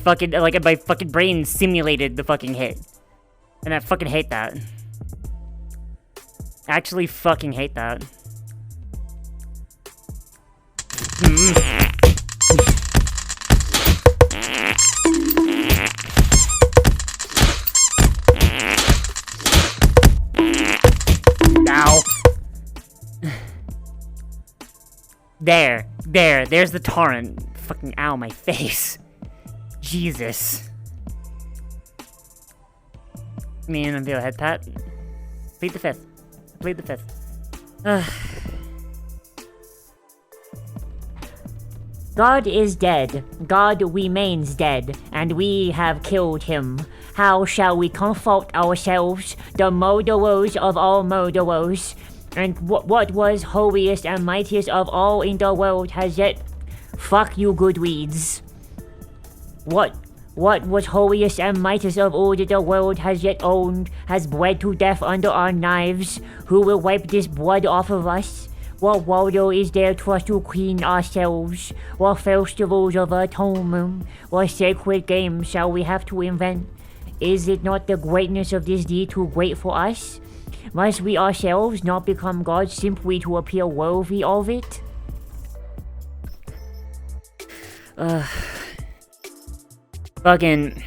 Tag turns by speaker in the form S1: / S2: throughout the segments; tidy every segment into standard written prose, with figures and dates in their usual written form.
S1: my fucking brain simulated the fucking hit. And I fucking hate that. Actually fucking hate that. Ow. There's the torrent. Fucking ow, my face. Jesus. Me and Unveil head pat. Plead the fifth. Plead the fifth. God is dead. God remains dead, and we have killed him. How shall we comfort ourselves, the murderers of all murderers? And what was holiest and mightiest of all in the world has yet... Fuck you, Goodreads. What was holiest and mightiest of all that the world has yet owned, has bled to death under our knives? Who will wipe this blood off of us? What water is there for us to clean ourselves? What festivals of atonement? What sacred games shall we have to invent? Is it not the greatness of this deed too great for us? Must we ourselves not become gods simply to appear worthy of it? Fucking...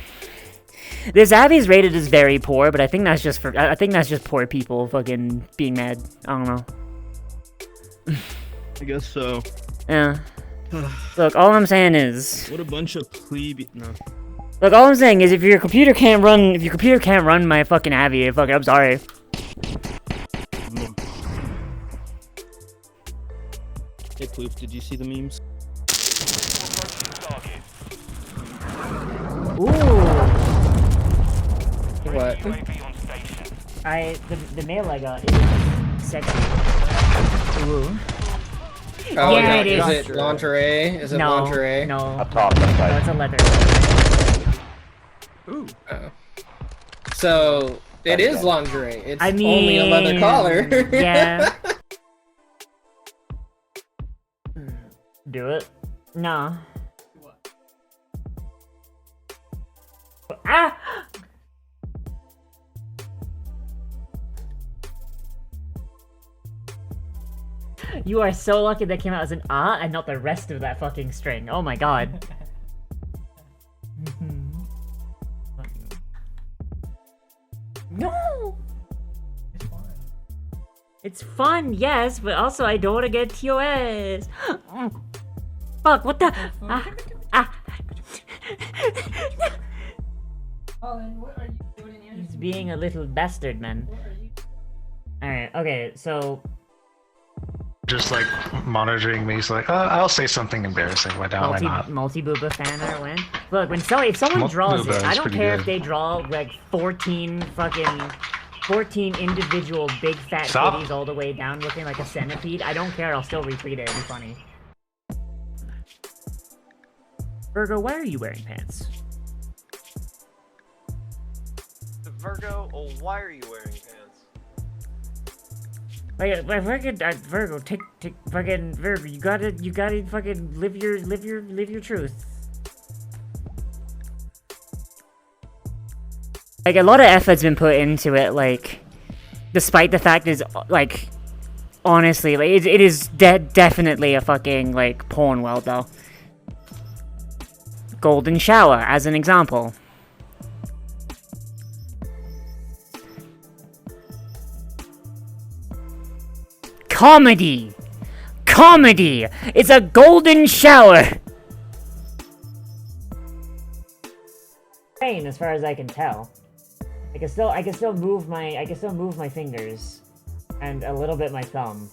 S1: This Abby's rated as very poor, but I think that's just poor people fucking being mad. I don't know.
S2: I guess so.
S1: Yeah. Look, all I'm saying is...
S2: What a bunch of plebe... No.
S1: Look, all I'm saying is if your computer can't run my fucking Abby, I'm sorry.
S2: Hey, Poof, did you see the memes?
S1: Ooh.
S3: What?
S1: The mail I got is sexy. Ooh.
S3: Oh,
S1: yeah, it is.
S3: Is it lingerie? Is it lingerie?
S1: No.
S4: Up top, left side.
S1: No, it's a leather.
S3: Ooh. Oh. So, it is lingerie. It's
S1: I mean,
S3: only a leather collar.
S1: Yeah. Do it. No. Ah! You are so lucky that came out as an ah and not the rest of that fucking string. Oh my god. No!
S5: It's fun.
S1: It's fun, yes, but also I don't want to get TOS. Fuck, what the?
S5: Colin, what are you doing in here?
S1: He's being a little bastard, man.
S5: What are you?
S1: Alright, okay, so...
S6: Just like monitoring me, he's like, I'll say something embarrassing. Why not?
S1: Multi-booba fan or when? Look, if someone draws it, I don't care if they draw like 14 individual big fat titties all the way down looking like a centipede. I don't care, I'll still retweet it, it'd be funny. Virgo, why are you wearing pants?
S7: Virgo, why are you wearing pants?
S1: Virgo, take fucking Virgo. You gotta fucking live your truth. Like a lot of effort's been put into it. Like, despite the fact is like, honestly, like it is definitely a fucking like porn world though. Golden shower as an example. Comedy! Comedy! It's a golden shower! As far as I can tell. I can still move my fingers. And a little bit my thumb.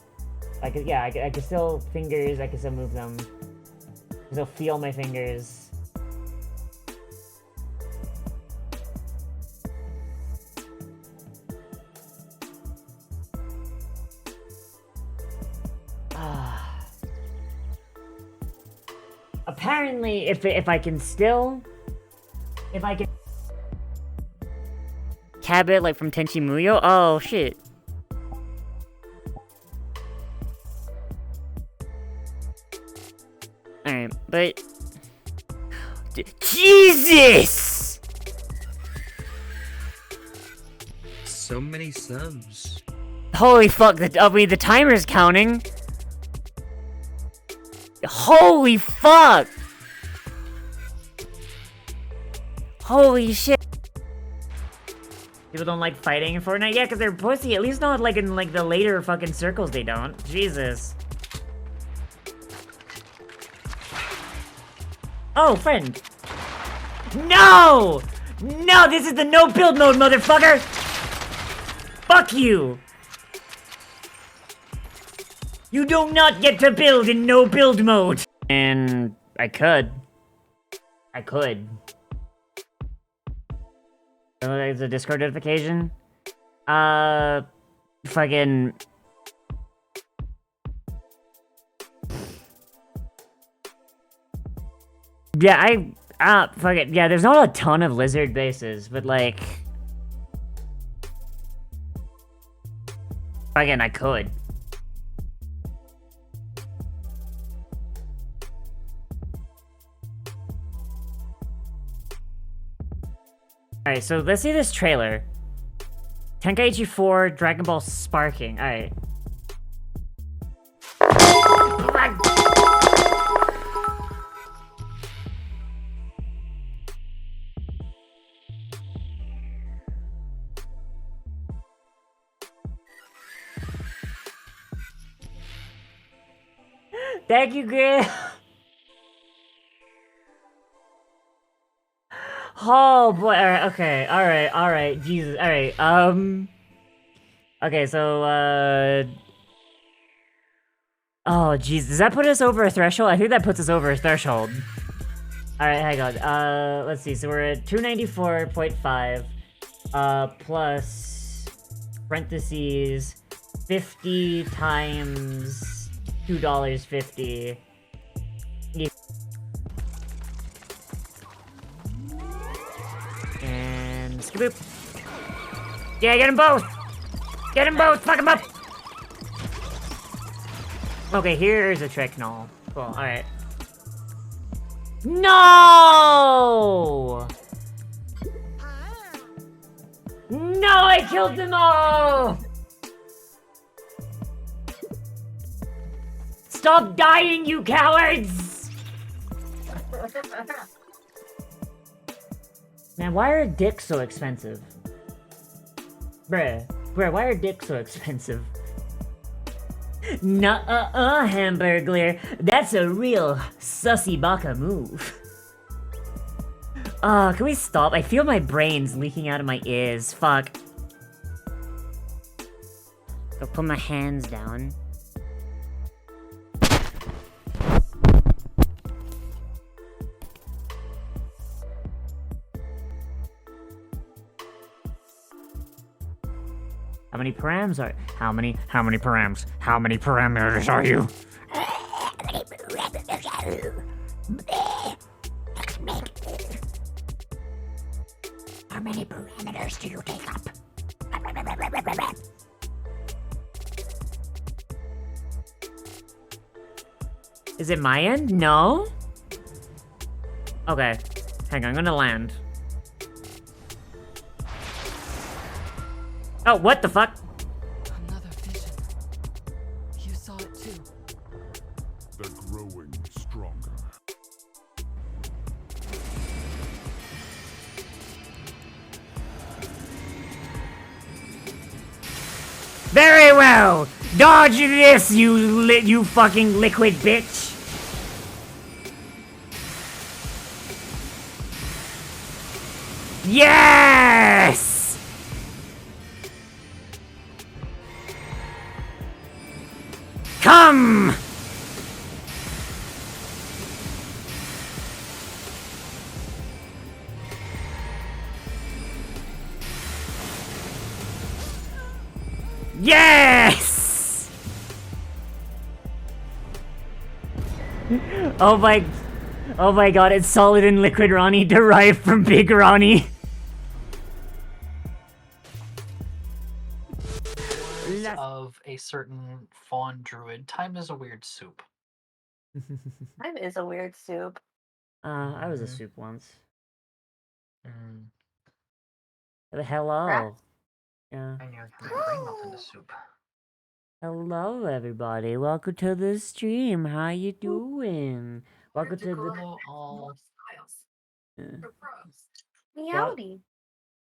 S1: I can still fingers, I can still move them. I can still feel my fingers. Apparently, if I can Cabot, like from Tenchi Muyo? Oh, shit. Alright, but... Jesus!
S4: So many subs.
S1: Holy fuck, the timer's counting. Holy fuck! Holy shit. People don't like fighting in Fortnite? Yeah, because they're pussy. At least not like in like the later fucking circles they don't. Jesus. Oh, friend. No! No, this is the no build mode, motherfucker! Fuck you! You do not get to build in no build mode! And I could. Oh, there's a Discord notification? Fucking... Yeah, fuck it. Yeah, there's not a ton of lizard bases, but like... Again, I could. Alright, so let's see this trailer. Tenkaichi 4, Dragon Ball Sparking. Alright. Thank you, Graham. Oh boy, alright, Jesus, alright, okay, so, oh, jeez, does that put us over a threshold? I think that puts us over a threshold. Alright, hang on, let's see, so we're at 294.5, plus, parentheses, 50 times $2.50. And skaboop. Yeah, get them both! Get them both! Fuck them up! Okay, here's a trick. No. Cool, alright. No! No, I killed them all! Stop dying, you cowards! Man, why are dicks so expensive? Bruh, why are dicks so expensive? Nuh-uh, Hamburglar. That's a real sussy baka move. Can we stop? I feel my brains leaking out of my ears. Fuck. I'll put my hands down. How many params are... How many params? How many parameters are you? How many parameters do you take up? Is it my end? No? Okay. Hang on, I'm gonna land. Oh, what the fuck?
S8: Another vision. You saw it too.
S9: They're growing stronger.
S1: Very well! Dodge this, you fucking liquid bitch! Yes! Come! Yes! Oh my god, it's solid and liquid Ronnie derived from Big Ronnie.
S10: Of a certain fawn druid, time is a weird soup.
S11: Time is a weird soup.
S1: I was a soup once.
S10: Mm,
S1: Hello. Yeah.
S10: and you're brain melt into soup.
S1: Hello, everybody. Welcome to the stream. How you doing? Welcome to the
S10: Hello, all.
S1: well,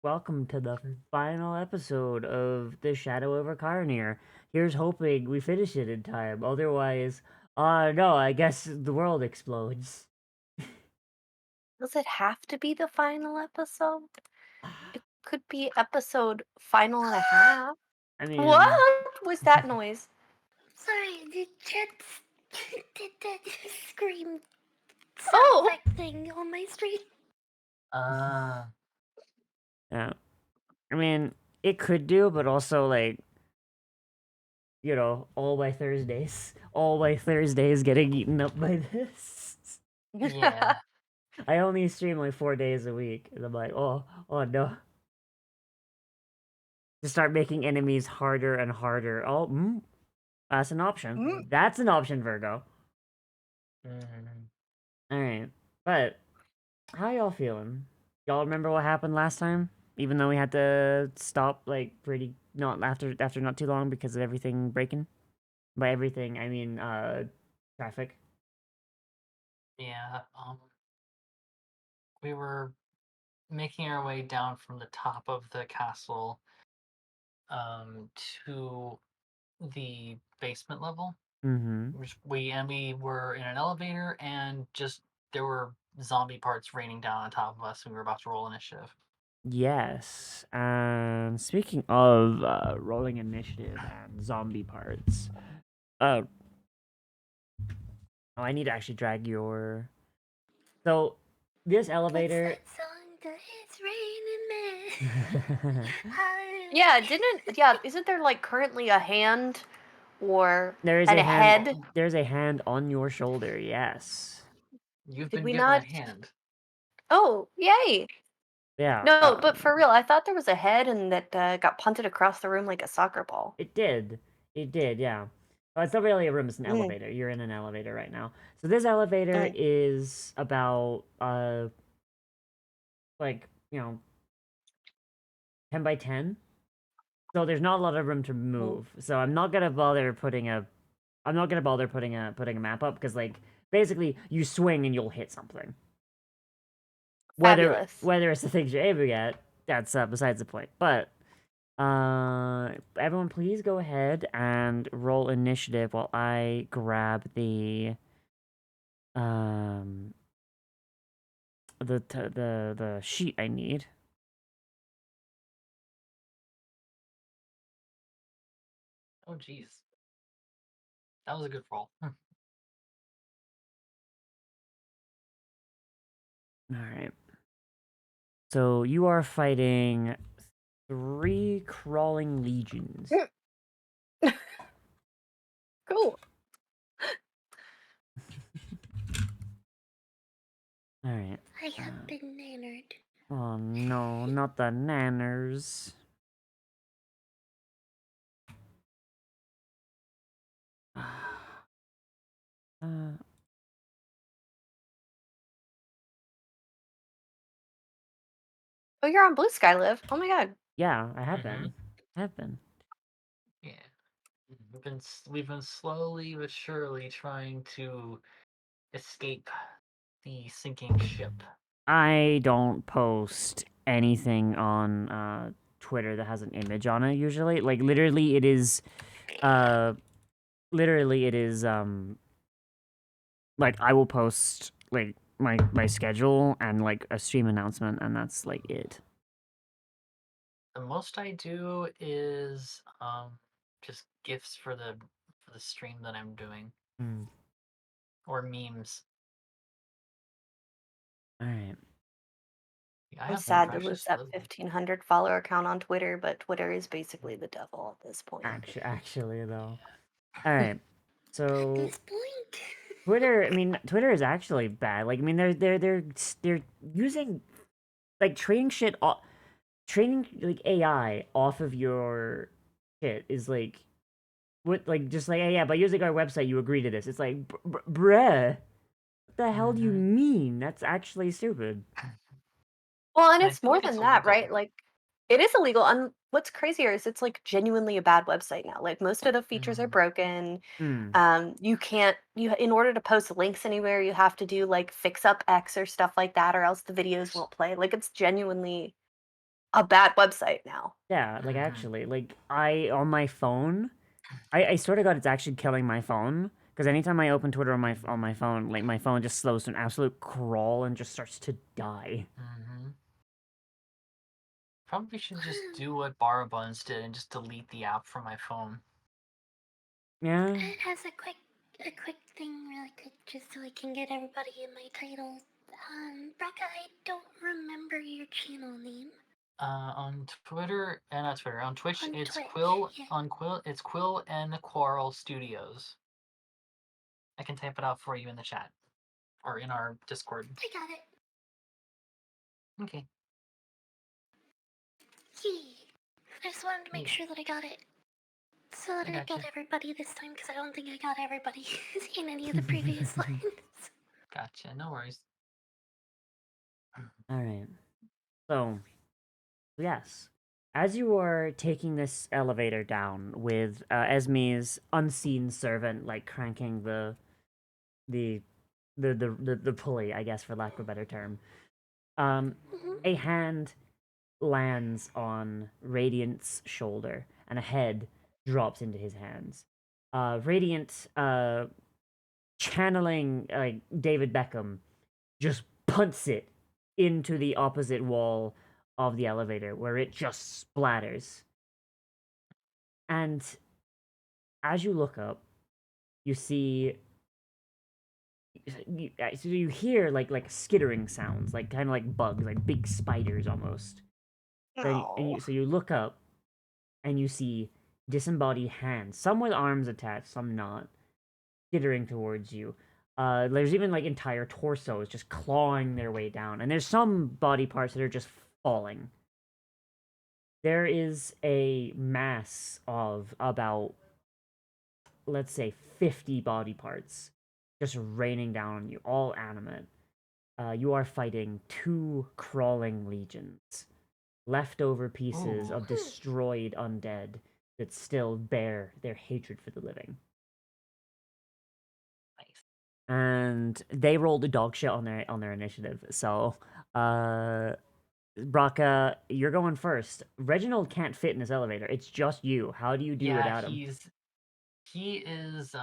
S1: welcome to the final episode of The Shadow over Karranyr. Here's hoping we finish it in time. Otherwise, no, I guess the world explodes.
S11: Does it have to be the final episode? It could be episode final and a half.
S1: I mean,
S11: What was that noise?
S12: Sorry, the cats did that scream sound
S11: Oh!
S12: effect thing on my stream.
S1: yeah. I mean, it could do, but also like, you know, all by Thursdays. All by Thursdays getting eaten up by this.
S10: Yeah.
S1: I only stream like 4 days a week, and I'm like, oh no. To start making enemies harder and harder. Oh, that's an option. That's an option, Virgo. Alright. But, how y'all feeling? Y'all remember what happened last time? Even though we had to stop, like, pretty, not after not too long because of everything breaking? By everything, I mean, traffic.
S10: Yeah. We were making our way down from the top of the castle to the basement level.
S1: Mm-hmm.
S10: We were in an elevator and just there were zombie parts raining down on top of us and we were about to roll initiative.
S1: Yes. Speaking of rolling initiative and zombie parts, oh, I need to actually drag your. So, this elevator.
S12: What's that song? The It's Raining Man.
S11: Yeah, isn't there like currently a hand or
S1: There is
S11: and
S1: a
S11: a
S1: hand.
S11: head?
S1: There's a hand on your shoulder. Yes.
S10: You've
S11: Did
S10: been
S11: we
S10: given
S11: not?
S10: a hand.
S11: Oh, yay!
S1: Yeah.
S11: No, but for real, I thought there was a head and that got punted across the room like a soccer ball.
S1: It did. It did. Yeah. Well, it's not really a room. It's an
S11: Mm.
S1: elevator. You're in an elevator right now. So this elevator is about like 10 by 10. So there's not a lot of room to move. So I'm not gonna bother putting a putting a map up because like basically you swing and you'll hit something.
S11: Fabulous.
S1: Whether it's the things you're aiming at, that's besides the point. But everyone, please go ahead and roll initiative while I grab the the sheet I need.
S10: Oh jeez. That was a good roll.
S1: All right. So you are fighting 3 crawling legions.
S11: Cool.
S1: All right.
S12: I have been nannered.
S1: Oh no, not the nanners.
S11: Oh, you're on Blue Sky Live. Oh my god.
S1: Yeah, I have been. I have been.
S10: Yeah. We've been slowly but surely trying to escape the sinking ship.
S1: I don't post anything on Twitter that has an image on it usually. Like literally it is like I will post like my schedule and like a stream announcement and that's like it.
S10: The most I do is just gifs for the stream that I'm doing. Or memes.
S1: Alright.
S10: Yeah,
S11: I'm sad to lose that 1,500 follower count on Twitter, but Twitter is basically the devil at this point.
S1: Actually though. Alright. So
S12: At this point.
S1: Twitter is actually bad. Like I mean they're using like training like AI off of your shit is like what like just like yeah by using our website you agree to this. It's like bruh. the hell do you mean? That's actually stupid.
S11: Well, and
S10: I
S11: it's more
S10: believe it's
S11: than that, right?
S10: illegal.
S11: Like, it is illegal. And what's crazier is it's like genuinely a bad website now. Like, most of the features are broken.
S1: Hmm.
S11: You can't, in order to post links anywhere, you have to do like fix up X or stuff like that, or else the videos won't play. Like, it's genuinely a bad website now.
S1: Yeah, like actually, like I on my phone, I swear to God, it's actually killing my phone. Because anytime I open Twitter on my phone, like my phone just slows to an absolute crawl and just starts to die.
S10: Probably should just do what Buns did and just delete the app from my phone.
S1: Yeah.
S12: It has a quick thing really quick just so I can get everybody in my title. Braca, I don't remember your channel name.
S10: On Twitter, not Twitter, on Twitch,
S12: On
S10: it's
S12: Twitch,
S10: Quill.
S12: yeah.
S10: On Quill, it's Quill and Quarrel Studios. I can type it out for you in the chat or in our Discord.
S12: I got it.
S10: Okay.
S12: Yay. I just wanted to make sure that I got it. So that I got
S10: gotcha.
S12: everybody this time, because I don't think I got everybody in any of the previous lines.
S10: Gotcha. No worries.
S1: All right. So, yes, as you are taking this elevator down with Esme's unseen servant, like cranking the the pulley, I guess, for lack of a better term, a hand lands on Radiant's shoulder, and a head drops into his hands. Radiant, channeling David Beckham, just punts it into the opposite wall of the elevator, where it just splatters. And as you look up, you see. So you hear like skittering sounds, like kind of like bugs, like big spiders almost. So you look up, and you see disembodied hands, some with arms attached, some not, skittering towards you. There's even like entire torsos just clawing their way down, and there's some body parts that are just falling. There is a mass of about, let's say, 50 body parts just raining down on you, all animate. You are fighting two crawling legions, leftover pieces of destroyed undead that still bear their hatred for the living.
S10: Nice.
S1: And they rolled a dog shit on their initiative. So, Braca, you're going first. Reginald can't fit in this elevator. It's just you. How do you do without him?
S10: He is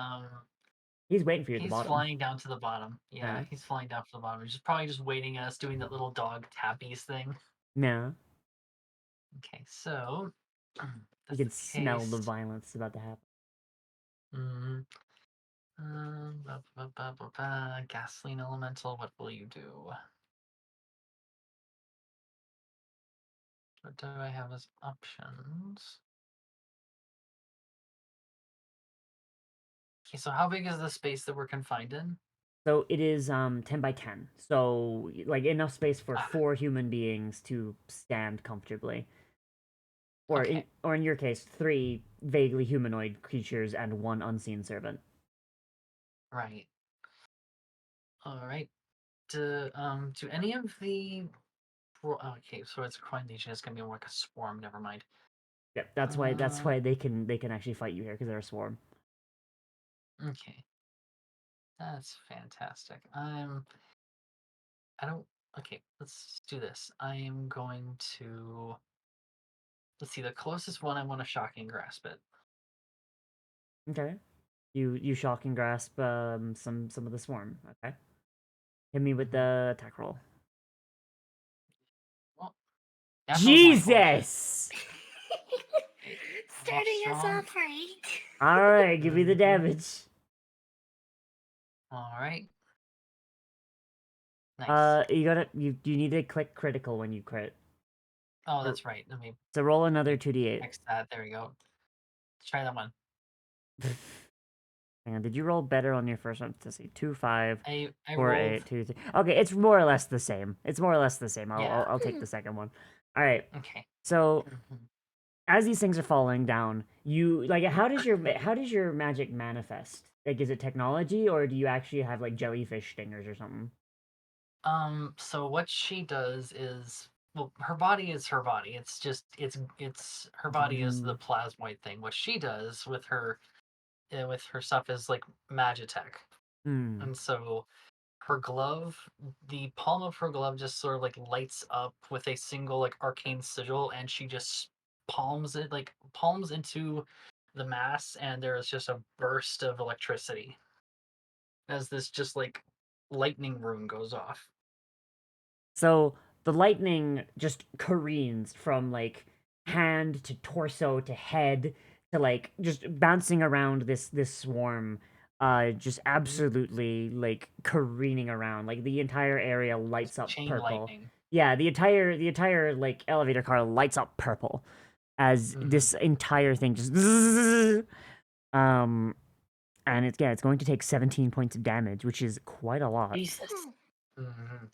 S1: He's waiting for you at the
S10: he's
S1: bottom.
S10: flying down to the bottom. Yeah,
S1: Yeah.
S10: he's flying down to the bottom. He's just probably just waiting us doing that little dog tappies thing.
S1: No.
S10: Okay, so
S1: You
S10: that's
S1: can
S10: the
S1: smell the
S10: case.
S1: violence about to happen.
S10: Gasoline elemental, what will you do? What do I have as options? Okay, so how big is the space that we're confined in?
S1: So it is 10 by 10. So like enough space for 4 human beings to stand comfortably. Or in your case, 3 vaguely humanoid creatures and 1 unseen servant.
S10: Right. All right. Do any of the okay, so it's a coordination. It's gonna be more like a swarm. Never mind.
S1: Yep, that's why they can actually fight you here, because they're a swarm.
S10: Okay. That's fantastic. I don't. Okay, let's do this. I am going to. Let's see. The closest one, I want to shocking grasp it.
S1: Okay. You shock and grasp some of the swarm. Okay. Hit me with the attack roll.
S10: Well,
S1: Jesus!
S12: Starting us off right.
S1: Alright, give me the damage.
S10: Alright. Nice.
S1: You need to click critical when you crit.
S10: Oh, that's right. Let me.
S1: So roll another 2d8.
S10: Fix that. There we go. Let's try that one.
S1: Hang on, did you roll better on your first one? Let's see, 2, 5,
S10: I
S1: 4,
S10: rolled...
S1: 8, 2, 3. Okay, it's more or less the same. It's more or less the same. I'll take the second one. All right.
S10: Okay.
S1: So, as these things are falling down, you like how does your magic manifest? Like, is it technology, or do you actually have like jellyfish stingers or something?
S10: So what she does is, well, her body is her body. It's just it's her body is the plasmoid thing. What she does with her stuff is like magitech.
S1: Hmm.
S10: And so her glove, the palm of her glove just sort of like lights up with a single like arcane sigil, and she just palms it, like palms into the mass, and there is just a burst of electricity as this just like lightning rune goes off.
S1: So the lightning just careens from like hand to torso to head to like just bouncing around this swarm, just absolutely like careening around. Like the entire area lights up
S10: Chain
S1: purple.
S10: lightning.
S1: Yeah, the entire like elevator car lights up purple as this entire thing just um and it's going to take 17 points of damage, which is quite a lot.
S11: Jesus.
S10: Mhm.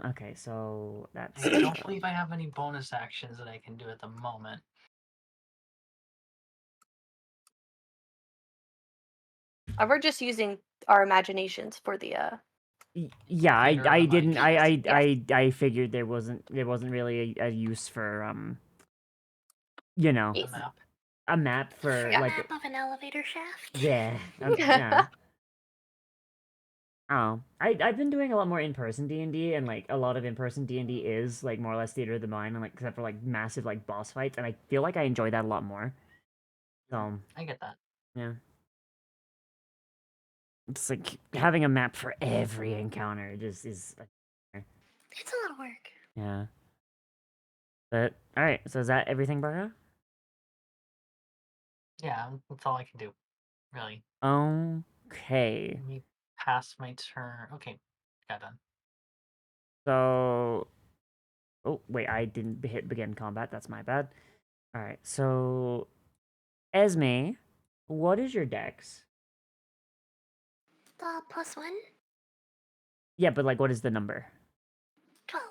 S1: Okay, so that's
S10: I don't believe I have any bonus actions that I can do at the moment.
S11: We're just using our imaginations for the
S1: yeah,
S10: Theater of
S1: I
S10: the
S1: didn't
S10: mind.
S11: Yes.
S1: I figured there wasn't really a use for you know,
S10: A map.
S1: a map for
S12: For a
S1: like
S12: map of an elevator shaft.
S1: yeah, yeah. Oh, I've been doing a lot more in-person D&D, and like a lot of in-person D&D is like more or less theater of the mind, and like except for like massive like boss fights, and I feel like I enjoy that a lot more. So
S10: I get that.
S1: yeah, it's like having a map for every encounter just is
S12: It's a lot of work.
S1: yeah. But all right, so is that everything, Barbara?
S10: Yeah, that's all I can do. Really.
S1: Okay.
S10: Let me pass my turn. Okay, got done.
S1: So, oh wait, I didn't hit begin combat. That's my bad. All right. So, Esme, what is your dex?
S12: +1,
S1: Yeah, but like, what is the number?
S12: 12.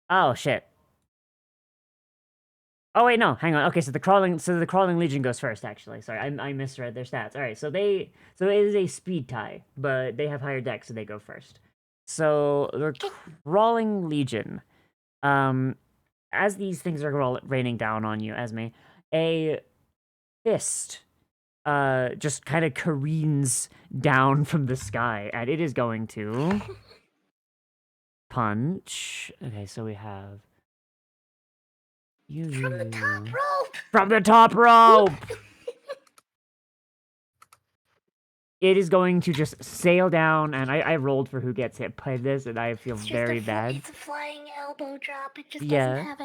S1: Oh shit. Oh wait, no, hang on. Okay, so the crawling legion goes first. Actually, sorry, I misread their stats. All right, so it is a speed tie, but they have higher dex, so they go first. So the crawling legion, as these things are raining down on you, Esme, a fist just kind of careens down from the sky, and it is going to punch. Okay, so we have you
S12: From the top rope!
S1: from the top rope. It is going to just sail down, and I rolled for who gets hit by this, and I feel
S12: It's just
S1: very bad.
S12: It's a flying elbow drop. It just
S1: Yeah.
S12: doesn't have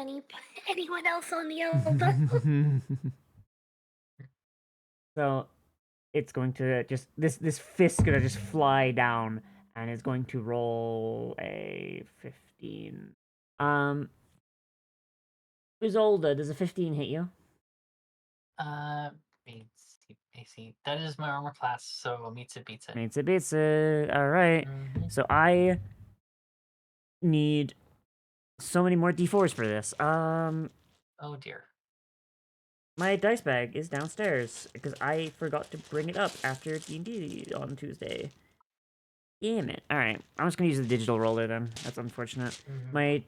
S12: anyone else on the elbow.
S1: So it's going to just this fist gonna just fly down, and it's going to roll a 15. Isolda, does a 15 hit you?
S10: AC. That is my armor class, so meets it, beats it.
S1: Meets it, beats it. All right. So I need so many more d4s for this.
S10: Oh dear.
S1: My dice bag is downstairs because I forgot to bring it up after D&D on Tuesday. Damn it. All right, I'm just gonna use the digital roller then. That's unfortunate. My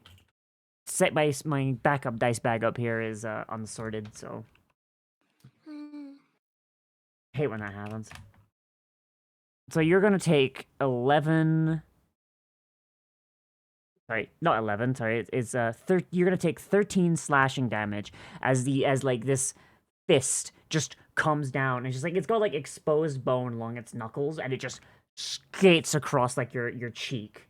S1: my backup dice bag up here is unsorted, so I hate when that happens. So you're gonna take 11. Sorry, not 11. Sorry, it's you're gonna take 13 slashing damage as this fist just comes down and just like it's got like exposed bone along its knuckles, and it just skates across like your cheek.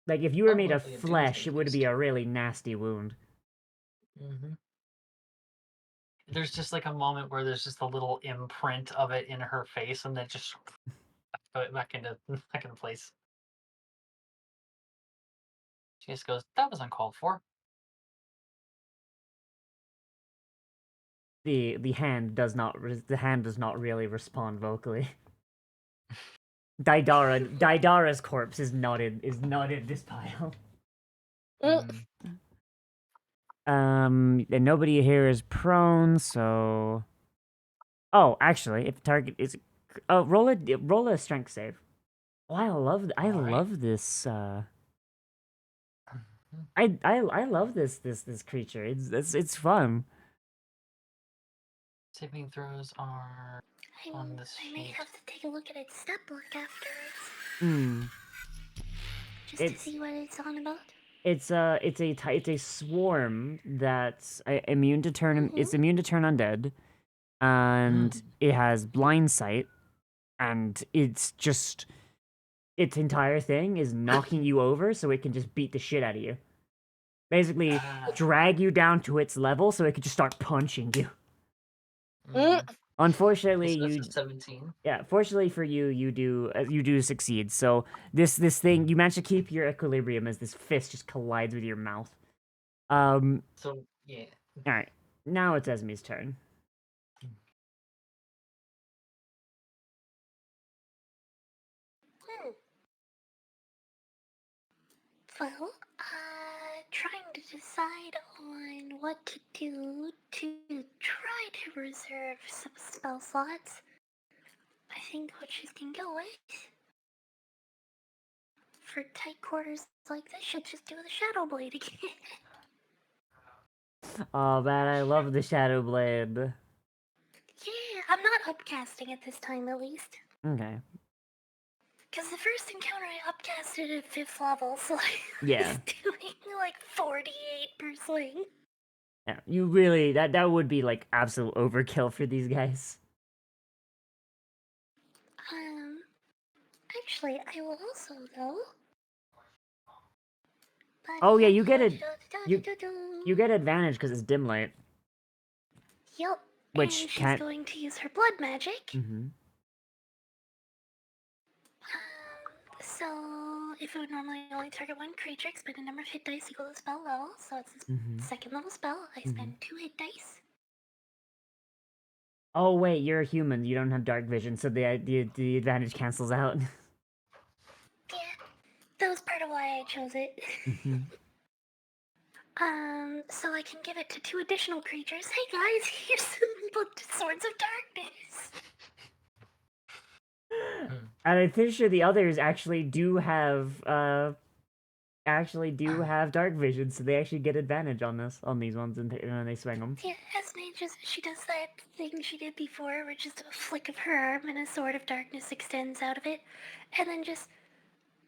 S1: Like if you were made of
S10: Probably a
S1: flesh,
S10: doomsday
S1: it would
S10: fist.
S1: be a really nasty wound.
S10: There's just like a moment where there's just a little imprint of it in her face, and then just put it back into place. She just goes, "That was uncalled for."
S1: The hand does not really respond vocally. Daidara's corpse is not in this pile. And nobody here is prone, so Oh, actually, if target is, roll a strength save. Oh, I love this. I love this creature. It's fun.
S10: Saving throws are on this
S12: I may
S10: sheet.
S12: have to take a look at its step book afterwards,
S1: Hmm.
S12: just to see what it's on about.
S1: It's a swarm that's immune to turn. It's immune to turn undead, and it has blind sight, and it's just its entire thing is knocking you over so it can just beat the shit out of you. Basically, drag you down to its level so it can just start punching you. Unfortunately,
S10: So
S1: you
S10: that's a 17.
S1: yeah. Fortunately for you, you do succeed. So this thing you manage to keep your equilibrium as this fist just collides with your mouth.
S10: So yeah.
S1: All right, now it's Esme's turn.
S12: Well, trying to decide on what to do to try to reserve some spell slots. I think what she's gonna go with for tight quarters like this, she'll just do the Shadow Blade again.
S1: Oh man, I love the Shadow Blade.
S12: Yeah, I'm not upcasting at this time at least.
S1: Okay.
S12: Because the first encounter I upcasted at 5th level, so I
S1: Yeah.
S12: was doing like 48 per swing.
S1: Yeah, you really that would be like absolute overkill for these guys.
S12: Actually, I will also though.
S1: Oh yeah, you get advantage because it's dim light,
S12: Yep.
S1: which
S12: And she's
S1: can't.
S12: going to use her blood magic.
S1: Mm-hmm.
S12: So if it would normally only target one creature, expend a number of hit dice equal to spell level. So it's
S1: Mm-hmm.
S12: a second level spell. I spend 2 hit dice.
S1: Oh wait, you're a human. You don't have dark vision, so the advantage cancels out.
S12: Yeah, that was part of why I chose it.
S1: Mm-hmm.
S12: So I can give it to 2 additional creatures. Hey guys, here's some swords of darkness.
S1: And I'm pretty sure the others actually do have dark vision, so they actually get advantage on these ones, and when they swing them.
S12: Yeah, Esme she does that thing she did before, where just a flick of her arm and a sword of darkness extends out of it, and then just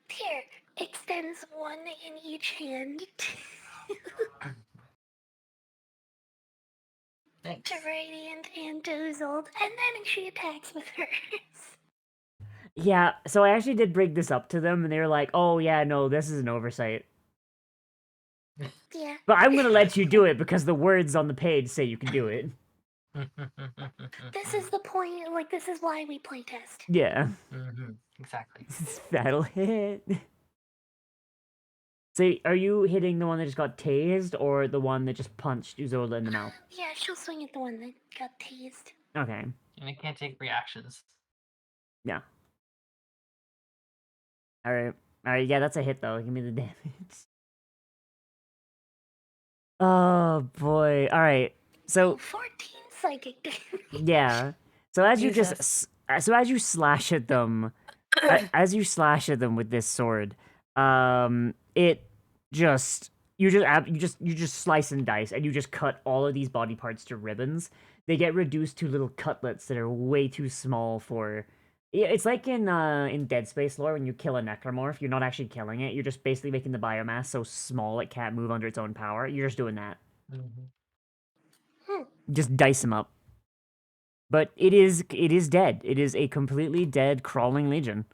S12: here extends one in each hand to Radiant and Doozled, and then she attacks with hers.
S1: Yeah, so I actually did bring this up to them, and they were like, "Oh yeah, no, this is an oversight."
S12: Yeah.
S1: But I'm gonna let you do it because the words on the page say you can do it.
S12: This is the point. Like, this is why we playtest.
S1: Yeah.
S10: Exactly.
S1: That'll hit. So, are you hitting the one that just got tased, or the one that just punched Uzola in the mouth?
S12: Yeah, she'll swing at the one that got tased.
S1: Okay.
S10: And it can't take reactions.
S1: Yeah. Alright. Alright, yeah, that's a hit, though. Give me the damage. Oh, boy. Alright. So...
S12: 14 psychic damage.
S1: Yeah. So as you
S10: Jesus.
S1: so as you slash at them, as you slash at them with this sword, it just you just slice and dice, and you just cut all of these body parts to ribbons. They get reduced to little cutlets that are way too small for. Yeah, it's like in Dead Space lore when you kill a necromorph, you're not actually killing it. You're just basically making the biomass so small it can't move under its own power. You're just doing that. Just dice them up. But it is dead. It is a completely dead crawling legion.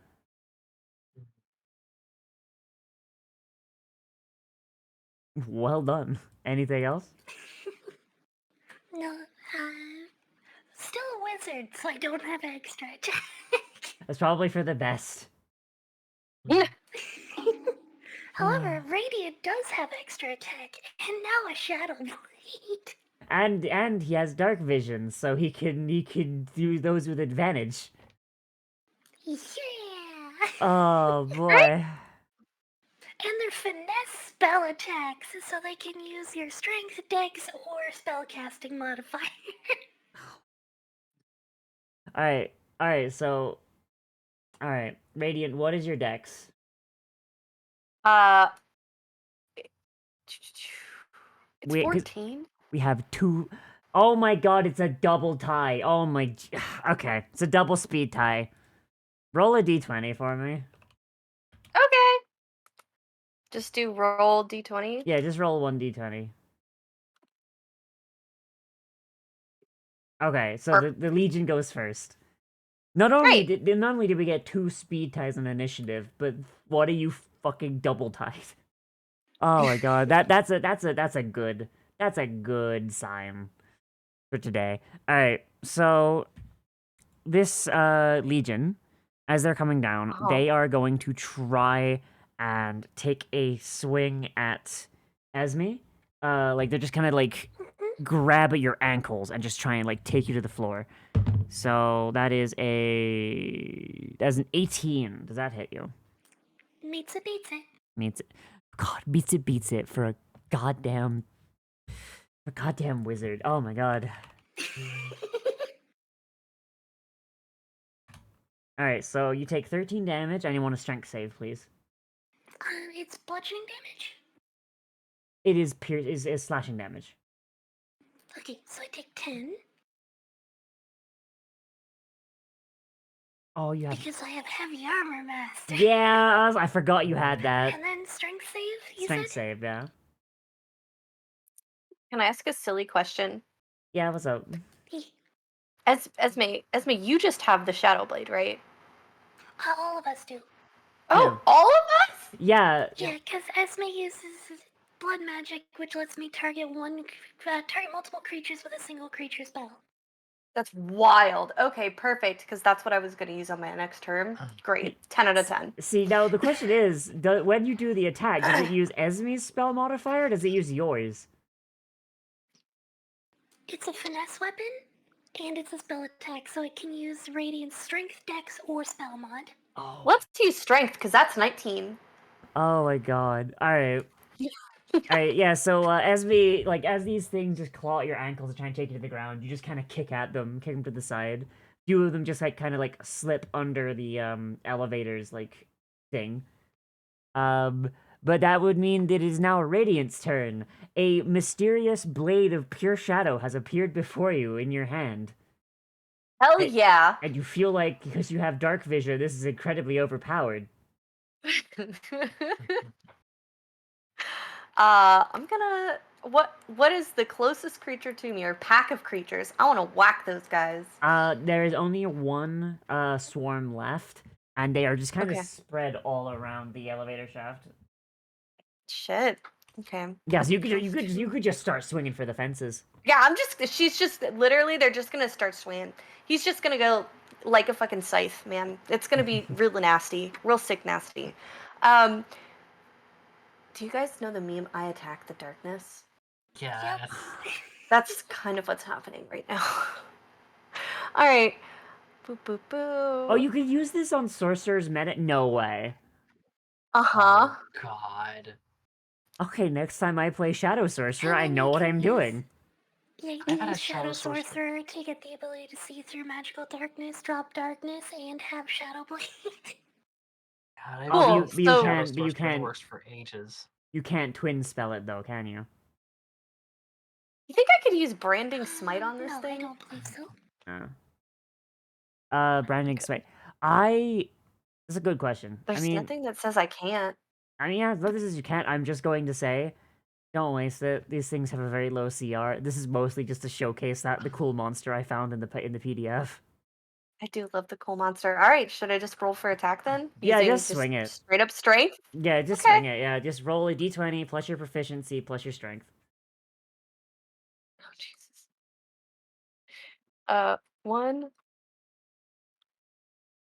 S1: Well done. Anything else?
S12: No, still a wizard, so I don't have extra attack.
S1: That's probably for the best.
S12: However, Radiant does have extra attack, and now a Shadow Blade.
S1: And he has dark vision, so he can do those with advantage.
S12: Yeah.
S1: Oh boy.
S12: And they're finesse spell attacks, so they can use your strength, dex, or spellcasting modifier.
S1: Alright, so... Alright, Radiant, what is your dex?
S11: It's
S1: Wait, 'cause
S11: 14.
S1: we have two... Oh my god, it's a double tie. Oh my... Okay, it's a double speed tie. Roll a d20 for me.
S11: Okay. Just do roll d20.
S1: Yeah, just roll 1d20. Okay, so the Legion goes first. Not only did we get 2 speed ties on initiative, but what are you fucking double tied? Oh my god, that's a good sign for today. All right, so this Legion, as they're coming down, they are going to try and take a swing at Esme. Like they're just kind of like grab at your ankles and just try and like take you to the floor. So that's an 18. Does that hit you?
S12: Meets it, beats it.
S1: Meets it. God, beats it for a goddamn wizard. Oh my god. Alright, so you take 13 damage and you want a strength save, please.
S12: It's bludgeoning damage.
S1: It is slashing damage.
S12: Okay, so I take 10
S1: Oh, you have...
S12: because I have heavy armor master.
S1: Yeah, I forgot you had that.
S12: And then strength save, you
S1: Strength
S12: said?
S1: save, yeah.
S11: Can I ask a silly question?
S1: Yeah, what's up?
S11: Esme, you just have the Shadow Blade, right?
S12: All of us do.
S11: Oh,
S1: Yeah.
S11: all of us?
S1: Yeah.
S12: Yeah, because Esme uses blood magic, which lets me target multiple creatures with a single creature spell.
S11: That's wild. Okay, perfect, because that's what I was going to use on my next turn. Great. 10 out of 10.
S1: See, now the question is, when you do the attack, does it use Esme's spell modifier or does it use yours?
S12: It's a finesse weapon, and it's a spell attack, so it can use Radiant Strength, Dex, or Spell Mod.
S1: Oh.
S11: Let's use Strength, because that's 19.
S1: Oh my god. Alright. Alright, yeah, so Esme, like, as these things just claw at your ankles and try and take you to the ground, you just kind of kick at them, kick them to the side. Few of them just, like, kind of, like, slip under the, elevator's, like, thing. But that would mean that it is now Radiant's turn. A mysterious blade of pure shadow has appeared before you in your hand.
S11: Hell yeah.
S1: And you feel like, because you have dark vision, this is incredibly overpowered.
S11: I'm gonna... What is the closest creature to me, or pack of creatures? I want to whack those guys.
S1: There is only one, swarm left, and they are just kind of
S11: Okay.
S1: spread all around the elevator shaft.
S11: Shit. Okay.
S1: Yeah, so you could just start swinging for the fences.
S11: Yeah, she's just, literally, they're just gonna start swinging. He's just gonna go like a fucking scythe, man. It's gonna be really nasty. Real sick nasty. Do you guys know the meme, I attack the darkness?
S10: Yes.
S11: That's kind of what's happening right now. Alright. Boop, boop, boop.
S1: Oh, you could use this on Sorcerer's Meta? No way.
S11: Uh-huh.
S10: Oh, God.
S1: Okay, next time I play Shadow Sorcerer,
S12: And
S1: I
S12: then
S1: know
S12: you
S1: what
S12: can
S1: I'm
S12: use-
S1: doing.
S12: Yeah, you
S10: I
S12: can
S10: had a
S12: use Shadow
S10: Shadow Sorcerer.
S12: Sorcerer to get the ability to see through magical darkness, drop darkness, and have Shadow Blade.
S10: God, I've
S11: Cool,
S10: used
S1: but you
S11: so-
S10: Shadow
S1: can't- but you
S10: Sorcerer's
S1: can't-
S10: works for ages.
S1: You can't twin spell it though, can you?
S11: You think I could use Branding Smite on this
S12: no,
S11: thing?
S12: I don't believe so.
S1: Branding Smite. That's a good question.
S11: There's nothing that says I can't.
S1: Yeah, as long as you can't, I'm just going to say, don't waste it. These things have a very low CR. This is mostly just to showcase the cool monster I found in the PDF.
S11: I do love the cool monster. Alright, should I just roll for attack then?
S1: Yeah,
S11: Using
S1: just swing it.
S11: Straight up strength?
S1: Yeah, just
S11: Okay.
S1: swing it. Yeah, just roll a d20 plus your proficiency plus your strength.
S11: Oh, Jesus. 1.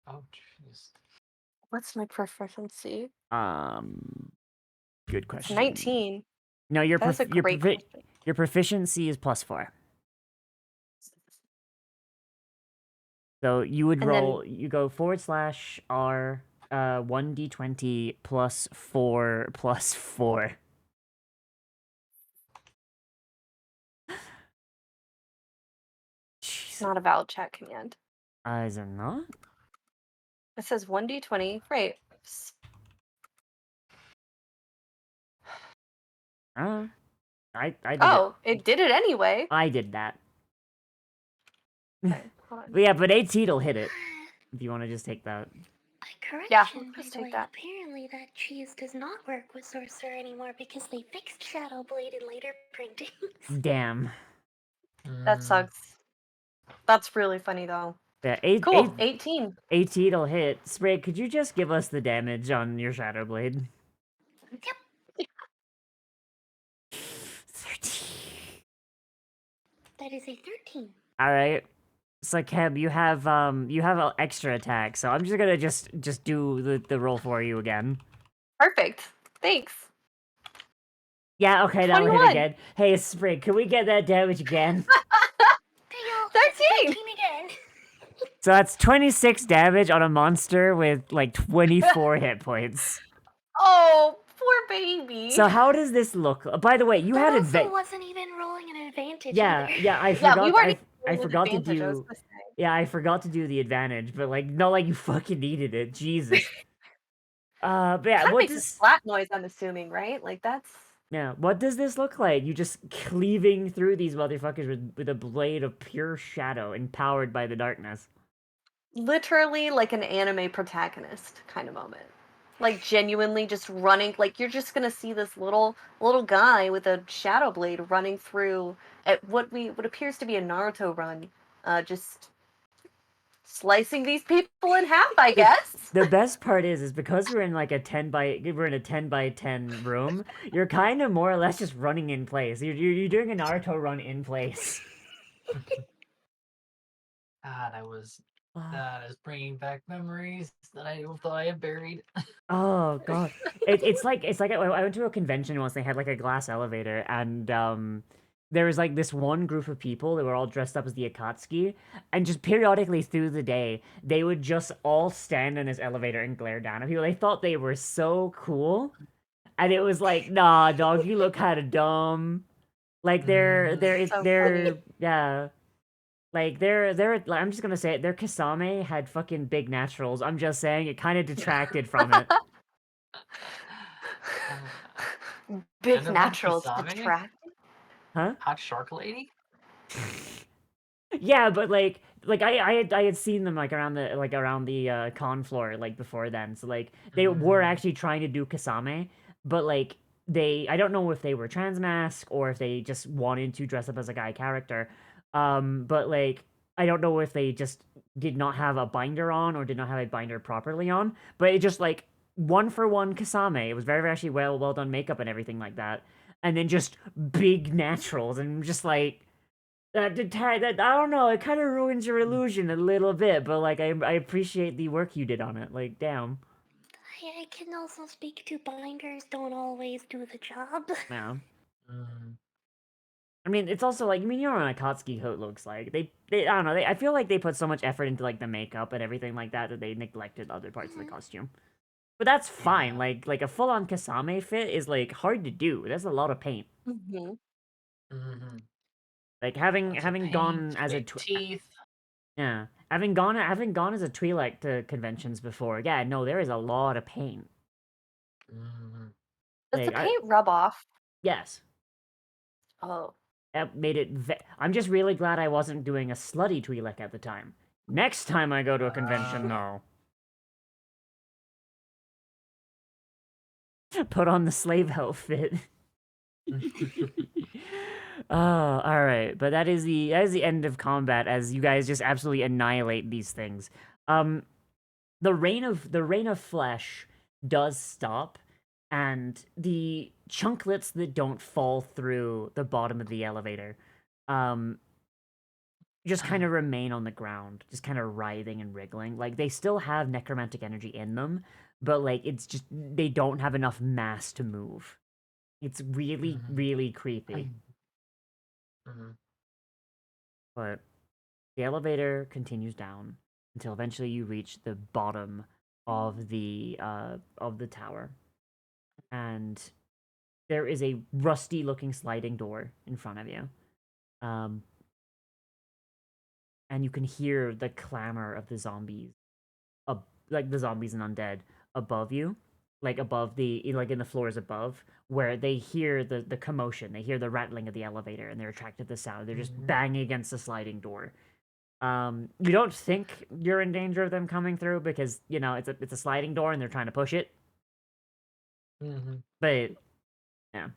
S10: Oh, jeez.
S11: What's my proficiency?
S1: Good
S11: It's
S1: question.
S11: 19.
S1: No, your
S11: That's a great question.
S1: your proficiency is +4. So you would
S11: And then-
S1: roll. You go /R 1d20 plus 4 plus 4.
S11: It's not a valid chat command.
S1: Is it not?
S11: It says 1d20. Right.
S1: I did it.
S11: Oh, it did it anyway.
S1: I did that.
S11: Okay, hold on.
S1: But yeah, but 18 will hit it. If you want to just take that.
S11: Yeah,
S12: Correction, by
S11: let's
S12: the
S11: take
S12: way.
S11: that.
S12: Apparently, that cheese does not work with Sorcerer anymore because they fixed Shadow Blade in later printings.
S1: Damn.
S11: That
S10: Mm.
S11: sucks. That's really funny though.
S1: Yeah,
S11: Cool. 18.
S1: 18 will hit. Spray, could you just give us the damage on your Shadow Blade?
S12: Yep.
S1: 13.
S12: That is a 13.
S1: Alright. So Keb, you have an extra attack, so I'm just gonna just do the roll for you again.
S11: Perfect. Thanks.
S1: Yeah, okay, that'll hit
S11: 21.
S1: again. Hey, Sprig, can we get that damage again?
S12: Deal.
S11: 13.
S12: 13 again.
S1: So that's 26 damage on a monster with like 24 hit points.
S11: Oh, poor baby.
S1: So how does this look? By the way, you
S12: That
S1: had
S12: also
S1: advantage.
S12: wasn't even rolling an advantage
S1: Yeah,
S12: either.
S1: yeah, I
S11: yeah,
S1: forgot.
S11: we already
S1: I
S11: rolled
S1: forgot to
S11: advantage, I was
S1: do.
S11: gonna say.
S1: Yeah, I forgot to do the advantage, but like, not like you fucking needed it. Jesus. But yeah,
S11: Kind of
S1: what
S11: makes a
S1: does?
S11: splat noise, I'm assuming, right? Like that's
S1: Yeah, what does this look like? You just cleaving through these motherfuckers with a blade of pure shadow, empowered by the darkness.
S11: literally like an anime protagonist kind of moment. Like genuinely just running, like you're just gonna see this little guy with a shadow blade running through at what appears to be a Naruto run, just slicing these people in half, I guess.
S1: The best part is because we're in like we're in a 10 by 10 room. You're kind of more or less just running in place. You're doing a Naruto run in place.
S10: That is bringing back memories that I thought I had buried.
S1: Oh god, it's like I went to a convention once. They had like a glass elevator, and there was like this one group of people that were all dressed up as the Akatsuki, and just periodically through the day, they would just all stand in this elevator and glare down at people. They thought they were so cool, and it was like, nah, dog, you look kind of dumb. Like
S11: So funny.
S1: yeah. Like like, I'm just gonna say it. Their Kasame had fucking big naturals. I'm just saying it kind of detracted from it.
S11: Big
S10: And the one
S11: naturals
S10: Kisame?
S11: detract.
S1: Huh?
S10: Hot Shark Lady?
S1: Yeah, but like I had seen them like around the con floor like before then. So like they were actually trying to do Kasame, but like I don't know if they were trans mask or if they just wanted to dress up as a guy character. But like I don't know if they just did not have a binder on or did not have a binder properly on. But it just like one for one Kasame. It was very actually well done makeup and everything like that. And then just big naturals and just like that I don't know. It kind of ruins your illusion a little bit, but like I appreciate the work you did on it. Like, damn.
S12: I can also speak to binders don't always do the job.
S1: Yeah. I mean, it's also like you know what Akatsuki coat looks like. They I don't know. I feel like they put so much effort into like the makeup and everything like that that they neglected other parts of the costume. But that's fine. Like a full on Kasame fit is like hard to do. That's a lot of paint.
S11: Mm-hmm.
S1: Like having gone as
S10: teeth.
S1: yeah, having gone as a Twi'lek to conventions before. Yeah, no, there is a lot of paint.
S11: Does the
S1: Like
S11: paint rub off?
S1: yes,
S11: Oh.
S1: that made it. I'm just really glad I wasn't doing a slutty Twi'lek at the time. Next time I go to a convention, no. Put on the slave outfit. Oh, all right. But that is the end of combat as you guys just absolutely annihilate these things. The rain of flesh does stop, and the chunklets that don't fall through the bottom of the elevator, just kind of remain on the ground, just kind of writhing and wriggling. Like they still have necromantic energy in them, but like it's just they don't have enough mass to move. It's really, really creepy. But the elevator continues down until eventually you reach the bottom of the tower, and there is a rusty looking sliding door in front of you. And and you can hear the clamor of the zombies, like the zombies and undead above you, like above like in the floors above, where they hear the commotion, they hear the rattling of the elevator, and they're attracted to the sound. They're just banging against the sliding door. You don't think you're in danger of them coming through because it's a sliding door and they're trying to push it. But yeah,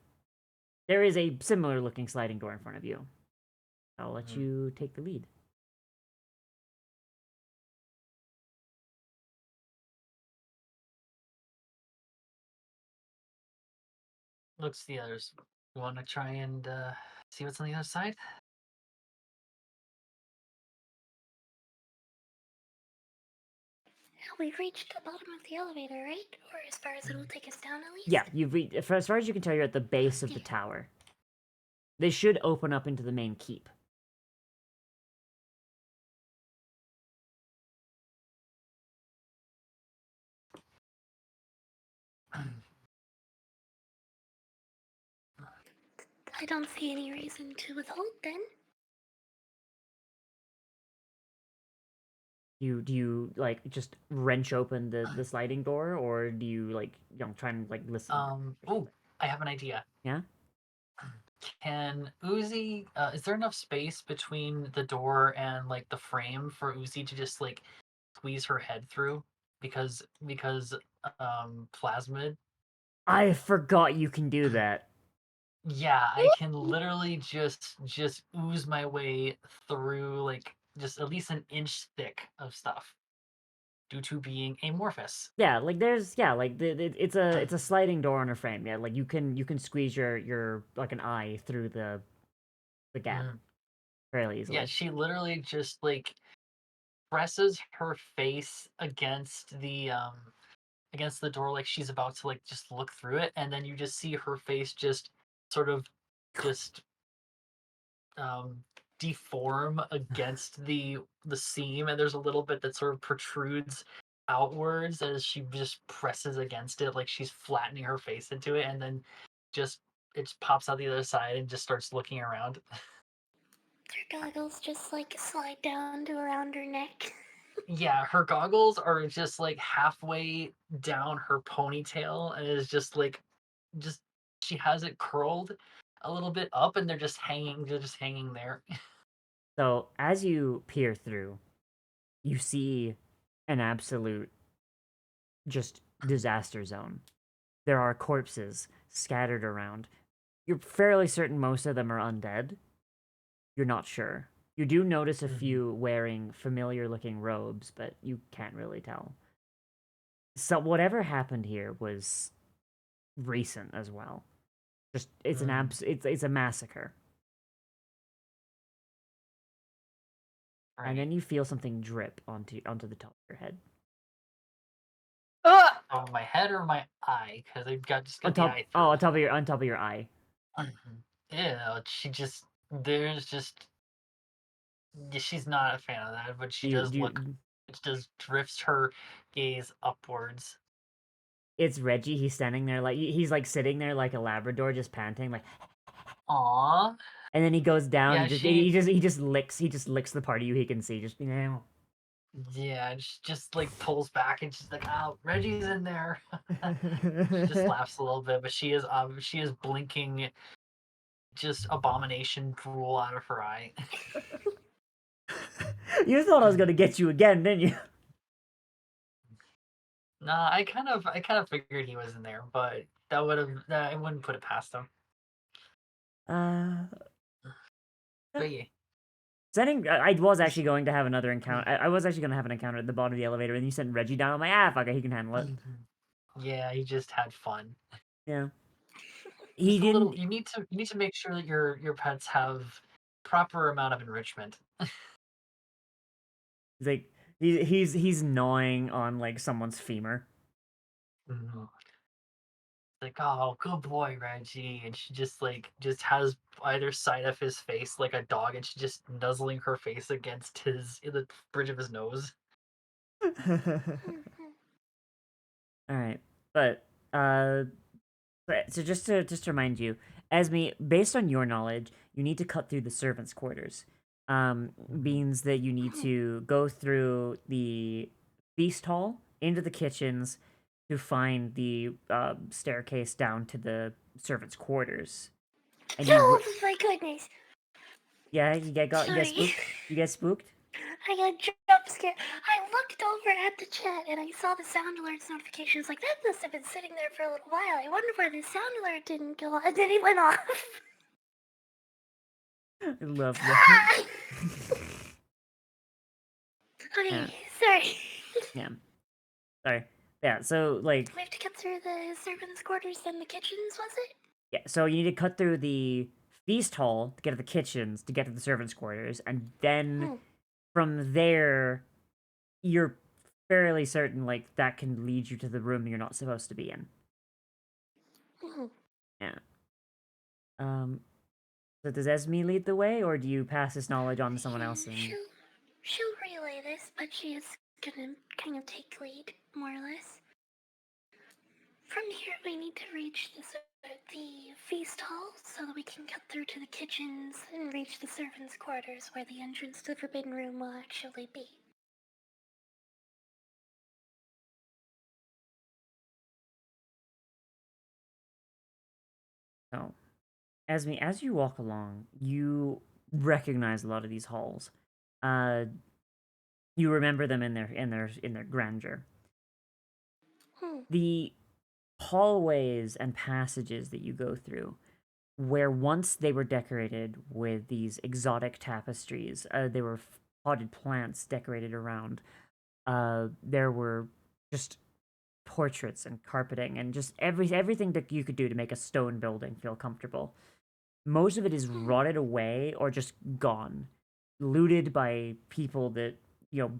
S1: there is a similar looking sliding door in front of you. I'll let you take the lead.
S10: Looks to the others. You want to try and see what's on the other side?
S12: We've reached the bottom of the elevator, right? Or as far as it will take us down, at least?
S1: Yeah, as far as you can tell, you're at the base of the tower. They should open up into the main keep.
S12: I don't see any reason to withhold then.
S1: Do you like just wrench open the sliding door, or do you like try and like listen?
S10: Oh, I have an idea.
S1: Yeah.
S10: Can Uzi? Is there enough space between the door and like the frame for Uzi to just like squeeze her head through? Because plasmid.
S1: I forgot you can do that.
S10: Yeah, I can literally just ooze my way through like just at least an inch thick of stuff due to being amorphous.
S1: Yeah, like it's a sliding door on a frame. Yeah, like you can squeeze your like an eye through the gap fairly easily.
S10: Yeah, she literally just like presses her face against the door like she's about to like just look through it, and then you just see her face just sort of just deform against the seam, and there's a little bit that sort of protrudes outwards as she just presses against it like she's flattening her face into it, and then just it pops out the other side and just starts looking around.
S12: Her goggles just like slide down to around her neck.
S10: Yeah, her goggles are just like halfway down her ponytail, and is just like just she has it curled a little bit up, and they're just hanging there.
S1: So as you peer through, you see an absolute just disaster zone. There are corpses scattered around. You're fairly certain most of them are undead. You're not sure. You do notice a few wearing familiar looking robes, but you can't really tell. So whatever happened here was recent as well. Just it's a massacre.
S10: Right.
S1: And then you feel something drip onto the top of your head.
S10: On my head or my eye? Because I've just got
S1: On
S10: the
S1: top,
S10: eye.
S1: oh, on top of your eye.
S10: Ew, there's just she's not a fan of that, but she does look. It just drifts her gaze upwards.
S1: It's Reggie. He's standing there like he's like sitting there like a Labrador, just panting, like.
S10: Aww.
S1: And then he goes down.
S10: Yeah,
S1: he just licks the part of you he can see. Just
S10: Yeah, she just like pulls back and she's like, "Oh, Reggie's in there." She just laughs a little bit, but she is blinking just abomination drool out of her eye.
S1: You thought I was gonna get you again, didn't you?
S10: Nah, I kind of figured he was in there, but I wouldn't put it past him. But yeah.
S1: Sending, I was actually going to have another encounter. I was actually going to have an encounter at the bottom of the elevator, and you sent Reggie down. I'm like, fuck it, he can handle it.
S10: Yeah, he just had fun.
S1: Yeah.
S10: He didn't. You need to make sure that your pets have proper amount of enrichment.
S1: He's like he's gnawing on like someone's femur.
S10: Like, oh, good boy, Reggie, and she just has either side of his face like a dog, and she's just nuzzling her face against the bridge of his nose.
S1: All right, but so just to remind you, Esme, based on your knowledge, you need to cut through the servants' quarters. means that you need to go through the feast hall into the kitchens to find the staircase down to the servants' quarters. And
S12: Oh my goodness!
S1: yeah, you get
S12: Sorry.
S1: spooked. You get spooked.
S12: I got jump scared. I looked over at the chat and I saw the sound alerts notifications. Like, that must have been sitting there for a little while. I wonder why the sound alert didn't go off. And then it went off.
S1: I love that.
S12: Okay,
S1: Yeah.
S12: sorry.
S1: Yeah. Sorry. Yeah. So like,
S12: We have to get through the servants' quarters and the kitchens, was it?
S1: yeah. So you need to cut through the feast hall to get to the kitchens to get to the servants' quarters, and then from there, you're fairly certain like that can lead you to the room you're not supposed to be in. Yeah. So does Esme lead the way, or do you pass this knowledge on to someone else? And
S12: She'll relay this, but she is gonna kind of take lead, more or less. From here, we need to reach the feast hall so that we can cut through to the kitchens and reach the servants' quarters where the entrance to the forbidden room will actually be.
S1: so, Esme, as you walk along, you recognize a lot of these halls. Uh, you remember them in their grandeur. The hallways and passages that you go through, where once they were decorated with these exotic tapestries, they were potted plants decorated around. There were just portraits and carpeting and just everything that you could do to make a stone building feel comfortable. Most of it is rotted away or just gone, looted by people that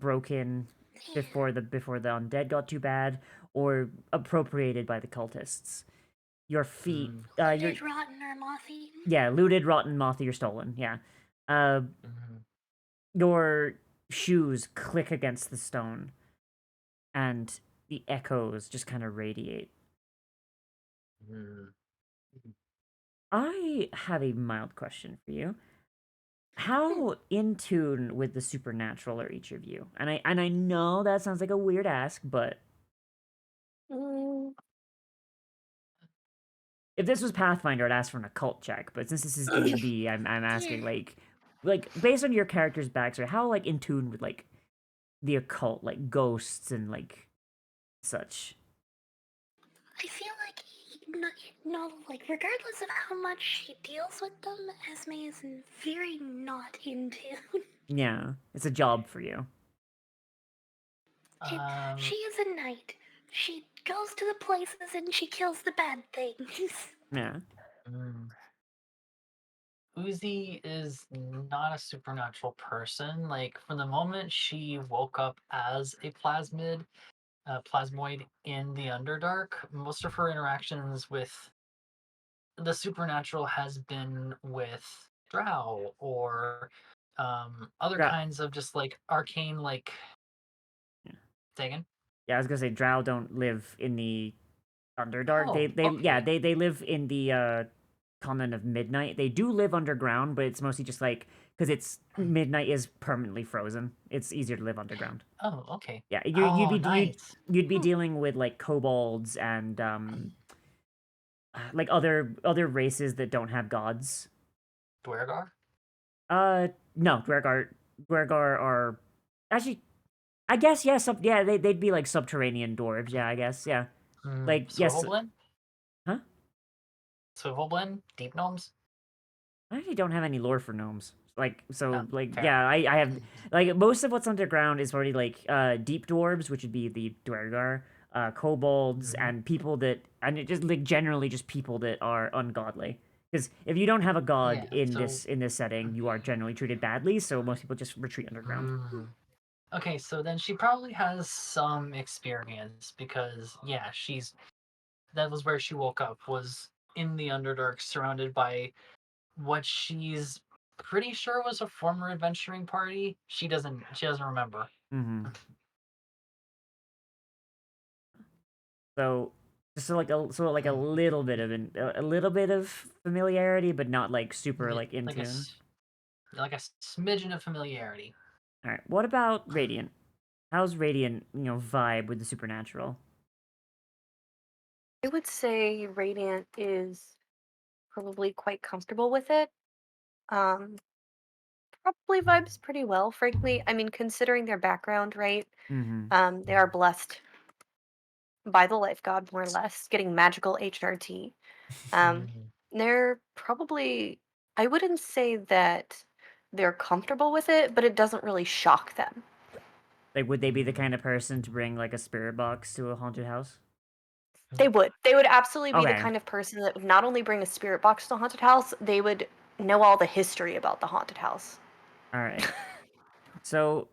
S1: broke in before the undead got too bad, or appropriated by the cultists. Your feet, your
S12: Looted, rotten, or moth-eaten?
S1: yeah, looted, rotten, mouthy, or stolen. Yeah, your shoes click against the stone, and the echoes just kind of radiate. I have a mild question for you. How in tune with the supernatural are each of you? And I know that sounds like a weird ask, but if this was Pathfinder, I'd ask for an occult check. But since this is D&D, I'm asking like based on your character's backstory, how like in tune with like the occult, like ghosts and like such.
S12: I feel like, no, like, regardless of how much she deals with them, Esme is very not in tune.
S1: Yeah, it's a job for you.
S12: She is a knight. She goes to the places and she kills the bad things.
S1: Yeah.
S10: Uzi is not a supernatural person. Like, from the moment she woke up as a plasmoid in the Underdark, most of her interactions with the supernatural has been with drow or other
S1: Drow.
S10: kinds of just like arcane, like. Say again?
S1: Yeah, I was gonna say Drow don't live in the Underdark.
S10: Oh,
S1: They live in the continent of Midnight. They do live underground, but it's mostly just like because it's Midnight is permanently frozen. It's easier to live underground.
S10: Oh, okay.
S1: Yeah,
S10: Nice.
S1: you'd be dealing with like kobolds and like other races that don't have gods.
S10: Dwergar?
S1: No, Dwergar are actually, I guess, yeah, yeah, they'd be like subterranean dwarves, yeah, I guess, yeah. Like, yes.
S10: Swivelblend?
S1: Huh?
S10: Swivelblend? Deep gnomes?
S1: I actually don't have any lore for gnomes. Like, so, like,
S10: fair.
S1: yeah, I have, like, most of what's underground is already, like, deep dwarves, which would be the Dwergar, kobolds, and people that, and it just, like, generally just people that are ungodly. Because if you don't have a god
S10: Yeah,
S1: in this setting, you are generally treated badly, so most people just retreat underground.
S10: Okay, so then she probably has some experience because, yeah, that was where she woke up, was in the Underdark, surrounded by what she's pretty sure was a former adventuring party. She doesn't remember.
S1: So just a little bit of a little bit of familiarity, but not like super like in tune.
S10: like a smidgen of familiarity.
S1: All right. What about Radiant? How's Radiant, vibe with the supernatural?
S11: I would say Radiant is probably quite comfortable with it. Um, Probably vibes pretty well, frankly. I mean, considering their background, right?
S1: Mm-hmm.
S11: They are blessed by the life god, more or less, getting magical HRT. Um,
S10: Mhm.
S11: they're probably, I wouldn't say that they're comfortable with it, but it doesn't really shock them.
S1: Like, would they be the kind of person to bring like a spirit box to a haunted house?
S11: They would. They would absolutely be the
S1: Okay.
S11: kind of person that would not only bring a spirit box to the haunted house, they would know all the history about the haunted house.
S1: All right. So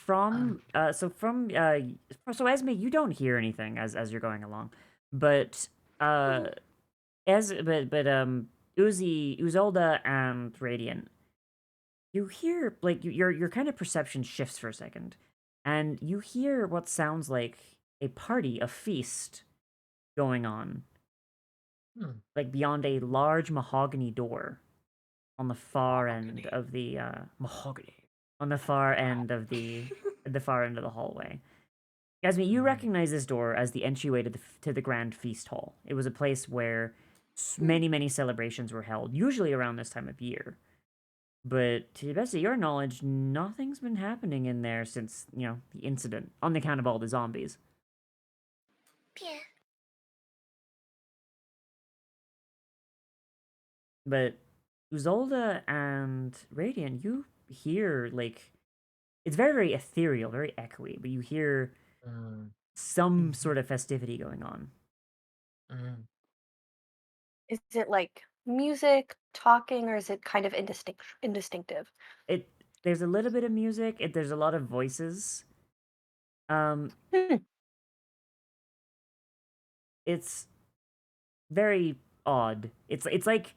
S1: so Esme, you don't hear anything as you're going along, but Uzolda and Radiant, you hear like your kind of perception shifts for a second, and you hear what sounds like a party, a feast going on, like beyond a large mahogany door on the far end of the mahogany on the far end of the far end of the hallway. Yasmin, you recognize this door as the entryway to the grand feast hall. It was a place where many celebrations were held, usually around this time of year. But to the best of your knowledge, nothing's been happening in there since, the incident, on account of all the zombies.
S12: Yeah.
S1: But Uzolda and Radiant, you hear, like, it's very ethereal, very echoey, but you hear some sort of festivity going on.
S11: Is it like music, talking, or is it kind of indistinctive?
S1: There's a little bit of music, there's a lot of voices.
S11: Hmm.
S1: It's very odd. It's like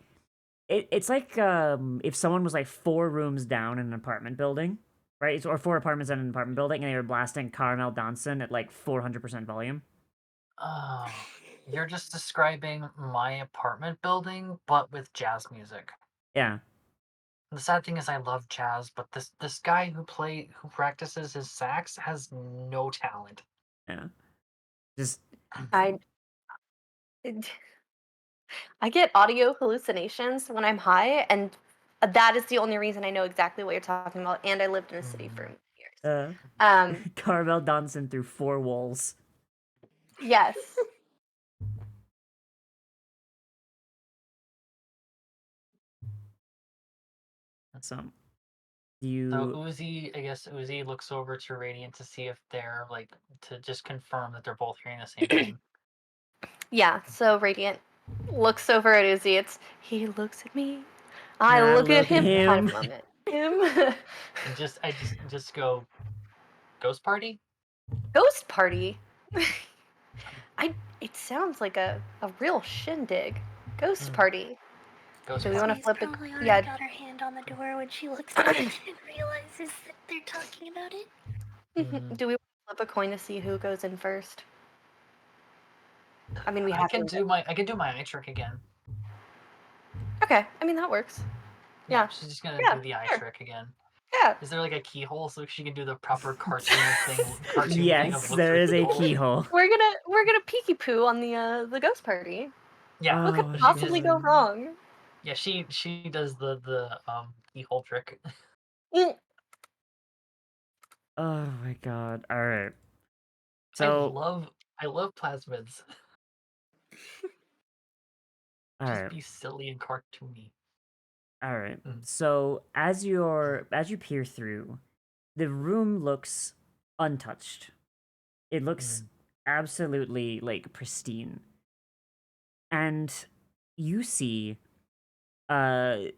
S1: if someone was like 4 rooms down in an apartment building, right? Or 4 apartments in an apartment building, and they were blasting Caramel Dancing at like 400% volume.
S10: Oh, you're just describing my apartment building, but with jazz music.
S1: Yeah.
S10: The sad thing is, I love jazz, but this guy who practices his sax has no talent.
S1: Yeah. Just
S11: I I get audio hallucinations when I'm high, and that is the only reason I know exactly what you're talking about. And I lived in a city for years.
S1: Caramel Dancing through 4 walls.
S11: Yes.
S1: So
S10: So
S1: you
S10: Uzi, I guess Uzi looks over to Radiant to see if they're like to just confirm that they're both hearing the same thing.
S11: Yeah, so Radiant looks over at Uzi. He looks at me. I
S1: I
S11: look at
S1: look at
S11: him. Kind
S1: him.
S11: of moment. Him.
S10: And just go ghost party?
S11: Ghost party. It sounds like a real shindig. Ghost party.
S10: Ghost
S11: Do we want to
S12: She's
S11: flip it?
S12: probably already
S11: Yeah.
S12: got her hand on the door when she looks at it and realizes that they're talking about it.
S11: Do we want to flip a coin to see who goes in first? I mean, we
S10: I
S11: have
S10: can
S11: to.
S10: do my eye trick again.
S11: Okay, I mean that works. Yeah.
S10: She's just gonna
S11: Yeah,
S10: do the eye
S11: sure.
S10: trick again.
S11: Yeah.
S10: Is there like a keyhole so she can do the proper cartoon thing
S1: Yes,
S10: of look
S1: there
S10: through
S1: is
S10: the
S1: a
S10: keyhole?
S1: keyhole.
S11: We're gonna peeky poo on the ghost party.
S10: Yeah.
S11: What could
S1: Oh,
S11: possibly go wrong?
S10: Yeah, she does the keyhole trick.
S11: Mm.
S1: Oh my god. All right.
S10: I
S1: So,
S10: love plasmids.
S1: all
S10: Just
S1: right.
S10: be silly and cartoony.
S1: All right. So, as you peer through, the room looks untouched. It looks absolutely like pristine. And you see well,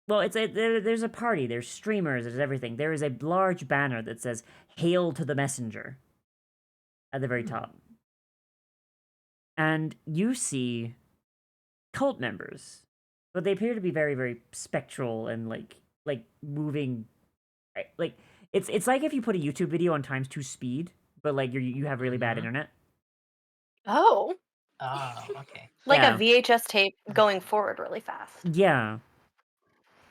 S1: there's a party, there's streamers, there's everything. There is a large banner that says "Hail to the Messenger" at the very top. And you see cult members, but they appear to be very spectral and like moving like it's like if you put a YouTube video on times 2 speed, but like you have really bad internet.
S11: Oh.
S10: Oh, okay.
S11: Like
S1: Yeah.
S11: a VHS tape going forward really fast.
S1: Yeah.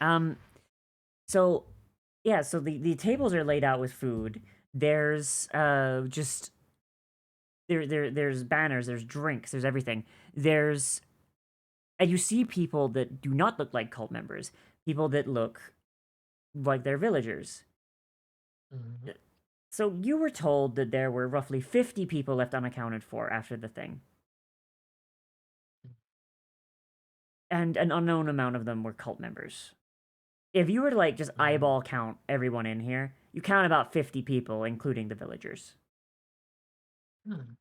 S1: So yeah, so the tables are laid out with food. There's just there's banners, there's drinks, there's everything. There's and you see people that do not look like cult members, people that look like they're villagers.
S10: Mhm.
S1: So you were told that there were roughly 50 people left unaccounted for after the thing. And an unknown amount of them were cult members. If you were to like just eyeball count everyone in here, you count about 50 people, including the villagers.
S10: Hmm.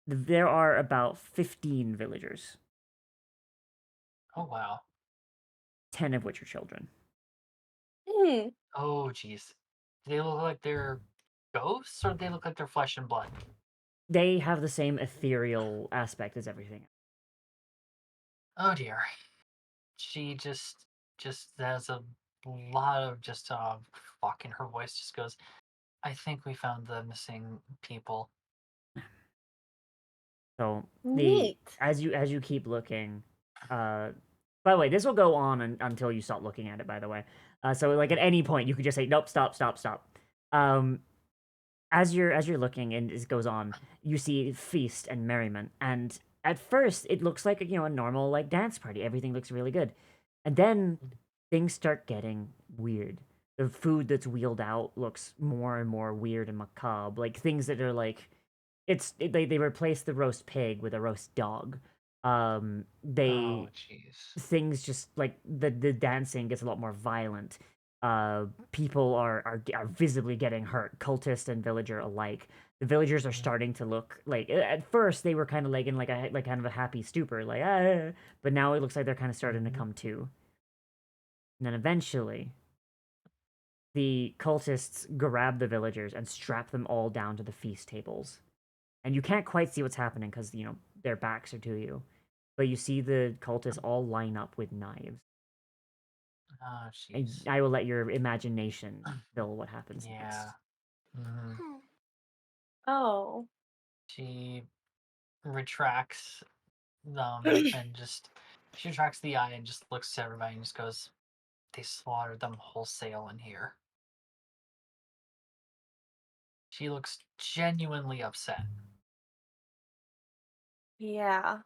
S1: There are about 15 villagers,
S10: Oh wow.
S1: 10 of which are children.
S11: Hmm.
S10: Oh jeez. Do they look like they're ghosts, or do they look like they're flesh and blood?
S1: They have the same ethereal aspect as everything.
S10: Oh dear. She just has a lot of just fucking her voice just goes, I think we found the missing people.
S1: So
S11: Neat.
S1: as you keep looking, by the way, this will go on until you stop looking at it. By the way, so like at any point you could just say nope, stop, stop, stop. As you're looking and it goes on, you see feast and merriment, and at first it looks like a normal like dance party. Everything looks really good, and then things start getting weird. The food that's wheeled out looks more and more weird and macabre, like things that are like they replace the roast pig with a roast dog. They
S10: Oh jeez.
S1: things just like the dancing gets a lot more violent. People are visibly getting hurt, cultist and villager alike. The villagers are starting to look like at first they were kind of like in like a like kind of a happy stupor, like but now it looks like they're kind of starting to come to. And then eventually, the cultists grab the villagers and strap them all down to the feast tables. And you can't quite see what's happening because their backs are to you, but you see the cultists all line up with knives.
S10: Oh
S1: And
S10: jeez.
S1: I will let your imagination fill what happens
S10: Yeah.
S1: next.
S10: Hmm.
S12: Hmm.
S11: Oh.
S10: She retracts and just she retracts the eye and just looks at everybody and just goes, they slaughtered them wholesale in here. She looks genuinely upset.
S11: Yeah.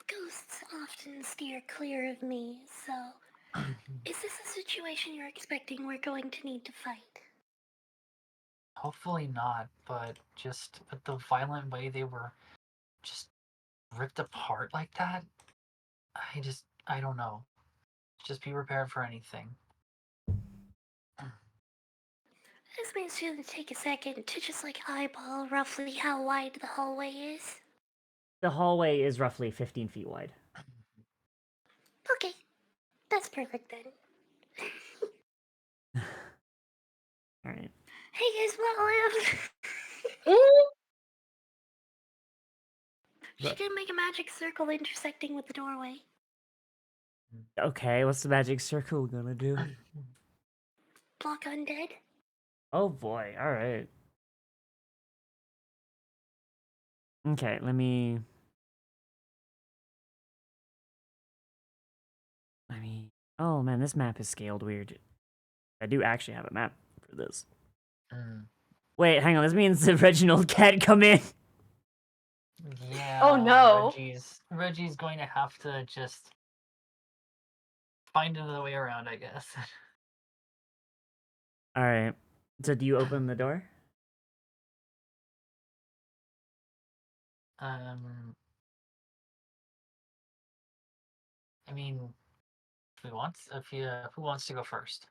S12: Ghosts often steer clear of me, so is this a situation you're expecting we're going to need to fight?
S10: Hopefully not, but just with the violent way they were just ripped apart like that, I don't know. Just be prepared for anything.
S12: This means you to take a second to just like eyeball roughly how wide the hallway is.
S1: The hallway is roughly 15 feet wide.
S12: Okay, that's perfect then.
S1: All right.
S12: Hey guys, what live?
S11: Mm.
S12: She can make a magic circle intersecting with the doorway.
S1: Okay, what's the magic circle gonna do?
S12: Block undead.
S1: Oh boy. All right. Okay, let me. Oh man, this map is scaled weird. I do actually have a map for this.
S10: Mm.
S1: Wait, hang on. This means the Reginald can't come in.
S10: Yeah.
S11: Oh no.
S10: Reggie's going to have to just find another way around, I guess.
S1: All right. So do you open the door?
S10: um, I mean, who wants to go first?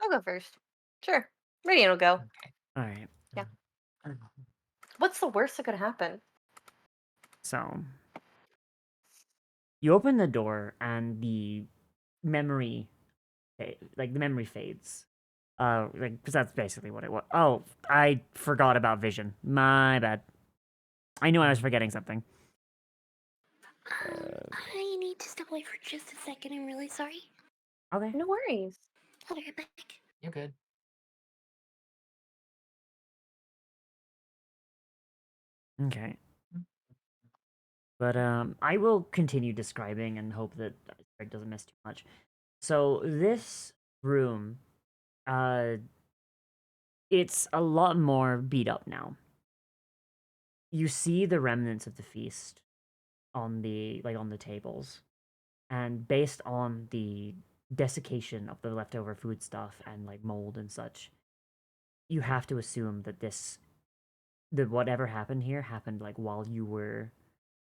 S11: I'll go first. Sure. Radiant will go.
S10: Okay.
S1: All right.
S11: Yeah.
S10: Mm.
S11: What's the worst that could happen?
S1: So you open the door and the memory, like the memory fades. Like because that's basically what it was. Oh, I forgot about vision. My bad. I knew I was forgetting something.
S12: I need to step away for just a second. I'm really sorry.
S1: Okay.
S11: No worries.
S12: I'll be right back.
S10: You're good.
S1: Okay. But I will continue describing and hope that Greg doesn't miss too much. So this room, it's a lot more beat up now. You see the remnants of the feast on the on the tables, and based on the desiccation of the leftover food stuff and like mold and such, you have to assume that that whatever happened here happened like while you were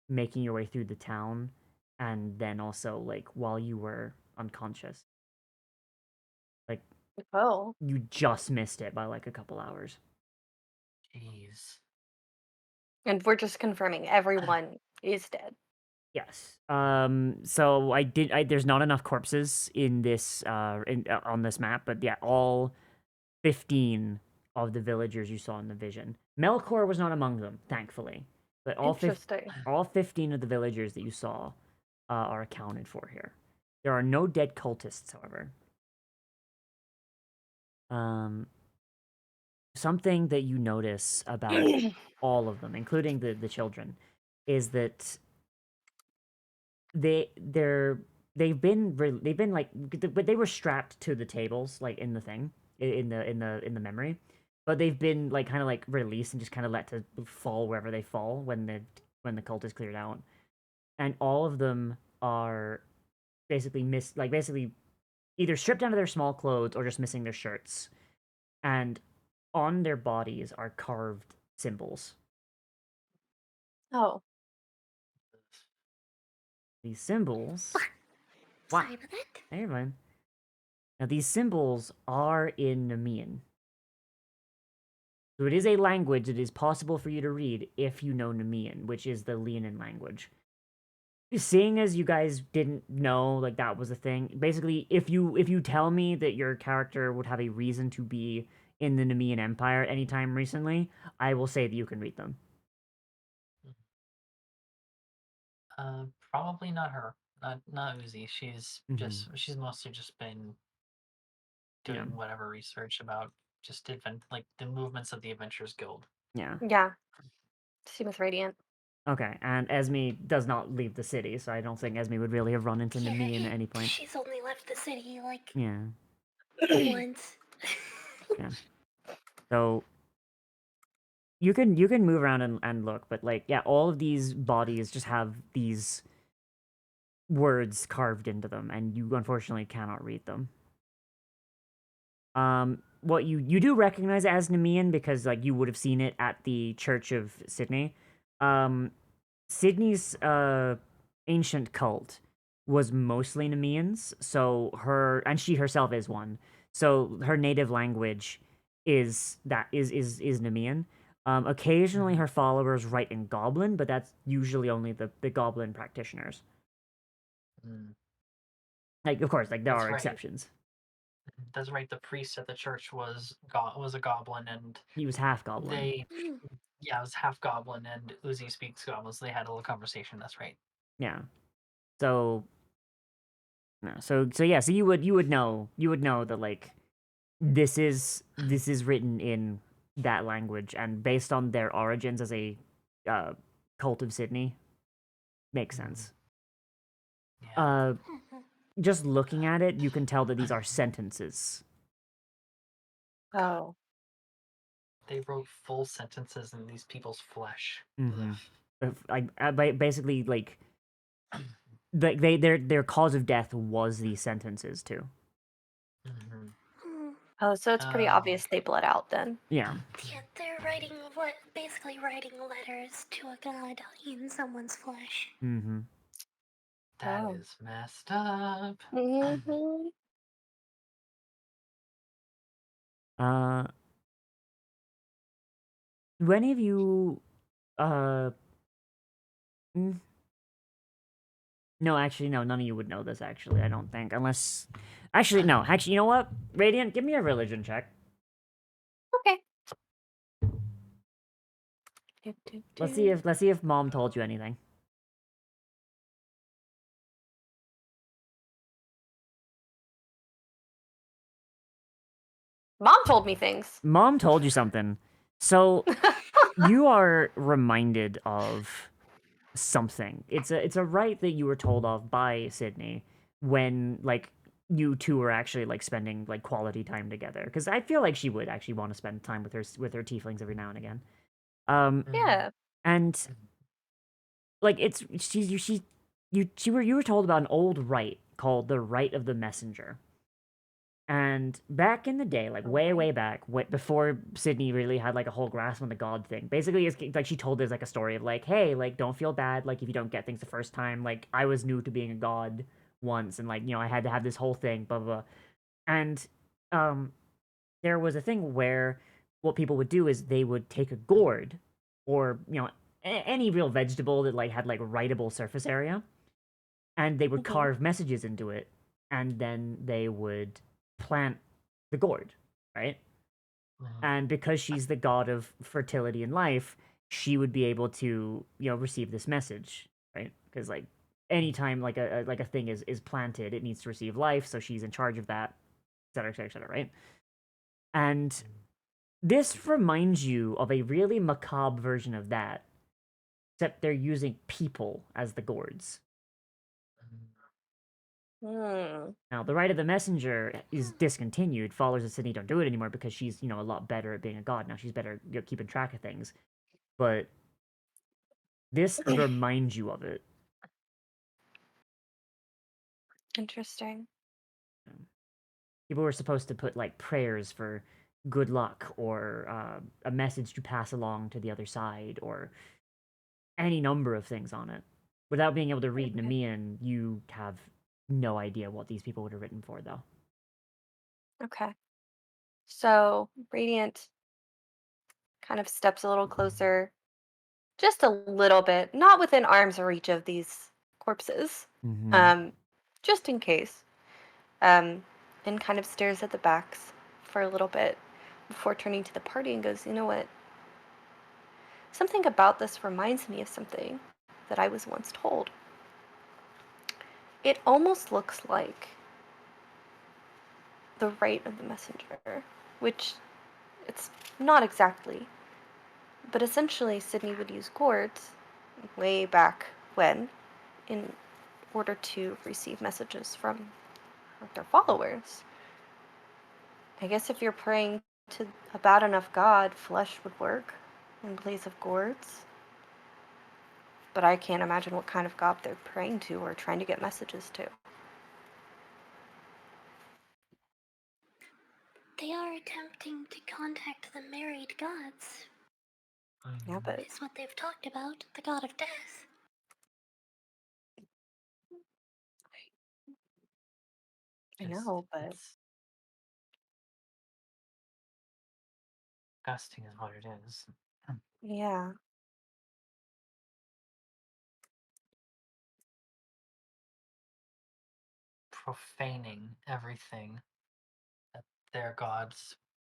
S1: making your way through the town, and then also like while you were unconscious. Like
S11: Oh.
S1: you just missed it by like a couple hours.
S10: Jeez.
S11: And we're just confirming everyone is dead.
S1: Yes. So there's not enough corpses in this on this map, but yeah, all 15 of the villagers you saw in the vision. Melkor was not among them, thankfully. But
S11: Interesting.
S1: all 15 of the villagers that you saw are accounted for here. There are no dead cultists, however. Something that you notice about all of them, including the children, is that they've been like, but they were strapped to the tables like in the thing in the memory, but they've been like kind of like released and just kind of let to fall wherever they fall when the cult is cleared out, and all of them are basically basically either stripped down to their small clothes or just missing their shirts, and on their bodies are carved symbols.
S11: Oh.
S1: These symbols.
S12: Sorry about that.
S1: Never mind. Now these symbols are in Nemean. So it is a language that is possible for you to read if you know Nemean, which is the Leonin language. Seeing as you guys didn't know like that was a thing, basically if you tell me that your character would have a reason to be in the Nemean Empire anytime recently, I will say that you can read them.
S10: Probably not her. Not Uzi. She's mostly just been doing whatever research about just like the movements of the Adventurers Guild.
S1: Yeah.
S11: Yeah. Same with Radiant.
S1: Okay, and Esme does not leave the city, so I don't think Esme would really have run into
S12: Yeah,
S1: Nemean at any point.
S12: She's only left the city like
S1: Yeah.
S12: once.
S1: Yeah. So you can move around and look, but like yeah, all of these bodies just have these words carved into them, and you unfortunately cannot read them. What you do recognize as Nemean because like you would have seen it at the Church of Sydney. Sydney's ancient cult was mostly Nemeans, so she herself is one. So her native language is Nemean. Occasionally her followers write in Goblin, but that's usually only the Goblin practitioners. Like of course, like there
S10: That's
S1: are
S10: right.
S1: exceptions.
S10: That's right. The priest at the church was a goblin, and
S1: He was half Goblin.
S10: it was half goblin, and Uzi speaks goblin, so they had a little conversation. That's right.
S1: Yeah. So no, so yeah, so you would know that like this is written in that language, and based on their origins as a cult of Sydney, makes sense.
S10: Yeah.
S1: Just looking at it, you can tell that these are sentences.
S11: Oh.
S10: They wrote full sentences in these people's flesh.
S1: Basically, like their cause of death was these sentences too.
S11: Oh, so it's pretty obvious they bled out then.
S1: Yeah.
S12: Yeah, they're basically writing letters to a god in someone's flesh.
S1: Mm-hmm.
S10: That is messed up.
S11: Mm-hmm.
S1: Do any of you no, actually, no, none of you would know this, actually, I don't think. Unless... Actually, no. Actually, you know what? Radiant, give me a religion check.
S11: Okay.
S1: Let's see if Mom told you anything.
S11: Mom told me things.
S1: Mom told you something. So, you are reminded of something. It's a rite that you were told of by Sydney when like you two were actually like spending like quality time together. Because I feel like she would actually want to spend time with her tieflings every now and again.
S11: Yeah.
S1: And like it's you were told about an old rite called the Rite of the Messenger. And back in the day, like way back, before Sydney really had like a whole grasp on the god thing, basically it's like she told us like a story of like, hey, like don't feel bad, like if you don't get things the first time, like I was new to being a god once, and like I had to have this whole thing, blah blah blah. And um, there was a thing where what people would do is they would take a gourd, or any real vegetable that like had like writable surface area, and they would carve messages into it, and then they would plant the gourd, right? And because she's the god of fertility and life, she would be able to receive this message, right? Because like anytime like a thing is planted, it needs to receive life, so she's in charge of that, et cetera, right? And this reminds you of a really macabre version of that, except they're using people as the gourds. Now, the Rite of the Messenger is discontinued. Followers of Sydney don't do it anymore because she's, a lot better at being a god now. She's better at keeping track of things. But this reminds you of it.
S11: Interesting.
S1: People were supposed to put, like, prayers for good luck or a message to pass along to the other side or any number of things on it. Without being able to read Nemean, you have no idea what these people would have written for, though.
S11: Okay. So Radiant kind of steps a little closer, just a little bit, not within arm's reach of these corpses, just in case, and kind of stares at the backs for a little bit before turning to the party and goes, you know what? Something about this reminds me of something that I was once told. It almost looks like the Rite of the Messenger, which it's not exactly. But essentially, Sydney would use gourds way back when in order to receive messages from their followers. I guess if you're praying to a bad enough god, flesh would work in place of gourds. But I can't imagine what kind of god they're praying to or trying to get messages to.
S12: They are attempting to contact the married gods.
S11: Yeah, but
S12: Is what they've talked about, the god of death.
S11: I know, but
S10: Disgusting is what it is.
S11: yeah.
S10: Profaning everything that their god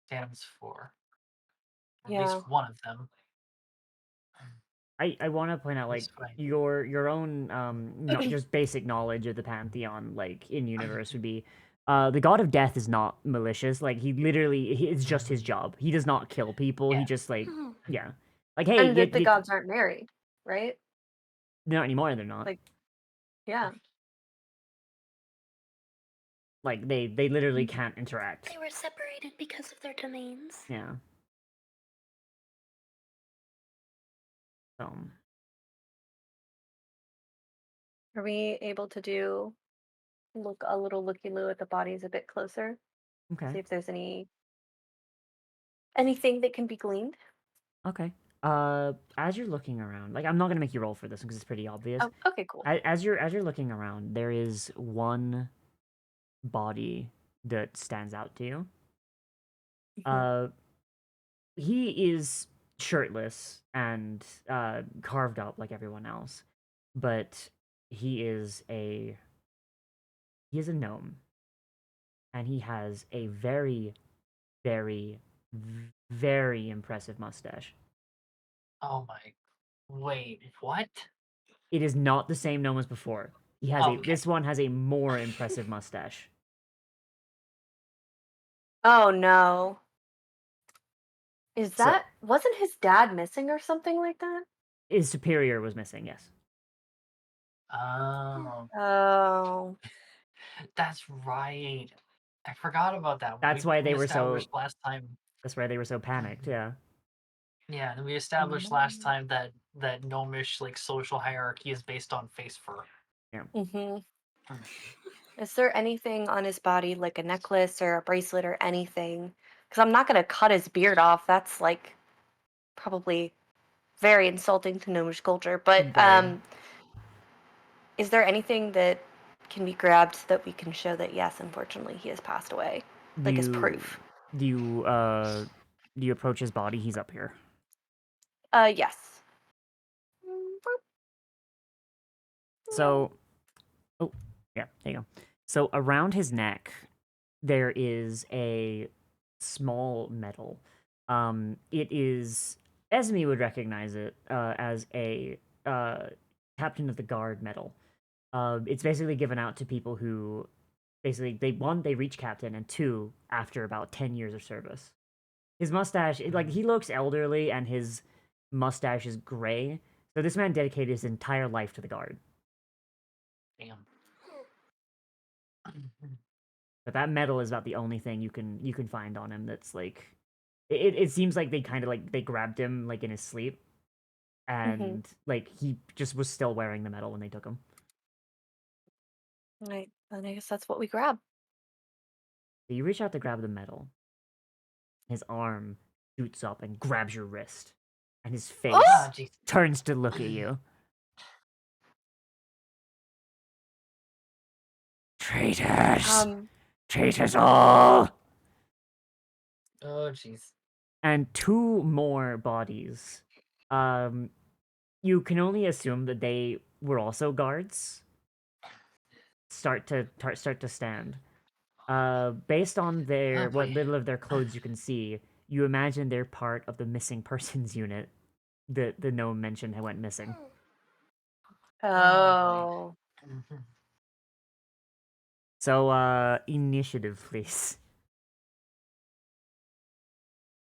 S10: stands for. At
S11: Yeah.
S10: least one of them.
S1: I want to point out, like,
S10: This way.
S1: your own just basic knowledge of the pantheon, like in universe, would be the god of death is not malicious. Like it's just his job. He does not kill people. He
S10: Yeah.
S1: just like
S12: Hmm.
S1: like hey,
S11: And that the gods aren't married, right?
S1: not anymore. They're not.
S11: Like, yeah.
S1: Like they literally can't interact.
S12: They were separated because of their domains.
S1: Yeah. Um.
S11: Are we able to do look a little looky-loo at the bodies a bit closer?
S1: Okay.
S11: See if there's anything that can be gleaned.
S1: Okay. As you're looking around, like I'm not gonna make you roll for this because it's pretty obvious.
S11: Oh, okay, cool.
S1: As you're looking around, there is one body that stands out to you. He is shirtless and carved up like everyone else, but he is a gnome, and he has a very, very, very impressive mustache.
S10: Oh my. Wait, what?
S1: It is not the same gnome as before. He has
S10: Okay.
S1: this one has a more impressive mustache.
S11: Oh no. Is
S1: So-
S11: wasn't his dad missing or something like that?
S1: His superior was missing, yes.
S10: Oh,
S11: Oh.
S10: that's right. I forgot about that.
S1: That's why they
S10: we
S1: were so.
S10: established last time.
S1: That's why they were so panicked. Yeah.
S10: Yeah, and we established last time that gnomish like social hierarchy is based on face fur.
S11: Mm-hmm. Is there anything on his body, like a necklace or a bracelet or anything? Because I'm not gonna cut his beard off. That's like probably very insulting to gnomish culture. But
S1: Very.
S11: is there anything that can be grabbed so that we can show that yes, unfortunately, he has passed away,
S1: Do
S11: like as
S1: you
S11: proof?
S1: do you do you approach his body? He's up here.
S11: Yes.
S1: So, oh yeah, there you go. So around his neck, there is a small medal. It is Esme would recognize it as a captain of the guard medal. It's basically given out to people who basically they reach captain, and two, after about 10 years of service. His mustache, like he looks elderly, and his mustache is gray. So this man dedicated his entire life to the guard.
S10: Damn.
S1: But that medal is about the only thing you can find on him that's like it seems like they kind of like they grabbed him like in his sleep, and like he just was still wearing the medal when they took him.
S11: Right. And I guess that's what we grab.
S1: So you reach out to grab the medal. His arm shoots up and grabs your wrist, and his face
S10: Ah, jeez.
S1: turns to look at you. Traitors! Traitors all!
S10: Oh, jeez.
S1: And two more bodies. You can only assume that they were also guards. Start to stand. Based on their
S10: Oh,
S1: what
S10: boy.
S1: little of their clothes you can see, you imagine they're part of the missing persons unit that the gnome mentioned had went missing.
S11: Oh.
S10: Mhm.
S1: So, initiative, please.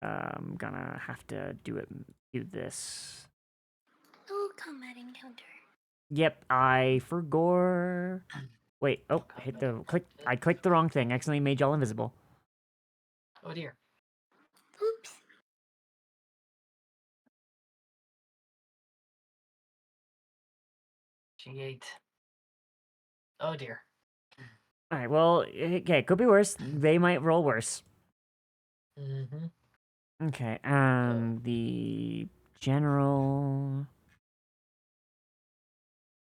S1: I'm gonna have to do this.
S12: No combat encounter.
S1: Yep, I forgot. Wait, oh, hit the click. I clicked the wrong thing. Accidentally made y'all invisible.
S10: Oh dear.
S12: Oops.
S10: G8. Oh dear.
S1: All right, well, okay, it could be worse. They might roll worse.
S10: Mm-hmm.
S1: Okay, the general.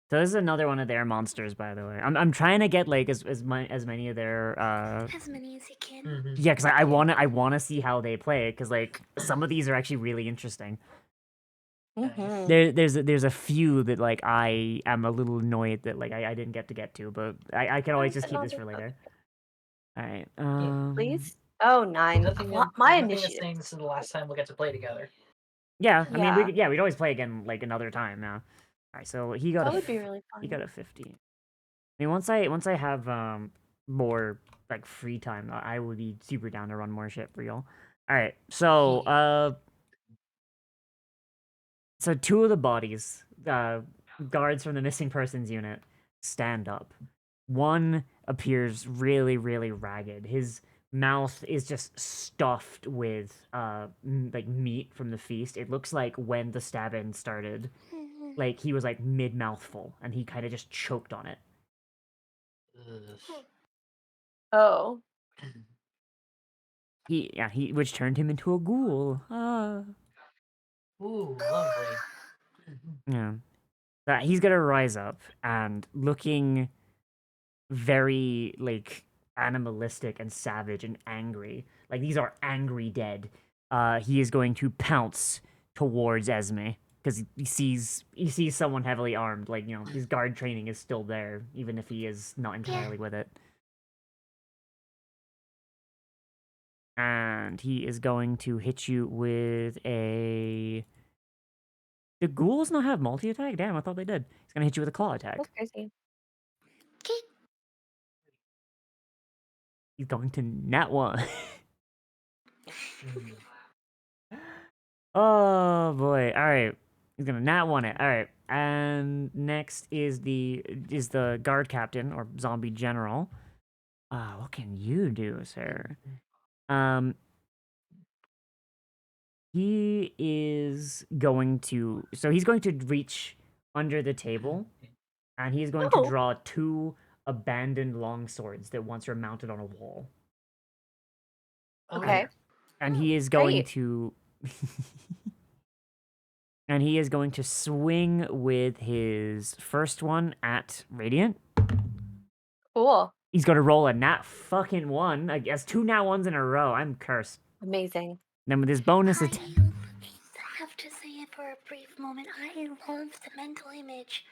S1: So this is another one of their monsters, by the way. I'm trying to get like as many of their
S12: As many as you can.
S10: Mm-hmm.
S1: yeah, because I wanna see how they play it, because like some of these are actually really interesting.
S10: Nice.
S1: There's a few that like I am a little annoyed that like I didn't get to, but I can always just keep this for later. All right,
S11: Please? Oh, 9. My
S10: Nothing is
S11: initiative.
S10: saying this is the last time we'll get to play together.
S1: yeah, I mean
S11: Yeah.
S1: we'd always play again like another time now. All right, so he got
S11: That
S1: a
S11: would be really
S1: he
S11: fun.
S1: got a 50. I mean once I have more like free time, I would be super down to run more shit for y'all. All right, so so two of the bodies, guards from the missing persons unit, stand up. One appears really, really ragged. His mouth is just stuffed with like meat from the feast. It looks like when the stabbing started, like he was like mid mouthful and he kind of just choked on it.
S10: Ugh.
S11: Oh.
S1: He which turned him into a ghoul.
S10: Ooh, lovely.
S1: Yeah. He's gonna rise up and looking very like animalistic and savage and angry. Like these are angry dead. He is going to pounce towards Esme because he sees someone heavily armed. Like you know, his guard training is still there, even if he is not entirely with it. And he is going to hit you with a. Do ghouls not have multi attack? Damn, I thought they did. He's gonna hit you with a claw attack.
S11: That's crazy.
S1: He's going to nat one.
S10: Mm.
S1: Oh boy! All right, he's gonna nat one it. All right. and next is the guard captain or zombie general. What can you do, sir? He is going to he's going to reach under the table, and he's going to
S11: Oh.
S1: draw 2 abandoned long swords that once were mounted on a wall.
S11: Okay.
S1: And he is going
S11: Great.
S1: to and he is going to swing with his first one at Radiant.
S11: Cool.
S1: He's going to roll a nat fucking 1. I guess 2 nat 1s in a row. I'm cursed.
S11: Amazing.
S1: Then with his bonus
S12: I
S1: attack.
S12: have to say it for a brief moment. I love the mental image.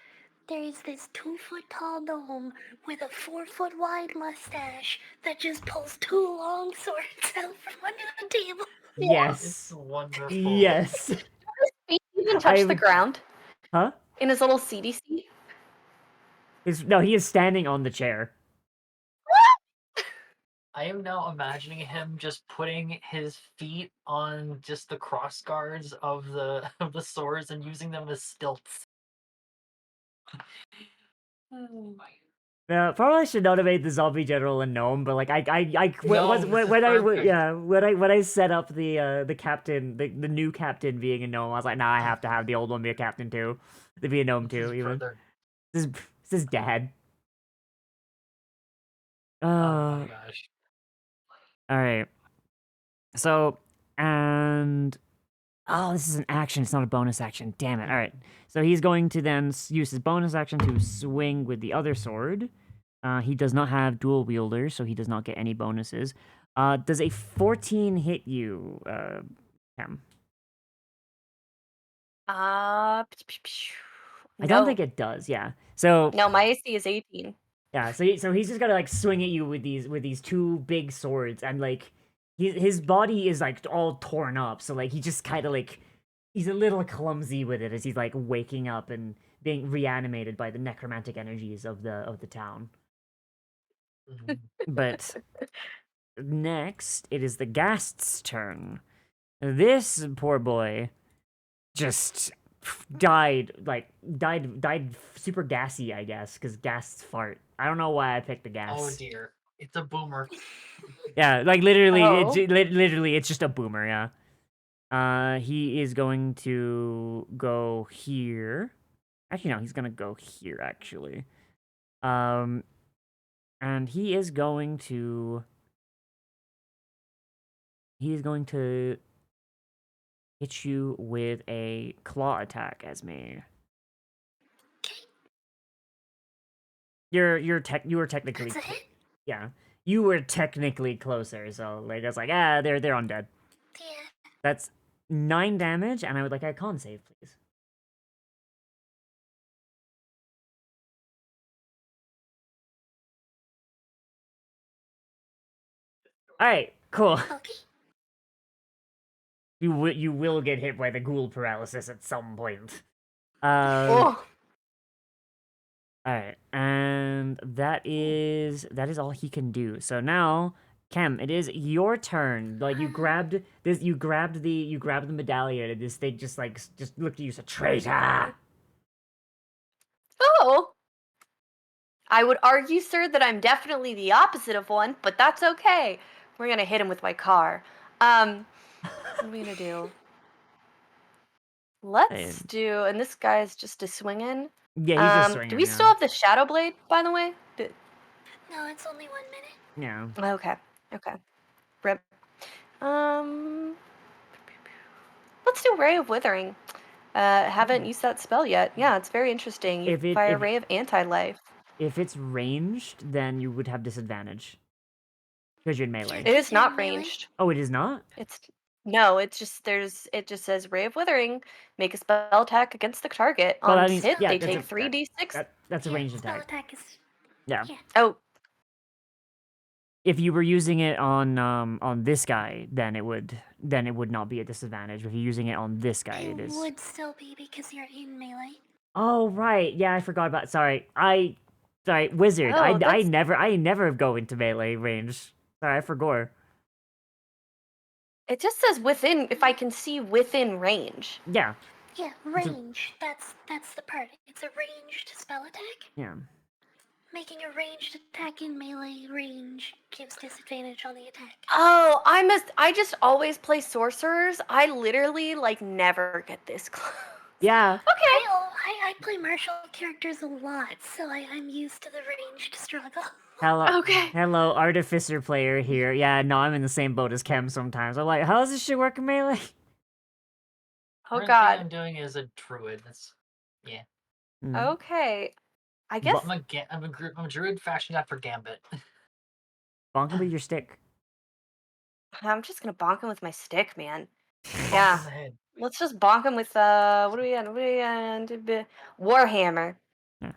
S12: There is this 2-foot-tall gnome with a 4-foot wide mustache that just pulls 2 long swords out from under the table.
S1: Yes.
S10: It's wonderful.
S1: Yes.
S11: He even touch the ground
S1: Huh?
S11: in his little seaty seat.
S1: No, he is standing on the chair.
S10: I am now imagining him just putting his feet on just the cross guards of the swords and using them as stilts.
S1: Yeah, probably should not have made the zombie general a gnome, but like
S10: No, this is
S1: when I set up the captain, the new captain being a gnome, I was like, nah, I have to have the old one be a captain too, to be a gnome too. Even this is dad.
S10: Oh my gosh.
S1: All right. So this is an action. It's not a bonus action. Damn it. All right. So he's going to then use his bonus action to swing with the other sword. He does not have dual wielder, so he does not get any bonuses. Does a 14 hit you, Cam?
S11: No.
S1: I don't think it does. Yeah. So
S11: No, my AC is 18.
S1: yeah. So he's just gotta like swing at you with these 2 big swords, and like his body is like all torn up. So like he just kind of like he's a little clumsy with it as he's like waking up and being reanimated by the necromantic energies of the town. But next, it is the Ghast's turn. This poor boy just died super gassy, I guess, because ghasts fart. I don't know why I picked the gas.
S10: Oh dear, it's a boomer.
S1: Yeah, like literally,
S11: Oh.
S1: literally, it's just a boomer. Yeah. He is going to go here. Actually, no, he's gonna go here. Actually, and he is going to hit you with a claw attack, Esme. You were technically
S12: That's a hit?
S1: yeah. You were technically closer, so like it's like they're undead.
S12: Yeah.
S1: That's 9 damage, and I would like a con save, please. All right, cool.
S12: Okay.
S1: You will get hit by the ghoul paralysis at some point.
S11: Oh.
S1: All right, and that is all he can do. So now, Kem, it is your turn. Like you grabbed the medallion, and this thing just looked at you, as a traitor.
S11: Oh. I would argue, sir, that I'm definitely the opposite of one, but that's okay. We're gonna hit him with my car. What are we gonna do? Let's do, and this guy's just a swinging.
S1: Yeah, he's just swinging.
S11: Do we still have the Shadow Blade, by the way?
S12: No, it's only 1 minute.
S1: Yeah.
S11: Okay. Rip. Let's do Ray of Withering. Haven't used that spell yet. Yeah, it's very interesting. You fire a ray of anti-life.
S1: If it's ranged, then you would have disadvantage. Because you're in melee.
S11: It is not ranged.
S1: Oh, it is not?
S11: It just says Ray of Withering. Make a spell attack against the target. On hit, they take 3d6.
S1: That's a ranged
S12: Spell
S1: attack.
S12: attack is...
S1: Yeah.
S11: Oh.
S1: If you were using it on this guy, then it would not be a disadvantage. If you're using it on this guy, it is.
S12: It would still be because you're in melee.
S1: Oh right, yeah, I forgot about. Sorry, wizard. I never go into melee range. Sorry, I forgot.
S11: It just says within. If I can see within range.
S1: Yeah.
S12: Yeah, range. That's the part. It's a ranged spell attack.
S1: Yeah.
S12: Making a ranged attack in melee range gives disadvantage on the attack.
S11: Oh, I just always play sorcerers. I literally like never get this close.
S1: Yeah.
S11: Okay.
S12: I play martial characters a lot, so I'm used to the ranged struggle.
S1: Hello.
S11: Okay.
S1: Hello, artificer player here. Yeah, no, I'm in the same boat as Chem sometimes. I'm like, how does this shit work in melee?
S11: Oh
S10: Current thing
S11: God.
S10: I'm doing is a druid. That's yeah.
S1: Mm.
S11: Okay. I guess
S10: I'm a druid fashioned after Gambit.
S1: Bonk him with your stick.
S11: I'm just gonna bonk him with my stick, man.
S10: Bonk
S11: Yeah.
S10: in the head.
S11: Let's just bonk him with what are we on? What are we on? Warhammer.
S1: Yeah.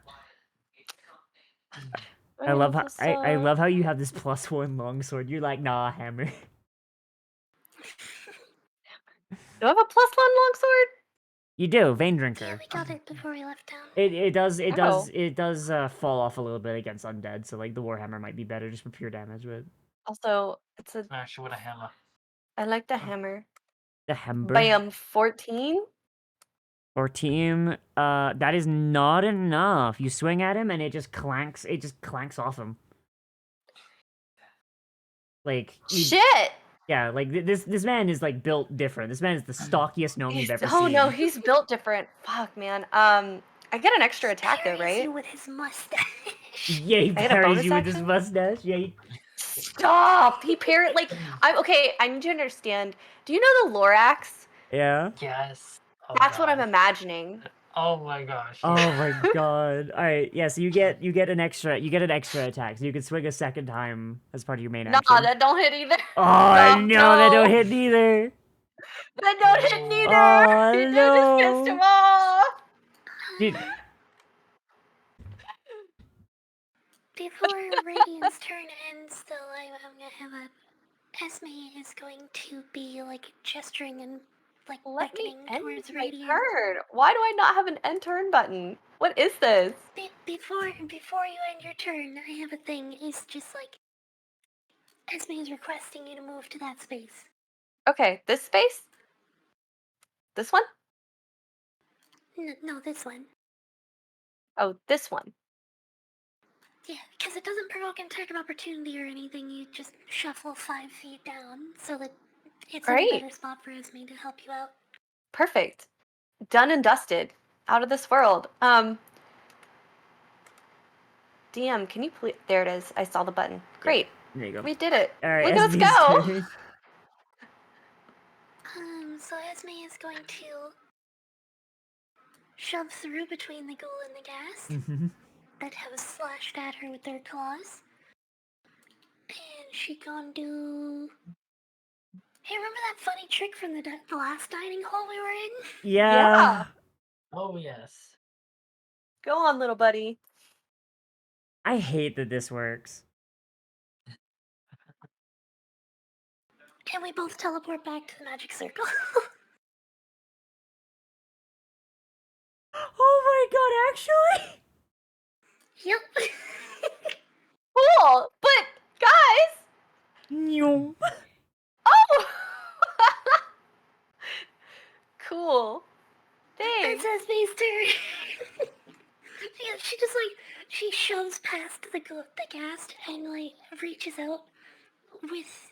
S11: Okay, let's just,
S1: I love how you have this +1 longsword. You're like, nah, hammer.
S11: Do I have a +1 longsword?
S1: You do, Vein
S12: Yeah,
S1: Drinker.
S12: we got it before we left town.
S1: It
S11: Oh.
S1: does fall off a little bit against undead, so like the Warhammer might be better just for pure damage, but
S11: Also, it's a.
S10: Smash it with a hammer.
S11: I like the hammer.
S1: the Hember.
S11: Bam, 14.
S1: Or team, that is not enough. You swing at him and it just clanks off him. Like
S11: Shit.
S1: yeah, like this man is like built different. This man is the stockiest gnome you've ever
S11: Oh
S1: seen.
S11: no, he's built different. Fuck, man. I get an extra attack though,
S12: Parries
S11: right?
S12: you with his mustache.
S1: Yeah, he
S11: I get a
S1: parries
S11: bonus
S1: you with his
S11: action?
S1: mustache. Yeah,
S11: Stop. He parried like I'm okay. I need to understand. Do you know the Lorax?
S1: yeah.
S10: Yes. Oh,
S11: That's what I'm
S10: God.
S11: imagining.
S10: Oh my gosh.
S1: Oh
S10: yeah.
S1: my god. All right, yeah. So you get an extra attack. So you can swing a second time as part of your main
S11: Nah,
S1: action.
S11: that don't hit either.
S1: Oh
S11: No,
S1: no, that don't
S11: no.
S1: hit neither.
S11: That don't hit neither.
S1: Oh
S11: You just pissed him
S1: no.
S11: off.
S1: Dude,
S12: Before Radiant's turn ends, though, I'm gonna have a. Esme is going to be like gesturing and like
S11: Let me
S12: beckoning
S11: end
S12: towards
S11: my
S12: Radiant.
S11: turn. Why do I not have an end turn button? What is this?
S12: Before you end your turn, I have a thing. It's just like Esme is requesting you to move to that space.
S11: Okay, this space? This one?
S12: No, this one.
S11: Oh, this one.
S12: Yeah, because it doesn't provoke an attack of opportunity or anything. You just shuffle 5 feet down so that it's in a
S11: Great.
S12: better spot for Esme to help you out.
S11: Perfect. Done and dusted. Out of this world. DM, can you please? There it is. I saw the button. Great.
S1: there you go.
S11: We did it.
S1: All right,
S11: Look at us
S1: SB's
S11: go.
S1: turn.
S12: So Esme is going to shove through between the ghoul and the ghast that have slashed at her with their claws. And she gonna do... Hey, remember that funny trick from the last dining hall we were in?
S1: Yeah.
S10: Oh yes.
S11: Go on, little buddy.
S1: I hate that this works.
S12: Can we both teleport back to the magic circle?
S1: Oh my god, actually?
S12: Yep.
S11: Cool. But, guys.
S1: No.
S11: Oh. Cool. Thanks.
S12: That's Esme's turn. Yeah, she just like, she shoves past the ghast and like reaches out with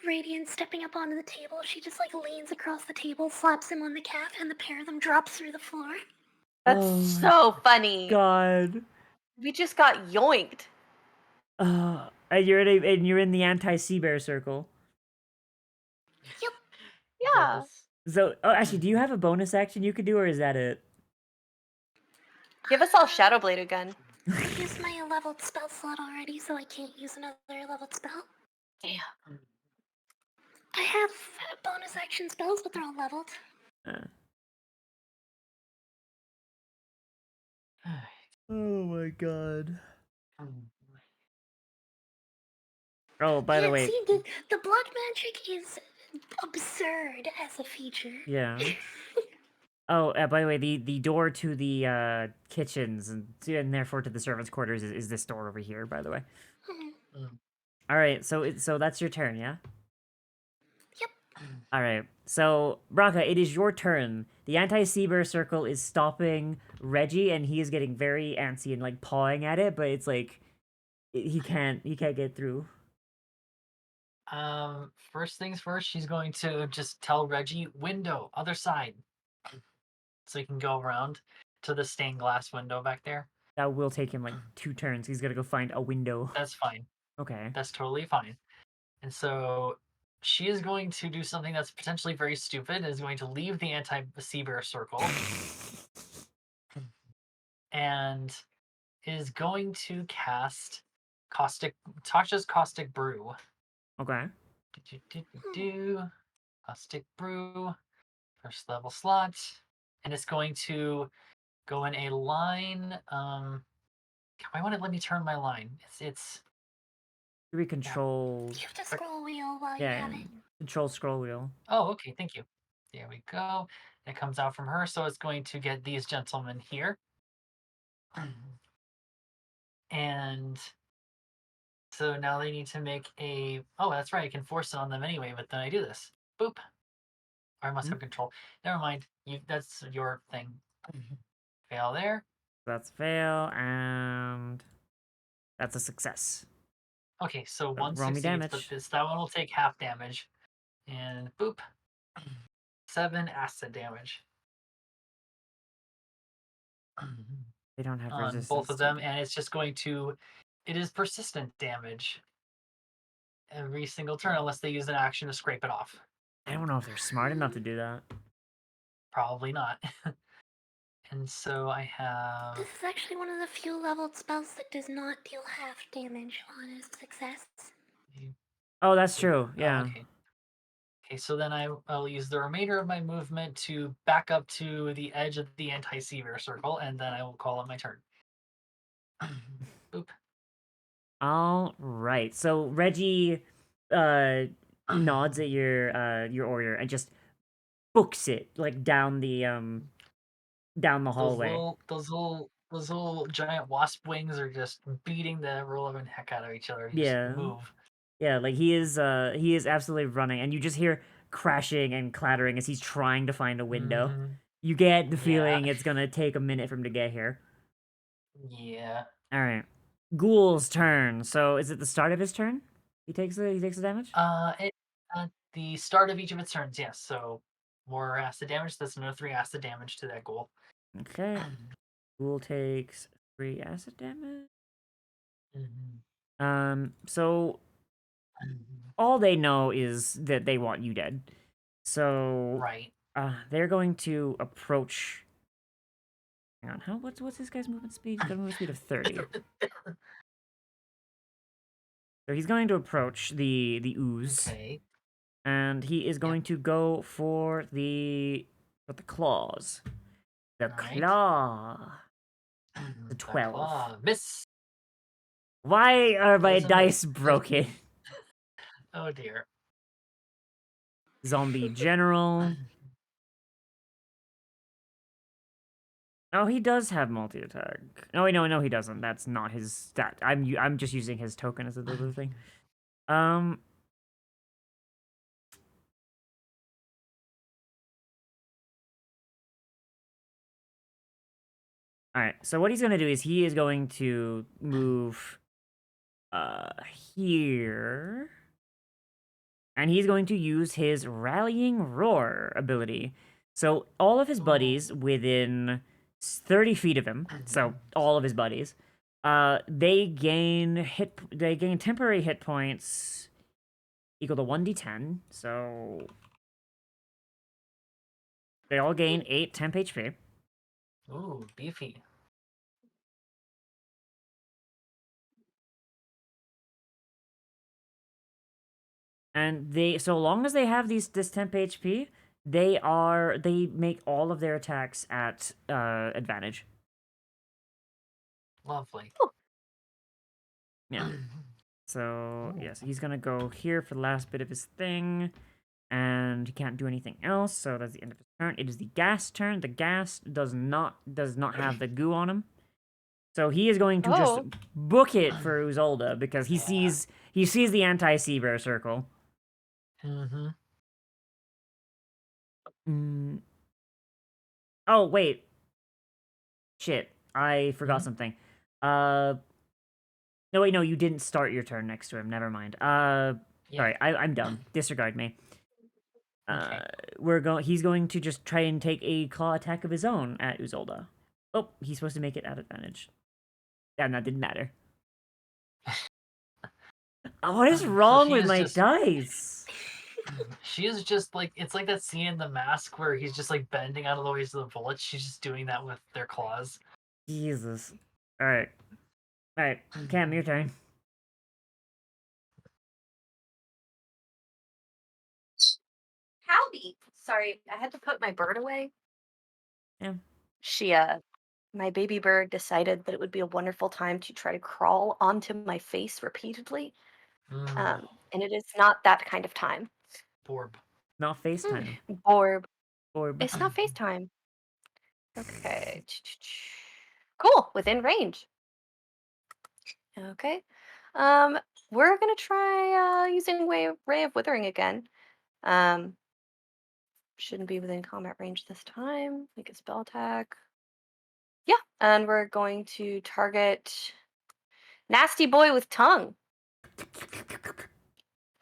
S12: Radiant stepping up onto the table. She just like leans across the table, slaps him on the calf, and the pair of them drops through the floor.
S11: That's
S1: Oh
S11: so funny.
S1: God.
S11: We just got yoinked.
S1: And you're in the anti-sea bear circle.
S12: Yep.
S11: Yeah.
S1: So, oh, actually, do you have a bonus action you could do, or is that it?
S11: Give us all Shadow Blade again.
S12: I used my leveled spell slot already, so I can't use another leveled spell.
S11: Damn.
S12: I have bonus action spells, but they're all leveled.
S1: Oh my god. Oh, by the way.
S12: See, the blood magic is absurd as a feature.
S1: Yeah. Oh, by the way, the door to the kitchens and therefore to the servants' quarters is this door over here. By the way.
S12: Mhm.
S1: All right, so that's your turn, yeah.
S12: Yep.
S1: All right. So, Braca, it is your turn. The anti-Seabear circle is stopping Reggie, and he is getting very antsy and like pawing at it, but it's like he can't get through.
S10: First things first, she's going to just tell Reggie, window, other side. So he can go around to the stained glass window back there.
S1: That will take him like 2 turns. He's gonna go find a window.
S10: That's fine.
S1: Okay.
S10: That's totally fine. And so she is going to do something that's potentially very stupid, is going to leave the anti-Seabear circle and is going to cast Tasha's Caustic Brew.
S1: Okay.
S10: Caustic Brew, first level slot, and it's going to go in a line. Why won't it let me turn my line? It's
S1: Three control.
S12: You have to scroll wheel while you
S1: Yeah.
S12: have it.
S1: Control scroll wheel.
S10: Oh, okay, thank you. There we go. It comes out from her, so it's going to get these gentlemen here. And so now they need to make a. Oh, that's right. I can force it on them anyway, but then I do this. Boop. Or I must have control. Never mind. That's your thing. Fail there.
S1: That's fail, and that's a success.
S10: Okay, so
S1: So
S10: one
S1: roll me
S10: succeeds, but
S1: damage.
S10: that one will take half damage. And boop. 7 acid damage.
S1: They don't have
S10: On
S1: resistance.
S10: both of
S1: to
S10: them,
S1: it.
S10: and it's just going to. It is persistent damage every single turn unless they use an action to scrape it off.
S1: I don't know if they're smart enough to do that.
S10: Probably not. And so I have.
S12: This is actually one of the few leveled spells that does not deal half damage on a success.
S1: Oh, that's true.
S10: Oh,
S1: Yeah.
S10: okay. Okay, so then I'll use the remainder of my movement to back up to the edge of the anti-Seabear circle, and then I will call it my turn. Boop.
S1: All right. So Reggie nods at your order and just books it like down the hallway.
S10: Those little giant wasp wings are just beating the rolling heck out of each other. You just
S1: Yeah.
S10: move.
S1: Yeah, like he is absolutely running, and you just hear crashing and clattering as he's trying to find a window.
S10: Mhm.
S1: You get the
S10: Yeah.
S1: feeling it's gonna take a minute for him to get here.
S10: Yeah.
S1: All right, Ghoul's turn. So is it the start of his turn? He takes the damage.
S10: At the start of each of its turns, yes. So more acid damage. That's another 3 acid damage to that ghoul.
S1: Okay, Ghoul takes 3 acid damage. So all they know is that they want you dead. So
S10: Right.
S1: they're going to approach. Hang on, what's this guy's movement speed? He's got a movement speed of 30. So he's going to approach the ooze,
S10: Okay.
S1: and he is going to go for the claws. The
S10: Alright.
S1: claw. The 12.
S10: Claw. Miss.
S1: Why are my
S10: Doesn't
S1: dice
S10: miss.
S1: broken?
S10: Oh dear.
S1: Zombie general. Oh, he does have multi-attack. No, wait, no, he doesn't. That's not his stat. I'm just using his token as a little thing. Alright, so what he's gonna do is he is going to move here. And he's going to use his Rallying Roar ability. So all of his buddies within 30 feet of him, so all of his buddies, they gain temporary hit points equal to 1d10. So they all gain 8 temp HP.
S10: Ooh, beefy.
S1: And so long as they have this temp HP, they make all of their attacks at advantage.
S10: Lovely.
S1: Yeah. So yes, he's gonna go here for the last bit of his thing, and he can't do anything else. So that's the end of his turn. It is the gas turn. The gas does not have the goo on him, so he is going to just book it for Uzolda because he sees the anti-Seabear circle.
S10: Mm-hmm.
S1: Mm. Oh wait. Shit, I forgot something. No wait, no, you didn't start your turn next to him. Never mind. Sorry, I'm dumb. Disregard me.
S10: Okay.
S1: He's going to just try and take a claw attack of his own at Uzolda. Oh, he's supposed to make it at advantage. Yeah, that didn't matter. Oh, what is
S10: So
S1: wrong
S10: she
S1: with
S10: is
S1: my
S10: just
S1: dice?
S10: she is just like it's like that scene in The Mask where he's just like bending out of the way to the bullets. She's just doing that with their claws.
S1: Jesus. Alright. Alright, Cam, your turn.
S11: Howdy. Sorry, I had to put my bird away.
S1: Yeah.
S11: My baby bird decided that it would be a wonderful time to try to crawl onto my face repeatedly. And it is not that kind of time.
S10: Borb.
S1: Not FaceTime.
S11: Orb.
S1: Orb.
S11: It's not FaceTime. Okay. Cool. Within range. Okay. We're gonna try using Ray of Withering again. Shouldn't be within combat range this time. Make a spell attack. Yeah, and we're going to target Nasty Boy with Tongue.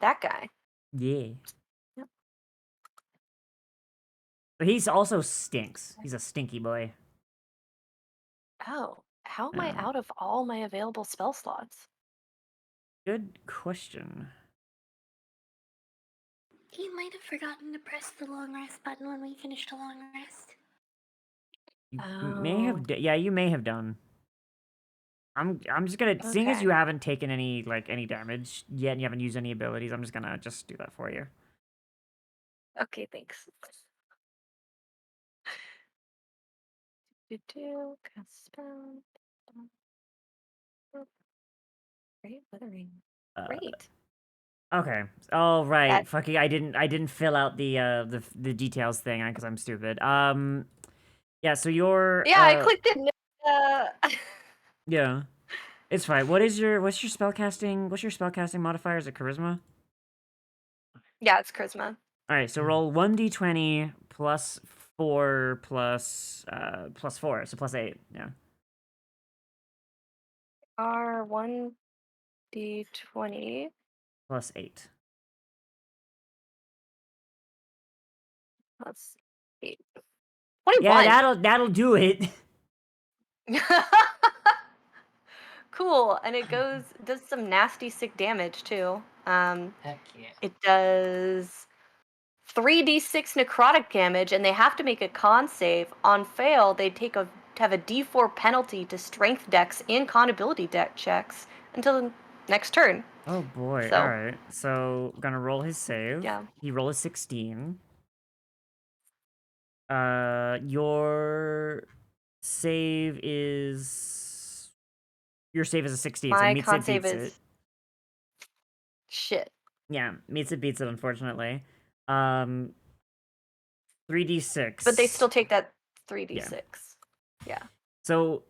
S11: That guy.
S1: Yeah.
S11: Yep.
S1: But he's also stinks. He's a stinky boy.
S11: Oh, how am I
S1: Yeah.
S11: out of all my available spell slots?
S1: Good question.
S12: You might have forgotten to press the long rest button when we finished a long rest.
S1: You may have. Yeah, you may have done. I'm just gonna, seeing as
S11: Okay.
S1: you haven't taken any any damage yet and you haven't used any abilities, I'm just gonna do that for you.
S11: Okay, thanks. Cast spell. Great withering. Great.
S1: Okay. Oh right.
S11: That-
S1: Fucking I didn't fill out the details thing because I'm stupid. Yeah, so you're
S11: Yeah, I clicked it.
S1: Yeah. It's fine. What's your spellcasting modifier? Is it charisma?
S11: Yeah, it's charisma.
S1: Alright, so roll 1d20 plus 4 plus 4, so plus 8, yeah.
S11: R1d20
S1: Plus 8.
S11: plus 8.
S1: Yeah,
S11: 21.
S1: that'll do it.
S11: Cool, and it does some nasty sick damage too.
S10: Heck yeah.
S11: It does 3d6 necrotic damage, and they have to make a con save. On fail, they have a d4 penalty to strength dex and con ability deck checks until the next turn.
S1: Oh boy,
S11: So-
S1: alright. So, gonna roll his save.
S11: Yeah.
S1: He rolled a 16. Your save is... Your save is a 16, so
S11: My
S1: meets
S11: con
S1: it,
S11: save
S1: beats
S11: is
S1: it.
S11: shit.
S1: Yeah, meets it, beats it, unfortunately. 3d6.
S11: But they still take that 3d6. Yeah.
S1: So,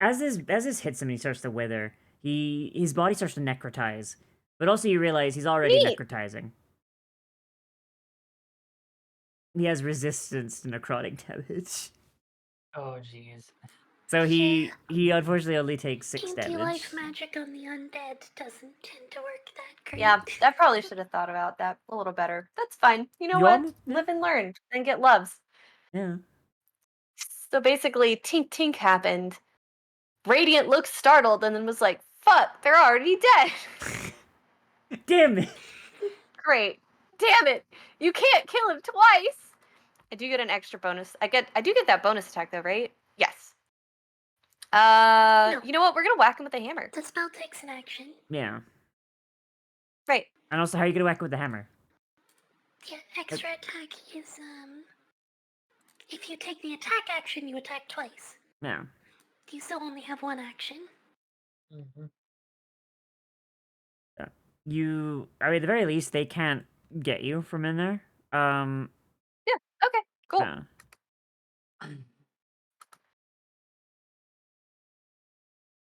S1: as this hits him and he starts to wither, his body starts to necrotize. But also you realize he's already
S11: Neat.
S1: necrotizing. He has resistance to necrotic damage.
S10: Oh jeez.
S1: So he unfortunately only takes 6 damage.
S12: Anti-life magic on the undead doesn't tend to work that great.
S11: Yeah, I probably should have thought about that a little better. That's fine. You know
S1: You
S11: what?
S1: almost-
S11: Live and learn and get loves.
S1: Yeah.
S11: So basically, tink tink happened. Radiant looks startled and then was like, fuck, they're already dead.
S1: Damn it!
S11: Great. Damn it. You can't kill him twice. I do get an extra bonus. I do get that bonus attack though, right? Yes.
S12: No.
S11: You know what? We're gonna whack him with a hammer.
S12: The spell takes an action.
S1: Yeah.
S11: Right.
S1: And also, how are you gonna whack with the hammer?
S12: Yeah, extra attack is, if you take the attack action, you attack twice.
S1: Yeah.
S12: You still only have one action.
S1: I mean, at the very least, they can't get you from in there.
S11: Yeah. Okay. Cool.
S1: Yeah.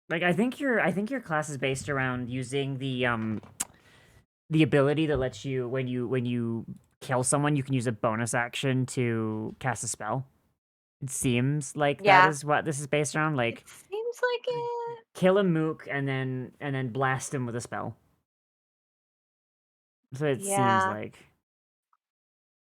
S1: Like, I think your class is based around using the ability that lets you when you kill someone, you can use a bonus action to cast a spell. It seems like
S11: Yeah.
S1: that is what this is based around. Like,
S11: It seems like it.
S1: kill a mook and then blast him with a spell. So it seems
S11: Yeah.
S1: like.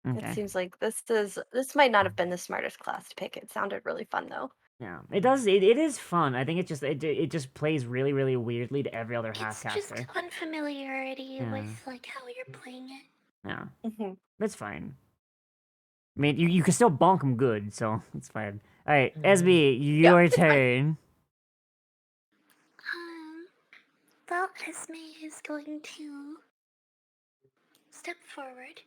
S11: It
S1: Okay.
S11: seems like this might not have been the smartest class to pick. It sounded really fun though.
S1: Yeah, it does. It is fun. I think it just plays really really weirdly to every other half
S12: It's just
S1: caster.
S12: unfamiliarity
S1: Yeah.
S12: with like how you're playing it.
S1: Yeah,
S11: Mm-hmm.
S1: that's fine. I mean, you can still bonk them good, so it's fine. All right, SB, your
S11: it's fine.
S1: turn.
S12: Well, Esme is going to step forward,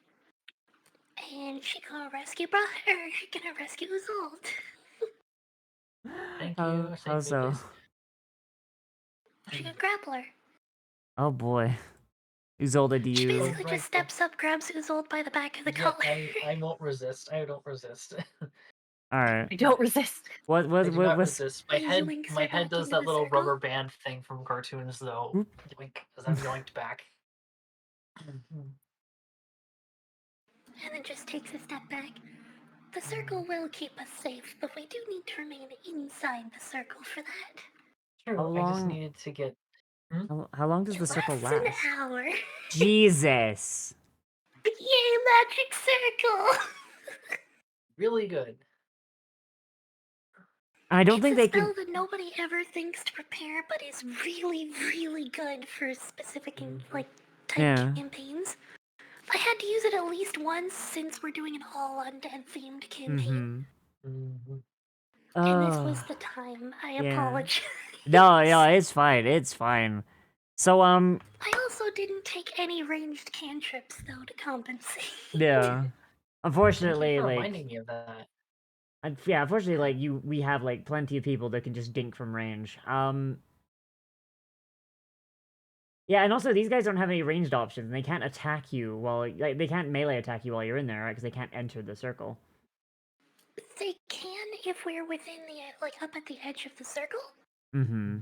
S12: and she gonna rescue gonna rescue Zolt.
S10: Thank
S1: How,
S10: you.
S1: how
S10: Save me,
S1: so?
S10: please.
S12: She gonna grapple her.
S1: Oh boy, Uzolda, do
S12: She
S1: you?
S12: basically just steps up, grabs Uzold by the back of the collar.
S10: I won't resist. I don't resist.
S1: All right.
S11: I don't resist.
S1: What
S10: I do not
S1: what's?
S10: resist.
S12: He yoinks
S10: My
S12: her
S10: head
S12: back
S10: does
S12: into
S10: that
S12: the
S10: little
S12: circle.
S10: rubber band thing from cartoons, though.
S1: Oop.
S10: Yoink, because I'm yoinked back.
S12: And then just takes a step back. The circle will keep us safe, but we do need to remain inside the circle for that.
S1: How
S10: True. I just
S1: long?
S10: needed to get.
S1: How long does
S12: It
S1: the circle
S12: lasts
S1: last?
S12: an hour.
S1: Jesus.
S12: Yay, magic circle!
S10: Really good.
S1: I don't
S12: It's
S1: think
S12: a
S1: they
S12: spell
S1: can.
S12: that nobody ever thinks to prepare, but is really, really good for specific like type
S1: Yeah.
S12: campaigns. I had to use it at least once since we're doing an all undead themed campaign.
S1: Mm-hmm.
S12: And this
S1: Oh.
S12: was the time. I
S1: Yeah.
S12: apologize.
S1: No, it's fine. It's fine. So
S12: I also didn't take any ranged cantrips though to compensate.
S1: yeah.
S10: Thank you
S1: Unfortunately,
S10: for
S1: like
S10: reminding me of that.
S1: yeah, unfortunately, like we have like plenty of people that can just dink from range. Yeah, and also these guys don't have any ranged options, and they can't attack you while like they can't melee attack you while you're in there, right? Because they can't enter the circle.
S12: They can if we're within the like up at the edge of the circle.
S1: Mm-hmm.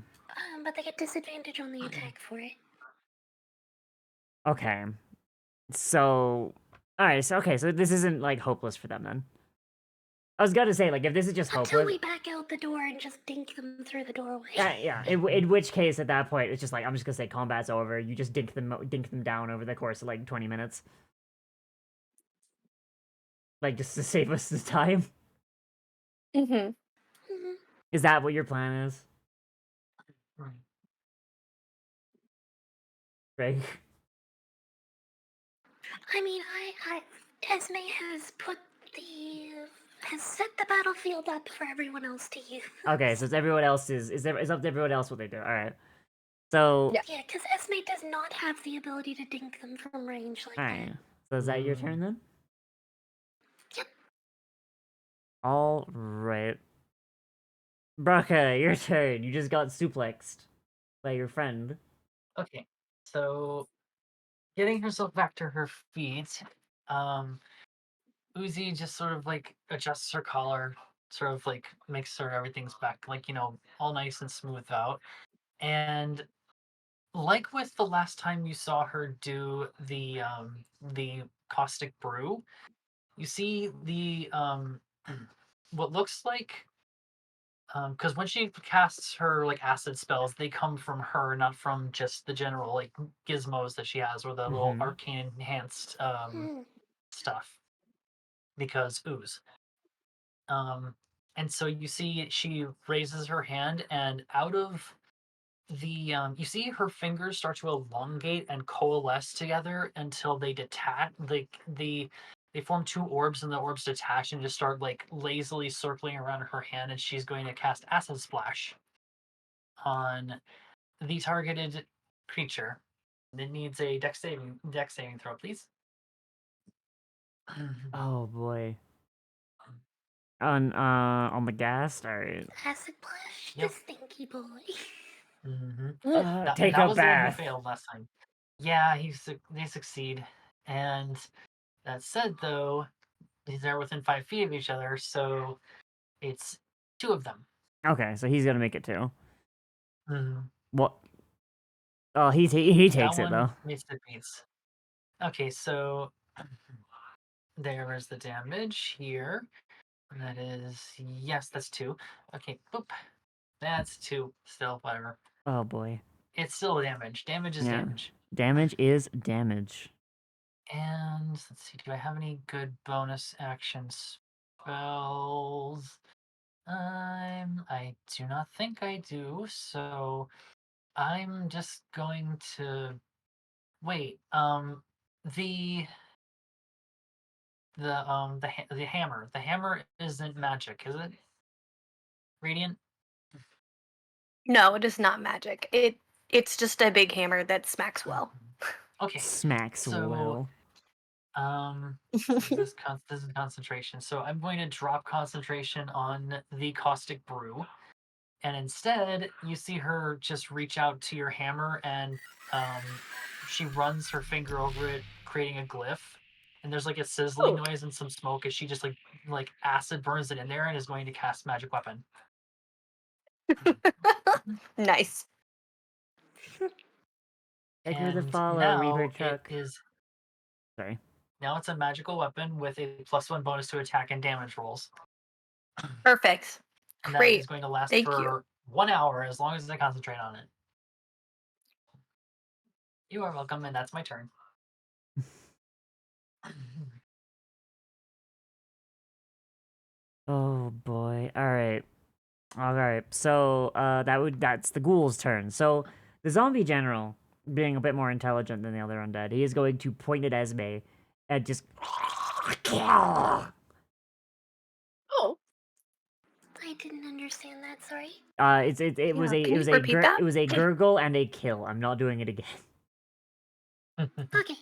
S12: But they get disadvantage on the attack for it.
S1: Okay. So, all right. So so this isn't like hopeless for them then. I was gonna say like if this is just
S12: Until
S1: hopeless.
S12: we back out the door and just dink them through the doorway.
S1: Yeah. In which case, at that point, it's just like I'm just gonna say combat's over. You just dink them down over the course of like 20 minutes, like just to save us the time.
S11: Mm-hmm.
S1: Is that what your plan is,
S10: Right.
S1: Greg?
S12: I mean, Esme has set the battlefield up for everyone else to use.
S1: Okay, so it's everyone else is up to everyone else what they do. All right. So
S12: Yeah, because Esme does not have the ability to dink them from range like
S1: all
S12: that.
S1: right. So is that your turn then?
S12: Yep.
S1: All right. Braca, your turn. You just got suplexed by your friend.
S10: Okay, so getting herself back to her feet, Uzi just sort of like adjusts her collar, sort of like makes sure everything's back, like, all nice and smooth out. And like with the last time you saw her do the caustic brew, you see the what looks like because when she casts her like acid spells, they come from her, not from just the general like gizmos that she has or the little
S1: Mhm.
S10: arcane enhanced stuff. Because ooze. And so you see she raises her hand, and out of the you see her fingers start to elongate and coalesce together until they detach. Like they form two orbs, and the orbs detach and just start like lazily circling around her hand. And she's going to cast Acid Splash on the targeted creature. It needs a dex saving throw, please.
S1: Oh boy. On the gas. All right.
S12: Acid Splash,
S10: Yep.
S12: the stinky boy.
S1: Take
S10: that
S1: a
S10: was the one who
S1: bath.
S10: failed last time. Yeah, they succeed. And that said, though, these are within 5 feet of each other, so it's two of them.
S1: Okay, so he's gonna make it too.
S10: Mm-hmm.
S1: What? Oh, he takes
S10: That
S1: it though.
S10: one makes the beats. Okay, so there is the damage here. And that is, yes, that's 2. Okay, boop. That's 2. Still, whatever.
S1: Oh boy.
S10: It's still damage. Damage is
S1: Yeah.
S10: damage.
S1: Damage is damage.
S10: And let's see, do I have any good bonus action spells? I do not think I do, so I'm just going to wait. The the hammer. The hammer isn't magic, is it? Radiant?
S11: No, it is not magic. It's just a big hammer that smacks well.
S10: Okay.
S1: Smacks
S10: So
S1: well.
S10: this is concentration. So I'm going to drop concentration on the caustic brew. And instead, you see her just reach out to your hammer and she runs her finger over it, creating a glyph. And there's like a sizzling
S11: Ooh.
S10: noise and some smoke as she just like acid burns it in there and is going to cast magic weapon.
S11: Nice.
S1: Edgar the
S10: And
S1: Follow, Reaper
S10: now
S1: Truck. Sorry.
S10: now it's a magical weapon with a +1 bonus to attack and damage rolls.
S11: Perfect.
S10: And that
S11: Great.
S10: is going to last
S11: Thank
S10: for
S11: you.
S10: 1 hour as long as I concentrate on it. You are welcome, and that's my turn.
S1: Oh boy. Alright. Alright. So that's the ghoul's turn. So the zombie general, being a bit more intelligent than the other undead, he is going to point at Esme and just kill.
S11: Oh.
S12: I didn't understand that, sorry.
S1: It was
S11: Yeah, can you repeat that?
S1: it was a gurgle and a kill. I'm not doing it again.
S12: Okay.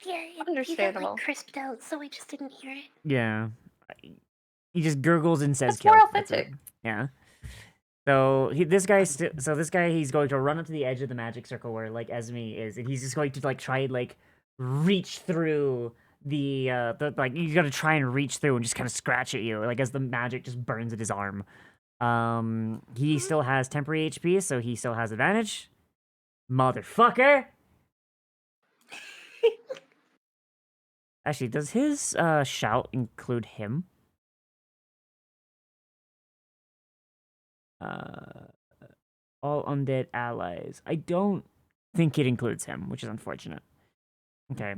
S12: Yeah, you got
S11: Understandable.
S12: like crisped out, so we just didn't hear it.
S1: Yeah. He just gurgles and says
S11: That's
S1: kill.
S11: more
S1: That's it.
S11: authentic.
S1: Yeah. So this guy he's going to run up to the edge of the magic circle where like Esme is, and he's just going to like try and like reach through the like he's gonna try and reach through and just kind of scratch at you like as the magic just burns at his arm. He still has temporary HP, so he still has advantage. Motherfucker. Actually, does his shout include him? All undead allies. I don't think it includes him, which is unfortunate. Okay.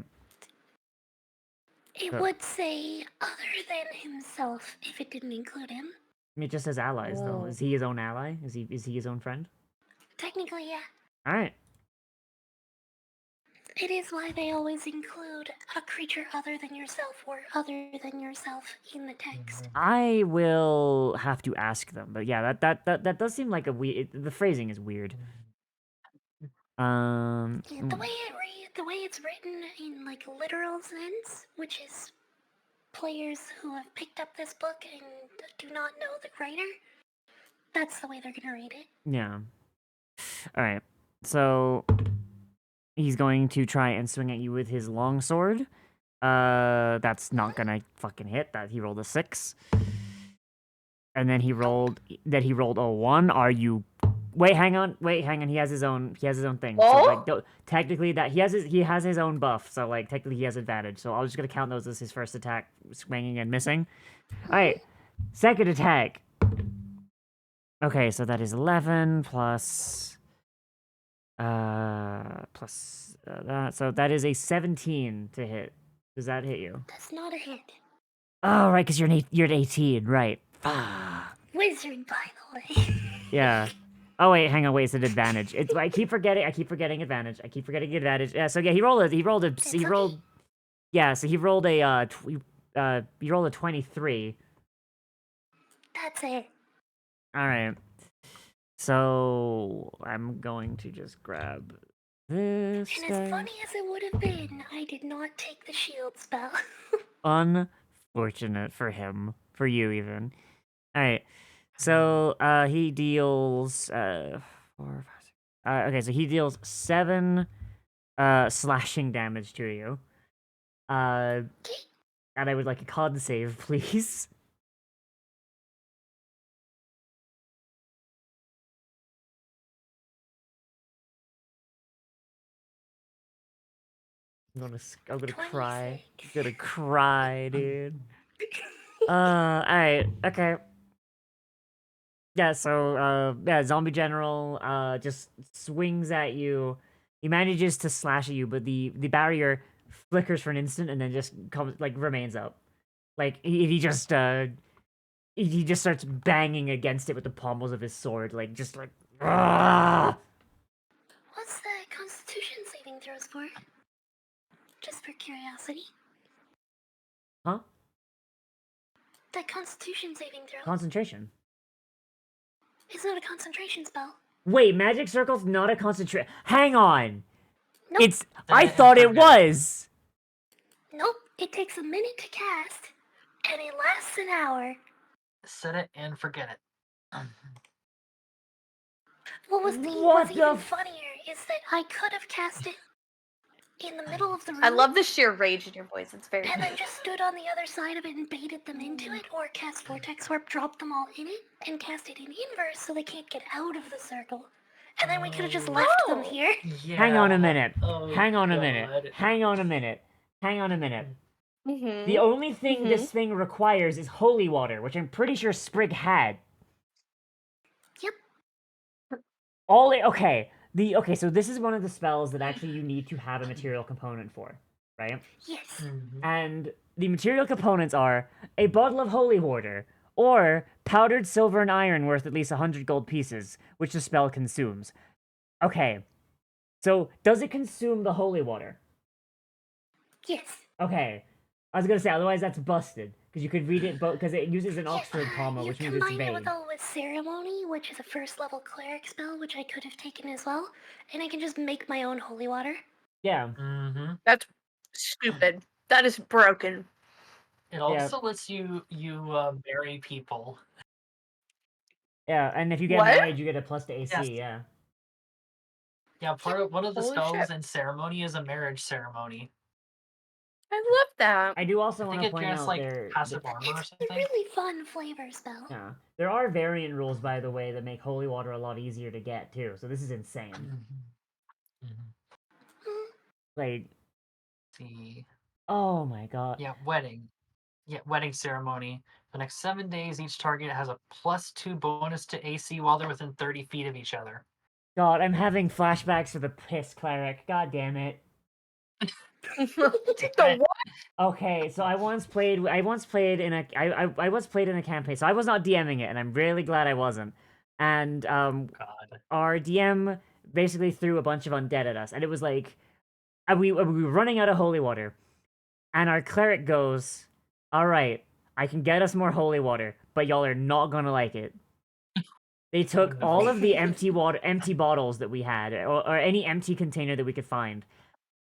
S12: It
S1: So-
S12: would say other than himself if it didn't include him.
S1: I mean, it just says allies, though.
S11: Oh.
S1: Is he his own ally? Is he his own friend?
S12: Technically, yeah.
S1: All right.
S12: It is why they always include a creature other than yourself or other than yourself in the text.
S1: I will have to ask them, but yeah, that does seem like a weird. The phrasing is weird.
S12: Yeah, the way it's written in like literal sense, which is players who have picked up this book and do not know the writer, that's the way they're gonna read it.
S1: Yeah. All right. So he's going to try and swing at you with his longsword. That's not gonna fucking hit. That he rolled a 6. And then he rolled a 1. Are you Wait, hang on. He has his own thing. So like technically that he has his own buff, so like technically he has advantage. So I'm just going to count those as his first attack, swinging and missing. All right. Second attack. Okay, so that is 11 plus that. So that is a 17 to hit. Does that hit you?
S12: That's not a hit.
S1: Oh, right, cuz you're at 18, right.
S12: Wizard, by the way.
S1: Yeah. Oh wait, hang on, wait, it's an advantage. I keep forgetting advantage. Yeah, so yeah, he rolled yeah, so he rolled a he rolled a 23.
S12: That's it.
S1: All right. So I'm going to just grab this
S12: And
S1: guy.
S12: as funny as it would have been, I did not take the shield spell.
S1: Unfortunate for him, for you even. All right. So he deals 4, 5, 6. Okay, so he deals 7 slashing damage to you. And I would like a con save, please. I'm gonna cry.
S12: 26.
S1: I'm gonna cry, dude. Alright, okay. Yeah, so, yeah, Zombie General, just swings at you. He manages to slash at you, but the barrier flickers for an instant and then just comes, like, remains up. Like, he just, he just starts banging against it with the pommels of his sword, like, just like, ah!
S12: What's the Constitution saving throws for? Just for curiosity.
S1: Huh?
S12: The Constitution saving throw.
S1: Concentration.
S12: It's not a concentration spell.
S1: Wait, Magic Circle's not a concentration. Hang on!
S12: Nope.
S1: It's. I thought it was!
S12: Nope. It takes a minute to cast, and it lasts an hour.
S10: Set it and forget it.
S12: What's even funnier is that I could have cast it in the middle of the room.
S11: I love the sheer rage in your voice. It's very
S12: And then just stood on the other side of it and baited them into it, or cast Vortex Warp, drop them all in it, and cast it in inverse so they can't get out of the circle. And then we could have just left them here.
S10: Yeah.
S1: Hang on a minute.
S10: Oh,
S1: Hang on a
S10: God.
S1: minute. Hang on a minute. Hang on a minute.
S11: Mm-hmm.
S1: The only thing this thing requires is holy water, which I'm pretty sure Sprig had.
S12: Yep.
S1: Okay. Okay, so this is one of the spells that actually you need to have a material component for, right?
S12: Yes.
S1: And the material components are a bottle of holy water, or powdered silver and iron worth at least 100 gold pieces, which the spell consumes. Okay. So, does it consume the holy water?
S12: Yes.
S1: Okay. I was gonna say, otherwise that's busted. Because you could read it, because it uses an Oxford comma, which means it's
S12: Combine it
S1: vague.
S12: with Ceremony, which is a first level cleric spell, which I could have taken as well, and I can just make my own holy water.
S1: Yeah.
S11: That's stupid. That is broken.
S10: It also lets you marry people.
S1: Yeah, and if you get
S11: What?
S1: married, you get a plus to AC,
S10: Yes.
S1: yeah.
S10: Yeah, one of the
S11: Holy
S10: spells
S11: shit.
S10: in ceremony is a marriage ceremony.
S11: I love that.
S1: I do also
S10: I
S1: want
S10: think
S1: to
S10: it
S1: point
S10: grants
S1: out
S10: like
S1: there.
S10: passive armor or
S12: It's a
S10: something.
S12: really fun flavor spell.
S1: Yeah. There are variant rules, by the way, that make holy water a lot easier to get, too. So this is insane. Like,
S10: See.
S1: oh my god.
S10: Yeah, wedding. Yeah, wedding ceremony. The next 7 days, each target has a +2 bonus to AC while they're within 30 feet of each other.
S1: God, I'm having flashbacks to the piss cleric. God damn it.
S11: The what?
S1: Okay, so I once played in a campaign, so I was not DMing it, and I'm really glad I wasn't. And
S10: God.
S1: our DM basically threw a bunch of undead at us, and it was like we were running out of holy water, and our cleric goes, "All right, I can get us more holy water, but y'all are not gonna like it." They took all of the empty bottles that we had, or any empty container that we could find,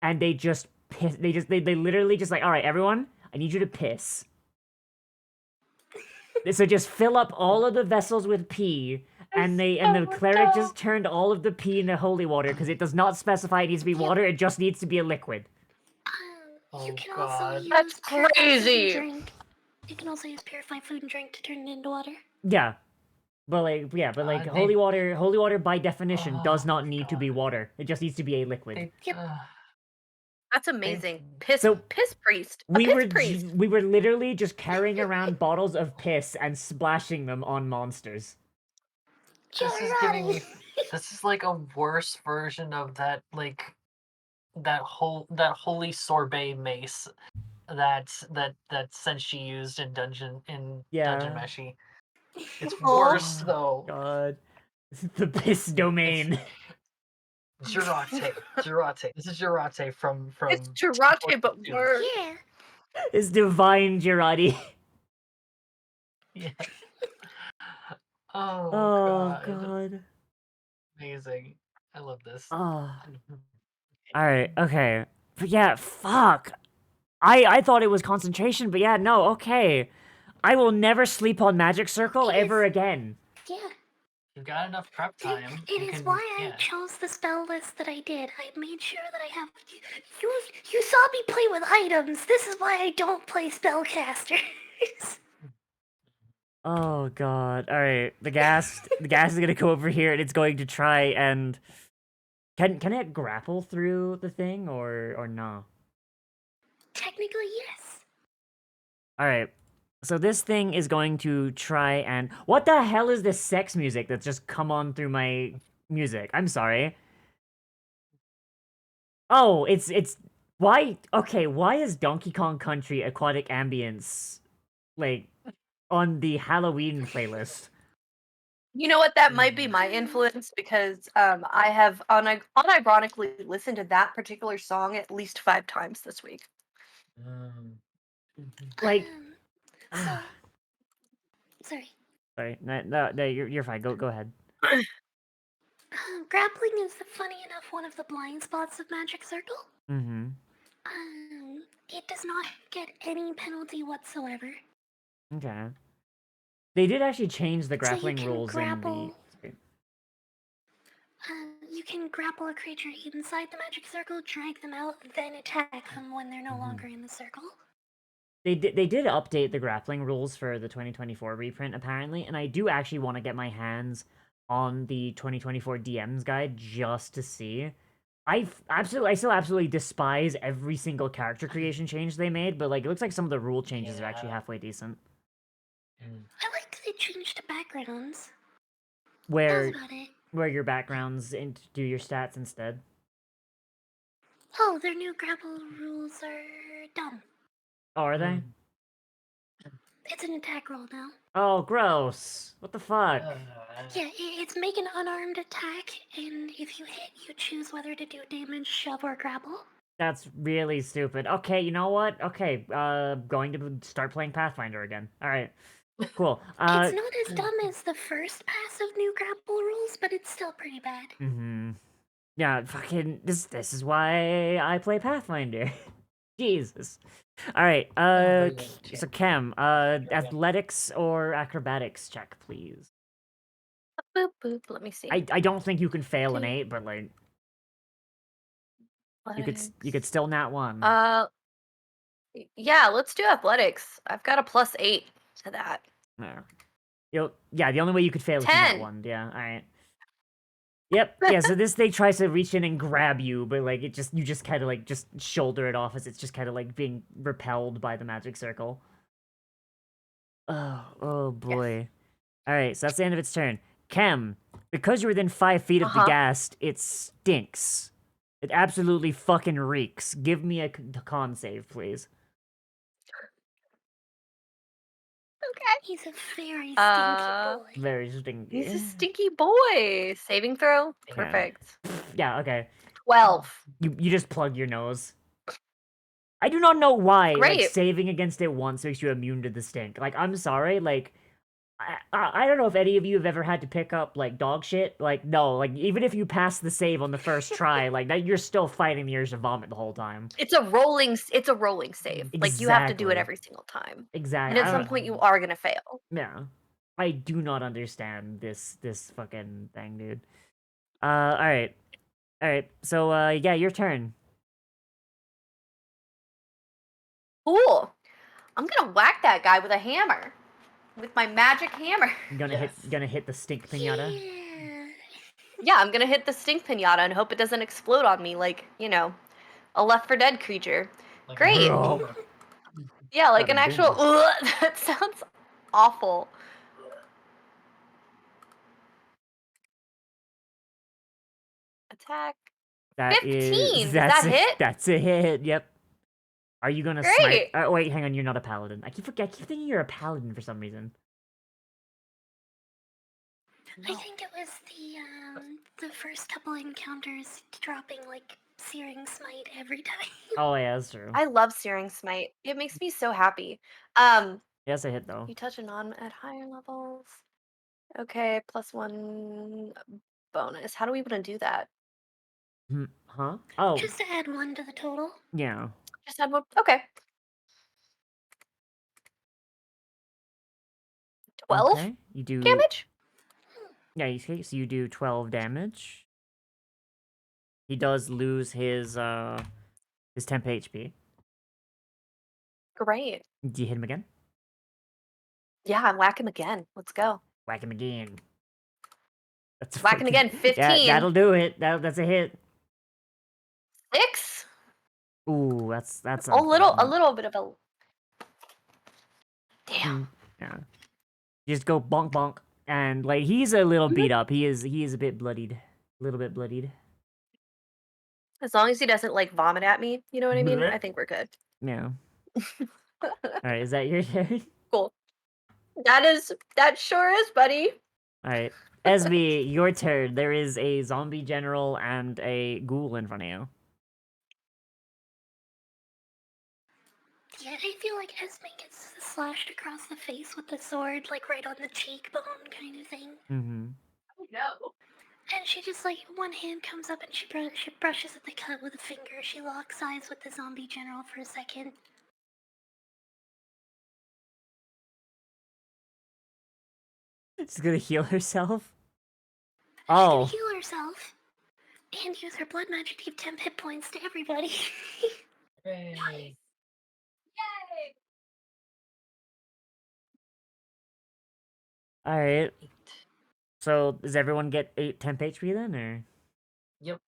S1: and they just piss. They literally just like, all right, everyone, I need you to piss. So just fill up all of the vessels with pee, and the cleric just turned all of the pee into holy water because it does not specify it needs to be water. It just needs to be a liquid.
S12: You can
S10: God.
S12: also use
S11: That's
S12: purified food and
S11: crazy.
S12: drink. You can also use purified food and drink to turn it into water.
S1: Yeah. But holy water by definition does not need to be water. It just needs to be a liquid.
S11: That's amazing. Piss priest.
S1: We
S11: piss
S1: were
S11: priest.
S1: we were literally just carrying around bottles of piss and splashing them on monsters.
S10: This is giving me. This is like a worse version of that that holy sorbet mace that Senshi used in Dungeon Meshi. It's worse though.
S1: God. The piss domain.
S10: Jirate. This is Jirate from
S11: It's Jirate, but worse.
S12: Yeah.
S1: It's divine Girardi.
S10: Yeah.
S1: Oh god.
S10: Amazing. I love this.
S1: Oh. Alright, okay. But yeah, fuck. I thought it was concentration, but yeah, no, okay. I will never sleep on Magic Circle ever again.
S12: Yeah.
S10: You've got enough prep time.
S12: It is why I chose the spell list that I did. I made sure that I have. You saw me play with items. This is why I don't play spellcasters.
S1: Oh god. Alright, the gas is gonna go over here and it's going to try and can it grapple through the thing or no?
S12: technically, yes.
S1: All right. So this thing is going to try and what the hell is this sex music that's just come on through my music? I'm sorry. Oh, it's why? Okay, why is Donkey Kong Country Aquatic Ambience like on the Halloween playlist?
S11: You know what? That might be my influence because I have unironically listened to that particular song at least 5 times this week.
S1: Like,
S12: So, sorry.
S1: sorry, no, you're fine. Go ahead.
S12: Grappling is, funny enough, one of the blind spots of Magic Circle.
S1: Mm-hmm.
S12: It does not get any penalty whatsoever.
S1: Okay. They did actually change the
S12: So you
S1: grappling
S12: can
S1: rules
S12: grapple.
S1: in the.
S12: You can grapple a creature inside the magic circle, drag them out, then attack them when they're no longer in the circle.
S1: They did update the grappling rules for the 2024 reprint apparently, and I do actually want to get my hands on the 2024 DMs guide just to see. I still absolutely despise every single character creation change they made, but like it looks like some of the rule changes are actually halfway decent.
S12: I like that they changed the backgrounds. That
S1: Where
S12: was about it.
S1: where your backgrounds and do your stats instead.
S12: Oh, their new grapple rules are dumb.
S1: Oh, are they?
S12: It's an attack roll now.
S1: Oh, gross! What the fuck?
S12: Yeah, it's make an unarmed attack, and if you hit, you choose whether to do damage, shove, or grapple.
S1: That's really stupid. Okay, you know what? Okay, going to start playing Pathfinder again. All right, cool.
S12: It's not as dumb as the first pass of new grapple rules, but it's still pretty bad.
S1: Mm-hmm. Yeah, fucking this is why I play Pathfinder. Jesus. All right. So Cam, athletics or acrobatics check, please.
S11: Boop boop. Let me see.
S1: I don't think you can fail an 8, but like you could still nat 1.
S11: Yeah, let's do athletics. I've got a +8 to that.
S1: Yeah, the only way you could fail is to nat
S11: 10.
S1: 1. Yeah, all right. Yep. Yeah. So this thing tries to reach in and grab you, but like you just kind of like just shoulder it off as it's just kind of like being repelled by the magic circle. Oh boy. All right. So that's the end of its turn. Chem, because you're within 5 feet of the ghast, it stinks. It absolutely fucking reeks. Give me a con save, please.
S11: Okay.
S12: He's a very stinky boy.
S1: Very stinky.
S11: He's a stinky boy. Saving throw. Perfect.
S1: Yeah. Okay.
S11: 12.
S1: You just plug your nose. I do not know why, like,
S11: Great.
S1: saving against it once makes you immune to the stink. Like, I'm sorry, like, I don't know if any of you have ever had to pick up, like, dog shit. Like, no, like, even if you pass the save on the first try, like, that you're still fighting the urge to vomit the whole time.
S11: It's a rolling save. Like, you have to do it
S1: Exactly.
S11: every single time.
S1: Exactly.
S11: And at some point, you are gonna fail.
S1: Yeah. I do not understand this fucking thing, dude. Alright. Alright, so, yeah, your turn.
S11: Cool. I'm gonna whack that guy with a hammer. With my magic hammer.
S1: Gonna hit the stink pinata.
S11: Yeah, I'm gonna hit the stink pinata and hope it doesn't explode on me like, you know, a Left 4 Dead creature. Great. Yeah, like an actual. That sounds awful. Attack. 15. Does that hit?
S1: That's a hit. Yep. Are you gonna
S11: Great.
S1: snipe? Wait, hang on. You're not a paladin. I keep thinking you're a paladin for some reason.
S12: I think it was the first couple encounters dropping like searing smite every time.
S1: Oh yeah, that's true.
S11: I love Searing Smite. It makes me so happy.
S1: Yes, a hit though.
S11: You touch a non at higher levels. Okay, +1 bonus. How do we want to do that?
S1: Huh? Oh.
S12: Just to add 1 to the total.
S1: Yeah.
S11: Just add 1. Okay. 12
S1: Okay. You do
S11: damage.
S1: Yeah. Okay. So you do 12 damage. He does lose his temp HP.
S11: Great.
S1: Do you hit him again?
S11: Yeah, I'm whack him again. Let's go.
S1: Whack him again. That's
S11: Whack him again. 15.
S1: Yeah, that'll do it. That's a hit.
S11: 6.
S1: Ooh, that's
S11: A little
S1: unfortunate.
S11: bit of a. Damn.
S1: Yeah. Just go bonk bonk, and like he's a little beat up. He is a bit bloodied, a little bit bloodied.
S11: As long as he doesn't like vomit at me, you know what I mean?
S1: Blech.
S11: I think we're good.
S1: Yeah. All right, is that your turn?
S11: Cool. That sure is, buddy.
S1: All right, Esme, your turn. There is a zombie general and a ghoul in front of you.
S12: Yeah, I feel like Esme gets slashed across the face with the sword, like right on the cheekbone kind of thing.
S1: Mm-hmm.
S11: Oh no.
S12: And she just like, one hand comes up and she brushes at the cut with a finger. She locks eyes with the zombie general for a second.
S1: She's gonna heal herself.
S12: She's gonna
S1: Oh,
S12: heal herself and use her blood magic to give 10 hit points to everybody.
S10: Yay.
S11: Yay!
S1: all right. So does everyone get 8 temp HP then, or?
S10: Yep.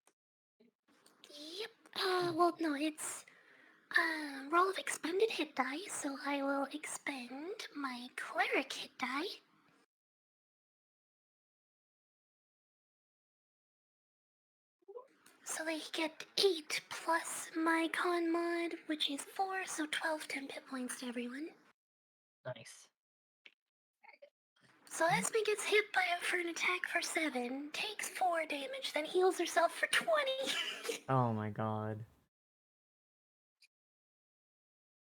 S12: Yep. Well, no, it's roll of expended hit die, so I will expend my cleric hit die. So they get 8 plus my con mod, which is 4, so 12 temp hit points to everyone.
S10: Nice.
S12: So Esme gets hit for an attack for 7, takes 4 damage, then heals herself for 20.
S1: Oh my god.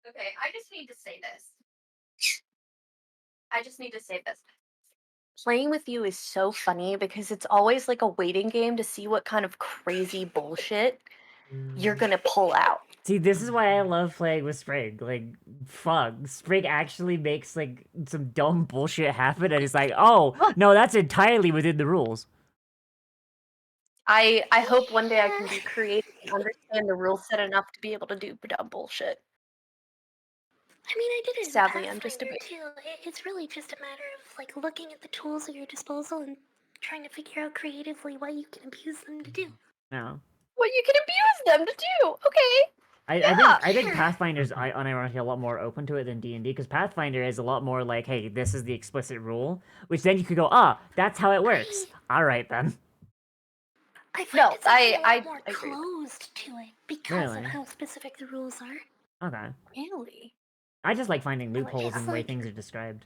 S11: Okay, I just need to say this. I just need to say this. Playing with you is so funny because it's always like a waiting game to see what kind of crazy bullshit you're gonna pull out.
S1: See, this is why I love playing with Sprig. Like, fuck, Sprig actually makes like some dumb bullshit happen, and it's like, oh no, that's entirely within the rules.
S11: I hope one day I can be creative and understand the rule set enough to be able to do dumb bullshit.
S12: I mean, I did it
S11: Sadly,
S12: in
S11: I'm just a
S12: Pathfinder
S11: bit.
S12: too. It's really just a matter of like looking at the tools at your disposal and trying to figure out creatively what you can abuse them to do.
S1: No.
S11: What you can abuse them to do. Okay.
S1: I think Pathfinder's unironically a lot more open to it than D&D, because Pathfinder is a lot more like, hey, this is the explicit rule, which then you could go, that's how it works. All right then.
S12: I find it's actually a lot more closed to it because of
S1: Really?
S12: how specific the rules are.
S1: Okay.
S11: Really?
S1: I just like finding loopholes
S12: it's
S1: in the way
S12: like-
S1: things are described.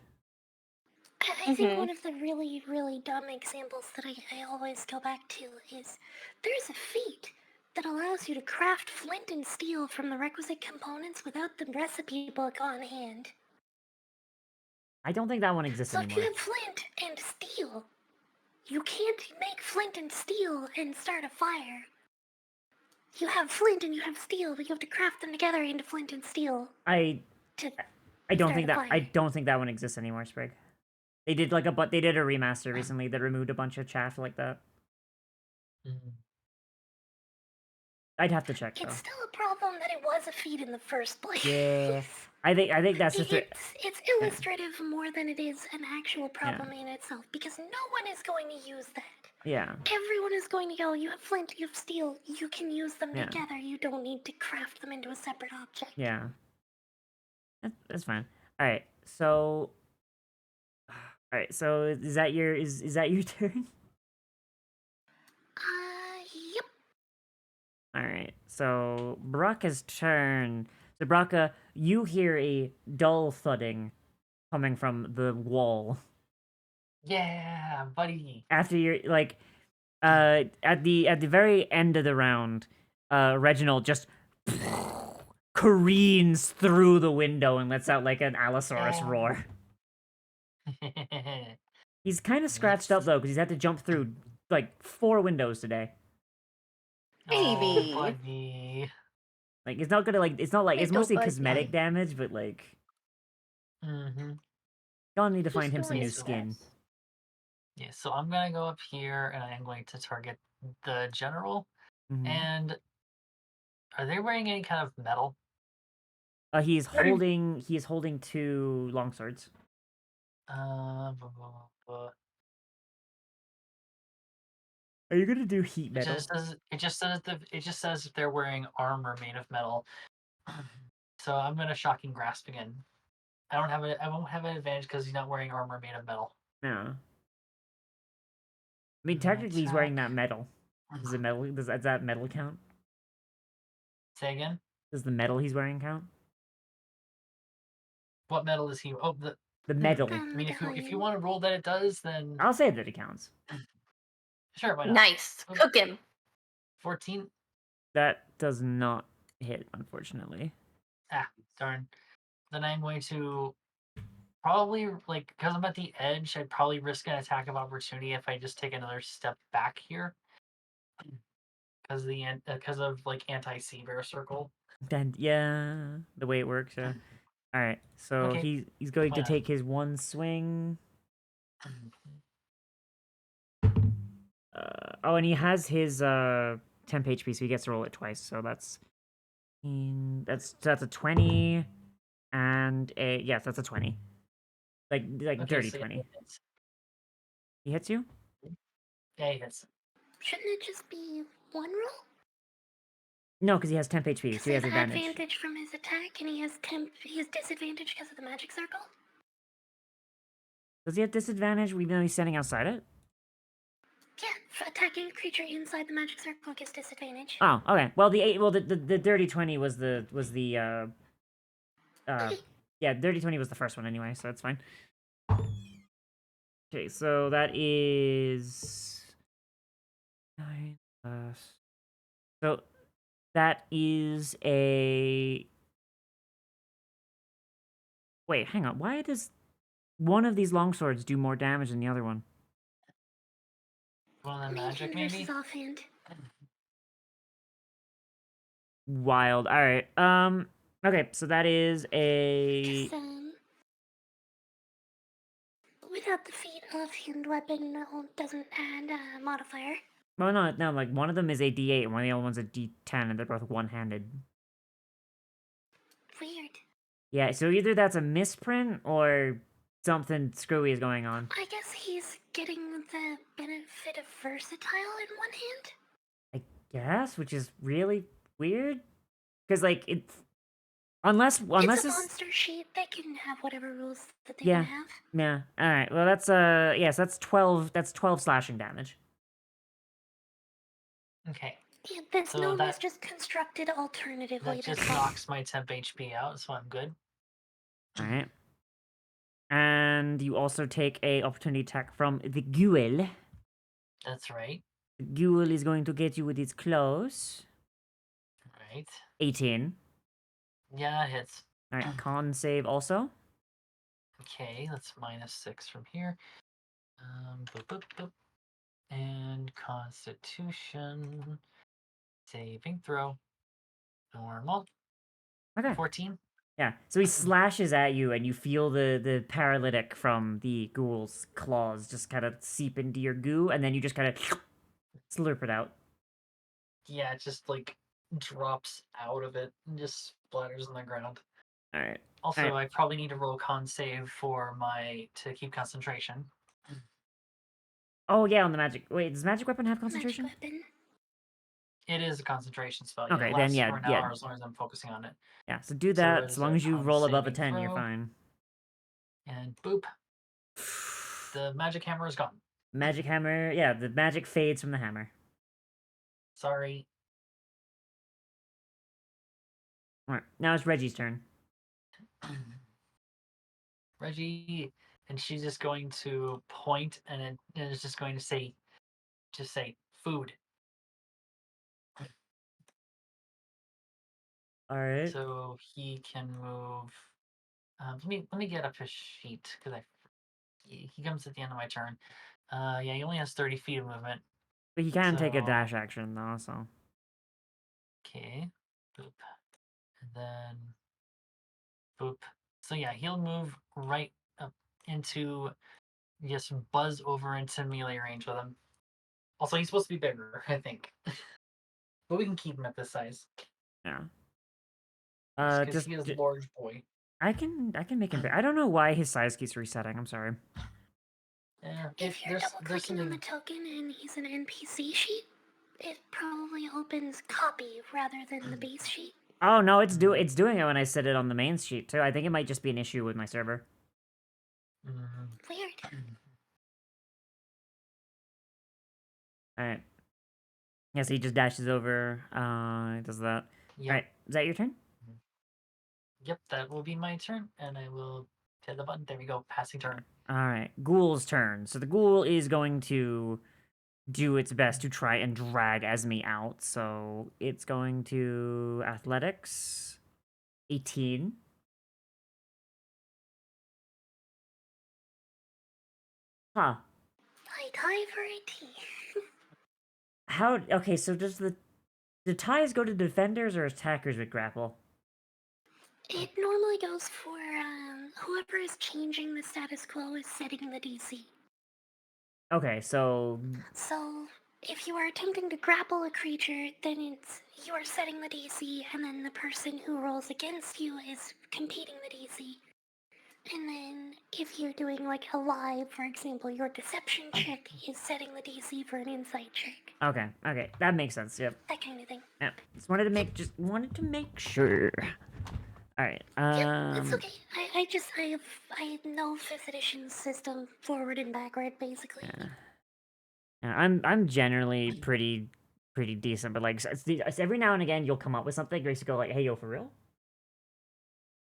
S12: I think one of the really, really dumb examples that I always go back to is there's a feat that allows you to craft flint and steel from the requisite components without the recipe book on hand.
S1: I don't think that one exists
S12: So if you
S1: anymore.
S12: have flint and steel, you can't make flint and steel and start a fire. You have flint and you have steel, but you have to craft them together into flint and steel.
S1: I don't
S12: start
S1: think
S12: a
S1: that
S12: fire.
S1: I don't think that one exists anymore, Sprig. They did like they did a remaster recently that removed a bunch of chaff like that. I'd have to check though.
S12: It's still a problem that it was a feat in the first place.
S1: Yeah, I think that's just
S12: It's illustrative more than it is an actual problem in itself, because no one is going to use that.
S1: yeah.
S12: Everyone is going to go, you have flint, you have steel, you can use them
S1: Yeah.
S12: together, you don't need to craft them into a separate object.
S1: Yeah. That's fine. All right. So is that your is that your turn?
S12: Yep.
S1: All right. So Baraka's turn. So Baraka, you hear a dull thudding coming from the wall.
S10: Yeah, buddy.
S1: After you're like at the very end of the round, Reginald just careens through the window and lets out like an Allosaurus roar. He's kind of scratched up though because he's had to jump through like 4 windows today.
S11: Baby.
S10: Oh, buddy.
S1: Like it's not gonna like it's not like it's
S11: Little
S1: mostly
S11: buddy.
S1: cosmetic damage, but like gonna need to find him some new skin.
S10: Yeah, so I'm gonna go up here and I'm going to target the general.
S1: Mhm.
S10: And are they wearing any kind of metal?
S1: He is holding 2 longswords.
S10: Blah, blah, blah, blah.
S1: Are you gonna do heat
S10: It
S1: metal?
S10: just says if they're wearing armor made of metal. So I'm gonna shocking grasp again. I won't have an advantage because he's not wearing armor made of metal.
S1: No. I mean, technically, he's wearing that metal. Does the metal? Does that metal count?
S10: Say again.
S1: Does the metal he's wearing count?
S10: What metal is he? Oh,
S1: The metal.
S12: The
S10: I mean, if you
S12: medallion.
S10: want to roll that it does, then
S1: I'll say that it counts.
S10: sure, why not?
S11: Nice.
S10: Oh.
S11: Cook him.
S10: 14.
S1: That does not hit, unfortunately.
S10: Ah, darn. Then I'm going to probably because I'm at the edge. I'd probably risk an attack of opportunity if I just take another step back here. Because of anti-sea bear circle.
S1: Then yeah, the way it works. Yeah. All right. So
S10: Okay.
S1: he's going
S10: Why
S1: to
S10: not?
S1: take his one swing. Oh, and he has his temp HP, so he gets to roll it twice. So that's that's a 20, and a yes, that's a 20. Like
S10: Okay,
S1: dirty
S10: so
S1: 20. He hits you?
S10: yeah, he hits.
S12: Shouldn't it just be one roll?
S1: No, because he has temp HP, so he
S12: Because
S1: has
S12: there's
S1: advantage.
S12: advantage from his attack, and he has disadvantage because of the magic circle.
S1: Does he have disadvantage even though he's standing outside it?
S12: Yeah, for attacking a creature inside the magic circle gets disadvantage.
S1: Oh, okay. Well, the dirty 20 was the
S12: Okay.
S1: yeah, dirty 20 was the first one anyway, so that's fine. Okay, so that is 9 plus. So that is a. Wait, hang on. Why does one of these longswords do more damage than the other one?
S10: One of the magic,
S12: Main hand
S10: maybe.
S12: versus offhand.
S1: Wild. All right. Okay, so that is a.
S12: Just, without the feat, offhand weapon doesn't add a modifier.
S1: Well, no. Like one of them is a D8, and one of the other one's a D10, and they're both one-handed.
S12: Weird.
S1: Yeah. So either that's a misprint or something screwy is going on.
S12: I guess he's getting the benefit of versatile in one hand.
S1: I guess, which is really weird, because like it's unless
S12: It's a monster sheet. They can have whatever rules that they want to have.
S1: Yeah. All right. Well, that's yes, that's 12. That's 12 slashing damage.
S10: Okay.
S12: Yeah, this
S10: So
S12: gnome
S10: that-
S12: is just constructed alternatively.
S10: That just
S12: that's all.
S10: knocks my temp HP out, so I'm good.
S1: All right. And you also take a opportunity attack from the ghoul.
S10: That's right.
S1: The ghoul is going to get you with its claws.
S10: Right.
S1: 18.
S10: Yeah, it hits.
S1: All right. Con save also.
S10: Okay, that's -6 from here. Boop, boop, boop. And Constitution saving throw. Normal.
S1: Okay.
S10: 14.
S1: Yeah. So he slashes at you, and you feel the paralytic from the ghoul's claws just kind of seep into your goo, and then you just kind of slurp it out.
S10: Yeah, it just drops out of it and just splatters on the ground.
S1: All right.
S10: Also,
S1: Alright.
S10: I probably need to roll con save for to keep concentration.
S1: Oh yeah, on the magic. Wait, does magic weapon have concentration?
S12: Magic weapon.
S10: It is a concentration spell.
S1: Okay,
S10: it
S1: then
S10: lasts
S1: yeah,
S10: for an
S1: yeah.
S10: hour as long as I'm focusing on it.
S1: Yeah. So do
S10: So
S1: that.
S10: it
S1: As
S10: is
S1: long
S10: a
S1: as you
S10: con
S1: roll above a
S10: saving
S1: 10, you're
S10: throw.
S1: fine.
S10: And boop. The magic hammer is gone.
S1: Magic hammer. Yeah, the magic fades from the hammer.
S10: Sorry.
S1: All right. Now it's Reggie's turn.
S10: Reggie, and she's just going to point, and it's just going to say, food.
S1: All right.
S10: So he can move. Let me get up his sheet because he comes at the end of my turn. Yeah, he only has 30 feet of movement.
S1: But he can take a
S10: So-
S1: dash action though. So.
S10: Okay. Boop. And then boop. So yeah, he'll move right up into just buzz over into melee range with him. Also, he's supposed to be bigger, I think. But we can keep him at this size.
S1: Yeah.
S10: Because he is a large boy.
S1: I can make him big. I don't know why his size keeps resetting. I'm sorry.
S10: Yeah,
S12: If you're double
S10: there's
S12: clicking on the
S10: something.
S12: token and he's an NPC sheet, it probably opens copy rather than the base sheet.
S1: Oh no, it's doing it when I set it on the main sheet too. I think it might just be an issue with my server.
S12: Weird.
S1: All right. Yes, he just dashes over. Does that.
S10: Yep.
S1: All right. Is that your turn?
S10: Yep, that will be my turn, and I will hit the button. There we go. Passing turn.
S1: All right. Ghoul's turn. So the ghoul is going to do its best to try and drag Esme out. So it's going to athletics 18. Huh.
S12: I tie for 18.
S1: How? Okay, so does the ties go to defenders or attackers with grapple?
S12: It normally goes for whoever is changing the status quo is setting the DC.
S1: Okay, so
S12: So if you are attempting to grapple a creature, then it's you are setting the DC, and then the person who rolls against you is competing the DC. And then if you're doing like a live, for example, your deception check is setting the DC for an insight check.
S1: okay, that makes sense. Yep.
S12: That kind of thing.
S1: Yep. Just wanted to make sure. All right.
S12: It's okay. I know 5th edition system forward and backward basically.
S1: Yeah, I'm generally pretty decent, but like every now and again you'll come up with something. Grace go like, "Hey, yo, for real?"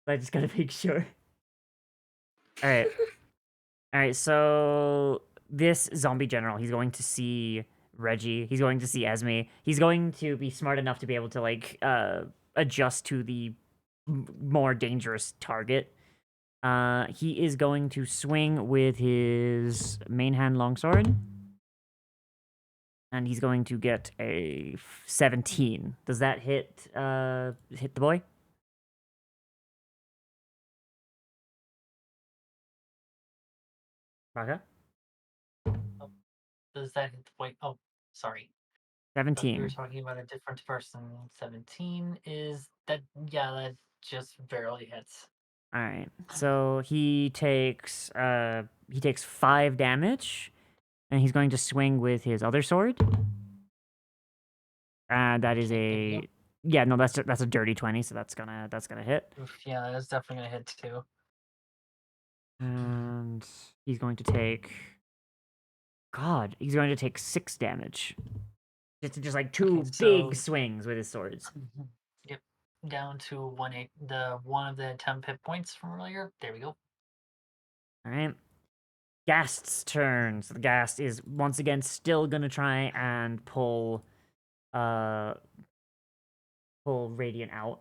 S1: But I just gotta make sure. All right. All right. So this zombie general, he's going to see Reggie. He's going to see Esme. He's going to be smart enough to be able to like adjust to the more dangerous target. He is going to swing with his main hand longsword. And he's going to get a 17. Does that hit the boy? Baka?
S10: Does that hit the point? Oh, sorry. We were
S1: 17.
S10: talking about a different person. 17 is that? Yeah, that just barely hits.
S1: All right. So he takes 5 damage, and he's going to swing with his other sword. That is a yeah. No, that's a dirty 20, so that's gonna hit.
S10: Oof, yeah, that's definitely gonna hit too.
S1: And he's going to take. God, he's going to take 6 damage. Just like two big swings with his swords.
S10: Yep, down to 1 one of the 10 hit points from earlier. There we go.
S1: All right. Ghast's turn. So the Ghast is once again still gonna try and pull Radiant out.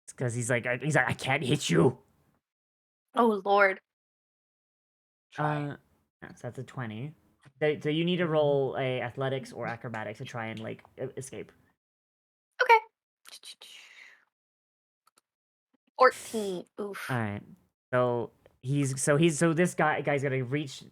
S1: Because he's like I can't hit you.
S11: Oh lord.
S1: So that's a 20. So you need to roll a athletics or acrobatics to try and like escape.
S11: Okay. 14. Oof.
S1: All right. So this guy's gonna reach.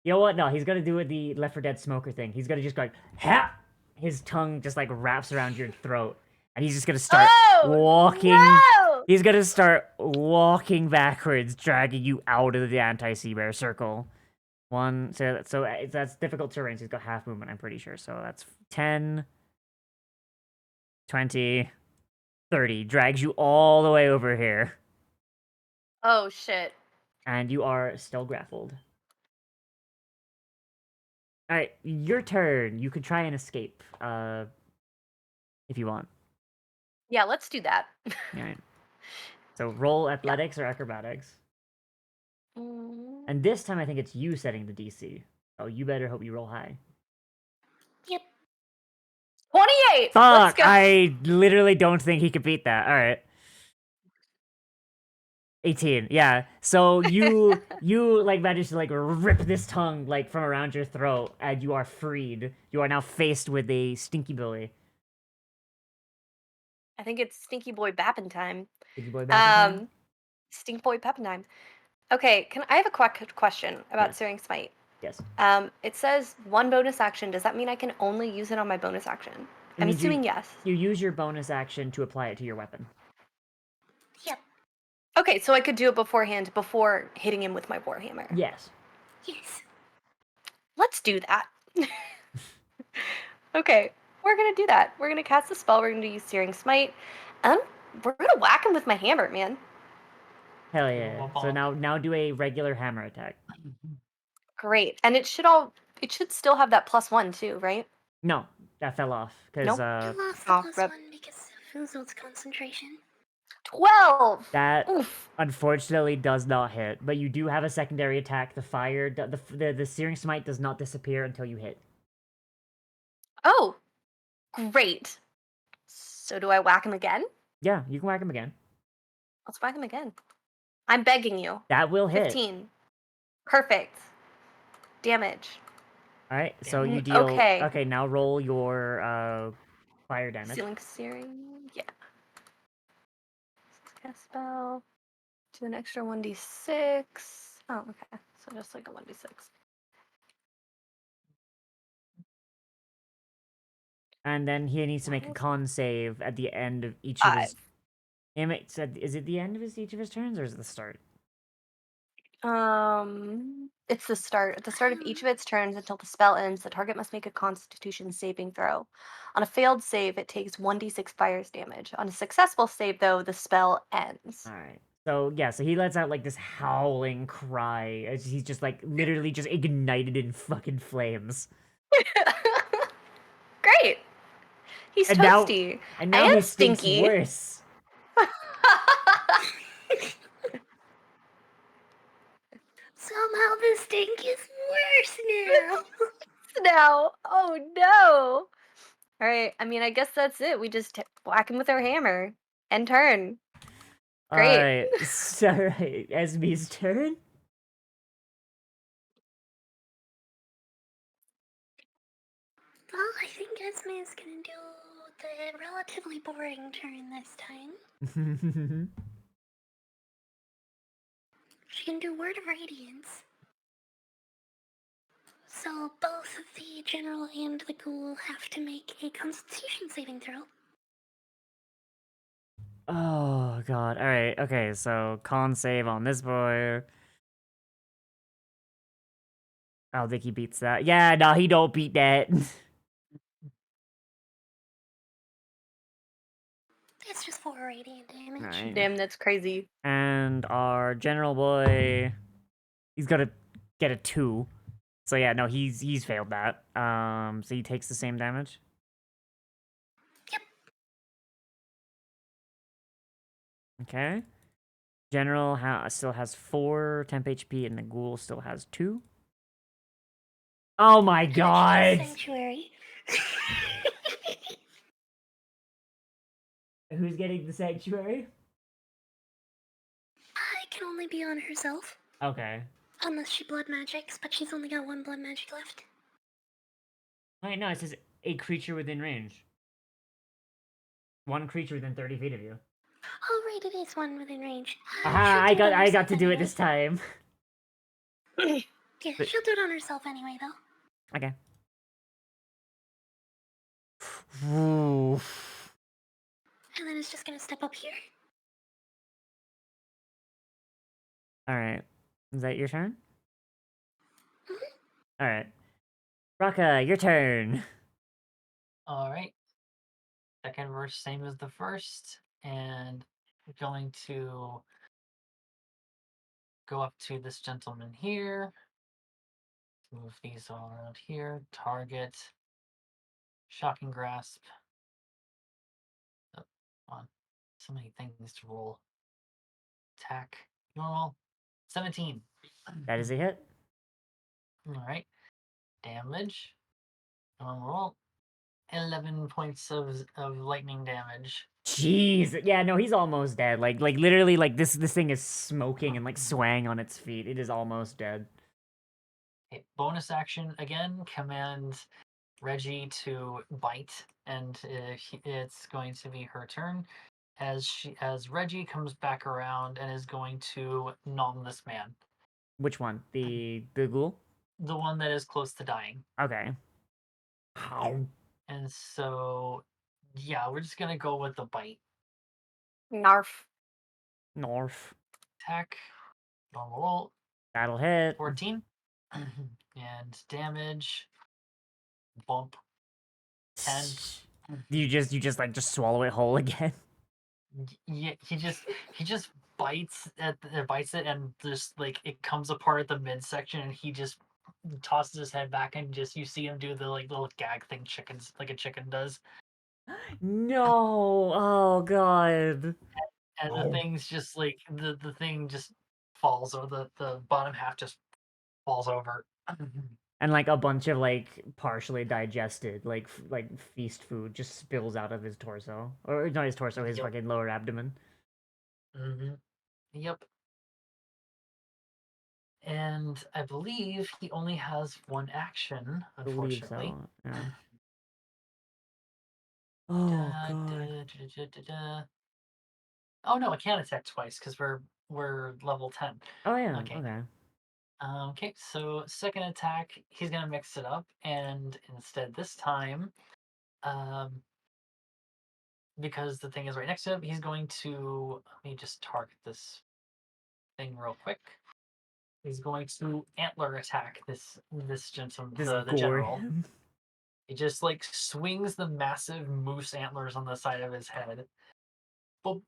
S1: You know what? No, he's gonna do it the Left 4 Dead smoker thing. He's gonna just go like, ha! His tongue just like wraps around your throat, and he's just gonna start walking.
S11: No!
S1: He's gonna start walking backwards, dragging you out of the anti-sea bear circle. That's difficult terrain. So he's got half movement, I'm pretty sure. So that's 10, 20, 30. Drags you all the way over here.
S11: Oh shit.
S1: And you are still grappled. Alright, your turn. You could try and escape, if you want.
S11: Yeah, let's do that.
S1: Alright. So roll athletics or acrobatics.
S11: Mm.
S1: And this time I think it's you setting the DC. Oh, you better hope you roll high.
S12: Yep.
S11: 28!
S1: Fuck!
S11: Let's go.
S1: I literally don't think he could beat that. Alright. 18, yeah. So you like managed to like rip this tongue like from around your throat, and you are freed. You are now faced with a stinky boy.
S11: I think it's Stinky Boy Bappin time.
S1: Stinky boy back
S11: Stink Boy Peppin time. Okay, I have a question about Searing Smite.
S1: Yes.
S11: It says 1 bonus action. Does that mean I can only use it on my bonus action? I'm assuming yes.
S1: You use your bonus action to apply it to your weapon.
S12: Yep.
S11: Okay, so I could do it beforehand before hitting him with my warhammer.
S1: Yes.
S12: Yes.
S11: Let's do that. Okay, we're gonna do that. We're gonna cast the spell. We're gonna use Searing Smite, and we're gonna whack him with my hammer, man.
S1: Hell
S10: Give him
S1: yeah.
S10: a
S1: So
S10: bonk.
S1: now do a regular hammer attack.
S11: Great, and it should still have that +1 too, right?
S1: No, that fell off because
S11: Nope.
S12: I lost the
S11: Oh,
S12: plus
S11: rip.
S12: 1 because of Uzol's concentration.
S11: 12.
S1: that
S11: Oof.
S1: unfortunately does not hit. But you do have a secondary attack. The fire, the searing smite does not disappear until you hit.
S11: Oh, great. So do I whack him again?
S1: Yeah, you can whack him again.
S11: Let's whack him again. I'm begging you.
S1: That will hit.
S11: 15. Perfect. Damage.
S1: All right, so you
S11: Mm,
S1: deal.
S11: okay.
S1: Okay, now roll your fire damage.
S11: Sealing Searing. Yeah. Cast spell. Do an extra 1d6. Oh, okay. So just like a 1d6.
S1: And then he needs to make a
S11: Nice.
S1: con save at the end of each of
S11: 5.
S1: his. It said, is it the end of each of his turns, or is it the start?
S11: It's the start. At the start of each of its turns until the spell ends, the target must make a Constitution saving throw. On a failed save, it takes 1d6 fire's damage. On a successful save, though, the spell ends.
S1: All right. So yeah, so he lets out like this howling cry as he's just like literally just ignited in fucking flames.
S11: Great. He's
S1: And
S11: toasty.
S1: now
S11: And
S1: he stinks
S11: stinky.
S1: worse.
S12: Somehow the stink is worse now.
S11: Now. Oh no. All right. I mean, I guess that's it. We just whack him with our hammer. End turn. Great.
S1: All right. So, all right, Esme's turn.
S12: Well, I think Esme is gonna do the relatively boring turn this time. She can do Word of Radiance. So both the general and the ghoul have to make a Constitution saving throw.
S1: Oh god. All right. Okay. So con save on this boy. I don't think he beats that. Yeah. No, he don't beat that.
S12: It's just 4 radiant damage.
S1: Alright.
S11: Damn, that's crazy.
S1: And our general boy, he's gonna get a 2. So yeah, no, he's failed that. So he takes the same damage.
S12: Yep.
S1: Okay. General still has 4 temp HP, and the ghoul still has 2. Oh my god!
S12: Sanctuary.
S1: Who's getting the sanctuary?
S12: It can only be on herself.
S1: Okay.
S12: Unless she blood magics, but she's only got 1 blood magic left.
S1: Wait, no, it says a creature within range. 1 creature within 30 feet of you.
S12: Oh right, it is 1 within range.
S1: Aha! I got to do it this time.
S12: Yeah, she'll do it on herself anyway, though.
S1: Okay. Ooh.
S12: And then it's just gonna step up here.
S1: Alright. Is that your turn?
S12: Mm-hmm.
S1: Alright. Raka, your turn.
S10: All right. Second verse, same as the first, and we're going to go up to this gentleman here. Move these all around here. Target. Shocking grasp. Oh, come on. So many things to roll. Attack. Normal. 17.
S1: That is a hit.
S10: All right. Damage. Normal roll. 11 points of lightning damage.
S1: Jeez. Yeah, no, he's almost dead. Like literally, like this thing is smoking and like swaying on its feet. It is almost dead.
S10: Okay, bonus action again. Command Reggie to bite, and it's going to be her turn as Reggie comes back around and is going to nom this man,
S1: Which one? The ghoul?
S10: the one that is close to dying.
S1: Okay. How?
S10: And so, yeah, we're just gonna go with the bite.
S11: Narf.
S1: North.
S10: Attack. Normal roll.
S1: That'll hit.
S10: 14. And damage. Bump. 10.
S1: You just like just swallow it whole again.
S10: Yeah, he just bites it, and just like it comes apart at the midsection, and he just tosses his head back, and just you see him do the like little gag thing chickens like a chicken does,
S1: No. Oh god.
S10: and the thing's just like the thing just falls, or the bottom half just falls over.
S1: And like a bunch of like partially digested like feast food just spills out of his torso, or not his torso, his
S10: Yep.
S1: fucking lower abdomen.
S10: Yep. And I believe he only has one action,
S1: I believe
S10: unfortunately.
S1: so. Yeah. Oh
S10: Da,
S1: god.
S10: da, da, da, da, da. Oh no, I can't attack twice because we're level 10.
S1: Oh yeah.
S10: Okay.
S1: Okay.
S10: Okay, so second attack, he's gonna mix it up, and instead this time, because the thing is right next to him, he's going to, let me just target this thing real quick. He's going to antler attack this gentleman,
S1: Just
S10: the
S1: gore
S10: general.
S1: him.
S10: He just like swings the massive moose antlers on the side of his head. Boop.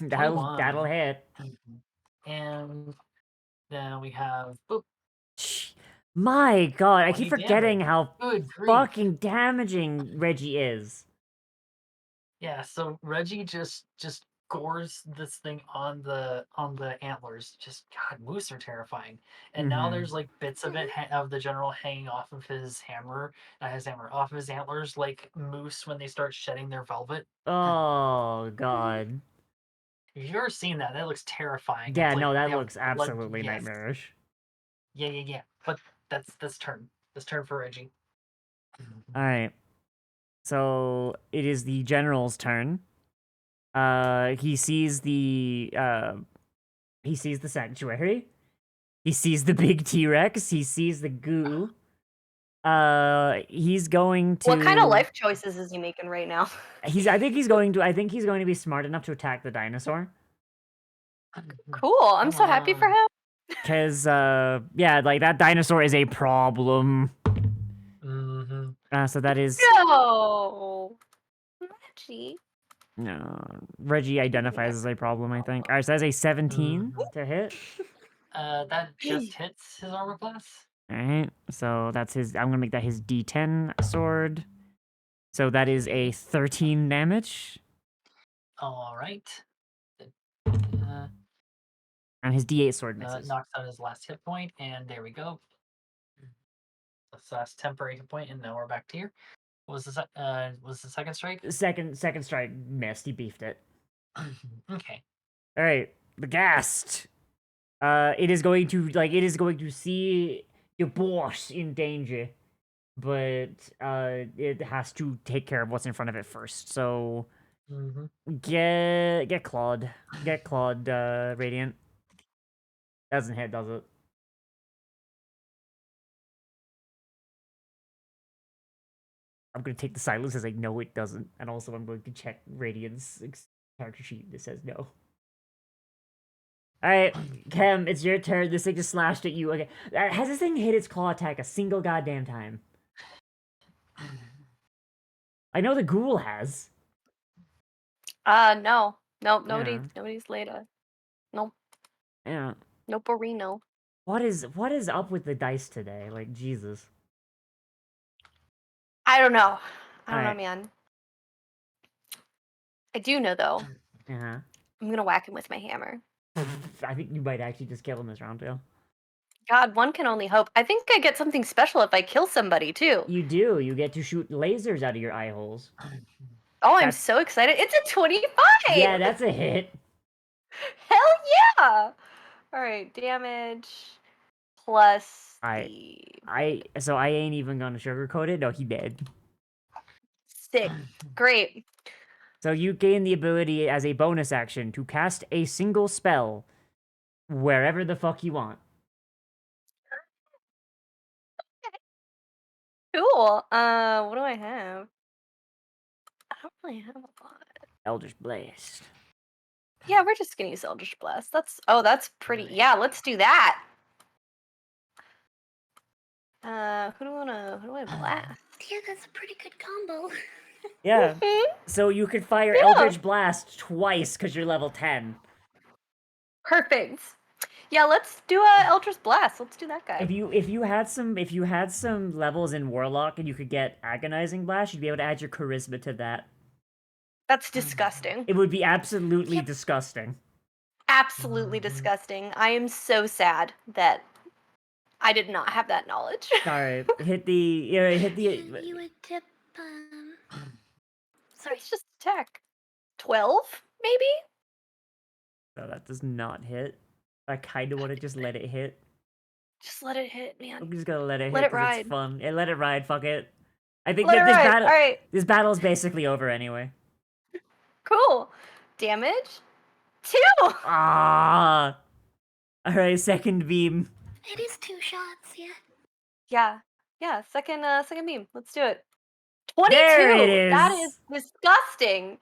S1: That'll
S10: 21.
S1: hit.
S10: And then we have boop.
S1: My god, I
S10: 20
S1: keep forgetting
S10: damage.
S1: how
S10: Good grief.
S1: fucking damaging Reggie is.
S10: Yeah, so Reggie just gores this thing on the antlers. Just God, moose are terrifying. And now
S1: Mhm.
S10: there's like bits of it of the general hanging off of his hammer, not his hammer, off of his antlers, like moose when they start shedding their velvet.
S1: Oh god.
S10: If you've ever seen that, that looks terrifying.
S1: Yeah,
S10: It's like
S1: no, that
S10: they have
S1: looks
S10: blood.
S1: absolutely
S10: Yes.
S1: nightmarish.
S10: Yeah. But that's this turn. This turn for Reggie.
S1: Alright. So it is the general's turn. He sees the sanctuary. He sees the big T-Rex. He sees the goo. He's going to.
S11: What kind of life choices is he making right now?
S1: I think he's going to be smart enough to attack the dinosaur.
S11: Cool. I'm so happy for him.
S1: Cause yeah, like that dinosaur is a problem.
S10: Mm-hmm.
S1: So that is
S11: No. Reggie.
S1: Reggie identifies as a problem, I think. Alright, so that's a 17 to hit.
S10: That just hits his armor class.
S1: Alright, so that's his. I'm gonna make that his D10 sword. So that is a 13 damage.
S10: All right.
S1: And his D8 sword misses.
S10: Knocks out his last hit point, and there we go. That's the last temporary hit point, and now we're back to here. Was the second strike?
S1: Second strike missed. He beefed it.
S10: Okay.
S1: All right, the ghast. It is going to see your boss in danger, but it has to take care of what's in front of it first. So get clawed, Radiant. Doesn't hit, does it? I'm gonna take the silence as like no, it doesn't, and also I'm going to check Radiant's character sheet that says no. Alright, Cam, it's your turn. This thing just slashed at you. Okay. Has this thing hit its claw attack a single goddamn time? I know the ghoul has.
S11: No. Nope, nobody's laid a. Nope.
S1: Yeah.
S11: Nope, Reno.
S1: What is up with the dice today? Like, Jesus.
S11: I don't know. I don't know,
S1: Alright.
S11: man. I do know though.
S1: Uh-huh.
S11: I'm gonna whack him with my hammer.
S1: I think you might actually just kill him this round, too.
S11: God, one can only hope. I think I get something special if I kill somebody too.
S1: You do. You get to shoot lasers out of your eye holes.
S11: Oh, I'm so excited. It's a 25!
S1: Yeah, that's a hit.
S11: Hell yeah! Alright, damage plus
S1: So I ain't even gonna sugarcoat it. No, he dead.
S11: Sick. Great.
S1: So you gain the ability as a bonus action to cast a single spell wherever the fuck you want.
S11: Cool. What do I have? I don't really have a lot.
S1: Eldritch Blast.
S11: Yeah, we're just gonna use Eldritch Blast. That's pretty. Yeah, let's do that. Who do I blast?
S12: Yeah, that's a pretty good combo.
S1: Yeah.
S11: Mhm.
S1: So you could fire
S11: Yeah.
S1: Eldritch Blast twice because you're level 10.
S11: Perfect. Yeah, let's do a Eldritch Blast. Let's do that guy.
S1: If you had some levels in Warlock and you could get Agonizing Blast, you'd be able to add your charisma to that.
S11: That's disgusting.
S1: It would be absolutely disgusting.
S11: Absolutely disgusting. I am so sad that I did not have that knowledge.
S1: Alright, hit the hit the
S12: You would tip,
S11: Sorry, it's just attack. 12, maybe?
S1: No, that does not hit. I kinda wanna just let it hit.
S11: Just let it hit, man.
S1: I'm just gonna let it
S11: Let
S1: hit
S11: it
S1: because it's
S11: ride.
S1: fun. Yeah, let it ride, fuck it. I think
S11: Let
S1: that
S11: it ride. Alright,
S1: this battle is basically over anyway.
S11: cool. Damage? 2!
S1: Ah. Alright, second beam.
S12: it is 2 shots, yeah.
S11: Yeah. Yeah, second beam. Let's do it. 22!
S1: There it
S11: That
S1: is.
S11: is disgusting.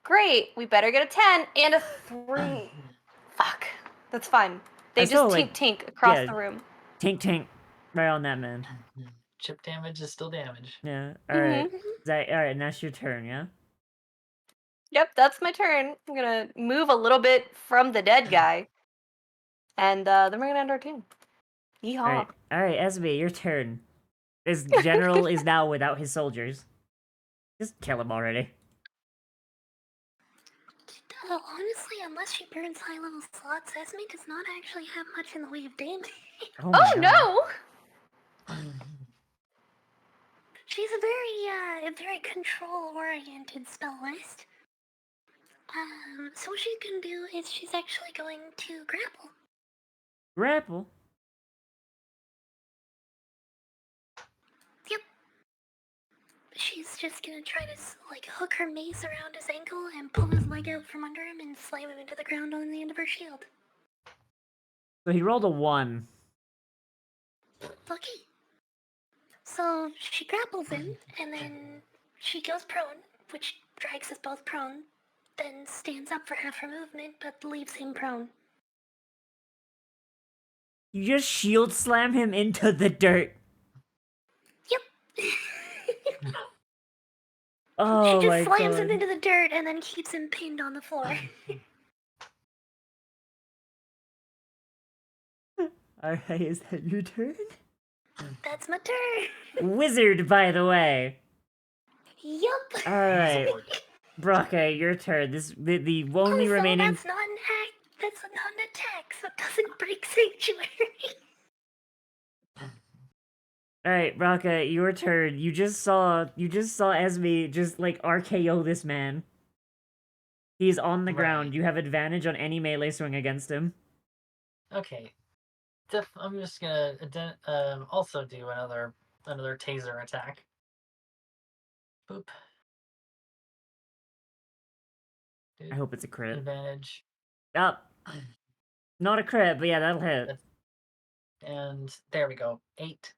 S11: Great. We better get a 10 and a 3. Fuck. That's fine. They
S1: That's still,
S11: just
S1: like,
S11: tink across
S1: yeah.
S11: the room.
S1: Tink tink. Right on that, man.
S10: Chip damage is still damage.
S1: Yeah.
S11: Mhm.
S1: Alright. Alright, now it's your turn, yeah?
S11: Yep, that's my turn. I'm gonna move a little bit from the dead guy. And then we're gonna end our turn. Yeehaw.
S1: Alright. Alright, Esme, your turn. This general is now without his soldiers. Just kill him already.
S12: Honestly, unless she burns high level slots, Esme does not actually have much in the way of damage.
S1: Oh, my God.
S11: No!
S12: She's a very control oriented spellist. So what she can do is she's actually going to grapple.
S1: Grapple?
S12: Yep. She's just gonna try to like hook her mace around his ankle and pull his leg out from under him and slam him into the ground on the end of her shield.
S1: So he rolled a 1.
S12: Lucky. So she grapples him and then she goes prone, which drags us both prone, then stands up for half her movement but leaves him prone.
S1: You just shield slam him into the dirt.
S12: Yep.
S1: Oh
S12: she
S1: my
S12: just slams
S1: God.
S12: him into the dirt and then keeps him pinned on the floor.
S1: Alright, is that your turn?
S12: That's my turn.
S1: Wizard, by the way.
S12: Yup.
S1: Alright. Brocca, your turn. The only
S12: Also,
S1: remaining...
S12: that's not an attack. That's not an attack, so it doesn't break sanctuary.
S1: Alright, Brocca, your turn. You just saw Esme just, like, RKO this man. He's on the ground.
S10: Right.
S1: You have advantage on any melee swing against him.
S10: Okay. I'm just gonna also do another taser attack. Boop.
S1: I hope it's a crit.
S10: Advantage.
S1: Up. Not a crit, but yeah, that'll hit.
S10: And there we go. 8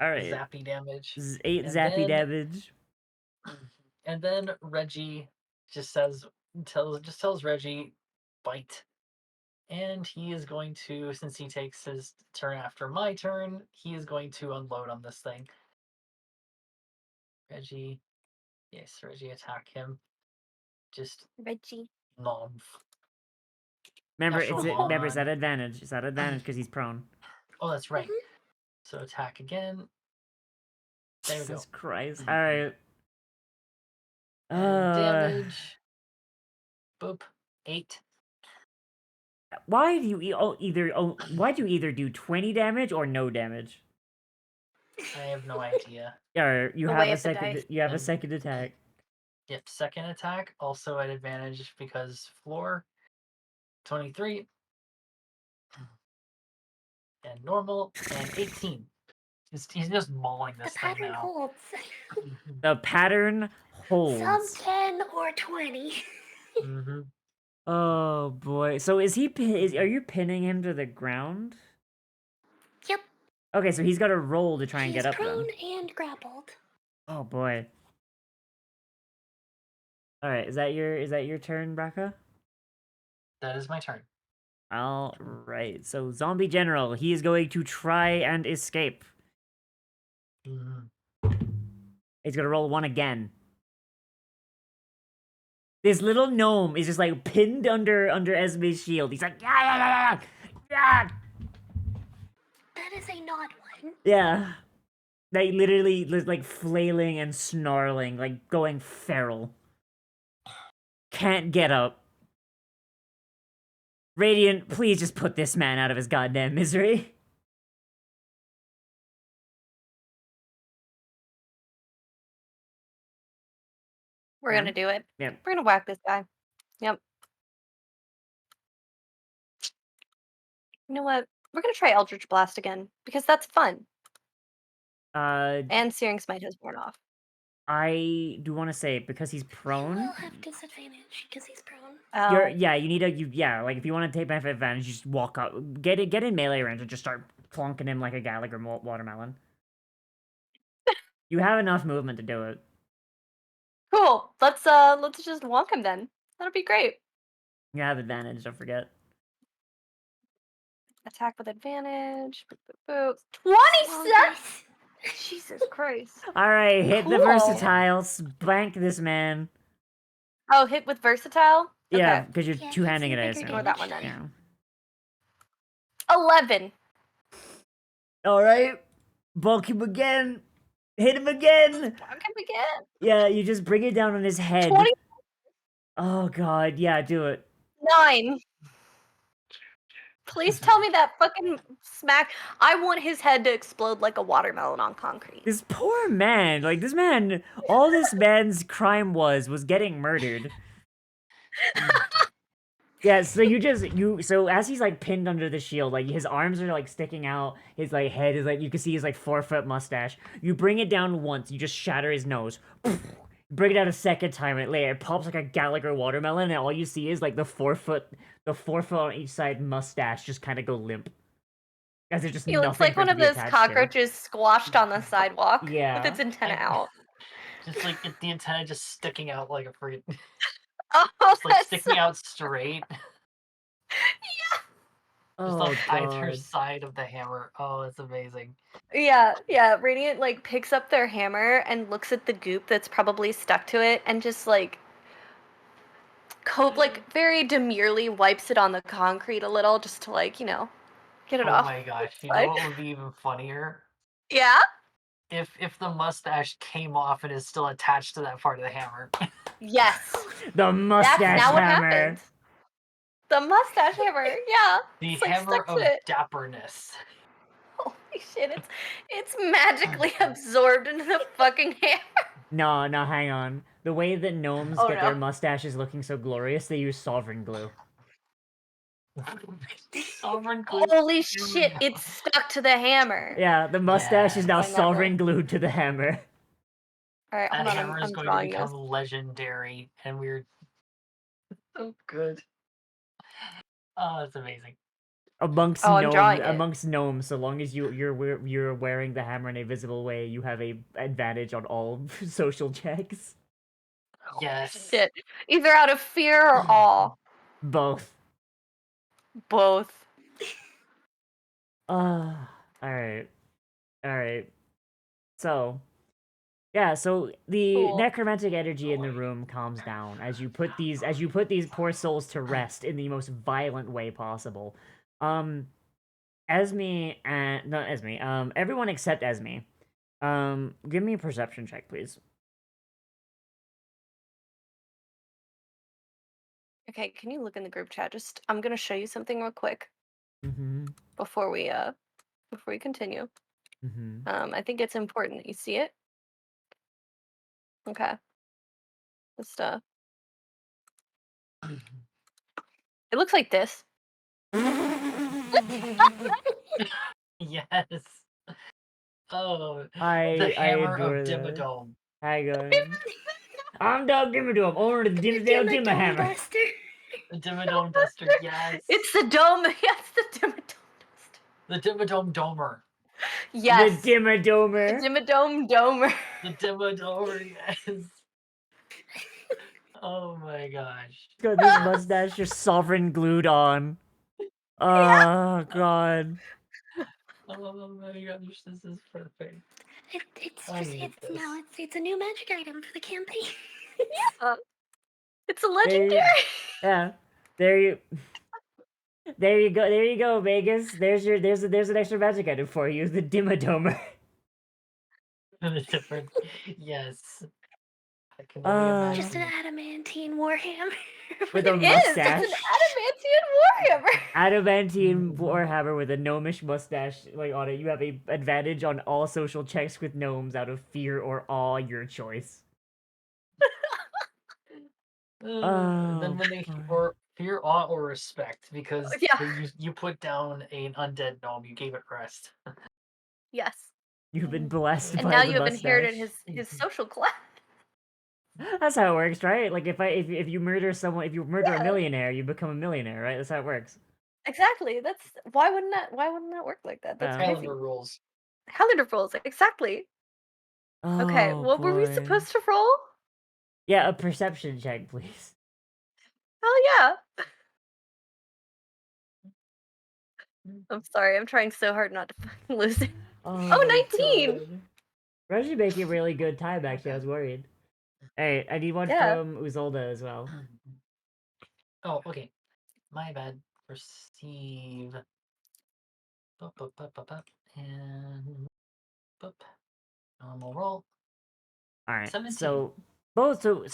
S1: Alright.
S10: zappy damage.
S1: 8
S10: And
S1: zappy
S10: then-
S1: damage.
S10: And then Reggie tells Reggie, bite. And he is going to, since he takes his turn after my turn, he is going to unload on this thing. Reggie. Yes, Reggie, attack him. Just
S11: Reggie.
S10: nom.
S1: Remember,
S10: Natural
S1: it's
S10: one.
S1: at advantage. It's at advantage because he's prone.
S10: Oh, that's right. So attack again. There we
S1: Jesus
S10: go.
S1: Christ. Alright.
S10: And damage. Boop. 8.
S1: Why do you either do 20 damage or no damage?
S10: I have no idea.
S1: Or you
S11: The
S1: have
S11: way
S1: a
S11: of the dice.
S1: second attack.
S10: Yep, second attack, also at advantage because floor. 23. And normal, and 18. He's just mauling
S12: The
S10: this thing
S12: pattern
S10: now.
S12: holds.
S1: The pattern holds.
S12: Sub 10 or 20.
S10: Mm-hmm.
S1: Oh boy. So are you pinning him to the ground?
S12: Yep.
S1: Okay, so he's got to roll to try and
S12: He's
S1: get up
S12: prone
S1: then.
S12: and grappled.
S1: Oh boy. All right, is that your turn, Braca?
S10: That is my turn.
S1: All right. So zombie general, he is going to try and escape. He's gonna roll 1 again. This little gnome is just like pinned under Esme's shield. He's like, yeah, yeah, yeah, yeah,
S12: That is a not one.
S1: yeah. Like literally, like flailing and snarling, like going feral. Can't get up. Radiant, please just put this man out of his goddamn misery.
S11: We're gonna do it.
S1: Yep.
S11: We're gonna whack this guy. Yep. You know what? We're gonna try Eldritch Blast again because that's fun. And Searing Smite has worn off.
S1: I do want to say because he's
S12: He
S1: prone.
S12: will have disadvantage because he's prone.
S1: You need a like if you want to take benefit advantage, just walk up, get in melee range and just start plonking him like a Gallagher watermelon. You have enough movement to do it.
S11: Cool. Let's just wonk him then. That'll be great.
S1: You have advantage. Don't forget.
S11: Attack with advantage. Boop, boop, boop. 26. Jesus Christ.
S1: All right, hit the
S11: Cool.
S1: versatile. Spank this man.
S11: Oh, hit with versatile.
S1: Yeah,
S11: Okay.
S1: because you're
S12: Yeah,
S1: two-handing it. I
S12: he's a bigger
S1: assume.
S11: Ignore that one then.
S1: Yeah.
S11: 11.
S1: All right, bulk him again. Hit him again.
S11: Wonk him again.
S1: Yeah, you just bring it down on his head.
S11: 20.
S1: Oh God, yeah, do it.
S11: 9. Please tell me that fucking smack. I want his head to explode like a watermelon on concrete.
S1: This poor man, like this man, all this man's crime was getting murdered. Yeah, so as he's like pinned under the shield, like his arms are like sticking out, his like head is like, you can see his like 4-foot mustache. You bring it down once, you just shatter his nose. Bring it out a second time, and it pops like a Gallagher watermelon, and all you see is like the 4-foot on each side mustache just kind of go limp. As it's just
S11: He looks
S1: nothing
S11: like
S1: for it
S11: one
S1: to
S11: of
S1: be
S11: those
S1: attached to.
S11: cockroaches squashed on the sidewalk
S1: Yeah.
S11: with its antenna out.
S10: Just like the antenna just sticking out like a freaking,
S11: Oh,
S10: just like
S11: that's
S10: sticking
S11: so...
S10: out straight. Just
S1: Oh
S10: on either
S1: God.
S10: side of the hammer. Oh, that's amazing.
S11: Yeah. Radiant like picks up their hammer and looks at the goop that's probably stuck to it and just like very demurely wipes it on the concrete a little just to like, get it
S10: Oh
S11: off.
S10: my gosh, you know what would be even funnier?
S11: Yeah?
S10: If the mustache came off and is still attached to that part of the hammer.
S11: Yes.
S1: The mustache
S11: That's now what
S1: hammer.
S11: happened. The mustache hammer, yeah.
S10: The
S11: It's, like,
S10: hammer
S11: stuck to
S10: of
S11: it.
S10: dapperness.
S11: Holy shit, it's magically absorbed into the fucking hammer.
S1: No, hang on. The way that gnomes
S11: Oh,
S1: get
S11: no.
S1: their mustaches looking so glorious, they use sovereign glue.
S10: Sovereign glue.
S11: Holy shit, it's stuck to the hammer.
S1: Yeah, the mustache is now
S11: I never-
S1: sovereign glued to the hammer.
S11: Alright,
S10: That
S11: hold on,
S10: hammer is
S11: I'm
S10: going to
S11: drawing
S10: become
S11: this.
S10: legendary, and we're so good. Oh, it's amazing.
S1: Amongst
S11: Oh, I'm drawing it.
S1: gnomes, so long as you're wearing the hammer in a visible way, you have a advantage on all social checks.
S10: Yes.
S11: Shit. Either out of fear or awe.
S1: Both.
S11: Both.
S1: Alright. So, yeah, so the
S11: Cool.
S1: necromantic energy in the room calms down as you put these poor souls to rest in the most violent way possible. Everyone except Esme. Give me a perception check, please.
S11: Okay, can you look in the group chat? I'm gonna show you something real quick
S1: Mm-hmm.
S11: before we continue.
S1: Mm-hmm.
S11: I think it's important that you see it. Okay. It looks like this.
S10: Yes. Oh, the
S1: I
S10: hammer
S1: adore
S10: of
S1: that.
S10: Dimmadome.
S1: Hi guys. I'm Doug Dimmadome, owner of the Dimmadale Dimma Hammer.
S10: The Dimmadome Duster, yes.
S11: It's the dome. Yes, the Dimmadome Duster.
S10: The Dimmadome Domer.
S11: Yes.
S1: The Dimmadomer.
S11: The Dimmadome Domer.
S10: The Dimmadomer, yes. Oh my gosh.
S1: Got this mustache just sovereign glued on. Oh god.
S10: Oh my gosh, this is perfect.
S12: It's
S10: I
S12: just
S10: need
S12: it's
S10: this.
S12: now it's a new magic item for the campaign.
S11: It's a
S1: There you,
S11: legendary.
S1: yeah. There you There you go. There you go, Vegas. There's an extra magic item for you, the Dimodomer.
S10: The different. Yes. I can only
S12: Just an
S10: imagine.
S12: adamantine warhammer.
S1: With
S11: It
S1: a
S11: is. It's an
S1: mustache.
S11: adamantine warhammer.
S1: Adamantine Warhammer with a gnomish mustache like on it. You have a advantage on all social checks with gnomes out of fear or awe, your choice.
S10: And then
S1: Oh,
S10: when they
S1: boy.
S10: or fear, awe, or respect, because
S11: Yeah.
S10: you put down an undead gnome, you gave it rest.
S11: Yes.
S1: You've been blessed
S11: And
S1: by
S11: now
S1: the
S11: you have inherited
S1: mustache.
S11: his social class.
S1: That's how it works, right? Like if you murder someone, if you murder a
S11: Yeah.
S1: millionaire, you become a millionaire, right? That's how it works.
S11: Exactly. That's why wouldn't that work like that? That's crazy.
S10: Calendar rules.
S11: Calendar rules. Exactly. Okay.
S1: Oh
S11: What were we
S1: boy.
S11: supposed to roll?
S1: Yeah, a perception check, please.
S11: Hell yeah. I'm sorry. I'm trying so hard not to fucking lose it.
S1: Oh,
S11: Oh, 19.
S1: God. Reggie making really good time, actually. I was worried. Alright, I need one
S11: Yeah.
S1: from Uzolda as well.
S10: Oh, okay. My bad. Perceive. Bup, bup, bup, bup, bup. And bup. Normal roll.
S1: Alright,
S10: 17.
S1: so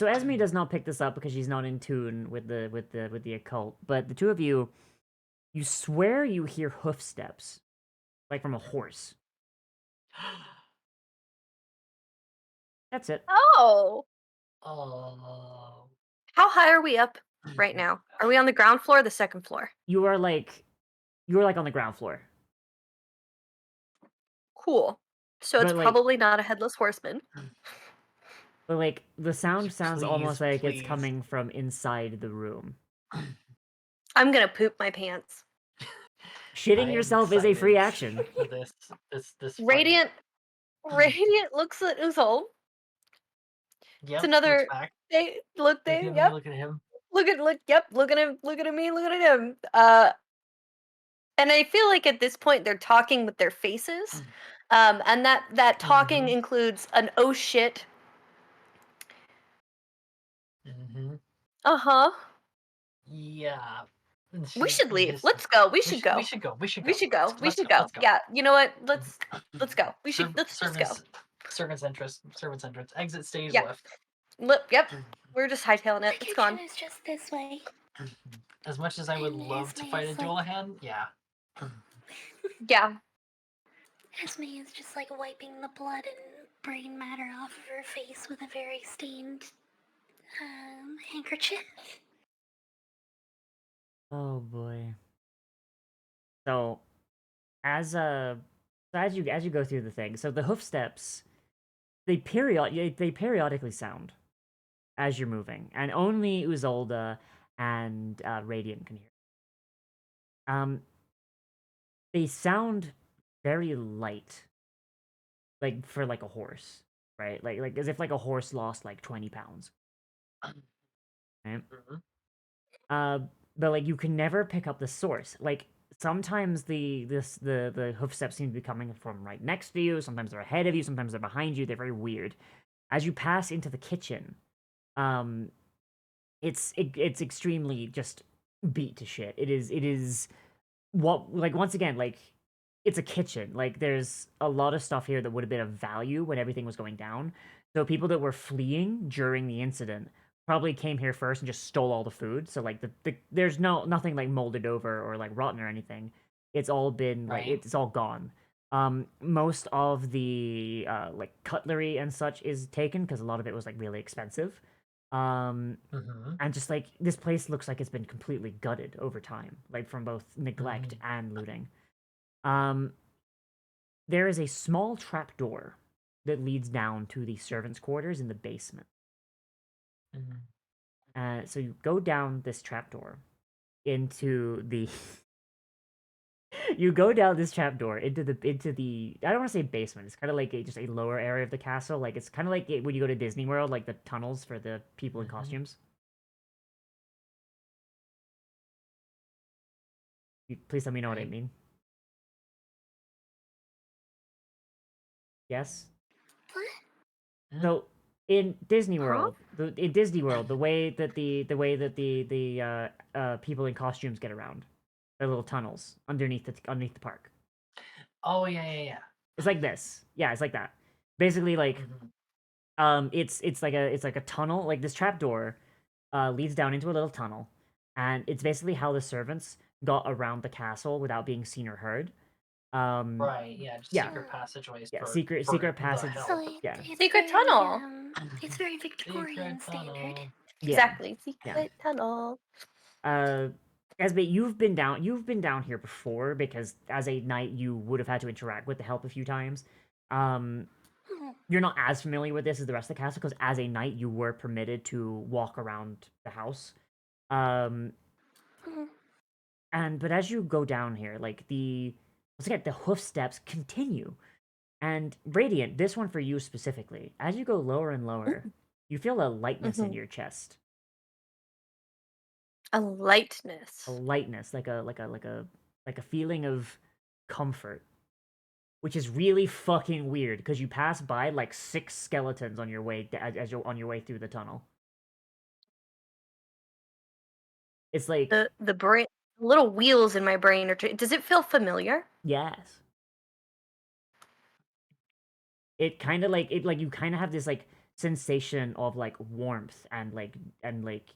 S1: Esme does not pick this up because she's not in tune with the occult, but the two of you, you swear you hear hoof steps. Like from a horse. That's it.
S11: Oh.
S10: Oh.
S11: How high are we up right now? Are we on the ground floor or the second floor?
S1: You are like on the ground floor.
S11: Cool. So it's
S1: But like
S11: probably not a headless horseman.
S1: but like the sound sounds almost
S10: Please,
S1: like it's
S10: please.
S1: coming from inside the room.
S11: I'm gonna poop my pants.
S1: Shitting
S10: I am
S1: yourself is a free
S10: excited
S1: action.
S10: for this fight.
S11: Radiant looks at Uzol.
S10: Yep.
S11: It's another
S10: Looks back.
S11: they
S10: Look at
S11: they
S10: me.
S11: yep.
S10: Look at him.
S11: Look at him, looking at me, looking at him. And I feel like at this point they're talking with their faces. And that talking includes an oh shit.
S10: Mm-hmm.
S11: Uh-huh.
S10: Yeah. And
S11: We should leave.
S10: just
S11: Let's go. We
S10: we
S11: should
S10: should
S11: go.
S10: we should go. We should go.
S11: We should go. We
S10: Let's
S11: should
S10: go.
S11: go.
S10: Let's go.
S11: Yeah. You know what? Let's go. Let's go.
S10: Servant's entrance. Servant's entrance. Exit stage
S11: Yeah.
S10: left.
S11: Yep. We're just hightailing it.
S12: The
S11: It's gone.
S12: kitchen is just this way.
S10: As much as I would
S12: And
S10: love to
S12: Esme
S10: fight a
S12: is
S10: dual
S12: like-
S10: hand, yeah.
S11: Yeah.
S12: Esme is just like wiping the blood and brain matter off of her face with a very stained handkerchief.
S1: Oh boy. So as you go through the thing, so the hoof steps they periodically sound as you're moving, and only Uzolda and Radiant can hear. They sound very light, like for like a horse, right? Like as if like a horse lost like 20 pounds. Right? But like you can never pick up the source. Like sometimes the hoof steps seem to be coming from right next to you. Sometimes they're ahead of you. Sometimes they're behind you. They're very weird. As you pass into the kitchen, it's extremely just beat to shit. It is what like once again like it's a kitchen. Like there's a lot of stuff here that would have been of value when everything was going down. So people that were fleeing during the incident probably came here first and just stole all the food. So like there's nothing like molded over or like rotten or anything. It's all been like
S10: Right.
S1: it's all gone. Most of the like cutlery and such is taken because a lot of it was like really expensive. And just like this place looks like it's been completely gutted over time, like from both neglect and looting. There is a small trap door that leads down to the servants' quarters in the basement. So you go down this trapdoor into the. You go down this trapdoor into the. I don't want to say basement. It's kind of like just a lower area of the castle. Like it's kind of like when you go to Disney World, like the tunnels for the people in costumes. Please tell me you know what I
S10: Right.
S1: mean. Yes.
S12: What?
S1: So in Disney
S11: Huh?
S1: World, in Disney World, the way that the people in costumes get around, the little tunnels underneath the park.
S10: Oh yeah.
S1: It's like this. Yeah, it's like that. Basically, like
S10: Mhm.
S1: it's like a tunnel. Like this trap door, leads down into a little tunnel, and it's basically how the servants got around the castle without being seen or heard.
S10: Right. Yeah. Just
S1: Yeah,
S10: secret passageways
S1: yeah,
S10: for
S1: secret
S10: the
S1: passage.
S12: So
S10: help.
S1: Yeah,
S12: it's
S11: Secret
S12: very,
S11: tunnel.
S12: it's very Victorian
S10: Secret
S12: standard.
S10: tunnel.
S1: yeah,
S11: Exactly.
S1: yeah.
S11: Secret tunnel.
S1: Uh, Esme, you've been down here before because as a knight you would have had to interact with the help a few times. Um,
S12: Hmm.
S1: you're not as familiar with this as the rest of the castle because as a knight you were permitted to walk around the house. Um,
S12: Hmm.
S1: but as you go down here, like let's get the hoof steps continue. And Radiant, this one for you specifically, as you go lower and lower, you feel a lightness in
S11: Mhm.
S1: your chest.
S11: A
S1: A
S11: lightness.
S1: lightness, like a feeling of comfort, which is really fucking weird because you pass by like 6 skeletons on your way as you're on your way through the tunnel. It's like
S11: The brain, little wheels in my brain are. Does it feel familiar?
S1: yes, it kind of like you kind of have this like sensation of like warmth and like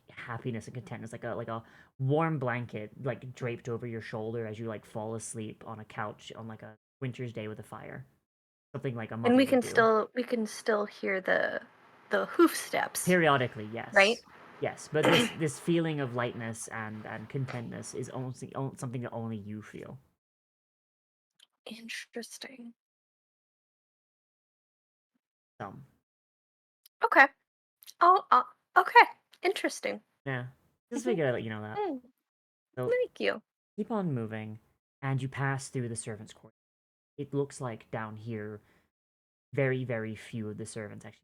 S1: happiness and contentness, like a warm blanket like draped over your shoulder as you like fall asleep on a couch on like a winter's day with a fire. Something like a
S11: And
S1: mother would do.
S11: we can still hear the hoof steps,
S1: Periodically,
S11: right?
S1: yes. Yes, but this feeling of lightness and contentness is only something that only you feel.
S11: Interesting.
S1: So,
S11: Okay. Oh, okay. Interesting.
S1: yeah. Just
S11: Mhm.
S1: figured I'd let you know that.
S11: Mm,
S1: So,
S11: thank you.
S1: keep on moving, and you pass through the servants' court. It looks like down here, very, very few of the servants actually.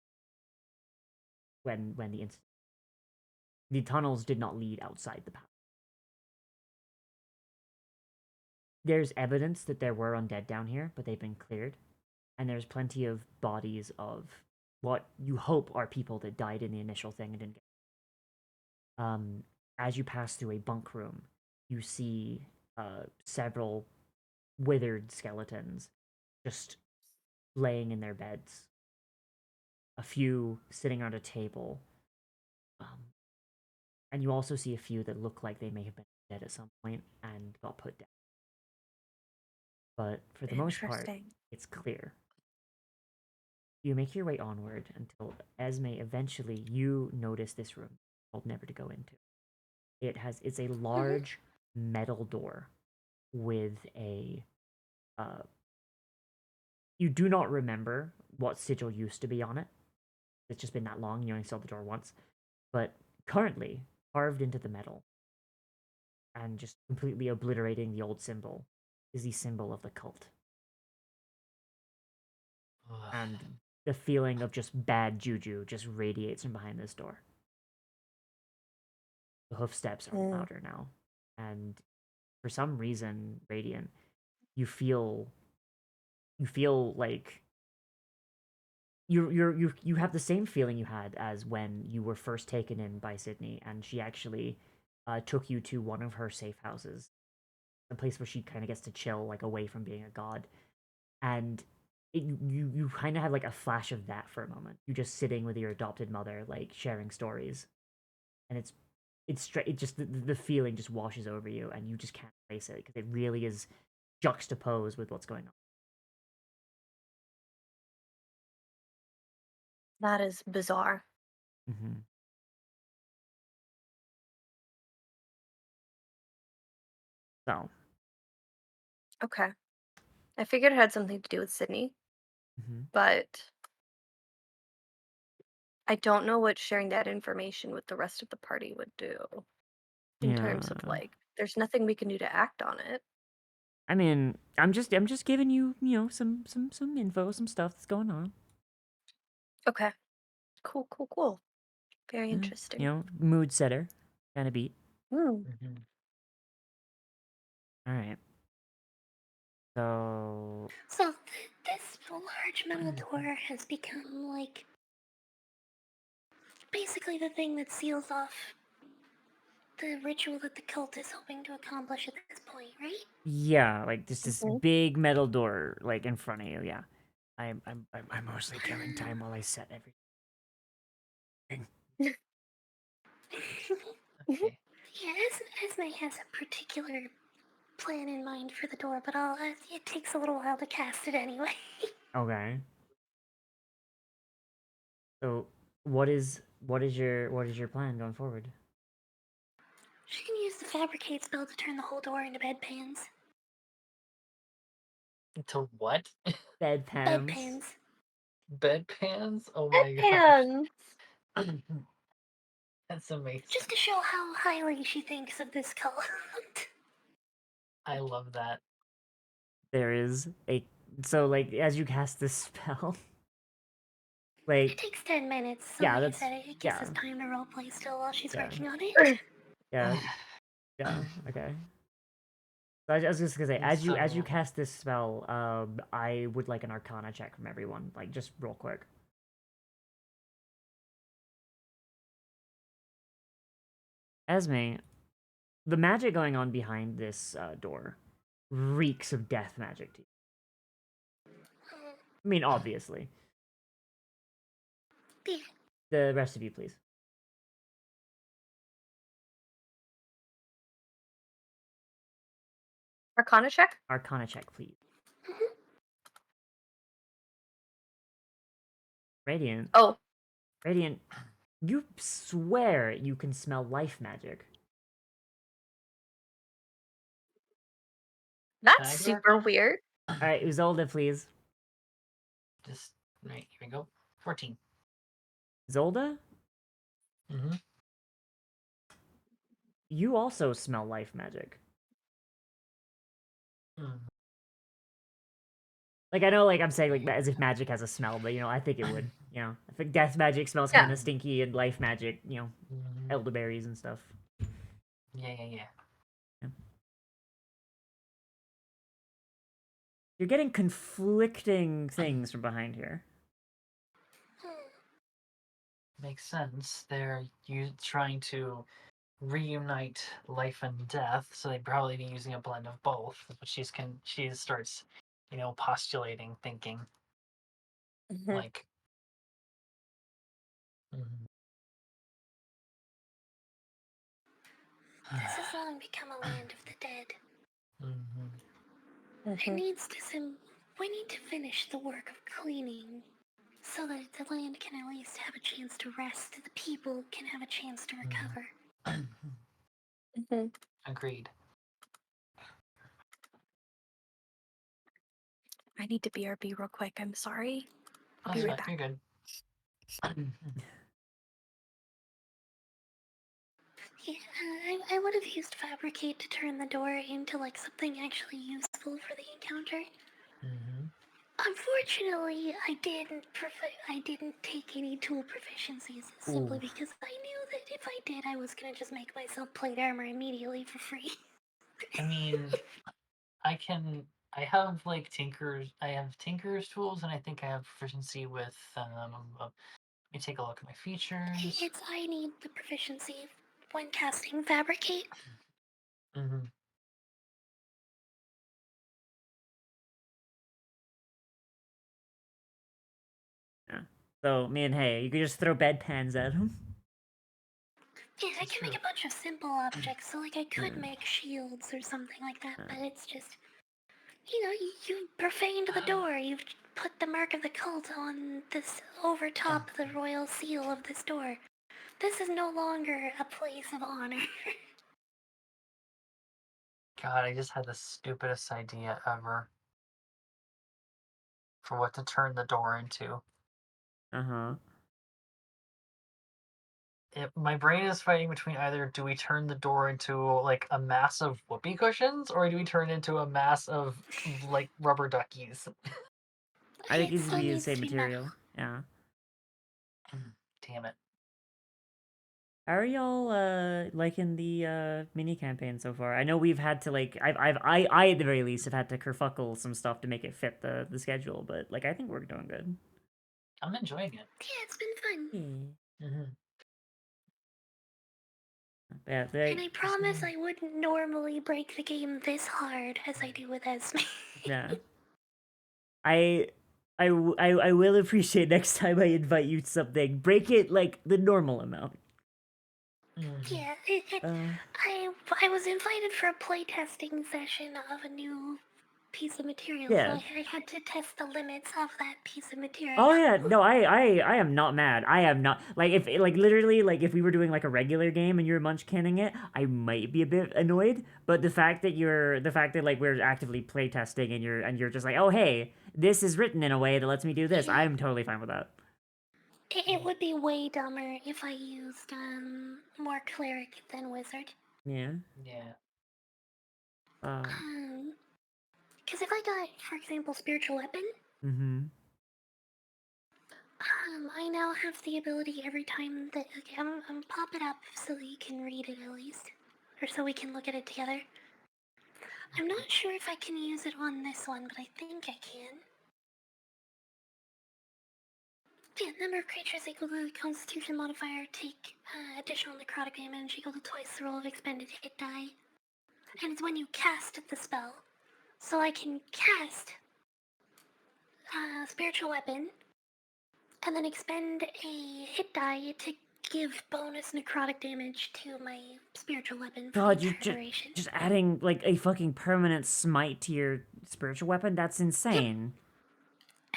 S1: When the tunnels did not lead outside the palace. There's evidence that there were undead down here, but they've been cleared, and there's plenty of bodies of what you hope are people that died in the initial thing and didn't get. As you pass through a bunk room, you see several withered skeletons just laying in their beds. A few sitting around a table. And you also see a few that look like they may have been dead at some point and got put down. But for the most part,
S11: Interesting.
S1: it's clear. You make your way onward until Esme eventually you notice this room told never to go into. It's a large metal door with a you do not remember what sigil used to be on it. It's just been that long, you only saw the door once. But currently, carved into the metal and just completely obliterating the old symbol is the symbol of the cult. And the feeling of just bad juju just radiates from behind this door. The hoof steps are
S11: Mm.
S1: louder now. And for some reason, Radiant, you feel like you have the same feeling you had as when you were first taken in by Sydney, and she actually took you to one of her safe houses, a place where she kind of gets to chill, like away from being a god. And you kind of had like a flash of that for a moment. You just sitting with your adopted mother, like sharing stories, and it's straight. It just the feeling just washes over you, and you just can't place it because it really is juxtaposed with what's going on.
S11: That is bizarre.
S1: Mm-hmm. So.
S11: Okay. I figured it had something to do with Sydney,
S1: Mm-hmm.
S11: but I don't know what sharing that information with the rest of the party would do in terms of
S1: Yeah.
S11: like, there's nothing we can do to act on it.
S1: I mean, I'm just giving you, some info, some stuff that's going on.
S11: Okay. Cool. Very
S1: Yeah,
S11: interesting.
S1: mood setter kind of beat.
S11: Hmm.
S1: All right. So
S12: So this large metal door has become like basically the thing that seals off the ritual that the cult is hoping to accomplish at this point, right?
S1: yeah, like just this
S11: Mhm.
S1: big metal door like in front of you. Yeah. I'm mostly killing time while I set everything.
S10: Okay.
S12: Yeah, Esme has a particular plan in mind for the door, but it takes a little while to cast it anyway.
S1: Okay. So what is your plan going forward?
S12: She can use the fabricate spell to turn the whole door into bedpans.
S10: To what?
S1: Bedpans.
S12: Bedpans.
S10: Bedpans? Oh my
S11: Bedpans.
S10: gosh. That's amazing.
S12: Just to show how highly she thinks of this cult.
S10: I love that.
S1: There is a so like as you cast this spell,
S12: It
S1: like
S12: takes 10 minutes, so
S1: yeah,
S12: like I
S1: that's
S12: said, it gives us time to roleplay still while she's
S1: yeah,
S12: working on it.
S1: yeah, yeah. Okay. So I was just gonna say, as you
S10: So,
S1: cast this spell, I would like an Arcana check from everyone, like just real quick. Esme, the magic going on behind this door reeks of death magic to you. I mean, obviously.
S12: Yeah.
S1: The rest of you, please.
S11: Arcana check?
S1: Arcana check, please. Radiant.
S11: Oh,
S1: Radiant, you swear you can smell life magic.
S10: can
S11: that's
S10: I do
S11: super
S10: Arcana?
S11: weird.
S1: Alright, Uzolda, please.
S10: Just, right, here we go. 14.
S1: Zolda,
S10: Mm-hmm.
S1: you also smell life magic.
S10: Mm.
S1: Like, I know, like, I'm saying, like, as if magic has a smell, but, you know, I think it would. You know, I think death magic smells
S11: Yeah.
S1: kind of stinky, and life magic, you know,
S10: Mhm.
S1: elderberries and stuff.
S10: Yeah.
S1: You're getting conflicting things from behind here.
S10: Makes sense. They're trying to reunite life and death, so they'd probably be using a blend of both. But she starts, postulating, thinking
S11: Mhm.
S10: like, mhm.
S12: This has long become a land of the dead.
S10: Mhm.
S12: It needs to we need to finish the work of cleaning so that the land can at least have a chance to rest, the people can have a chance to recover.
S11: Mhm.
S10: Agreed.
S13: I need to BRB real quick. I'm sorry. I'll
S10: That's
S13: be right
S10: fine.
S13: back.
S10: You're good.
S12: Yeah, I would have used fabricate to turn the door into like something actually useful for the encounter.
S10: Mhm.
S12: Unfortunately, I didn't take any tool proficiencies simply
S1: Ooh.
S12: because I knew that if I did, I was gonna just make myself plate armor immediately for free.
S10: I mean, I have like I have tinker's tools, and I think I have proficiency with. Let me take a look at my features.
S12: I need the proficiency when casting fabricate.
S10: Mm-hmm.
S1: Yeah. So, me and Hey, you could just throw bedpans at him.
S12: Yeah, I
S10: That's
S12: can
S10: true.
S12: make a bunch of simple objects, so like I could
S1: Yeah.
S12: make shields or something like that,
S1: Yeah.
S12: but it's just, you profaned the door. You've put the mark of the cult on this over top the royal seal of this door. This is no longer a place of honor.
S10: God, I just had the stupidest idea ever for what to turn the door into.
S1: Uh-huh.
S10: My brain is fighting between either do we turn the door into like a mass of whoopee cushions, or do we turn it into a mass of like rubber duckies?
S1: I think
S12: It
S1: it needs to
S12: still
S1: be the
S12: needs to
S1: same
S12: be metal.
S1: material. Yeah.
S10: Damn it.
S1: How are y'all liking the mini campaign so far? I know we've had to like I at the very least have had to kerfuckle some stuff to make it fit the schedule, but like I think we're doing good.
S10: I'm enjoying it.
S12: Yeah, it's been fun.
S10: Mm-hmm.
S1: Yeah,
S12: And I promise I wouldn't normally break the game this hard as I do with Esme.
S1: yeah. I will appreciate next time I invite you to something. Break it like the normal amount.
S12: Yeah,
S1: Uh,
S12: I was invited for a playtesting session of a new piece of material, so
S1: yeah.
S12: I had to test the limits of that piece of material.
S1: Oh yeah, no, I am not mad. I am not like if like literally like if we were doing like a regular game and you're munchkinning it, I might be a bit annoyed. But the fact that like we're actively playtesting and you're just like, oh hey, this is written in a way that lets me do this. I'm totally fine with that.
S12: It would be way dumber if I used more cleric than wizard.
S1: Yeah.
S10: Yeah.
S12: Because if I got, for example, spiritual weapon,
S1: Mm-hmm.
S12: I now have the ability every time that okay, I'm pop it up so that you can read it at least, or so we can look at it together. I'm not sure if I can use it on this one, but I think I can. Yeah, number of creatures equal to the Constitution modifier take additional necrotic damage equal to twice the roll of expended hit die. And it's when you cast the spell. So I can cast spiritual weapon and then expend a hit die to give bonus necrotic damage to my spiritual weapon for
S1: God,
S12: the
S1: you
S12: entire duration.
S1: just adding like a fucking permanent smite to your spiritual weapon, that's insane.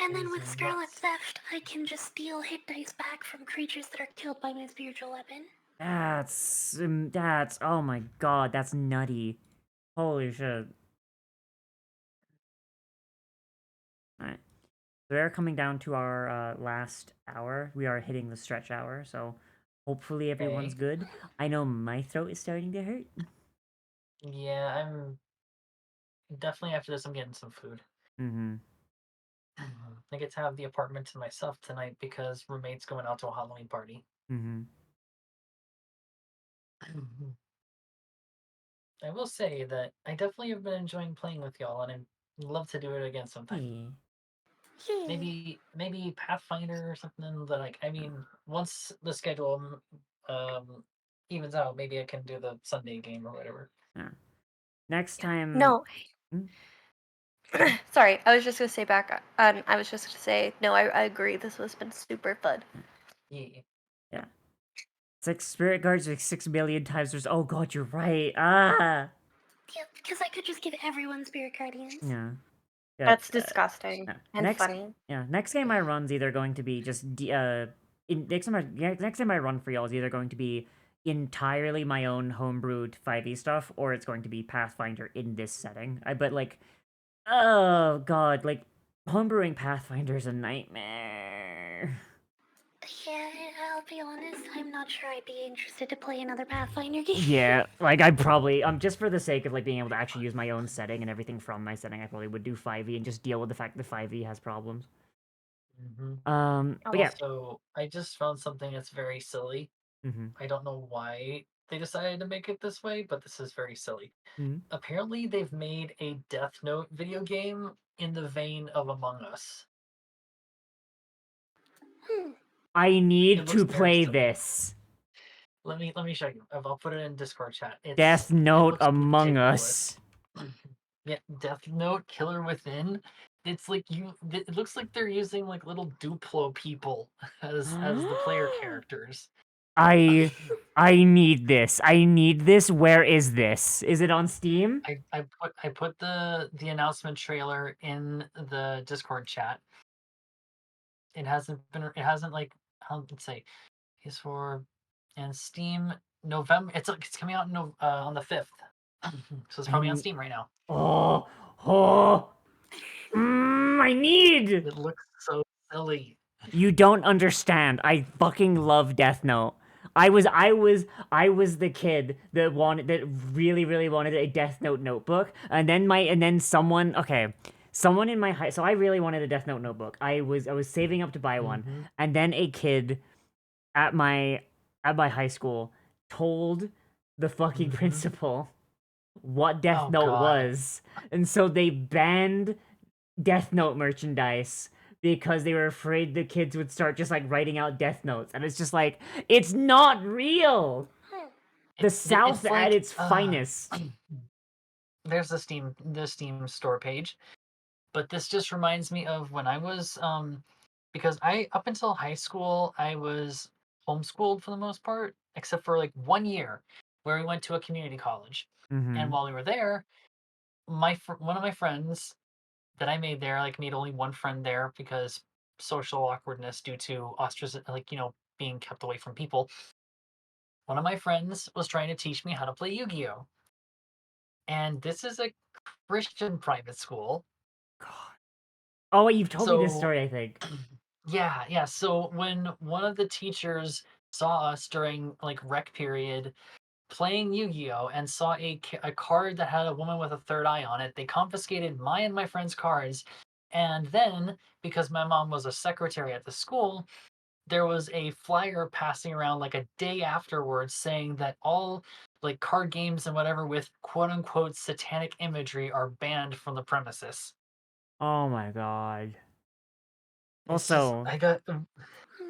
S12: And then with Scarlet Theft, I can just deal hit dice back from creatures that are killed by my spiritual weapon.
S1: That's oh my god, that's nutty. Holy shit. Alright. We are coming down to our last hour. We are hitting the stretch hour, so hopefully everyone's good. I know my throat is starting to hurt.
S10: Yeah, I'm definitely after this. I'm getting some food.
S1: Mm-hmm.
S10: I get to have the apartment to myself tonight because roommate's going out to a Halloween party.
S1: Mm-hmm.
S10: I will say that I definitely have been enjoying playing with y'all, and I'd love to do it again sometime. Maybe Pathfinder or something. That like, I mean, once the schedule evens out, maybe I can do the Sunday game or whatever.
S1: Yeah. Next time.
S11: No.
S1: Hmm?
S11: Sorry, I was just gonna say back. I was just gonna say no. I agree. This has been super fun.
S10: Yeah.
S1: Yeah. It's like spirit guards like 6 million times. There's oh god, you're right. Ah.
S12: Yeah, because I could just give everyone spirit guardians.
S1: Yeah. Yeah,
S11: That's disgusting and
S1: next,
S11: funny.
S1: Yeah, next game I run's either going to be just next time I run for y'all is either going to be entirely my own homebrewed 5e stuff, or it's going to be Pathfinder in this setting. But like, oh god, like homebrewing Pathfinder is a nightmare.
S12: Yeah, I'll be honest, I'm not sure I'd be interested to play another Pathfinder game.
S1: Yeah, like I'd probably just for the sake of like being able to actually use my own setting and everything from my setting, I probably would do 5e and just deal with the fact that 5e has problems. But yeah.
S10: Also, I just found something that's very silly.
S1: Mm-hmm.
S10: I don't know why they decided to make it this way, but this is very silly.
S1: Mm-hmm.
S10: Apparently, they've made a Death Note video game in the vein of Among Us.
S1: I need to play this.
S10: Let me show you. I'll put it in Discord chat.
S1: Death Note Among
S10: ridiculous.
S1: Us.
S10: Yeah, Death Note Killer Within. It's like it looks like they're using like little Duplo people as the player characters.
S1: I need this. I need this. Where is this? Is it on Steam?
S10: I put the announcement trailer in the Discord chat. It hasn't like let's say PS4 and Steam November. It's coming out on the 5th. So it's probably on Steam right now.
S1: I need.
S10: It looks so silly.
S1: You don't understand. I fucking love Death Note. I was the kid that really wanted a Death Note notebook, and then someone in my high, so I really wanted a Death Note notebook. I was saving up to buy one, and then a kid at my high school told the fucking
S10: Mhm.
S1: principal what Death
S10: Oh,
S1: Note
S10: God.
S1: was, and so they banned Death Note merchandise because they were afraid the kids would start just like writing out Death Notes, and it's just like it's not real. The South
S10: It's
S1: at
S10: like
S1: its finest.
S10: there's the Steam store page, but this just reminds me of when I was because I up until high school I was homeschooled for the most part, except for like 1 year where we went to a community college, and
S1: Mm-hmm.
S10: while we were there, one of my friends that I made there, like made only one friend there because social awkwardness due to like being kept away from people. One of my friends was trying to teach me how to play Yu-Gi-Oh, and this is a Christian private school.
S1: God. Oh, you've told me this
S10: So
S1: story, I think.
S10: yeah. So when one of the teachers saw us during like rec period playing Yu-Gi-Oh and saw a card that had a woman with a third eye on it, they confiscated my and my friend's cards. And then, because my mom was a secretary at the school, there was a flyer passing around like a day afterwards saying that all like card games and whatever with quote unquote satanic imagery are banned from the premises.
S1: Oh my god.
S10: It's just
S1: Also,
S10: I got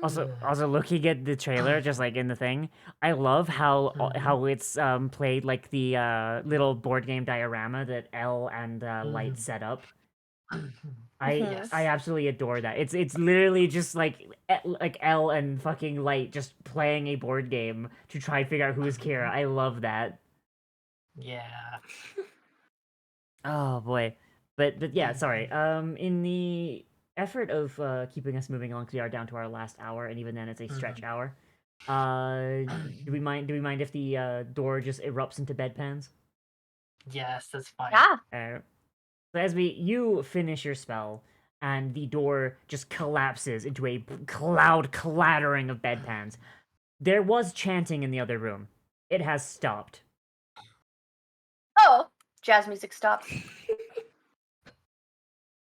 S1: also looking at the trailer, just like in the thing, I love how it's played like the little board game diorama that L and Light set up. I
S10: Yes.
S1: I absolutely adore that. It's literally just like L and fucking Light just playing a board game to try and figure out who is Kira. I love that.
S10: Yeah.
S1: Oh boy. But yeah, sorry. In the effort of keeping us moving along, because we are down to our last hour, and even then it's a stretch hour. Do we mind if the door just erupts into bedpans?
S10: Yes, that's fine.
S11: Yeah.
S1: So as you finish your spell, and the door just collapses into a loud clattering of bedpans. There was chanting in the other room. It has stopped.
S11: Oh, jazz music stops.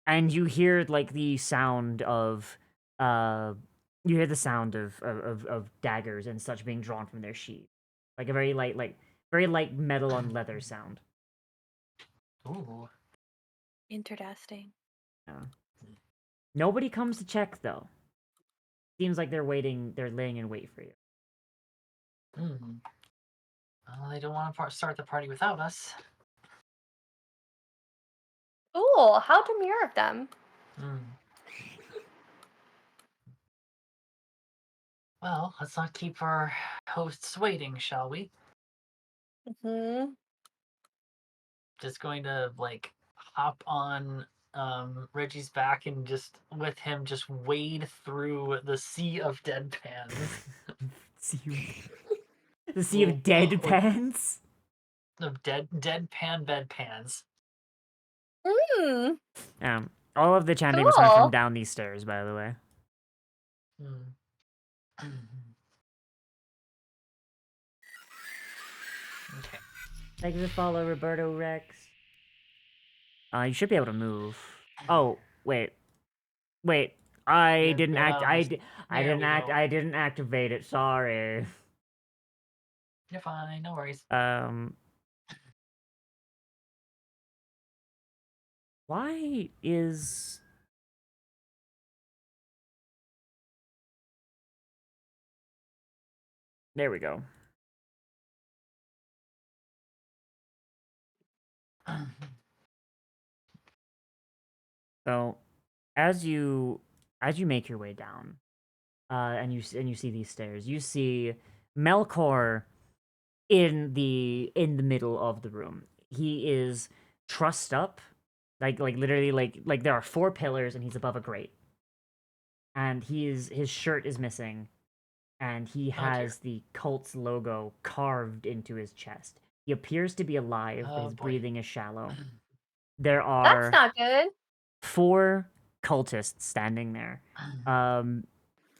S1: And you hear like the sound of you hear the sound of daggers and such being drawn from their sheath. Like a very light metal on leather sound.
S10: Ooh.
S13: Interesting.
S1: Yeah. Nobody comes to check though. Seems like they're laying in wait for you.
S10: Hmm. Well, they don't want to start the party without us.
S11: Cool. How demure of them.
S10: Hmm. Well, let's not keep our hosts waiting, shall we?
S11: Hmm.
S10: Just going to like hop on Reggie's back and just with him just wade through the sea of deadpans.
S1: The sea of dead pans?
S10: Of deadpan bedpans.
S11: Hmm.
S1: All of the chanting was heard from
S11: Cool.
S1: down these stairs, by the way.
S10: Okay.
S1: Thank you for follow, Roberto Rex. You should be able to move. Oh, wait. I didn't
S10: Get
S1: act.
S10: out of this.
S1: I
S10: There
S1: didn't
S10: we
S1: act.
S10: go.
S1: I didn't activate it. Sorry.
S10: You're fine, no worries.
S1: Why is there we go. So, as you make your way down, and you see these stairs, you see Melkor in the middle of the room. He is trussed up, like literally like there are four pillars, and he's above a grate. And his shirt is missing, and he has the cult's logo carved into his chest. He appears to be alive, but
S10: Oh
S1: his
S10: boy.
S1: breathing is shallow. There
S11: That's
S1: are
S11: not good.
S1: four cultists standing there. And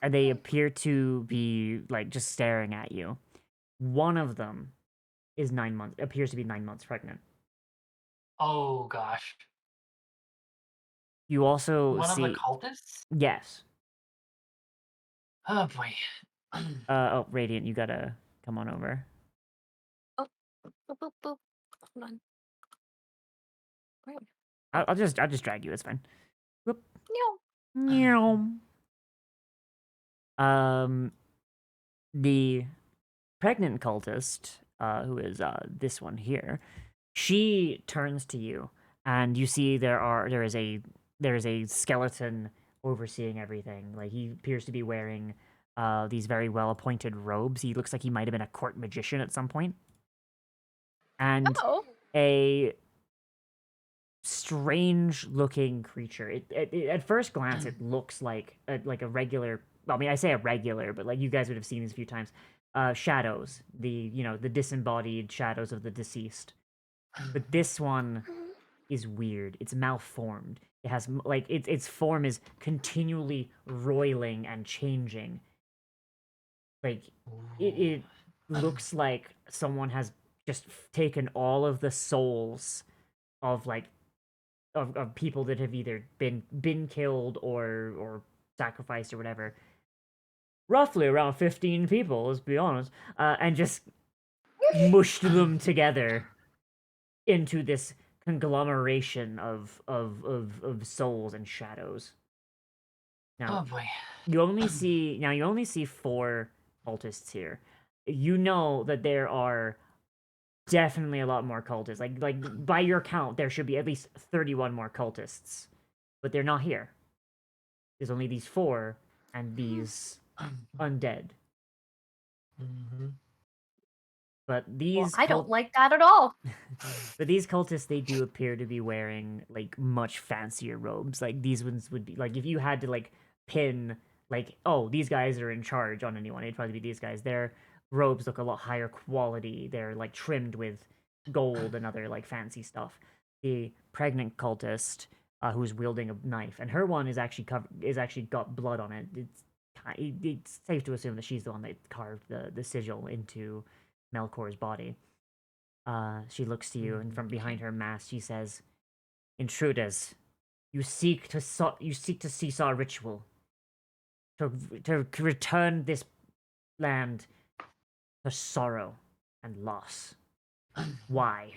S1: they appear to be like just staring at you. One of them is appears to be 9 months pregnant.
S10: Oh gosh.
S1: You also
S10: One of the
S1: see
S10: cultists?
S1: yes.
S10: Oh boy.
S1: Oh, Radiant, you gotta come on over.
S13: Boop, boop, boop. Hold on. Where?
S1: I'll just drag you. It's fine. Whoop.
S13: No.
S1: Meow. The pregnant cultist, who is this one here, she turns to you, and you see there is a skeleton overseeing everything. Like, he appears to be wearing these very well appointed robes. He looks like he might have been a court magician at some point. And
S11: Oh.
S1: a strange looking creature. At first glance, it looks like a regular. Well, I mean, I say a regular, but like you guys would have seen this a few times. Shadows, the disembodied shadows of the deceased. But this one is weird. It's malformed. It has like its form is continually roiling and changing. Like it looks like someone has just taken all of the souls of like of people that have either been killed or sacrificed or whatever. Roughly around 15 people, let's be honest, and just mushed them together into this conglomeration of souls and shadows. Now,
S10: Oh boy.
S1: you only see 4 cultists here. You know that there are definitely a lot more cultists. Like by your count, there should be at least 31 more cultists, but they're not here. There's only these 4 and these undead.
S10: Mm-hmm.
S1: But
S11: Well,
S1: these
S11: I don't like that at all.
S1: but these cultists, they do appear to be wearing like much fancier robes. Like these ones would be like if you had to like pin like, oh, these guys are in charge on anyone, it'd probably be these guys. Their robes look a lot higher quality. They're like trimmed with gold and other like fancy stuff. The pregnant cultist, who's wielding a knife, and her one is actually got blood on it. It's safe to assume that she's the one that carved the sigil into Melkor's body. She looks to you, and from behind her mask, she says, "Intruders, you seek to seesaw ritual to return this land to sorrow and loss. Why?"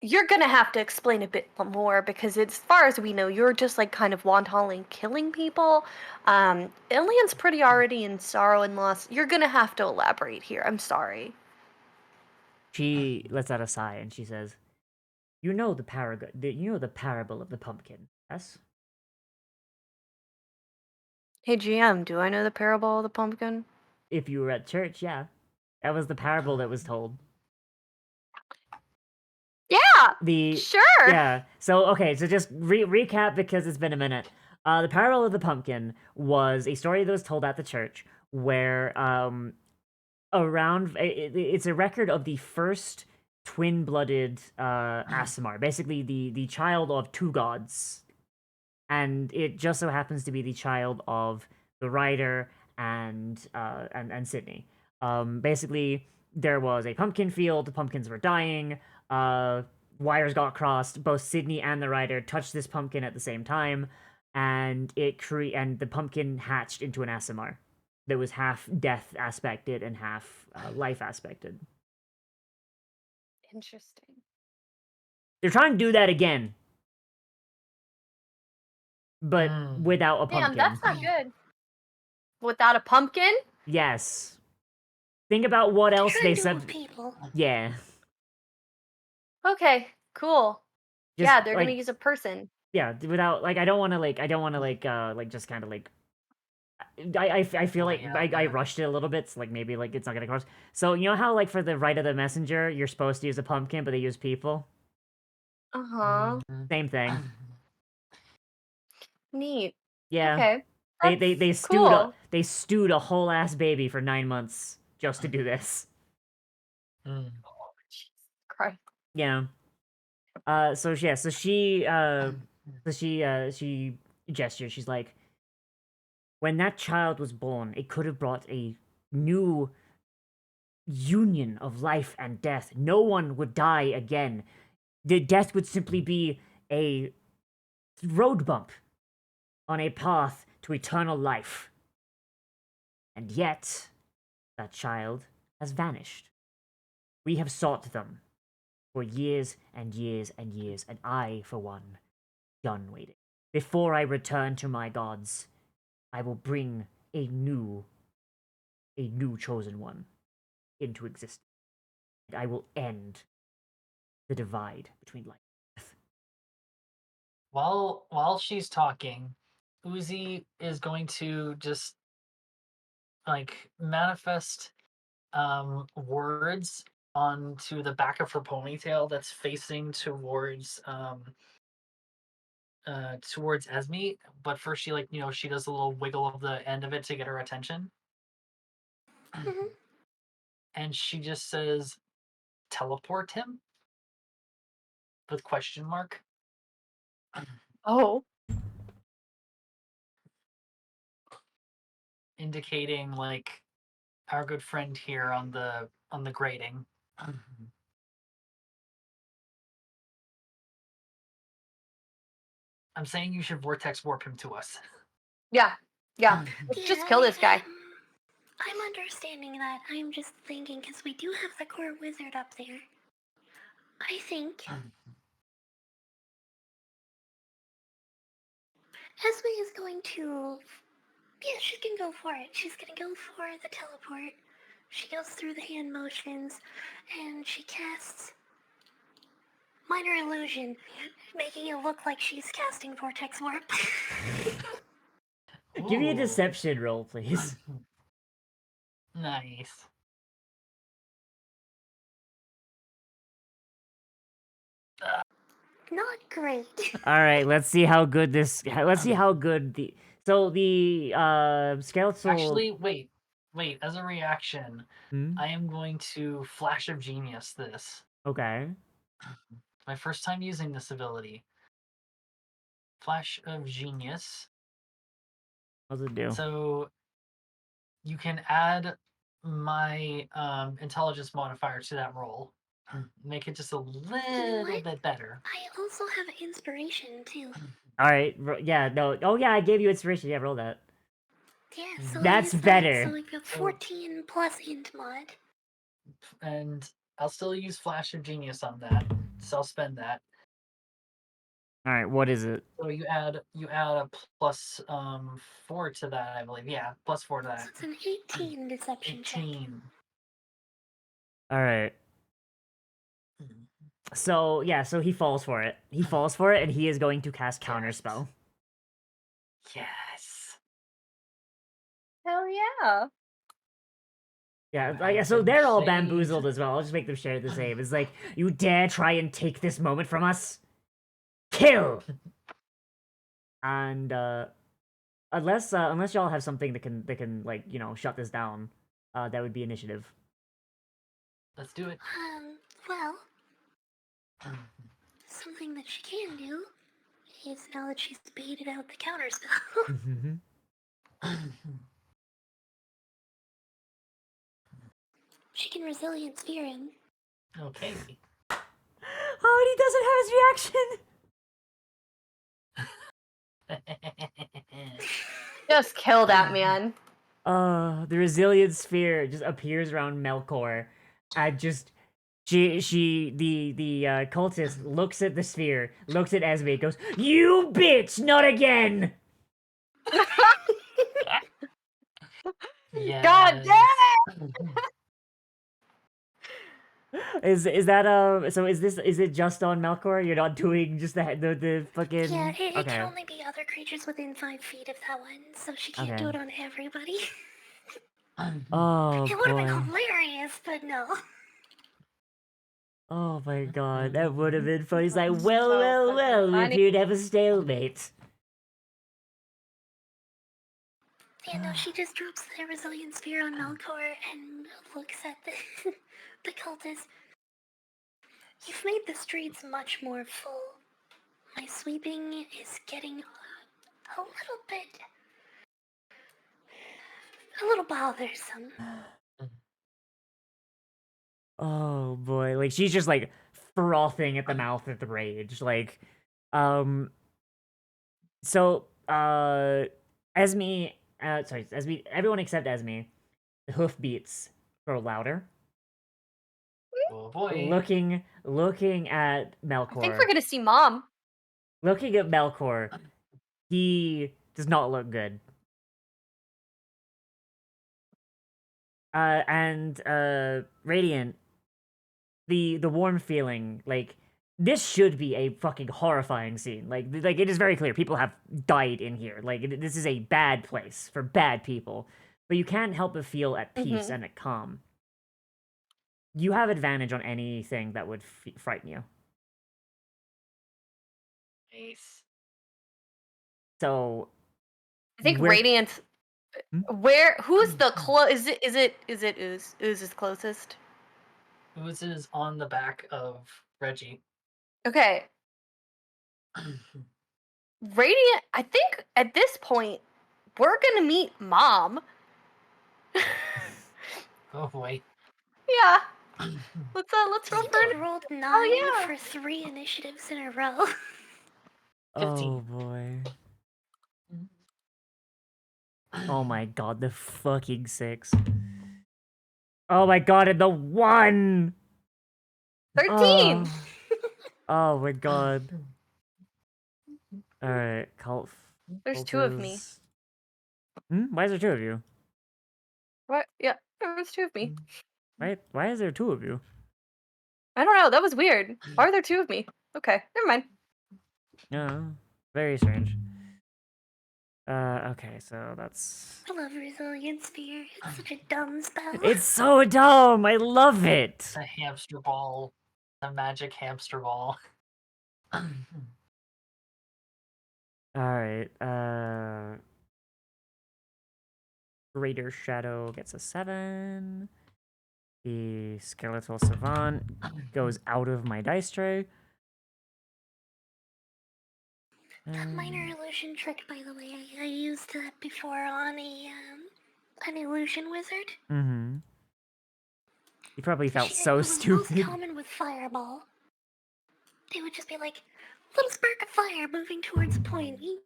S11: You're gonna have to explain a bit more because, as far as we know, you're just like kind of wantonly killing people. Ilian's pretty already in sorrow and loss. You're gonna have to elaborate here. I'm sorry.
S1: She lets out a sigh and she says, "You know the parable of the pumpkin, yes?"
S11: Hey GM, do I know the parable of the pumpkin?
S1: If you were at church, yeah, that was the parable that was told.
S11: Yeah, sure.
S1: Yeah. So okay, so just recap because it's been a minute. The parable of the pumpkin was a story that was told at the church where it's a record of the first twin-blooded Aasimar, basically the child of 2 gods, and it just so happens to be the child of the writer and Sydney. Basically, there was a pumpkin field. The pumpkins were dying. Wires got crossed. Both Sydney and the writer touched this pumpkin at the same time, and the pumpkin hatched into an Aasimar that was half death aspected and half life aspected.
S11: Interesting.
S1: They're trying to do that again, but without a pumpkin.
S11: Damn, that's not good. Without a pumpkin?
S1: Yes. Think about what else they said.
S12: People.
S1: Yeah.
S11: Okay, cool.
S1: Just,
S11: yeah, they're
S1: like,
S11: gonna use a person.
S1: Yeah, without like I don't want to just kind of like I feel like I rushed it a little bit, so like maybe like it's not gonna cross. So you know how like for the right of the messenger you're supposed to use a pumpkin, but they use people.
S11: Uh-huh.
S1: Same thing.
S11: Neat.
S1: Yeah.
S11: Okay.
S1: They
S11: cool.
S1: stewed a whole ass baby for 9 months just to do this.
S11: Christ.
S1: Yeah. So yeah, so she gestured. She's like, when that child was born, it could have brought a new union of life and death. No one would die again. The death would simply be a road bump on a path to eternal life. And yet, that child has vanished. We have sought them for years and years and years, and I, for one, done waiting. Before I return to my gods, I will bring a new chosen one into existence. And I will end the divide between life and death.
S10: While she's talking, Uzi is going to just like manifest words onto the back of her ponytail that's facing towards Esme, but first she she does a little wiggle of the end of it to get her attention. And she just says, teleport him? With question mark.
S11: Oh.
S10: Indicating like our good friend here on the grating. I'm saying you should vortex warp him to us.
S11: Yeah. Yeah. Let's just kill this guy.
S12: I'm understanding that. I'm just thinking, because we do have the core wizard up there. I think Esme is going to... Yeah, she can go for it. She's going to go for the teleport. She goes through the hand motions, and she casts Minor Illusion, making it look like she's casting Vortex Warp.
S1: Give me a deception roll, please.
S10: Nice.
S12: Not great.
S1: All right, let's see how good this. Let's see how good the. So the skeletal.
S10: Actually, wait. As a reaction,
S1: Hmm?
S10: I am going to Flash of Genius this.
S1: Okay.
S10: My first time using this ability. Flash of Genius.
S1: What's it do?
S10: So you can add my intelligence modifier to that roll. Make it just a little bit better.
S12: I also have inspiration, too.
S1: All right. Yeah. No. Oh yeah, I gave you inspiration. Yeah, roll that.
S12: Yeah, so
S1: That's
S12: I use
S1: better.
S12: That, so we've got 14 plus int mod.
S10: And I'll still use Flash of Genius on that, so I'll spend that.
S1: All right. What is it?
S10: So you add a plus 4 to that, I believe. Yeah, plus 4 to that.
S12: So it's an 18 deception
S10: 18.
S1: All right. So yeah, so he falls for it. He falls for it, and he is going to cast counterspell.
S10: Yes.
S11: Hell yeah.
S1: Yeah, like, so they're all bamboozled as well. I'll just make them share the same. It's like, you dare try and take this moment from us? Kill! And unless y'all have something that can like, you know, shut this down, that would be initiative.
S10: Let's do it.
S12: Well, something that she can do is now that she's baited out the counterspell. She can Resilience Fear him.
S10: Okay.
S1: Oh, and he doesn't have his reaction!
S11: Just kill that man.
S1: The Resilience Sphere just appears around Melkor, and just the cultist looks at the sphere, looks at Esme, goes, "You bitch, not again!"
S10: Yes.
S11: God damn it!
S1: Is that so is it just on Melkor? You're not doing just the fucking
S12: Yeah, it
S1: okay.
S12: can only be other creatures within 5 feet of that one, so she can't do it
S1: Okay.
S12: on everybody.
S1: Oh
S12: It would have been
S1: boy.
S12: hilarious, but no.
S1: Oh my god, that would have been funny. He's like,
S11: So
S1: well, we
S11: funny.
S1: appear to have a stalemate.
S12: Yeah, no, she just drops the Resilience Sphere on Melkor and looks at the, the cultist. You've made the streets much more full. My sweeping is getting a little bothersome.
S1: Oh boy, like she's just like frothing at the mouth with rage. Like, um, so Esme, sorry, Esme, everyone except Esme, the hoofbeats grow louder.
S10: Oh boy.
S1: Looking at Melkor.
S11: I think we're gonna see Mom.
S1: Looking at Melkor, he does not look good. And Radiant, the warm feeling, like this should be a fucking horrifying scene. Like it is very clear people have died in here. Like this is a bad place for bad people. But you can't help but feel at peace and at calm. You have advantage on anything that would frighten you.
S10: Nice.
S1: So
S11: I think
S1: we're-
S11: Radiant. Who's the is Ooze's closest?
S10: Ooze is on the back of Reggie.
S11: Okay. Radiant, I think at this point we're gonna meet Mom.
S10: Oh boy.
S11: Yeah. Let's roll for
S12: I
S11: it.
S12: rolled 9
S11: yeah.
S12: for 3 initiatives in a row.
S10: 15.
S1: Oh boy. Oh my god, the fucking 6. Oh my god, and the 1!
S11: 13.
S1: Oh my god. Alright, cult.
S11: There's 2 of me.
S1: Why is there 2 of you?
S11: What? Yeah, there's 2 of me.
S1: Why is there 2 of you?
S11: I don't know. That was weird. Why are there 2 of me? Okay, never mind.
S1: Yeah, very strange. Okay, so that's...
S12: I love Resilience Sphere. It's such a dumb spell.
S1: It's so dumb! I love it!
S10: The hamster ball. The magic hamster ball.
S1: Alright, Greater Shadow gets a 7. The Skeletal Savant goes out of my dice tray.
S12: That minor illusion trick, by the way, I used that before on an illusion wizard.
S1: Mm-hmm. You probably felt
S12: It
S1: so
S12: was
S1: stupid.
S12: most common with Fireball. They would just be like, little spark of fire moving towards a point. You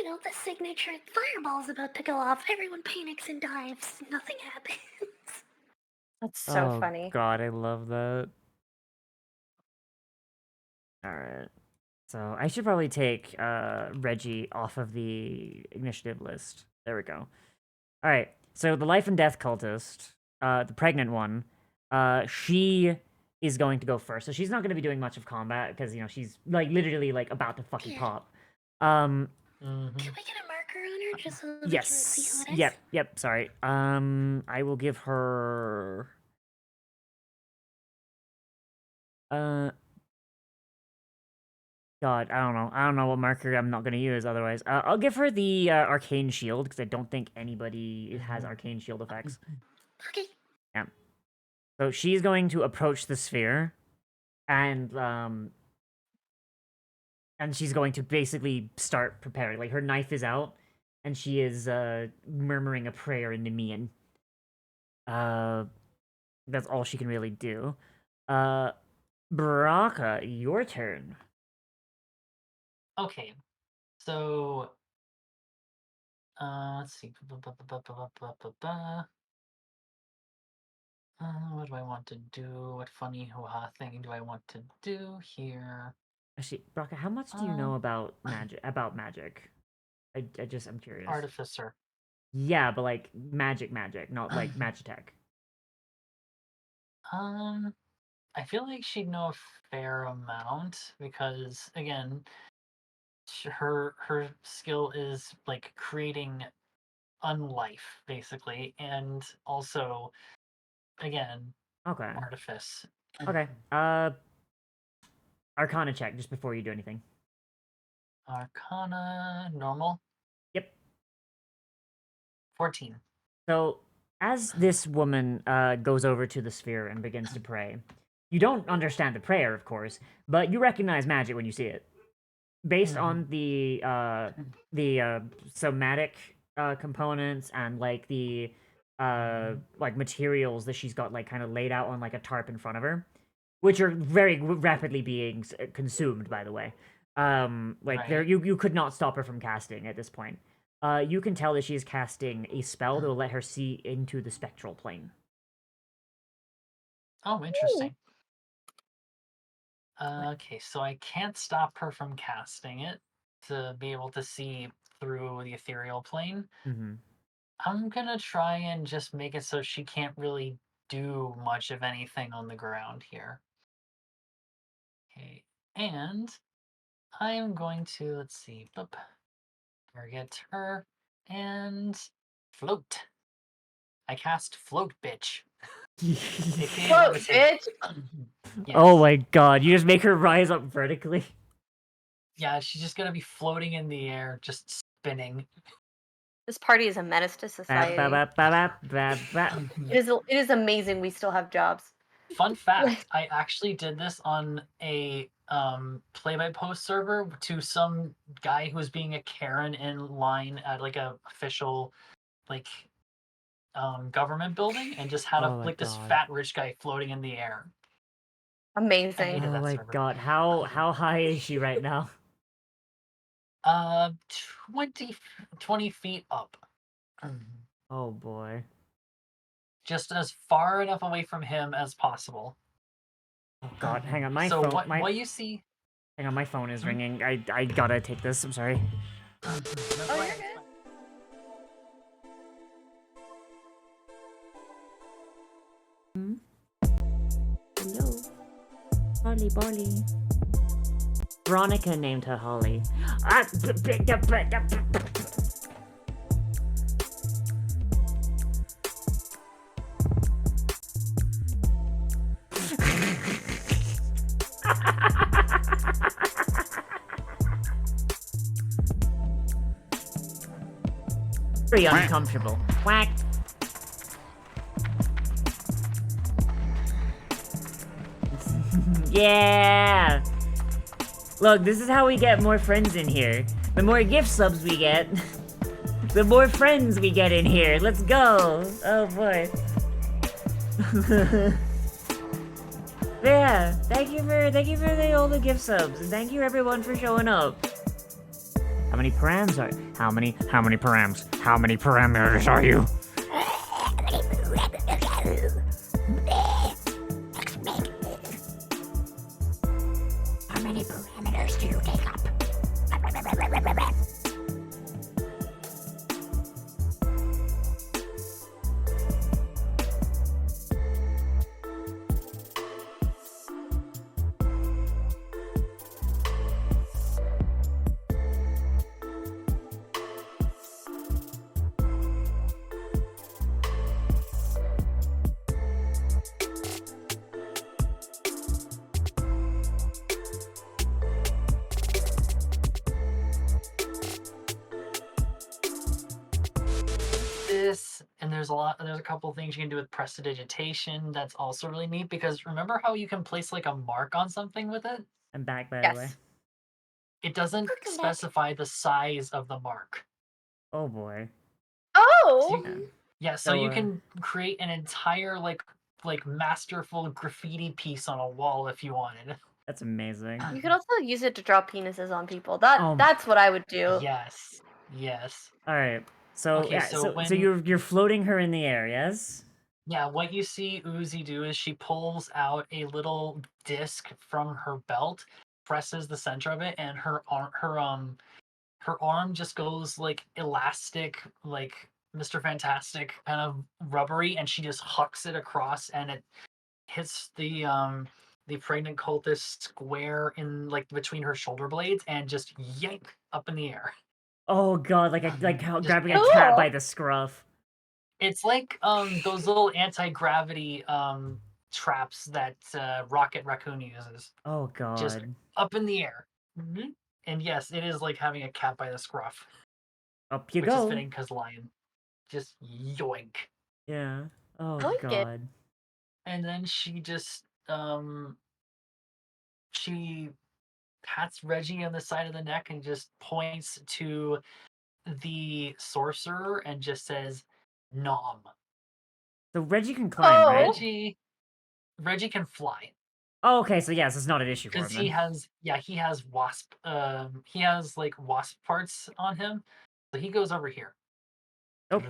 S12: know, the signature Fireball's about to go off. Everyone panics and dives. Nothing happens.
S11: That's so
S1: Oh
S11: funny.
S1: god, I love that. Alright. So I should probably take Reggie off of the initiative list. There we go. Alright, so the life and death cultist, the pregnant one, she is going to go first. So she's not going to be doing much of combat because, you know, she's like literally like about to fucking pop.
S12: Can we get a marker on her just so we can see who it is?
S1: Yep, sorry. I will give her... God, I don't know what marker I'm not gonna use otherwise. I'll give her the arcane shield because I don't think anybody has arcane shield effects.
S12: Okay.
S1: Yeah. So she's going to approach the sphere, and she's going to basically start preparing. Like her knife is out, and she is murmuring a prayer in Nemean. That's all she can really do. Baraka, your turn.
S10: Okay. So let's see. What do I want to do? What funny hoo-ha thing do I want to do here?
S1: Actually, Baraka, how much do you know about magic? I'm curious.
S10: Artificer.
S1: Yeah, but like magic, not like Magitech.
S10: I feel like she'd know a fair amount because again, her skill is like creating unlife basically, and also again,
S1: Okay.
S10: artifice.
S1: Okay. Arcana check just before you do anything.
S10: Arcana normal.
S1: Yep.
S10: 14.
S1: So as this woman goes over to the sphere and begins to pray, you don't understand the prayer, of course, but you recognize magic when you see it. Based on the somatic components and like the like materials that she's got like kind of laid out on like a tarp in front of her, which are very rapidly being consumed, by the way. Like there,
S10: Right.
S1: you could not stop her from casting at this point. You can tell that she is casting a spell that will let her see into the spectral plane.
S10: Oh, interesting. Okay, so I can't stop her from casting it to be able to see through the ethereal plane.
S1: Mm-hmm.
S10: I'm gonna try and just make it so she can't really do much of anything on the ground here. Okay, and I am going to, let's see, boop, target her and float. I cast float, bitch. AKA
S11: Whoa,
S10: levitate.
S11: bitch!
S10: Yes.
S1: Oh my god, you just make her rise up vertically.
S10: Yeah, she's just gonna be floating in the air, just spinning.
S11: This party is a menace to
S1: Ba,
S11: society.
S1: ba, ba, ba, ba, ba.
S11: It is amazing we still have jobs.
S10: Fun fact, I actually did this on a play-by-post server to some guy who was being a Karen in line at like a official like government building and just had
S1: Oh my
S10: this
S1: god.
S10: fat rich guy floating in the air. I
S11: Amazing.
S10: hated
S1: Oh
S10: that
S1: my
S10: server.
S1: god, how high is she right now?
S10: Uh 20 feet up.
S1: Oh boy.
S10: Just as far enough away from him as possible.
S1: Oh god, hang on, my
S10: So
S1: phone
S10: what you see?
S1: hang on, my phone is ringing. I gotta take this, I'm sorry.
S10: No,
S11: Oh,
S10: go
S11: you're
S10: ahead, it's
S11: good.
S10: fine.
S1: Hello. Holly Bolly. Veronica named her Holly. Very uncomfortable. Whack. Yeah. Look, this is how we get more friends in here. The more gift subs we get, the more friends we get in here. Let's go. Oh boy. Yeah. Thank you for all the gift subs, and thank you everyone for showing up. How many params are how many params? How many parameters are you? How many parameters do you take up?
S10: This and there's a couple things you can do with prestidigitation that's also really neat because remember how you can place like a mark on something with it?
S1: I'm back, by the way.
S11: Yes.
S10: It doesn't
S12: Welcome back.
S10: specify the size of the mark.
S1: Oh boy.
S11: Oh!
S10: Yeah, so
S1: So,
S10: you can create an entire like masterful graffiti piece on a wall if you wanted.
S1: That's amazing.
S11: You could also use it to draw penises on people. That's
S1: Oh.
S11: what I would do.
S10: Yes. Yes.
S1: All right. So
S10: Okay,
S1: yeah.
S10: so
S1: So
S10: when
S1: you're floating her in the air, yes?
S10: Yeah, what you see Uzi do is she pulls out a little disc from her belt, presses the center of it, and her arm just goes like elastic, like Mr. Fantastic, kind of rubbery, and she just hucks it across, and it hits the pregnant cultist square in like between her shoulder blades, and just yank up in the air.
S1: Oh god, like how
S10: Just
S1: grabbing a
S10: yank.
S1: cat
S11: Cool.
S1: by the scruff.
S10: It's like those little anti-gravity traps that Rocket Raccoon uses.
S1: Oh
S10: Just
S1: god.
S10: up in the air. And yes, it is like having a cat by the scruff,
S1: Up you
S10: which is
S1: go.
S10: fitting because lion. Just yoink.
S1: Yeah. Oh
S11: Yoink it.
S1: god.
S10: And then she just she pats Reggie on the side of the neck and just points to the sorcerer and just says, "Nom."
S1: So Reggie can climb, right?
S10: Reggie can fly
S1: Oh, okay, so yes, it's not an issue for him
S10: because
S1: then.
S10: he has wasp he has like wasp parts on him, so he goes over here.
S1: Oh.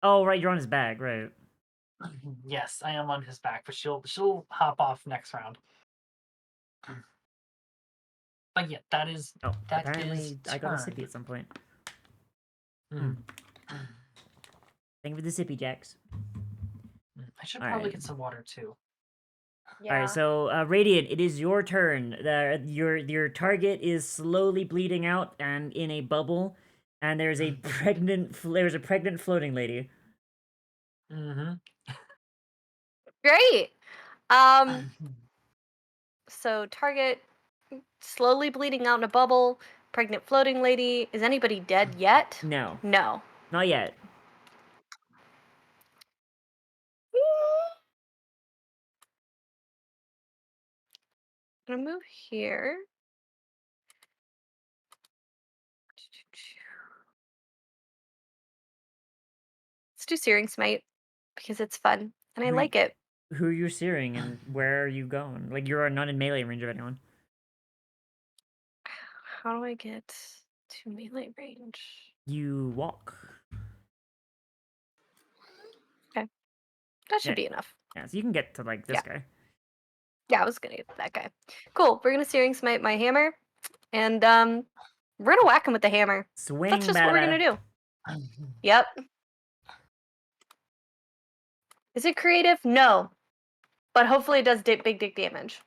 S1: Oh, right, you're on his back, right.
S10: Yes, I am on his back, but she'll hop off next round. But yeah, that is
S1: Apparently I got a
S10: turn.
S1: sippy at some point.
S10: Mm.
S1: Thank you for the sippy, Jax.
S10: I should probably
S1: Alright.
S10: get some water too.
S1: Alright, so Radiant, it is your turn. Your target is slowly bleeding out and in a bubble, and there's a pregnant floating lady.
S10: Mm-hmm.
S11: Great. So target slowly bleeding out in a bubble. Pregnant floating lady. Is anybody dead yet?
S1: No.
S11: No.
S1: Not yet.
S11: I'm gonna move here. Let's do Searing Smite because it's fun and I like it.
S1: Who are you searing and where are you going? Like, you're not in melee range of anyone.
S11: How do I get to melee range?
S1: You walk.
S11: Okay. That should be enough.
S1: Yeah, so you can get to, like, this guy.
S11: Yeah, I was gonna get to that guy. Cool. We're gonna Searing Smite my hammer. And we're gonna whack him with the hammer.
S1: Swing,
S11: That's just what we're gonna do. Yep. Is it creative? No. But hopefully it does big dick damage.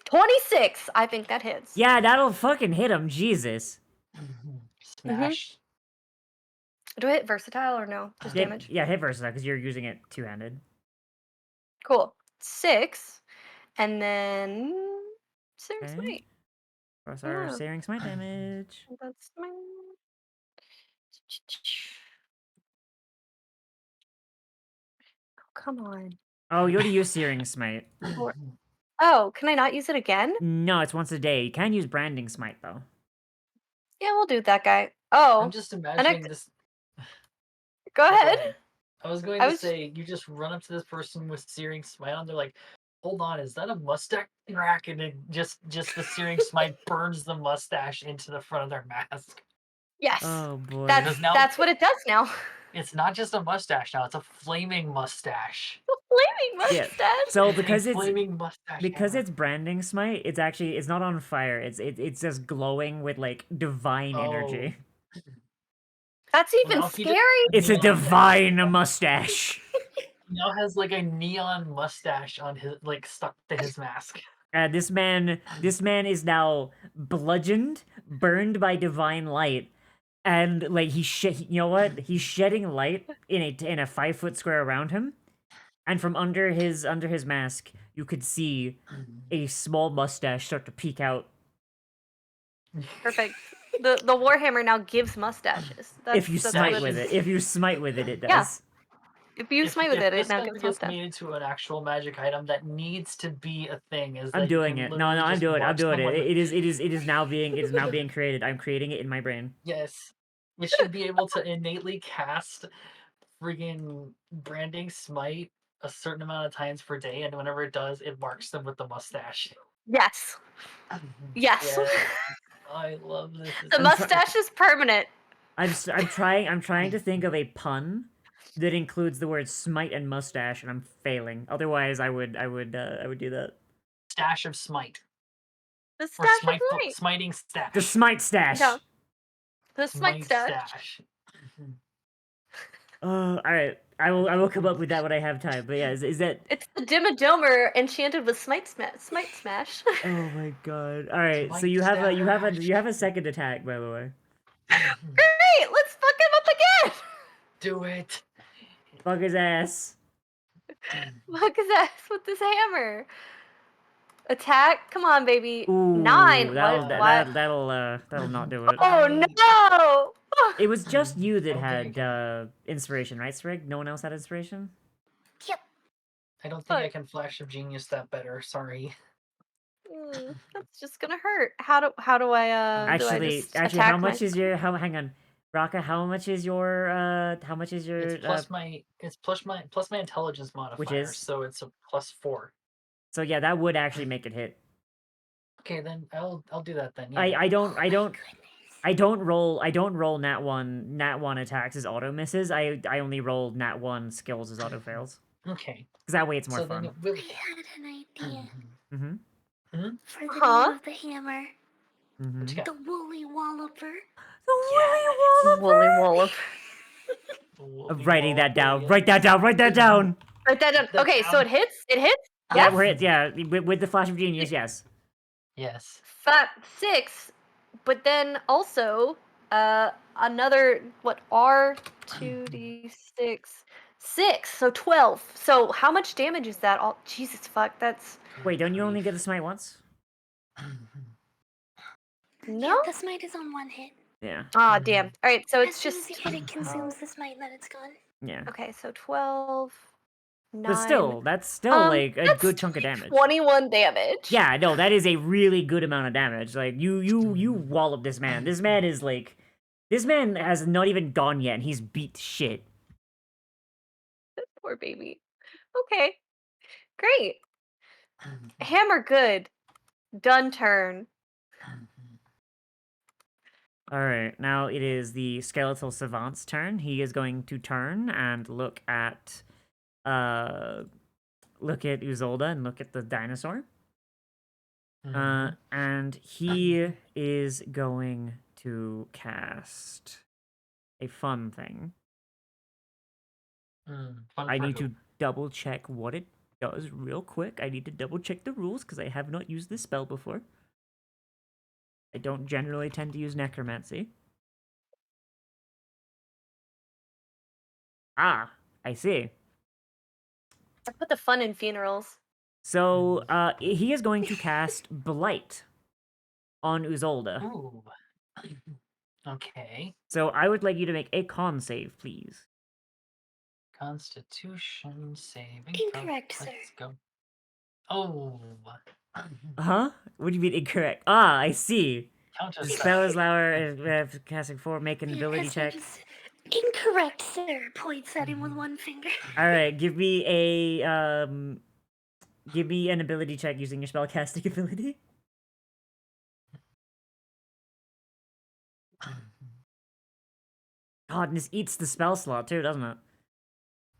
S11: 26! I think that hits.
S1: Yeah, that'll fucking hit him, Jesus.
S10: Smash.
S11: Do I hit versatile or no? Just damage?
S1: Yeah, hit versatile, because you're using it two-handed.
S11: Cool. 6. And then Searing Smite.
S1: Plus our Searing Smite damage.
S11: That's my... Oh, come on.
S1: Oh, you already used Searing Smite.
S11: Oh, can I not use it again?
S1: No, it's once a day. You can use Branding Smite, though.
S11: Yeah, we'll do that guy. Oh.
S10: I'm just imagining this.
S11: Go ahead.
S10: I was going to say, you just run up to this person with Searing Smite on, they're like, hold on, is that a mustache crack? And it just the Searing Smite burns the mustache into the front of their mask.
S11: Yes.
S1: Oh boy.
S11: That's what it does now.
S10: It's not just a mustache now, it's a flaming mustache.
S11: Flaming mustache.
S1: Yeah. So because
S10: it's
S1: it's Branding Smite, it's not on fire. It's just glowing with like divine energy.
S11: That's even scary.
S1: It's a divine mustache.
S10: He now has like a neon mustache on his stuck to his mask.
S1: This man is now bludgeoned, burned by divine light, and like you know what? He's shedding light in a 5-foot square around him, and from under his mask, you could see a small mustache start to peek out.
S11: Perfect. The Warhammer now gives mustaches.
S1: If you smite with it, it does.
S11: Yeah. If you smite with it, it now gives
S10: gets
S11: mustache.
S10: made into an actual magic item that needs to be a thing.
S1: I'm doing it. No, I'm doing it. It is now being created. I'm creating it in my brain.
S10: Yes. It should be able to innately cast friggin' Branding Smite a certain amount of times per day, and whenever it does, it marks them with the mustache.
S11: Yes. Yes.
S10: I love this.
S11: The mustache is permanent.
S1: I'm trying to think of a pun that includes the words smite and mustache, and I'm failing. Otherwise, I would do that.
S10: Stash of smite.
S11: The stash of smite.
S10: Smiting stash.
S1: The smite stash.
S11: No. The smite stash.
S1: All right. I will come up with that when I have time. But yeah, is that?
S11: It's the Dimmadomer enchanted with smite smash.
S1: Oh my god! All right, so you have a second attack, by the way.
S11: Great! Let's fuck him up again.
S10: Do it.
S1: Fuck his ass.
S11: Fuck his ass with this hammer. Attack! Come on, baby.
S1: Ooh,
S11: 9.
S1: That'll not do it.
S11: Oh no!
S1: It was just you that had inspiration, right, Sprig? No one else had inspiration?
S12: Yep.
S10: I don't think I can Flash of Genius that better. Sorry.
S11: That's just gonna hurt. How do I
S1: Actually, how much is your hang on? Raka, how much is your
S10: It's plus my intelligence modifier,
S1: is?
S10: so it's a +4.
S1: So yeah, that would actually make it hit.
S10: Okay, then I'll do that then.
S1: I
S10: Yeah.
S1: I don't I don't I don't roll nat one attacks as auto misses. I only roll nat one skills as auto fails.
S10: Okay.
S1: Because that way it's more
S10: So then
S1: fun.
S10: it will.
S12: I had an idea
S1: Mm-hmm.
S12: for the
S11: Huh?
S12: name of the hammer.
S1: Mm-hmm.
S10: What you got?
S12: The Woolly Walloper.
S1: The
S11: Woolly Wallop.
S10: Woolly
S1: writing that
S10: Walloper,
S1: down.
S10: yeah.
S1: Write that down. Write that down.
S11: Write that down.
S10: The
S11: Okay, so
S10: town-
S11: it hits. It hits.
S1: Yeah,
S11: Yes.
S1: we're hit. Yeah, with the flash of genius. Yes.
S10: Yes.
S11: 6, but then also another what R2d6 6, so 12. So how much damage is that? All Jesus fuck, that's
S1: Wait, don't you only get the smite once?
S11: no.
S12: Yeah, the smite is on 1 hit.
S1: Yeah.
S11: Ah, damn. All right, so
S12: As
S11: it's
S12: soon as
S11: just
S12: you hit it, consumes the smite, then it's gone.
S1: Yeah.
S11: okay. So 12, 9.
S1: But still, that's still like a
S11: that's
S1: good chunk of damage.
S11: 21 damage.
S1: Yeah, no, that is a really good amount of damage. Like you wallop this man. This man is like, this man has not even gone yet, and he's beat shit.
S11: Poor baby. Okay, great. Hammer good. Done turn.
S1: All right, now it is the skeletal savant's turn. He is going to turn and look at Uzolda and look at the dinosaur. And he is going to cast a fun thing. I need to double check what it does real quick. I need to double check the rules because I have not used this spell before. I don't generally tend to use necromancy. Ah, I see.
S11: I put the fun in funerals.
S1: So, he is going to cast Blight on Uzolda.
S10: Ooh. Okay.
S1: So I would like you to make a con save, please.
S10: Constitution saving.
S12: Incorrect,
S10: throw.
S12: sir.
S10: Let's go. Oh.
S1: Huh? What do you mean incorrect? Ah, I see.
S10: Counter
S1: The spell is lower, casting 4, make an
S12: Yeah,
S1: ability
S12: that's what I
S1: check.
S12: just- Incorrect, sir. Points at him with one finger.
S1: Alright, give me an ability check using your spellcasting ability. God, and this eats the spell slot too, doesn't it?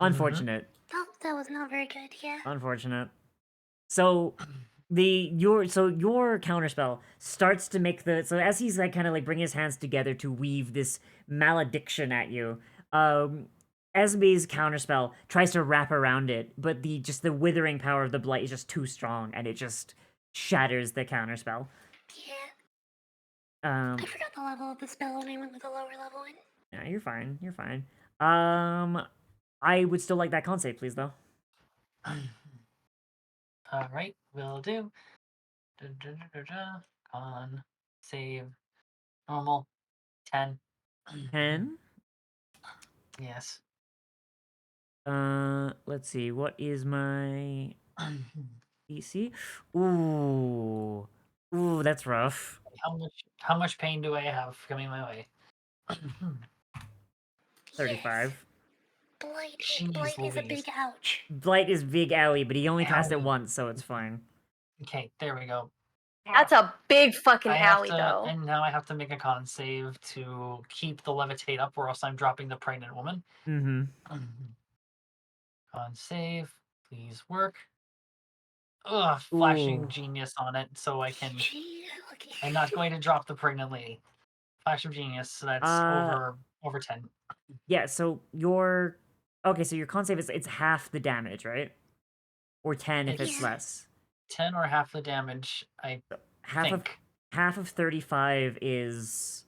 S1: Unfortunate.
S12: Oh, that was not very good, yeah.
S1: Unfortunate. So your counterspell starts to make so as he's like kind of like bringing his hands together to weave this malediction at you, Esme's counterspell tries to wrap around it, but the withering power of the blight is just too strong, and it just shatters the counterspell.
S12: Yeah. I forgot the level of the spell and I went with a lower level one.
S1: Yeah, you're fine. You're fine. I would still like that con save, please, though.
S10: All right, will do. Con save normal 10.
S1: 10.
S10: Yes.
S1: Let's see. What is my DC? Ooh, that's rough.
S10: How much pain do I have coming my way?
S1: 35.
S12: Blight is a big ouch.
S1: Blight is big owie, but he only cast it once, so it's fine.
S10: Okay, there we go.
S11: That's a big fucking
S10: I have
S11: alley,
S10: to-
S11: though.
S10: And now I have to make a con save to keep the levitate up, or else I'm dropping the pregnant woman.
S1: Mm-hmm.
S10: Con save, please work. Ugh, flashing
S1: Ooh.
S10: genius on it, so I can.
S12: Okay.
S10: I'm not going to drop the pregnant lady. Flash of genius, so that's over 10.
S1: Yeah. So so your con save it's half the damage, right? Or 10 if it's less.
S10: 10 or half the damage. I think.
S1: Half of 35 is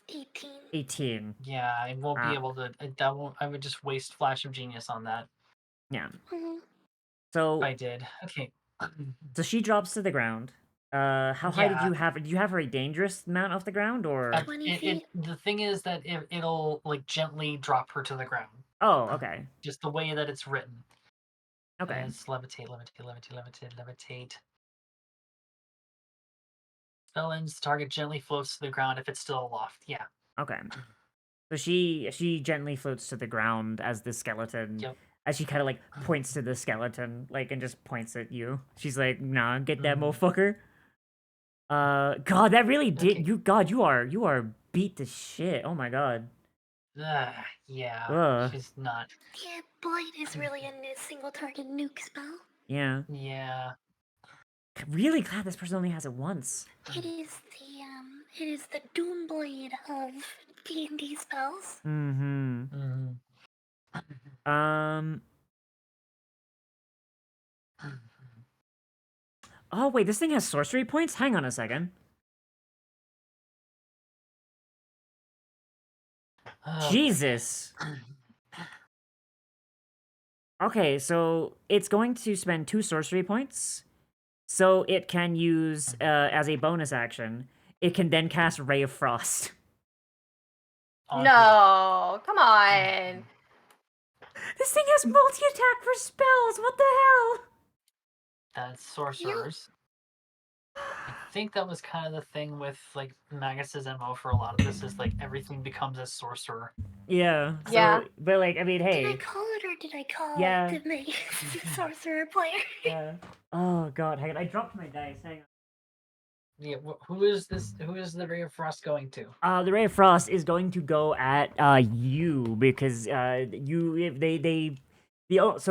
S12: 18.
S1: 18.
S10: Yeah, I won't be able to. That won't. I would just waste flash of genius on that.
S1: Yeah.
S12: Mhm.
S1: So
S10: If I did. Okay.
S1: So she drops to the ground. How high did
S10: Yeah.
S1: you have? Did you have her a dangerous amount off the ground, or?
S12: 20 feet.
S10: The thing is that it'll like gently drop her to the ground.
S1: Oh, okay.
S10: Just the way that it's written.
S1: Okay.
S10: It's levitate. Spell ends. Target gently floats to the ground if it's still aloft. Yeah.
S1: Okay. So she gently floats to the ground as the skeleton, as she kind of like points to the skeleton, like and just points at you. She's like, "Nah, get that motherfucker." God, that really did you. God, you are beat to shit. Oh my god.
S10: Yeah,
S1: Ugh.
S10: she's not.
S12: Yeah, Blight is really a single target nuke spell.
S1: Yeah.
S10: Yeah.
S1: Really glad this person only has it once.
S12: It is the Doomblade of D&D spells.
S1: Mm-hmm. Um. Oh wait, this thing has sorcery points. Hang on a second. Jesus. Okay, so it's going to spend 2 sorcery points. So it can use, as a bonus action, it can then cast Ray of Frost.
S11: No, come on.
S1: This thing has multi-attack for spells! What the hell?
S10: That's sorcerers. I think that was kind of the thing with like Magus's MO for a lot of this is like everything becomes a sorcerer.
S1: Yeah, so,
S11: Yeah.
S1: but like, I mean,
S12: Did I
S1: hey.
S12: call it or did I call
S1: Yeah.
S12: the sorcerer player?
S1: Yeah. Oh god, hang on, I dropped my dice, hang on.
S10: Yeah, who is this? Who is the Ray of Frost going to?
S1: The Ray of Frost is going to go at, you, because, so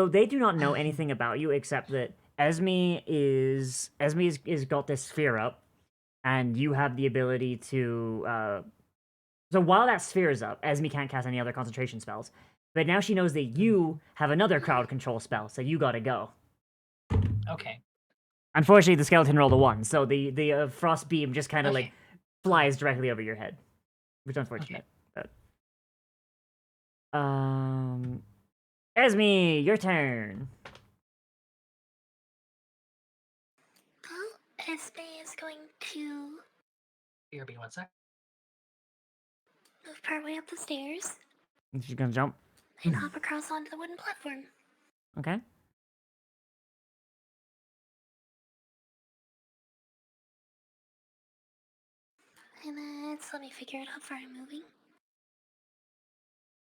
S1: they do not know anything about you except that Esme is got this sphere up, and you have the ability to, so while that sphere is up, Esme can't cast any other concentration spells. But now she knows that you have another crowd control spell, so you gotta go.
S10: Okay.
S1: Unfortunately, the skeleton rolled a 1, so the frost beam just kind of like flies directly over your head, which is unfortunate. But Esme, your turn.
S12: Well, Esme is going to
S10: Here, be 1 sec.
S12: move partway up the stairs
S1: She's gonna jump.
S12: and hop across onto the wooden platform.
S1: Okay.
S12: And let me figure out how far I'm moving.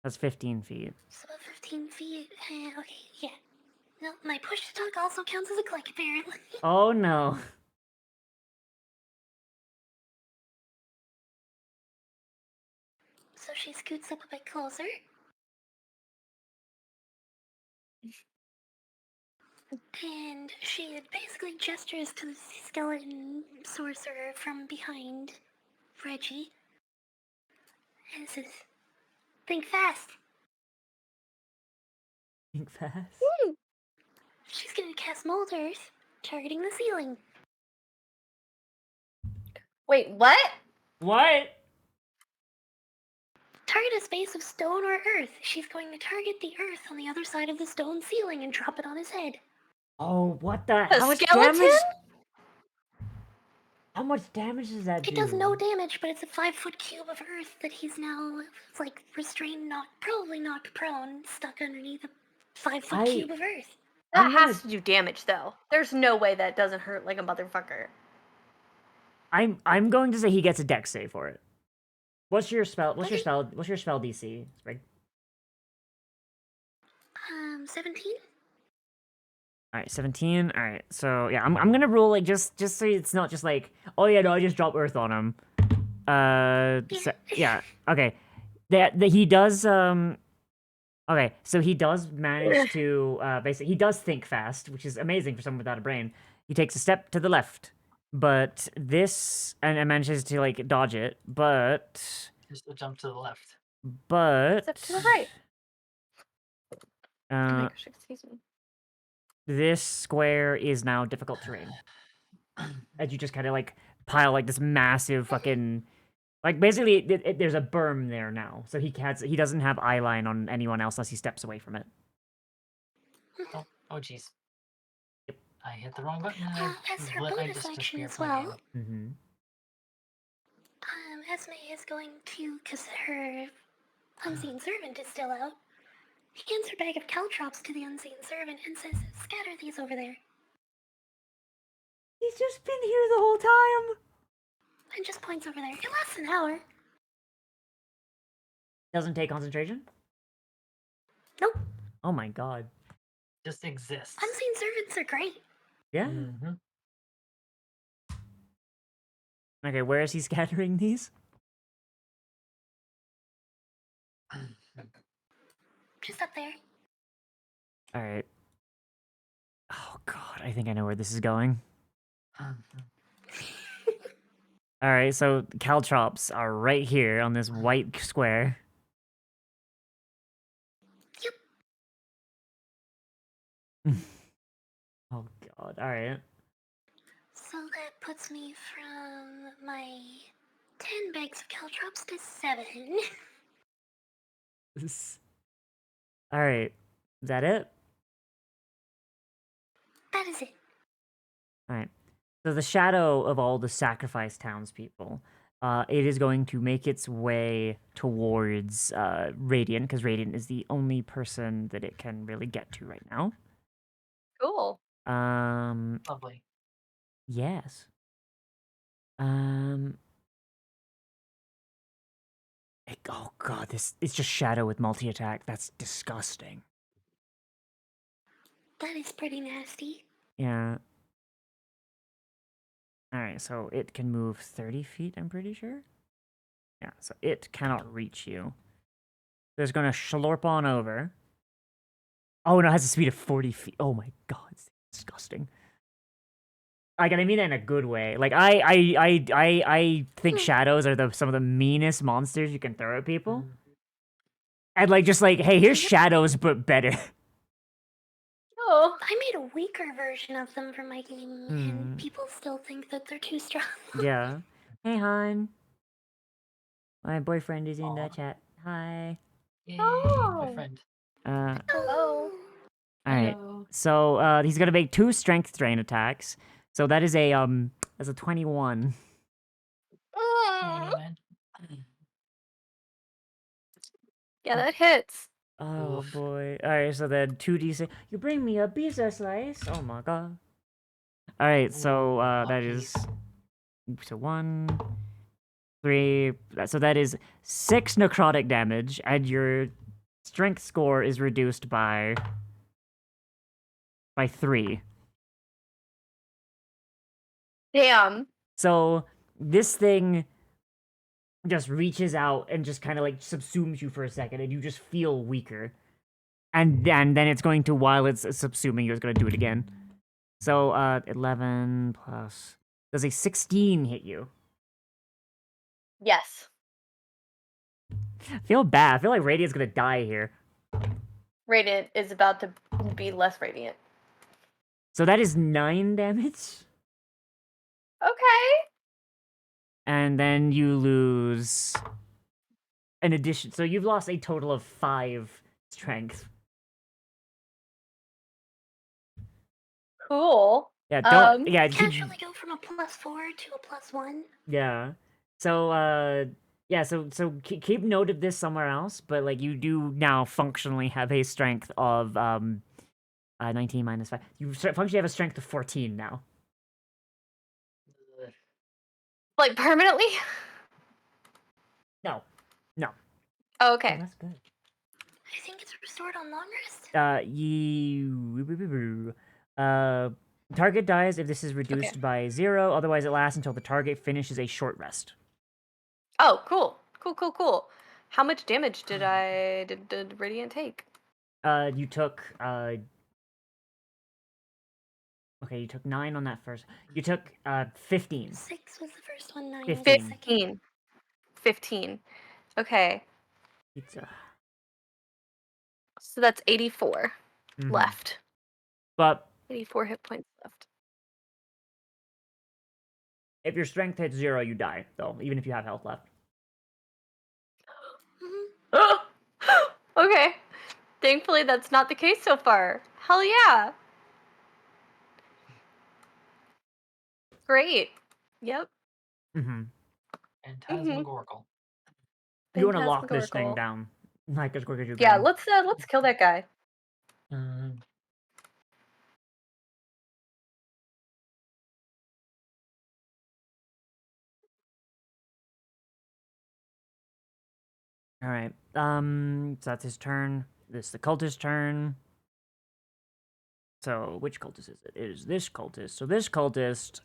S1: That's 15 feet.
S12: It's about 15 feet. Okay, yeah. No, my push to talk also counts as a click, apparently.
S1: Oh no.
S12: So she scoots up a bit closer. And she basically gestures to the skeleton sorcerer from behind Reggie and says, "Think fast."
S1: Think fast.
S12: She's gonna cast Molders, targeting the ceiling.
S11: Wait, what?
S1: What?
S12: Target a space of stone or earth. She's going to target the earth on the other side of the stone ceiling and drop it on his head.
S1: Oh, what the?
S11: A
S1: How much
S11: skeleton?
S1: damage? How much damage does that do?
S12: It does no damage, but it's a 5-foot cube of earth that he's now like restrained, probably knocked prone, stuck underneath a 5-foot cube of earth.
S11: That has to do damage, though. There's no way that doesn't hurt like a motherfucker.
S1: I'm going to say he gets a dex save for it. What's your spell? What's your spell DC? Sprig?
S12: 17.
S1: All right, 17. All right, so yeah, I'm gonna roll like just so it's not just like, oh yeah, no, I just dropped earth on him. So, yeah, okay. That he does Okay, so he does manage to basically he does think fast, which is amazing for someone without a brain. He takes a step to the left, but this and manages to like dodge it, but
S10: Just a jump to the left.
S1: but
S11: Step to the right. Oh my
S1: uh,
S11: gosh, excuse me.
S1: this square is now difficult terrain. As you just kind of like pile like this massive fucking like basically there's a berm there now, so he doesn't have eye line on anyone else unless he steps away from it.
S10: Oh jeez. Yep. I hit the wrong button.
S12: As her bonus action as well,
S1: Mm-hmm.
S12: Esme is going to, because her unseen servant is still out, hands her bag of caltrops to the unseen servant and says, "Scatter these over there."
S1: He's just been here the whole time.
S12: And just points over there. It lasts an hour.
S1: Doesn't take concentration?
S12: Nope.
S1: Oh my god.
S10: Just exists.
S12: Unseen servants are great.
S1: Yeah.
S10: Mm-hmm.
S1: Okay, where is he scattering these?
S12: Just up there.
S1: Alright. Oh god, I think I know where this is going. Alright, so caltrops are right here on this white square.
S12: Yep.
S1: Oh god, alright.
S12: So that puts me from my 10 bags of caltrops to 7.
S1: Alright. Is that it?
S12: That is it.
S1: Alright. So the shadow of all the sacrificed townspeople, it is going to make its way towards Radiant, because Radiant is the only person that it can really get to right now.
S11: Cool.
S10: Lovely.
S1: Yes. Oh god, it's just shadow with multi-attack. That's disgusting.
S12: That is pretty nasty.
S1: Yeah. Alright, so it can move 30 feet, I'm pretty sure. Yeah, so it cannot reach you. So it's gonna slurp on over. Oh no, it has a speed of 40 feet. Oh my god, it's disgusting. Like, and I mean that in a good way. Like, I think shadows are some of the meanest monsters you can throw at people. And like, just like, hey, here's shadows, but better.
S11: Oh.
S12: I made a weaker version of them for my game, and people still think that they're too strong.
S1: Yeah. Hey, hon. My boyfriend is in the
S10: Aw.
S1: chat. Hi.
S10: Yay,
S11: Oh.
S10: my friend.
S11: Hello.
S1: Alright.
S10: Hello.
S1: So, he's gonna make 2 strength drain attacks. So that is that's a 21.
S10: Hey, man.
S11: Yeah, that hits.
S1: Oh
S10: Oof.
S1: boy. Alright, so then 2d6. You bring me a pizza slice? Oh my god. Alright, so
S10: Ooh,
S1: that
S10: lucky.
S1: is so 1, 3. So that is 6 necrotic damage, and your strength score is reduced by 3.
S11: Damn.
S1: So this thing just reaches out and just kind of like subsumes you for a second, and you just feel weaker. And then it's going to, while it's subsuming you, it's going to do it again. So 11 plus, does a 16 hit you?
S11: Yes.
S1: I feel bad. I feel like Radiant's going to die here.
S11: Radiant is about to be less radiant.
S1: So that is 9 damage.
S11: Okay.
S1: And then you lose an addition. So you've lost a total of 5 strength.
S11: Cool.
S1: Yeah, don't. Yeah,
S12: Casually go from a +4 to a +1.
S1: Yeah. So, yeah, so keep note of this somewhere else, but like you do now functionally have a strength of 19 minus 5. You functionally have a strength of 14 now.
S11: Like permanently?
S1: No. No.
S11: Oh,
S1: Oh,
S11: okay.
S1: that's good.
S12: I think it's restored on long rest.
S1: Target dies if this is reduced by 0, otherwise it lasts until the target finishes a short rest.
S11: Oh, cool. Cool. How much damage did Radiant take?
S1: You took okay, you took 9 on that first. You took 15.
S12: 6 was the first one, 9 was the
S1: 15.
S12: second.
S11: 15. Okay.
S1: Pizza.
S11: So that's 84
S1: Mhm.
S11: left.
S1: But
S11: 84 hit points left.
S1: if your strength hits 0, you die, though, even if you have health left.
S11: Okay. Thankfully, that's not the case so far. Hell yeah. Great. Yep.
S1: Mm-hmm.
S10: Phantasmagorical.
S1: You want to lock this thing
S11: Phantasmagorical.
S1: down, like, as quick as you
S11: Yeah,
S1: can.
S11: let's kill that guy.
S1: All right. So that's his turn. This is the cultist's turn. So which cultist is it? It is this cultist. So this cultist,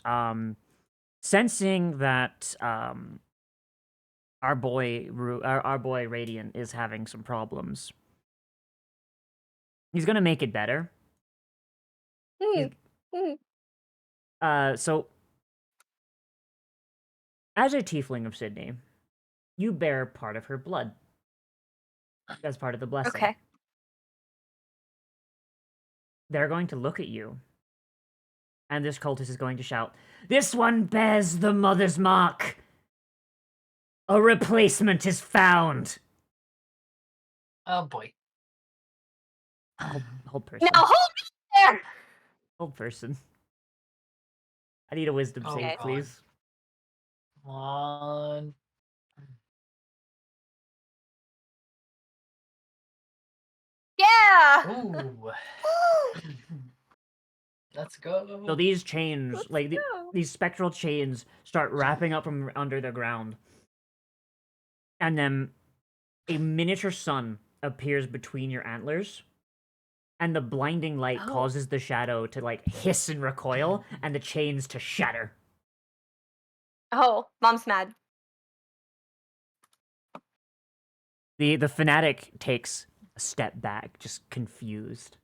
S1: sensing that our boy Radiant is having some problems, he's gonna make it better. So as a tiefling of Sydney, you bear part of her blood as part of the blessing.
S11: Okay.
S1: They're going to look at you, and this cultist is going to shout, "This one bears the mother's mark! A replacement is found!"
S10: Oh boy.
S1: Hold person.
S11: Now hold me there!
S1: Hold person. I need a wisdom
S10: Oh,
S1: save,
S10: God.
S1: please.
S10: Come on.
S11: Yeah!
S10: Ooh. Let's go.
S1: So these chains,
S11: Let's
S1: like
S11: go.
S1: these spectral chains, start wrapping up from under the ground, and then a miniature sun appears between your antlers, and the blinding light
S11: Oh.
S1: causes the shadow to like hiss and recoil, and the chains to shatter.
S11: Oh, mom's mad.
S1: The fanatic takes a step back, just confused.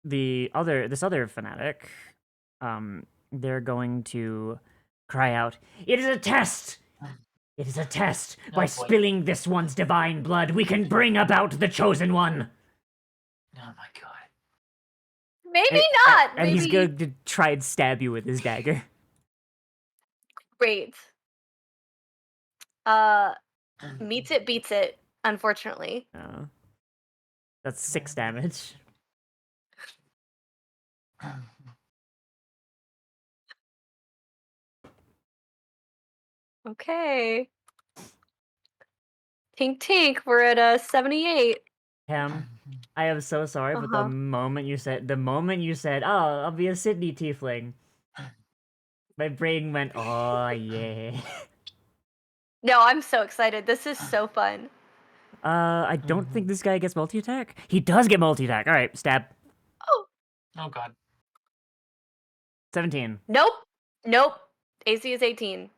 S1: This other fanatic, they're going to cry out, "It is a test! It is a test! By
S10: boy.
S1: spilling this one's divine blood, we can bring about the chosen one!"
S10: Oh my god.
S11: Maybe not.
S1: And he's
S11: Maybe.
S1: going to try and stab you with his dagger.
S11: Great. Meets it, beats it, unfortunately.
S1: That's 6 damage.
S11: Okay. Tink tink, we're at 78.
S1: Cam, I am so sorry, but
S11: Uh-huh.
S1: the moment you said, "Oh, I'll be a Sydney tiefling," my brain went, "Oh yeah."
S11: No, I'm so excited. This is so fun.
S1: I don't think this guy gets multi-attack. He does get multi-attack. All right, stab.
S11: Oh.
S10: Oh god.
S1: 17.
S11: Nope. Nope. AC is 18. Nope.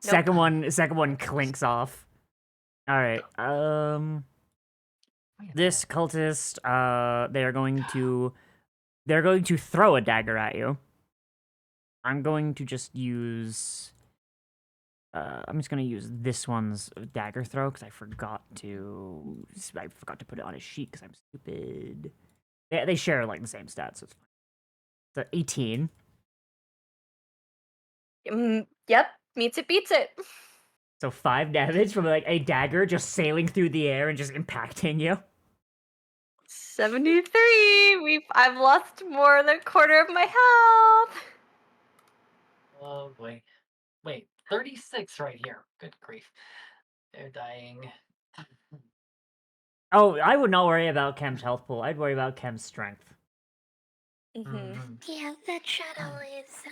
S1: Second one clinks off. All right. This cultist, they're going to throw a dagger at you. I'm going to just use I'm just gonna use this one's dagger throw because I forgot to put it on his sheet because I'm stupid. They share like the same stats, so it's fine. So 18.
S11: Yep. Meets it, beats it.
S1: So 5 damage from like a dagger just sailing through the air and just impacting you.
S11: 73. I've lost more than a quarter of my health.
S10: Oh boy. Wait, 36 right here. Good grief. They're dying.
S1: Oh, I would not worry about Kem's health pool. I'd worry about Kem's strength.
S12: Yeah, that shadow is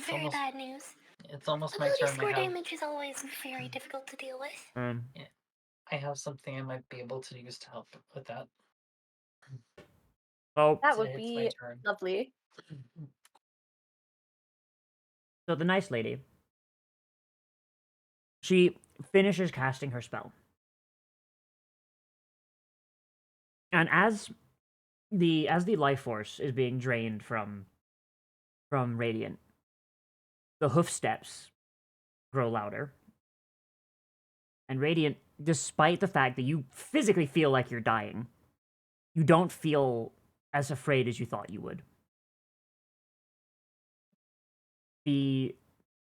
S12: very
S10: almost-
S12: bad news.
S10: It's almost my
S12: Ability
S10: turn.
S12: score
S10: I have,
S12: damage is always very difficult to deal with.
S10: I have something I might be able to use to help with that.
S1: Oh,
S11: That would
S10: It's my
S11: be
S10: turn.
S11: lovely.
S1: so the nice lady, she finishes casting her spell. And as the life force is being drained from Radiant, the hoof steps grow louder. And Radiant, despite the fact that you physically feel like you're dying, you don't feel as afraid as you thought you would. The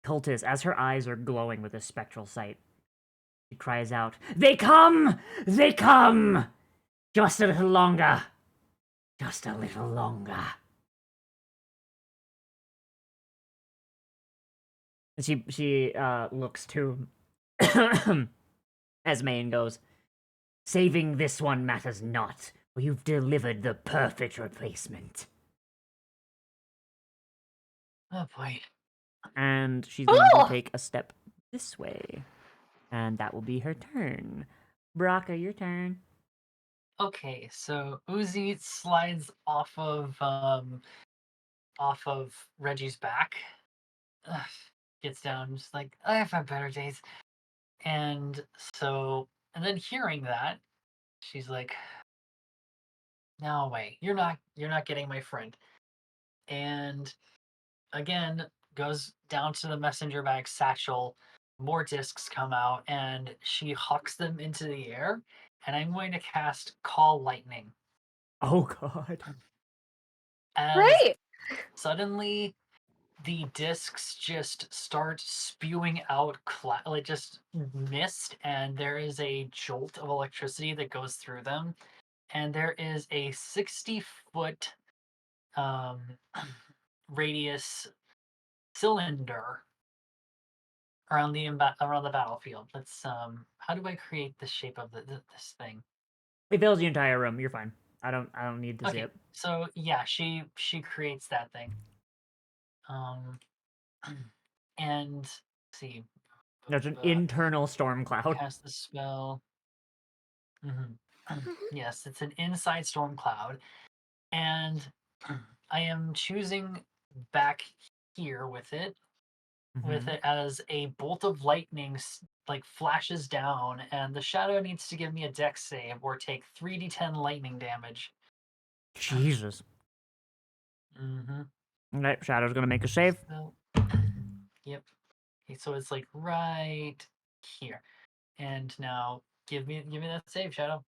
S1: cultist, as her eyes are glowing with a spectral sight, she cries out, "They come! They come! Just a little longer! Just a little longer!" And she looks to Esme and goes, "Saving this one matters not, for you've delivered the perfect replacement."
S10: Oh boy.
S1: and she's going to
S11: Oh!
S1: take a step this way, and that will be her turn. Baraka, your turn.
S10: Okay, so Uzi slides off of Reggie's back. Ugh, gets down, just like I've had better days. And and then hearing that, she's like, "No way, you're not getting my friend." And again, goes down to the messenger bag satchel. More discs come out, and she hucks them into the air. And I'm going to cast Call Lightning
S1: Oh god.
S10: as
S11: Great.
S10: suddenly the discs just start spewing out like just mist, and there is a jolt of electricity that goes through them, and there is a 60-foot um, radius cylinder around the battlefield. Let's how do I create the shape of this thing?
S1: It fills the entire room. You're fine. I don't need to see
S10: Okay,
S1: it.
S10: so yeah, she creates that thing. Um, and let's see,
S1: There's an internal storm cloud.
S10: cast the spell. Yes, it's an inside storm cloud, and I am choosing back here with it as a bolt of lightning like flashes down, and the shadow needs to give me a dex save or take 3d10 lightning damage.
S1: Jesus.
S10: Mm-hmm.
S1: Okay, Shadow's gonna make a save.
S10: So, yep. Okay, so it's like right here, and now give me that save, Shadow.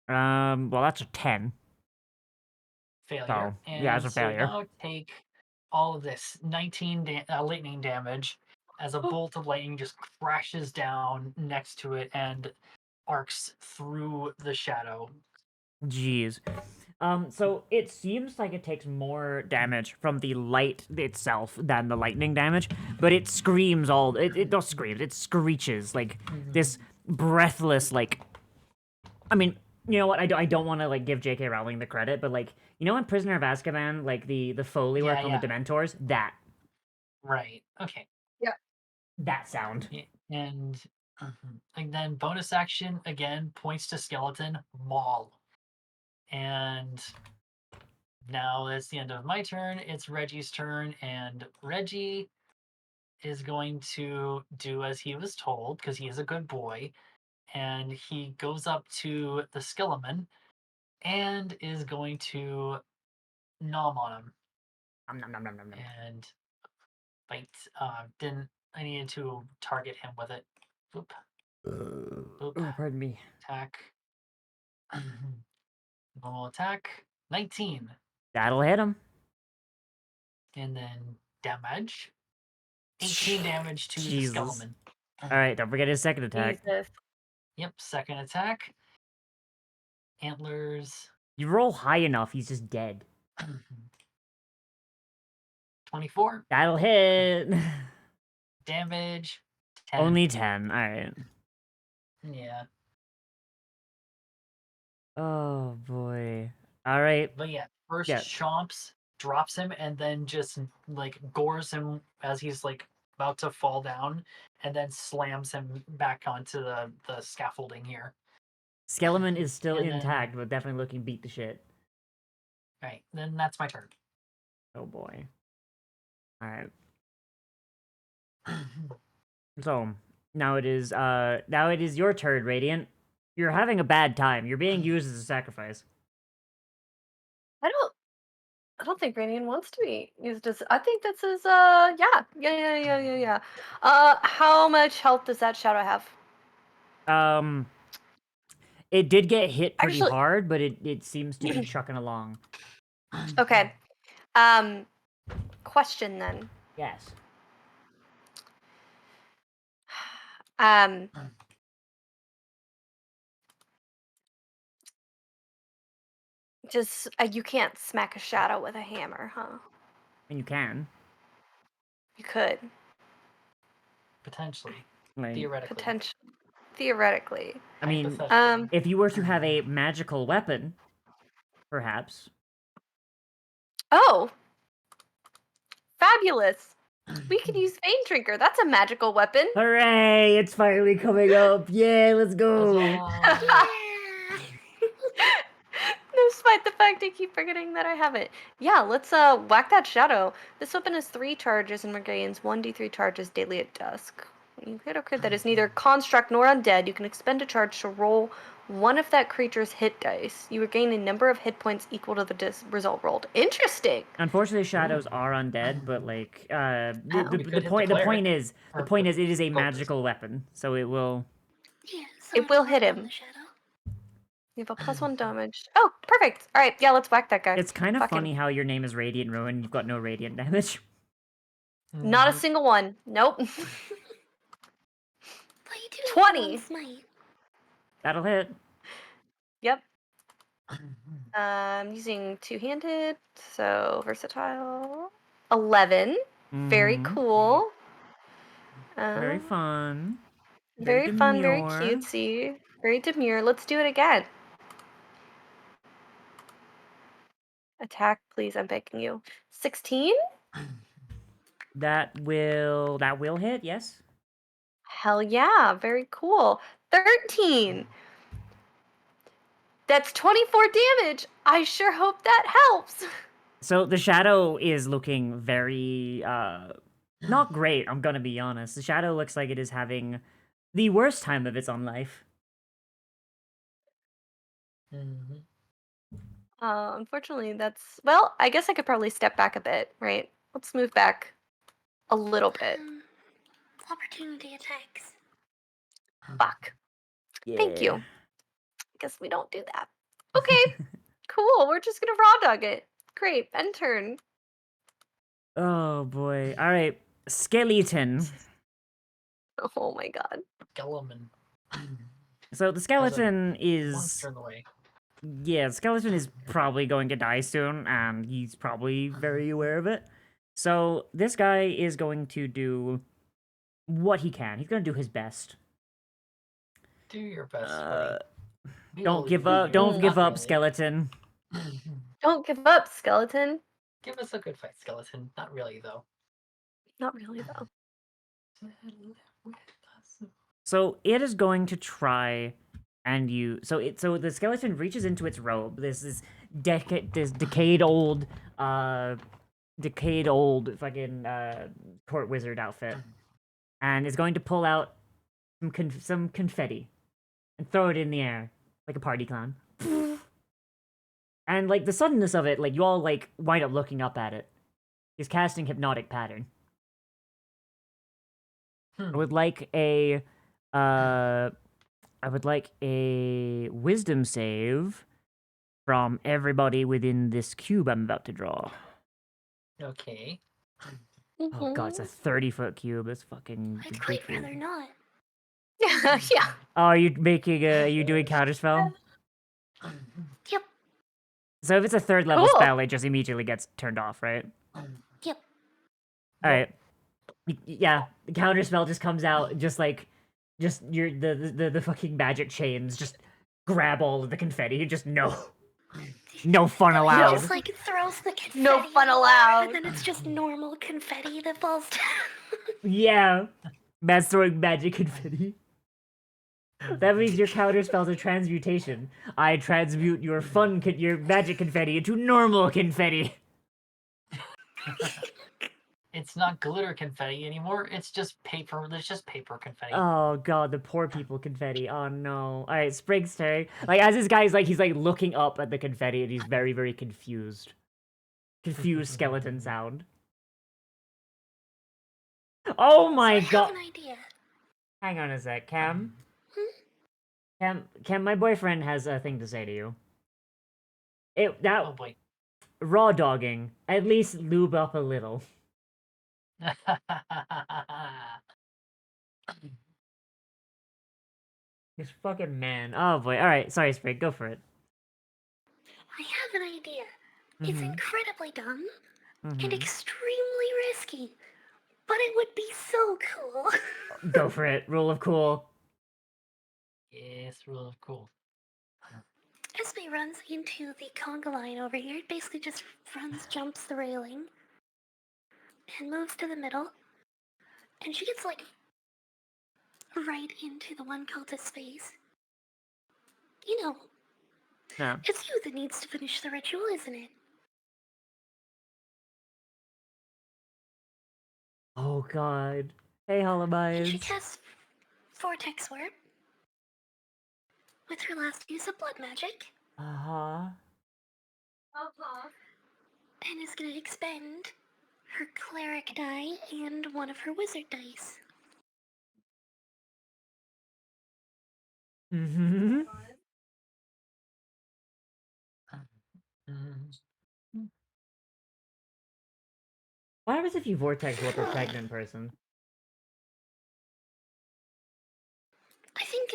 S1: Well, that's a 10.
S10: Failure,
S1: So, yeah, it's
S10: and
S1: a
S10: so
S1: failure.
S10: now take all of this 19 lightning damage as a bolt of lightning just crashes down next to it and arcs through the shadow.
S1: Jeez. So it seems like it takes more damage from the light itself than the lightning damage, but it screams it don't scream, it screeches like this breathless, like, I mean, you know what, I don't want to like give J.K. Rowling the credit, but like, you know in Prisoner of Azkaban, like the Foley work on the
S10: Yeah.
S1: Dementors,
S10: Right. Okay.
S1: that sound.
S10: And and then bonus action again points to skeleton maul. And now it's the end of my turn. It's Reggie's turn, and Reggie is going to do as he was told because he is a good boy, and he goes up to the skeleton and is going to nom on him
S1: Nom, nom, nom, nom, nom, nom.
S10: and bite. Didn't I needed to target him with it? Boop. Boop.
S1: Oh, pardon me.
S10: Attack. Normal attack. 19.
S1: That'll hit him.
S10: And then damage. 18 damage to the
S1: Jesus.
S10: skeleton.
S1: Alright, don't forget his second attack.
S11: Jesus.
S10: Yep, second attack. Antlers.
S1: You roll high enough, he's just dead.
S10: 24.
S1: That'll hit.
S10: Damage. 10.
S1: Only 10. Alright.
S10: Yeah.
S1: Oh boy. Alright.
S10: But yeah, first
S1: Yeah.
S10: chomps, drops him, and then just like gores him as he's like about to fall down, and then slams him back onto the scaffolding here.
S1: Skeleton is still
S10: And then-
S1: intact, but definitely looking beat to shit.
S10: Right, then that's my turn.
S1: Oh boy. Alright. So now it is your turn, Radiant. You're having a bad time. You're being used as a sacrifice.
S11: I don't think Radiant wants to be used as. I think this is yeah. How much health does that shadow have?
S1: It did get hit pretty
S11: Actually-
S1: hard, but it seems to be chucking along.
S11: Okay. Question then.
S1: Yes.
S11: Just you can't smack a shadow with a hammer, huh?
S1: And you can.
S11: You could
S10: Potentially.
S1: Like,
S10: Theoretically.
S11: theoretically.
S1: I mean,
S10: Hypothetically.
S1: if you were to have a magical weapon, perhaps.
S11: Oh, fabulous! We could use Vein Drinker. That's a magical weapon.
S1: Hooray! It's finally coming up. Yeah, let's go.
S11: Despite the fact I keep forgetting that I have it. Yeah, let's whack that shadow. This weapon has 3 charges and regains 1d3 charges daily at dusk. When you hit a crit that is neither construct nor undead, you can expend a charge to roll one of that creature's hit dice. You regain a number of hit points equal to the result rolled. Interesting.
S1: Unfortunately, shadows are undead, but like
S10: We could hit the
S1: the point
S10: cleric.
S1: is it is a magical weapon, so it will.
S12: Yeah, so
S11: It will
S12: let's
S11: hit
S12: knock down
S11: him.
S12: the shadow.
S11: You have a +1 damage. Oh, perfect. All right, yeah, let's whack that guy.
S1: It's kind of
S11: Fuck him.
S1: funny how your name is Radiant Ruin, and you've got no radiant damage.
S11: Not a single one. Nope.
S12: But you do have
S11: 20.
S12: 1 smite.
S1: That'll hit.
S11: Yep. Using two-handed, so versatile. 11. Very
S1: Mhm.
S11: cool.
S1: Very fun.
S11: Very fun, very
S1: demure.
S11: cutesy. Very demure. Let's do it again. Attack, please, I'm begging you. 16?
S1: That will hit. Yes.
S11: Hell yeah, very cool. 13. That's 24 damage. I sure hope that helps.
S1: So the shadow is looking very not great, I'm gonna be honest. The shadow looks like it is having the worst time of its own life.
S11: Unfortunately, that's... Well, I guess I could probably step back a bit, right? Let's move back a little bit.
S12: Opportunity attacks.
S11: Fuck.
S1: Yeah.
S11: Thank you. Guess we don't do that. Okay, cool. We're just gonna raw dog it. Great. End turn.
S1: Oh boy. All right. Skeleton.
S11: Oh my god.
S10: Skeleton.
S1: So the skeleton is
S10: Monster in the way.
S1: yeah, the skeleton is probably going to die soon, and he's probably very aware of it. So this guy is going to do what he can. He's going to do his best.
S10: Do your best, buddy.
S1: Don't give up. Don't give up, skeleton.
S11: Don't give up, skeleton.
S10: Give us a good fight, skeleton. Not really, though.
S11: Not really, though.
S1: So it is going to try and so the skeleton reaches into its robe. This decayed old fucking court wizard outfit, and is going to pull out some confetti and throw it in the air like a party clown. And like the suddenness of it, like you all like wind up looking up at it. He's casting hypnotic pattern. I would like a wisdom save from everybody within this cube I'm about to draw.
S10: Okay.
S1: Oh god, it's a 30-foot cube. That's fucking
S12: I'd quite
S1: ridiculous.
S12: rather not.
S11: Yeah.
S1: Oh, are you making are you doing counterspell?
S12: Yep.
S1: So if it's a 3rd level
S11: Cool.
S1: spell, it just immediately gets turned off, right?
S12: Yep.
S1: Alright. Yeah, the counterspell just comes out, just your the fucking magic chains just grab all of the confetti. Just no fun
S12: He
S1: allowed.
S12: just like throws the confetti.
S11: No fun allowed.
S12: And then it's just normal confetti that falls down.
S1: Yeah, Matt's throwing magic confetti. That means your counterspell's a transmutation. I transmute your your magic confetti into normal confetti.
S10: It's not glitter confetti anymore. It's just paper. There's just paper confetti.
S1: Oh god, the poor people confetti. Oh no. Alright, Sprig's turn. Like, as this guy's like, he's like looking up at the confetti and he's very, very confused. Confused skeleton sound. Oh my
S12: I
S1: god.
S12: have an idea.
S1: Hang on a sec, Cam. Cam, my boyfriend has a thing to say to you.
S10: Oh boy.
S1: Raw dogging. At least lube up a little. This fucking man. Oh boy. Alright, sorry, Sprig, go for it.
S12: I have an idea. It's
S1: Mhm.
S12: incredibly dumb and
S1: Mhm.
S12: extremely risky, but it would be so cool.
S1: Go for it. Rule of cool.
S10: Yes, rule of cool.
S12: Esme runs into the conga line over here. It basically just runs, jumps the railing, and moves to the middle. and she gets like right into the one cultist's face. You know,
S1: Yeah.
S12: it's you that needs to finish the ritual, isn't it?
S1: Oh god. Hey,
S12: And she
S1: Holomites.
S12: casts Vortex Warp with her last use of blood magic,
S1: Uh-huh.
S12: and is gonna expend her cleric die and one of her wizard dice.
S1: Mm-hmm. What happens if you vortex warp a pregnant person?
S12: I think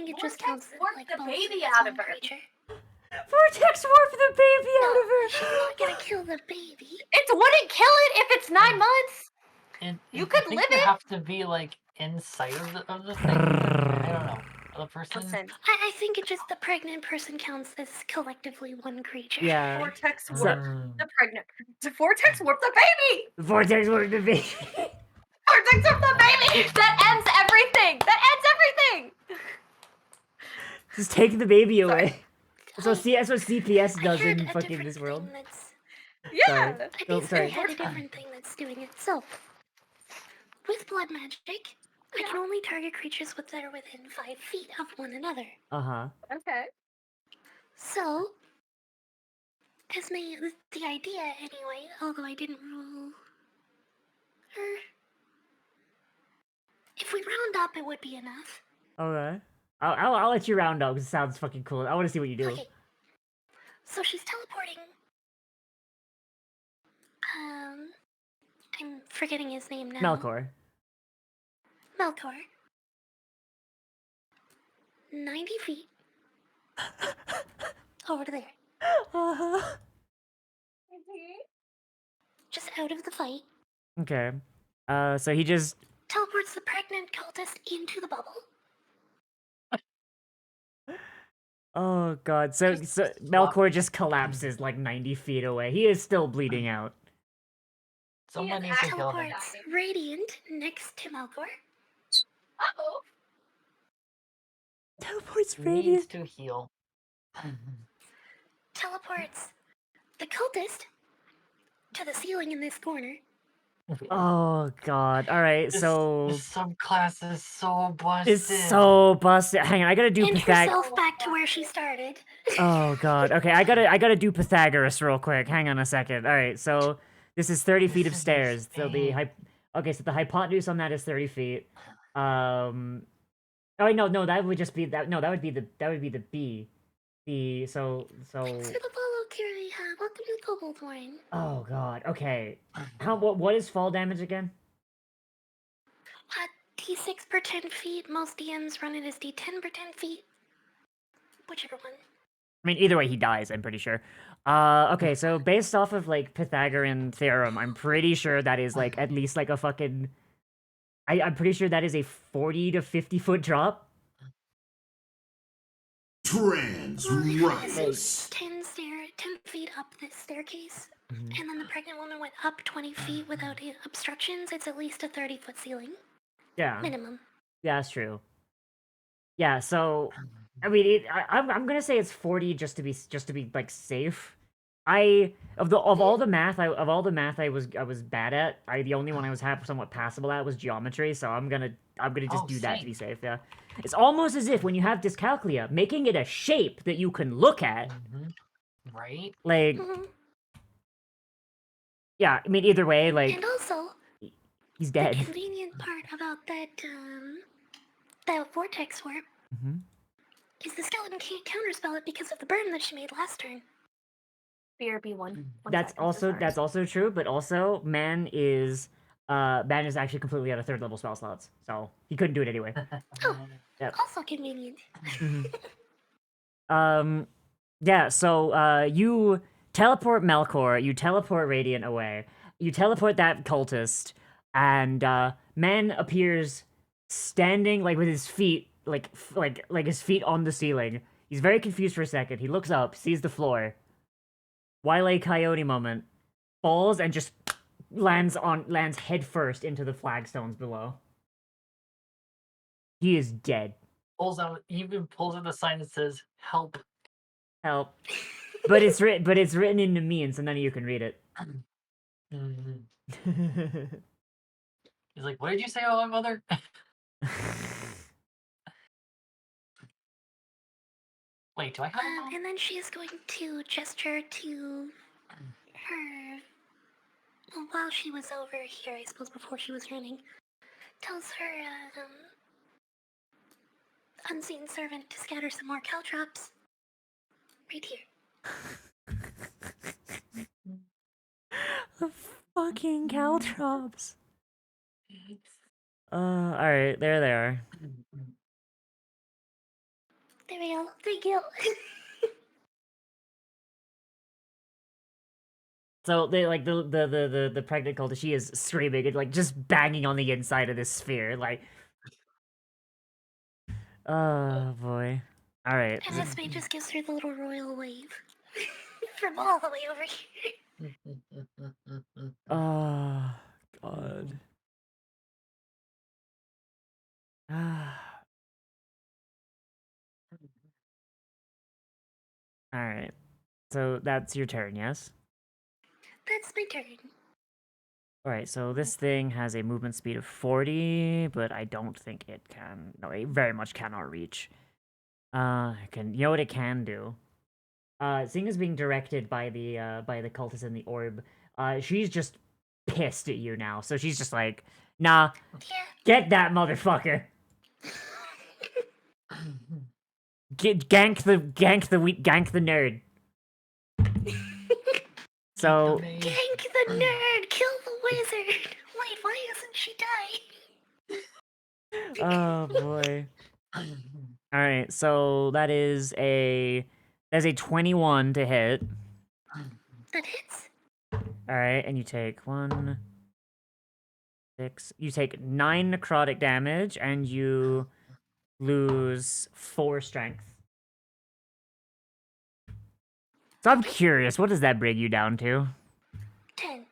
S12: it just counts like
S11: the
S12: both
S11: baby
S12: as
S11: out
S12: one
S11: of her.
S12: creature.
S1: Vortex warp the baby out
S12: No,
S1: of her!
S12: she's not gonna kill the baby.
S11: It wouldn't kill it if it's 9 months. You could
S10: I think
S11: live
S10: you
S11: it.
S10: have to be like inside of the thing. I don't know. The person.
S11: Listen,
S12: I think it just the pregnant person counts as collectively one creature.
S1: Yeah.
S11: vortex
S1: So-
S11: warp the pregnant. Vortex warp the baby.
S1: Vortex warp the baby!
S11: Vortex warp the baby. That ends everything. That ends everything.
S1: Just take the baby
S11: Sorry.
S1: away. That's what CPS
S12: I
S1: does
S12: heard
S1: in
S12: a
S1: fucking
S12: different
S1: this world.
S12: thing that's.
S11: Yeah.
S1: Sorry.
S12: I
S1: Oh,
S12: basically
S1: sorry.
S12: had a different thing that's doing it. So, with blood magic, I can only target creatures that are within 5 feet of one another.
S1: Uh-huh.
S11: Okay.
S12: So, the idea anyway, although I didn't rule. If we round up, it would be enough.
S1: Okay. I'll let you round up because it sounds fucking cool. I want to see what you do.
S12: Okay. So she's teleporting. I'm forgetting his name now.
S1: Melkor.
S12: Melkor. 90 feet. Over to there.
S1: Uh-huh.
S12: Just out of the fight.
S1: Okay. So he just...
S12: Teleports the pregnant cultist into the bubble.
S1: Oh god. So Melkor just collapses like 90 feet away. He is still bleeding out.
S10: Someone needs to kill him.
S12: Teleports Radiant next to Melkor.
S11: Uh-oh.
S1: Teleports
S10: Needs
S1: radiant.
S10: to heal.
S12: Teleports the cultist to the ceiling in this corner.
S1: Oh god. Alright, so...
S10: This subclass is so busted.
S1: It's so busted. Hang on, I gotta do
S12: And
S1: Pythag...
S12: herself back to where she started.
S1: Oh god. Okay, I gotta do Pythagoras real quick. Hang on a second. Alright, so... This is 30 feet of
S10: This is
S1: stairs. So the
S10: insane.
S1: Okay, so the hypotenuse on that is 30 feet. Oh wait, no, that would just be that. No, that would be the B. So.
S12: Thanks for the follow, Carrie. Welcome to Cobalt Wine.
S1: Oh god. Okay. What is fall damage again?
S12: D6 per 10 feet. Most DMs run it as D10 per 10 feet. Whichever one.
S1: I mean, either way, he dies. I'm pretty sure. Okay, so based off of like Pythagorean theorem, I'm pretty sure that is like at least like a fucking. I'm pretty sure that is a 40 to 50 foot drop.
S9: Transrice.
S12: 10 feet up this staircase, and then the pregnant woman went up 20 feet without obstructions. It's at least a 30-foot ceiling.
S1: Yeah.
S12: Minimum.
S1: Yeah, that's true. Yeah, so I mean, I'm gonna say it's 40 just to be like safe. Of all the math I was bad at. The only one I was somewhat passable at was geometry. So I'm gonna just do that to be safe. Yeah, it's almost as if when you have dyscalculia, making it a shape that you can look at.
S10: Right.
S1: Like, yeah. I mean, either way, like.
S12: And also,
S1: he's dead.
S12: The convenient part about that vortex warp is the skeleton can't counterspell it because of the burn that she made last turn.
S11: BRB one.
S1: That's also true, but also man is actually completely out of 3rd level spell slots, so he couldn't do it anyway.
S12: Oh,
S1: yep.
S12: Also convenient.
S1: Yeah. So you teleport Melkor, you teleport Radiant away, you teleport that cultist, and man appears standing like with his feet like his feet on the ceiling. He's very confused for a second. He looks up, sees the floor. Wile E. Coyote moment. Falls and just lands headfirst into the flagstones below. He is dead.
S10: Pulls out, even pulls out the sign that says "Help."
S1: Help. But it's written into me, and so none of you can read it.
S10: He's like, "What did you say about my mother?" Wait, do I have a mom?
S12: And then she is going to gesture to her. Well, while she was over here, I suppose before she was running, tells her unseen servant to scatter some more caltrops. Right here.
S1: The fucking caltrops. Alright, there they are.
S12: There we go. Thank you.
S1: So they like the pregnant cultist, she is screaming and like just banging on the inside of this sphere, like. Oh boy. Alright.
S12: And Esme just gives her the little royal wave from all the way over here.
S1: Oh god. Alright. So that's your turn, yes?
S12: That's my turn.
S1: Alright, so this thing has a movement speed of 40, but I don't think it can. No, it very much cannot reach. You know what it can do? Seeing as being directed by the cultist in the orb, she's just pissed at you now. So she's just like, nah, get that motherfucker. Gank the nerd. So
S12: Gank the nerd! Kill the wizard! Wait, why isn't she dying?
S1: oh boy. Alright, so that is a 21 to hit.
S12: That hits.
S1: Alright, and you take 1, 6. You take 9 necrotic damage, and you lose 4 strength. So I'm curious, what does that bring you down to?
S12: 10.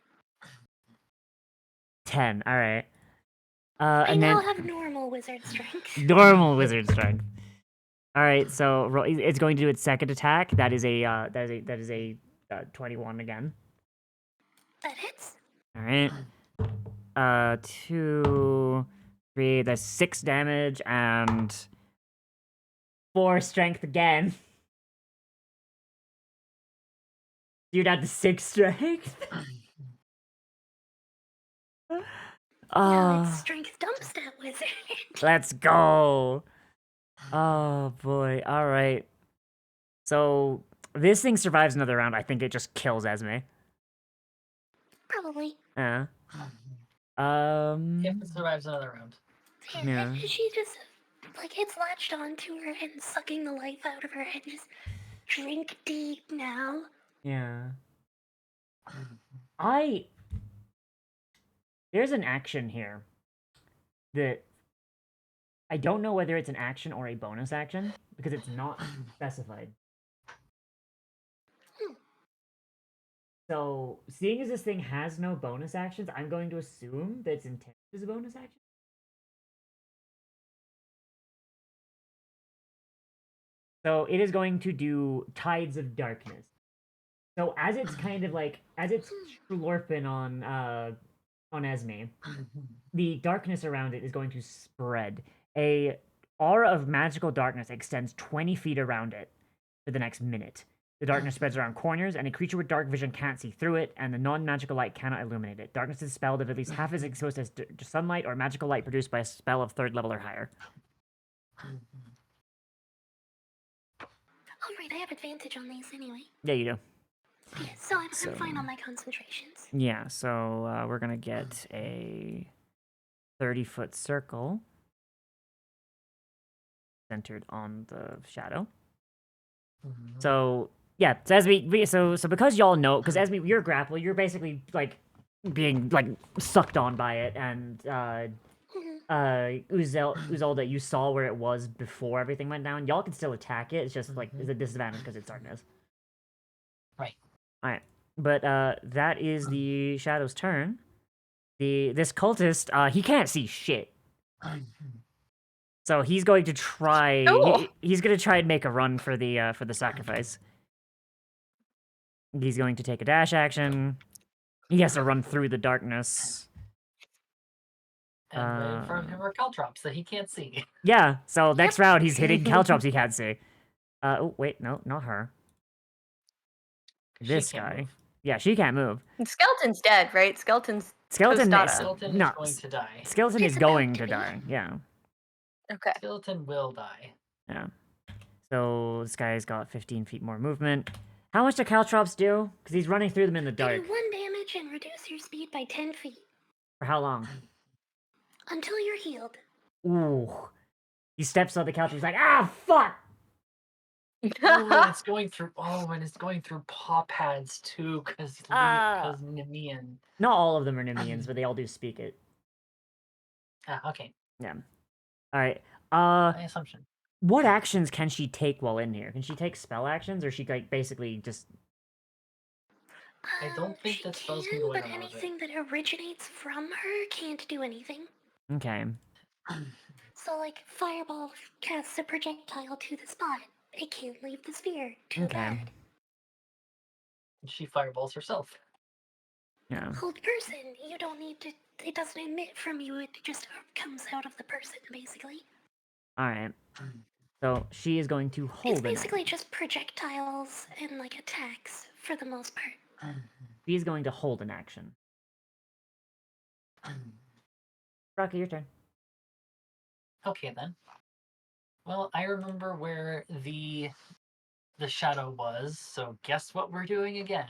S1: 10, alright.
S12: I
S1: and
S12: now
S1: then
S12: have normal wizard strength.
S1: normal wizard strength. Alright, so it's going to do its second attack. That is a 21 again.
S12: That hits.
S1: Alright. 2, 3, that's 6 damage, and 4 strength again. You're down to 6 strength?
S12: Now it's strength dumps that wizard.
S1: Let's go! Oh boy, alright. So, this thing survives another round. I think it just kills Esme.
S12: Probably.
S1: Yeah.
S10: If it survives another round.
S12: Yeah. She just, like, it's latched onto her and sucking the life out of her and just drink deep now.
S1: Yeah. There's an action here that I don't know whether it's an action or a bonus action because it's not specified. So, seeing as this thing has no bonus actions, I'm going to assume that it's intended as a bonus action. So, it is going to do Tides of Darkness. So, as it's kind of like, as it's slurping on Esme, the darkness around it is going to spread. A aura of magical darkness extends 20 feet around it for the next minute. The darkness spreads around corners, and a creature with dark vision can't see through it, and the non-magical light cannot illuminate it. Darkness is dispelled if at least half is exposed to sunlight or magical light produced by a spell of 3rd level or higher.
S12: Oh, right, I have advantage on these anyway.
S1: Yeah, you do.
S12: Yeah, so I'm fine on my concentrations.
S1: Yeah, so we're gonna get a 30-foot circle centered on the shadow. So yeah, so Esme, so because y'all know, because Esme, you're grapple, you're basically like being like sucked on by it, and Uzelda, you saw where it was before everything went down. Y'all can still attack it. It's just like it's a disadvantage because it's darkness.
S10: Right.
S1: All right, but that is the shadow's turn. this cultist, he can't see shit. So he's going to try.
S11: Cool.
S1: He's going to try and make a run for the sacrifice. He's going to take a dash action. He has to run through the darkness.
S10: And right in front of him are caltrops that he can't see.
S1: Yeah. So next round he's hitting caltrops he can't see. Oh wait, no, not her. This
S10: can't
S1: guy.
S10: move.
S1: Yeah, she can't move.
S11: Skeleton's dead, right? Skeleton's
S1: Skeleton
S11: Tostada.
S1: is
S10: Skeleton
S1: no.
S10: is going to die.
S1: Skeleton
S12: It's
S1: is
S12: about
S1: going
S12: to
S1: to
S12: be.
S1: die. Yeah.
S11: Okay.
S10: Skeleton will die.
S1: Yeah. So this guy's got 15 feet more movement. How much do caltrops do? Because he's running through them in the
S12: They
S1: dark.
S12: do 1 damage and reduce your speed by 10 feet
S1: For how long?
S12: until you're healed.
S1: Ooh. He steps on the couch and he's like, ah, fuck!
S10: Oh, it's going through. Oh, and it's going through paw pads too, because Nemean.
S1: Not all of them are Nemeans, but they all do speak it.
S10: Ah, okay.
S1: Yeah. Alright.
S10: My assumption.
S1: What actions can she take while in here? Can she take spell actions, or she like basically just...
S10: I don't think
S12: She
S10: that spells can
S12: can,
S10: go in
S12: but
S10: and out of it.
S12: anything that originates from her can't do anything.
S1: Okay.
S12: So, like, Fireball casts a projectile to the spot. It can't leave the sphere. Too bad.
S10: She fireballs herself.
S1: Yeah.
S12: Hold person, you don't need to. It doesn't emit from you, it just comes out of the person, basically.
S1: Alright. So she is going to hold
S12: It's
S1: an
S12: basically just projectiles and, like, attacks for the most part.
S1: She is going to hold an action. Rocky, your turn.
S10: Okay then. Well, I remember where the shadow was, so guess what we're doing again?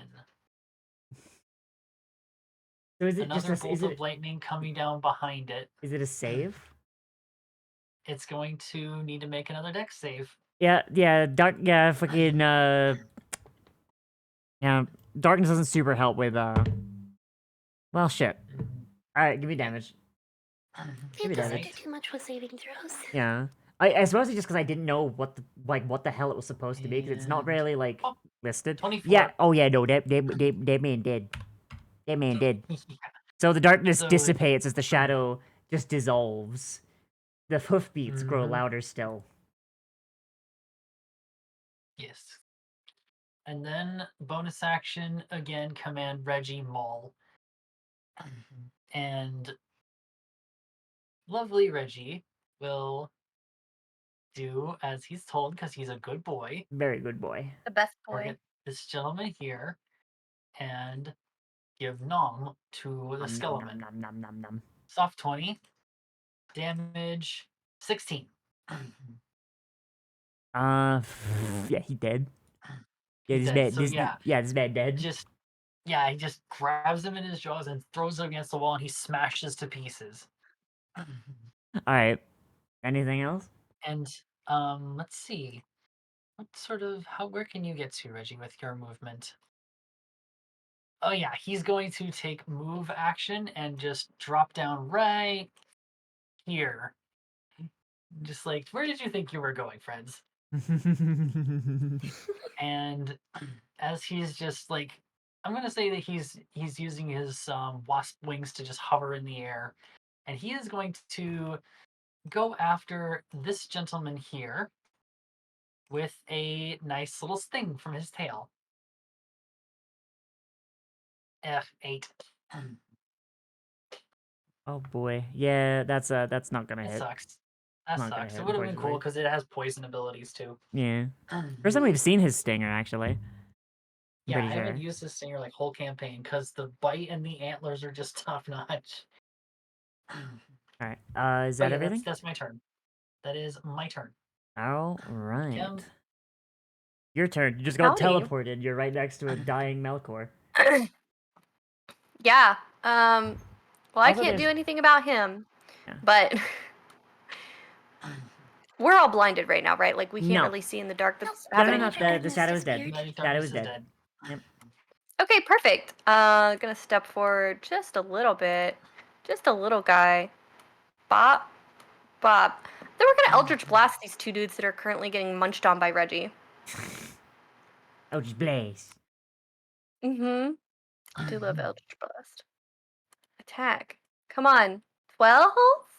S1: So is it
S10: Another
S1: just
S10: bolt of lightning coming down behind it.
S1: Is it a save?
S10: It's going to need to make another dex save.
S1: Yeah, fucking, yeah, darkness doesn't super help with, well, shit. Alright, give me damage.
S12: It doesn't do too much with saving throws.
S1: Yeah. I suppose it's just because I didn't know what the hell it was supposed to be, because it's not really, like, listed.
S10: 24.
S1: Yeah, oh yeah, no, that man did. That man did. So the darkness dissipates as the shadow just dissolves. The hoofbeats grow louder still.
S10: Yes. And then bonus action again, command Reggie Maul. And lovely Reggie will do as he's told because he's a good boy.
S1: Very good boy.
S11: The best boy.
S10: Target this gentleman here and give nom to the skeleton.
S1: Nom.
S10: Soft 20. Damage 16.
S1: Yeah, he dead. Yeah,
S10: He's
S1: this
S10: dead.
S1: man,
S10: So,
S1: this,
S10: yeah.
S1: this man dead.
S10: He just grabs him in his jaws and throws him against the wall and he smashes to pieces.
S1: Alright. Anything else?
S10: And let's see. Where can you get to, Reggie, with your movement? Oh yeah, he's going to take move action and just drop down right here. Just like, where did you think you were going, friends? And as he's just like, I'm gonna say that he's using his wasp wings to just hover in the air, and he is going to go after this gentleman here with a nice little sting from his tail. 8.
S1: Oh boy. Yeah, that's not gonna
S10: It
S1: hit.
S10: sucks. That
S1: Not gonna
S10: sucks.
S1: hit,
S10: It would have been cool
S1: unfortunately.
S10: because it has poison abilities too.
S1: Yeah. First time we've seen his stinger, actually. I'm
S10: Yeah, I
S1: pretty sure.
S10: haven't used this stinger like whole campaign because the bite and the antlers are just top notch.
S1: Alright. Is that everything?
S10: That's my turn. That is my turn.
S1: Alright. Your turn. You just got teleported. You're right next to a dying Melkor.
S11: Yeah. Well, I
S1: Also,
S11: can't do
S1: there's-
S11: anything about him.
S1: Yeah.
S11: But we're all blinded right now, right? Like we can't
S1: No.
S11: really see in the dark that's
S1: No,
S11: happening.
S1: the shadow is dead. Shadow is dead. Yep.
S11: Okay, perfect. Gonna step forward just a little bit. Just a little guy. Bop. Bop. Then we're gonna Eldritch Blast these two dudes that are currently getting munched on by Reggie.
S1: Eldritch Blaze.
S11: Mm-hmm. I do love Eldritch Blast. attack. Come on. 12?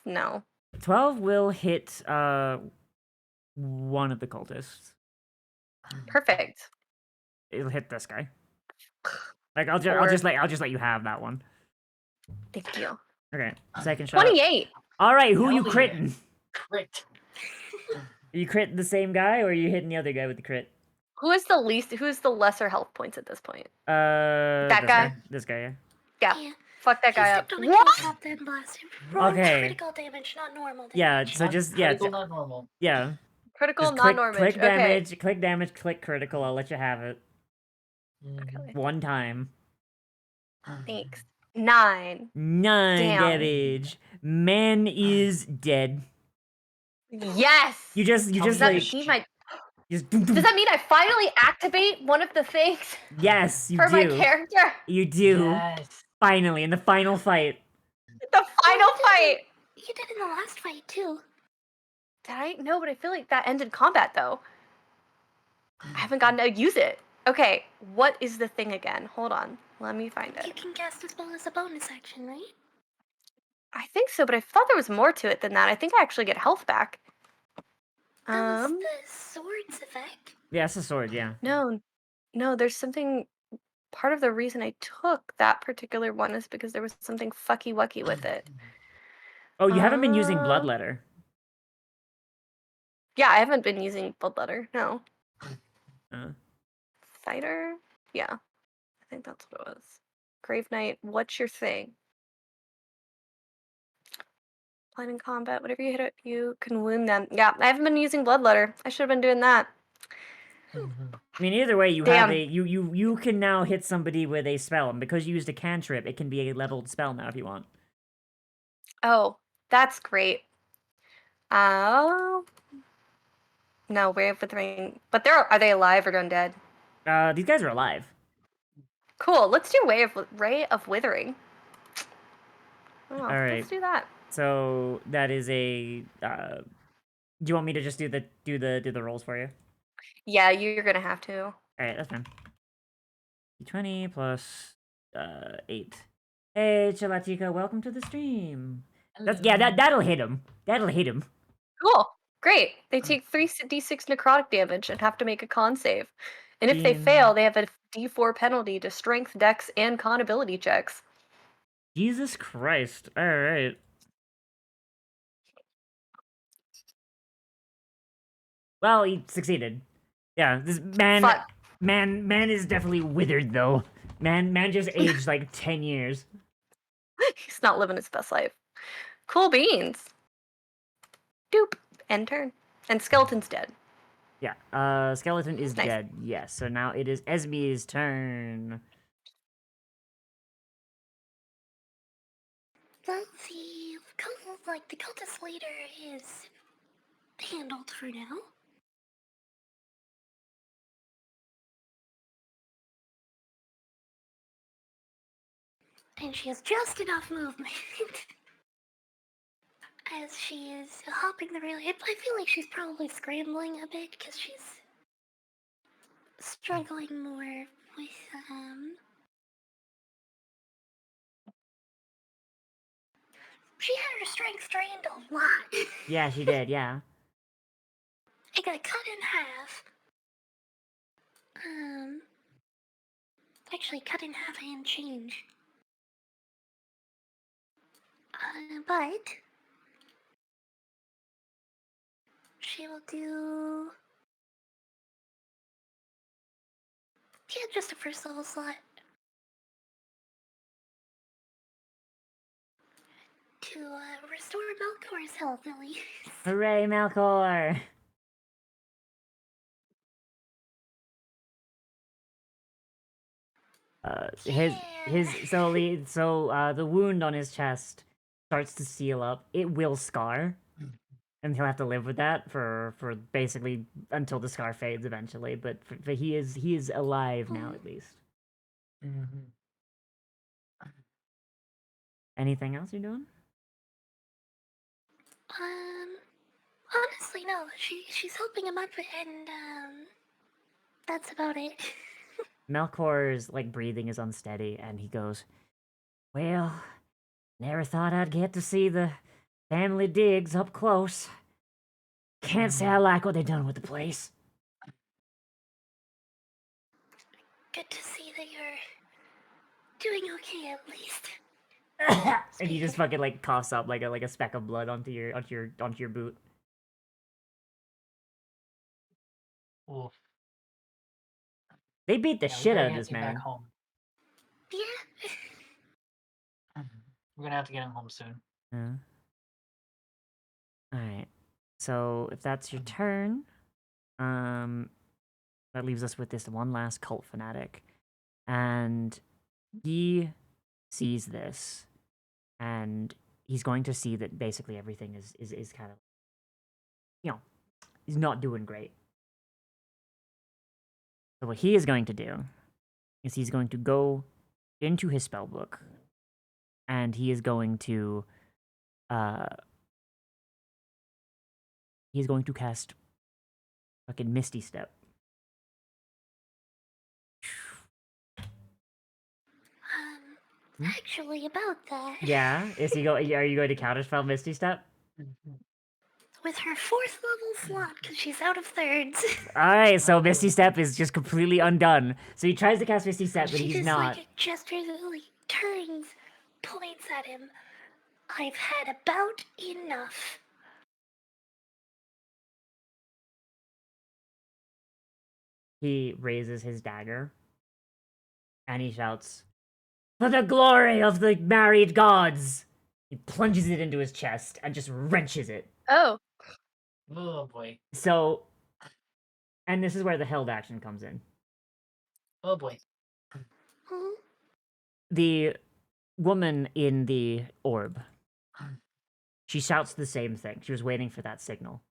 S11: No.
S1: 12 will hit one of the cultists.
S11: Perfect.
S1: It'll hit this guy. Like I'll just let you have that one.
S11: Thank you.
S1: Okay, second shot.
S11: 28.
S1: All right, who are you
S10: Hell yeah.
S1: critting?
S10: Crit.
S1: Are you critting the same guy, or are you hitting the other guy with the crit?
S11: Who's the lesser health points at this point?
S1: That
S11: guy?
S1: This guy, yeah.
S11: Yeah. Fuck that
S12: He
S11: guy up.
S12: stepped on a
S11: What?
S12: kill trap then blasted. Roll
S1: Okay.
S12: critical damage, not normal damage.
S1: Yeah, so just yeah,
S10: Critical, not normal.
S1: yeah.
S11: Critical,
S1: Just
S11: not normage.
S1: click
S11: Okay.
S1: damage, click critical. I'll let you have it.
S11: Okay.
S1: One time.
S11: Thanks. 9.
S1: 9
S11: Damn.
S1: damage. Man is dead.
S11: Yes.
S1: You just
S11: Does that
S1: like
S11: mean my
S1: just
S11: Does that mean I finally activate one of the things
S1: yes, you
S11: for my
S1: do.
S11: character?
S1: You do.
S10: Yes.
S1: Finally, in the final fight.
S11: The final fight.
S12: You did in the last fight too.
S11: Did I? No, but I feel like that ended combat though. I haven't gotten to use it. Okay, what is the thing again? Hold on. Let me find
S12: You
S11: it.
S12: can cast a spell as a bonus action, right?
S11: I think so, but I thought there was more to it than that. I think I actually get health back.
S12: That was the sword's effect.
S1: Yeah, it's a sword, yeah.
S11: No, there's something. Part of the reason I took that particular one is because there was something fucky wucky with it.
S1: Oh, you haven't been using Bloodletter.
S11: Yeah, I haven't been using Bloodletter. No.
S1: Uh,
S11: Fighter? Yeah. I think that's what it was. Grave Knight, what's your thing? Plan in combat, whatever you hit it, you can wound them. Yeah, I haven't been using Bloodletter. I should have been doing that.
S1: I mean, either way, you have
S11: Damn.
S1: a you can now hit somebody with a spell, and because you used a cantrip, it can be a leveled spell now if you want.
S11: Oh, that's great. Oh. No, Ray of Withering. But are they alive or undead?
S1: These guys are alive.
S11: Cool. Let's do Ray of Withering. Oh,
S1: All right.
S11: let's do that.
S1: So that is a. Do you want me to just do the rolls for you?
S11: Yeah, you're gonna have to.
S1: All right, that's fine. D20 plus 8. Hey, Chalatika, welcome to the stream. That'll hit him. That'll hit him.
S11: Cool. Great. They take 3d6 necrotic damage and have to make a con save. And if they fail, they have a d4 penalty to strength, dex, and con ability checks.
S1: Jesus Christ. All right. Well, he succeeded. Yeah, this man,
S11: Fuck.
S1: man is definitely withered though. Man just aged like 10 years.
S11: He's not living his best life. Cool beans. Doop. End turn. And Skeleton's dead.
S1: Yeah, Skeleton is
S11: Nice.
S1: dead. Yes, so now it is Esme's turn.
S12: Well, the cultist leader is handled for now. And she has just enough movement as she is hopping the rail. I feel like she's probably scrambling a bit because she's struggling more with she had her strength drained a lot.
S1: Yeah, she did, yeah.
S12: It got cut in half. Actually cut in half and change. But she will do just a first level slot to restore Melkor's health at least.
S1: Hooray, Malcor! The wound on his chest starts to seal up. It will scar, and he'll have to live with that for basically until the scar fades eventually. But he is alive now at least. Anything else you're doing?
S12: Honestly, no. She's helping him up, and that's about it.
S1: Melkor's like breathing is unsteady, and he goes, "Well, Never thought I'd get to see the family digs up close. Can't say I like what they done with the place.
S12: Good to see that you're doing okay at least.
S1: And you just fucking like coughs up like a speck of blood onto your boot.
S10: Oof.
S1: They beat the
S10: Yeah, we
S1: shit
S10: gotta
S1: out of
S10: get
S1: this
S10: you back
S1: man.
S10: home.
S12: Yeah.
S10: We're gonna have to get him home soon.
S1: Yeah. Alright. So if that's your turn, that leaves us with this one last cult fanatic. And he sees this, and he's going to see that basically everything is kind of, you know, he's not doing great. So what he is going to do is he's going to go into his spell book, and he is going to cast fucking Misty Step.
S12: Actually, about that.
S1: Yeah, are you going to counterspell Misty Step?
S12: With her 4th level slot, because she's out of thirds.
S1: Alright, so Misty Step is just completely undone. So he tries to cast Misty Step, but
S12: She
S1: he's
S12: just
S1: not.
S12: like gestures, like turns, points at him. I've had about enough.
S1: He raises his dagger, and he shouts, "For the glory of the married gods!" He plunges it into his chest and just wrenches it.
S11: Oh.
S10: Oh boy.
S1: So, and this is where the held action comes in.
S10: Oh boy.
S1: The woman in the orb, she shouts the same thing. She was waiting for that signal.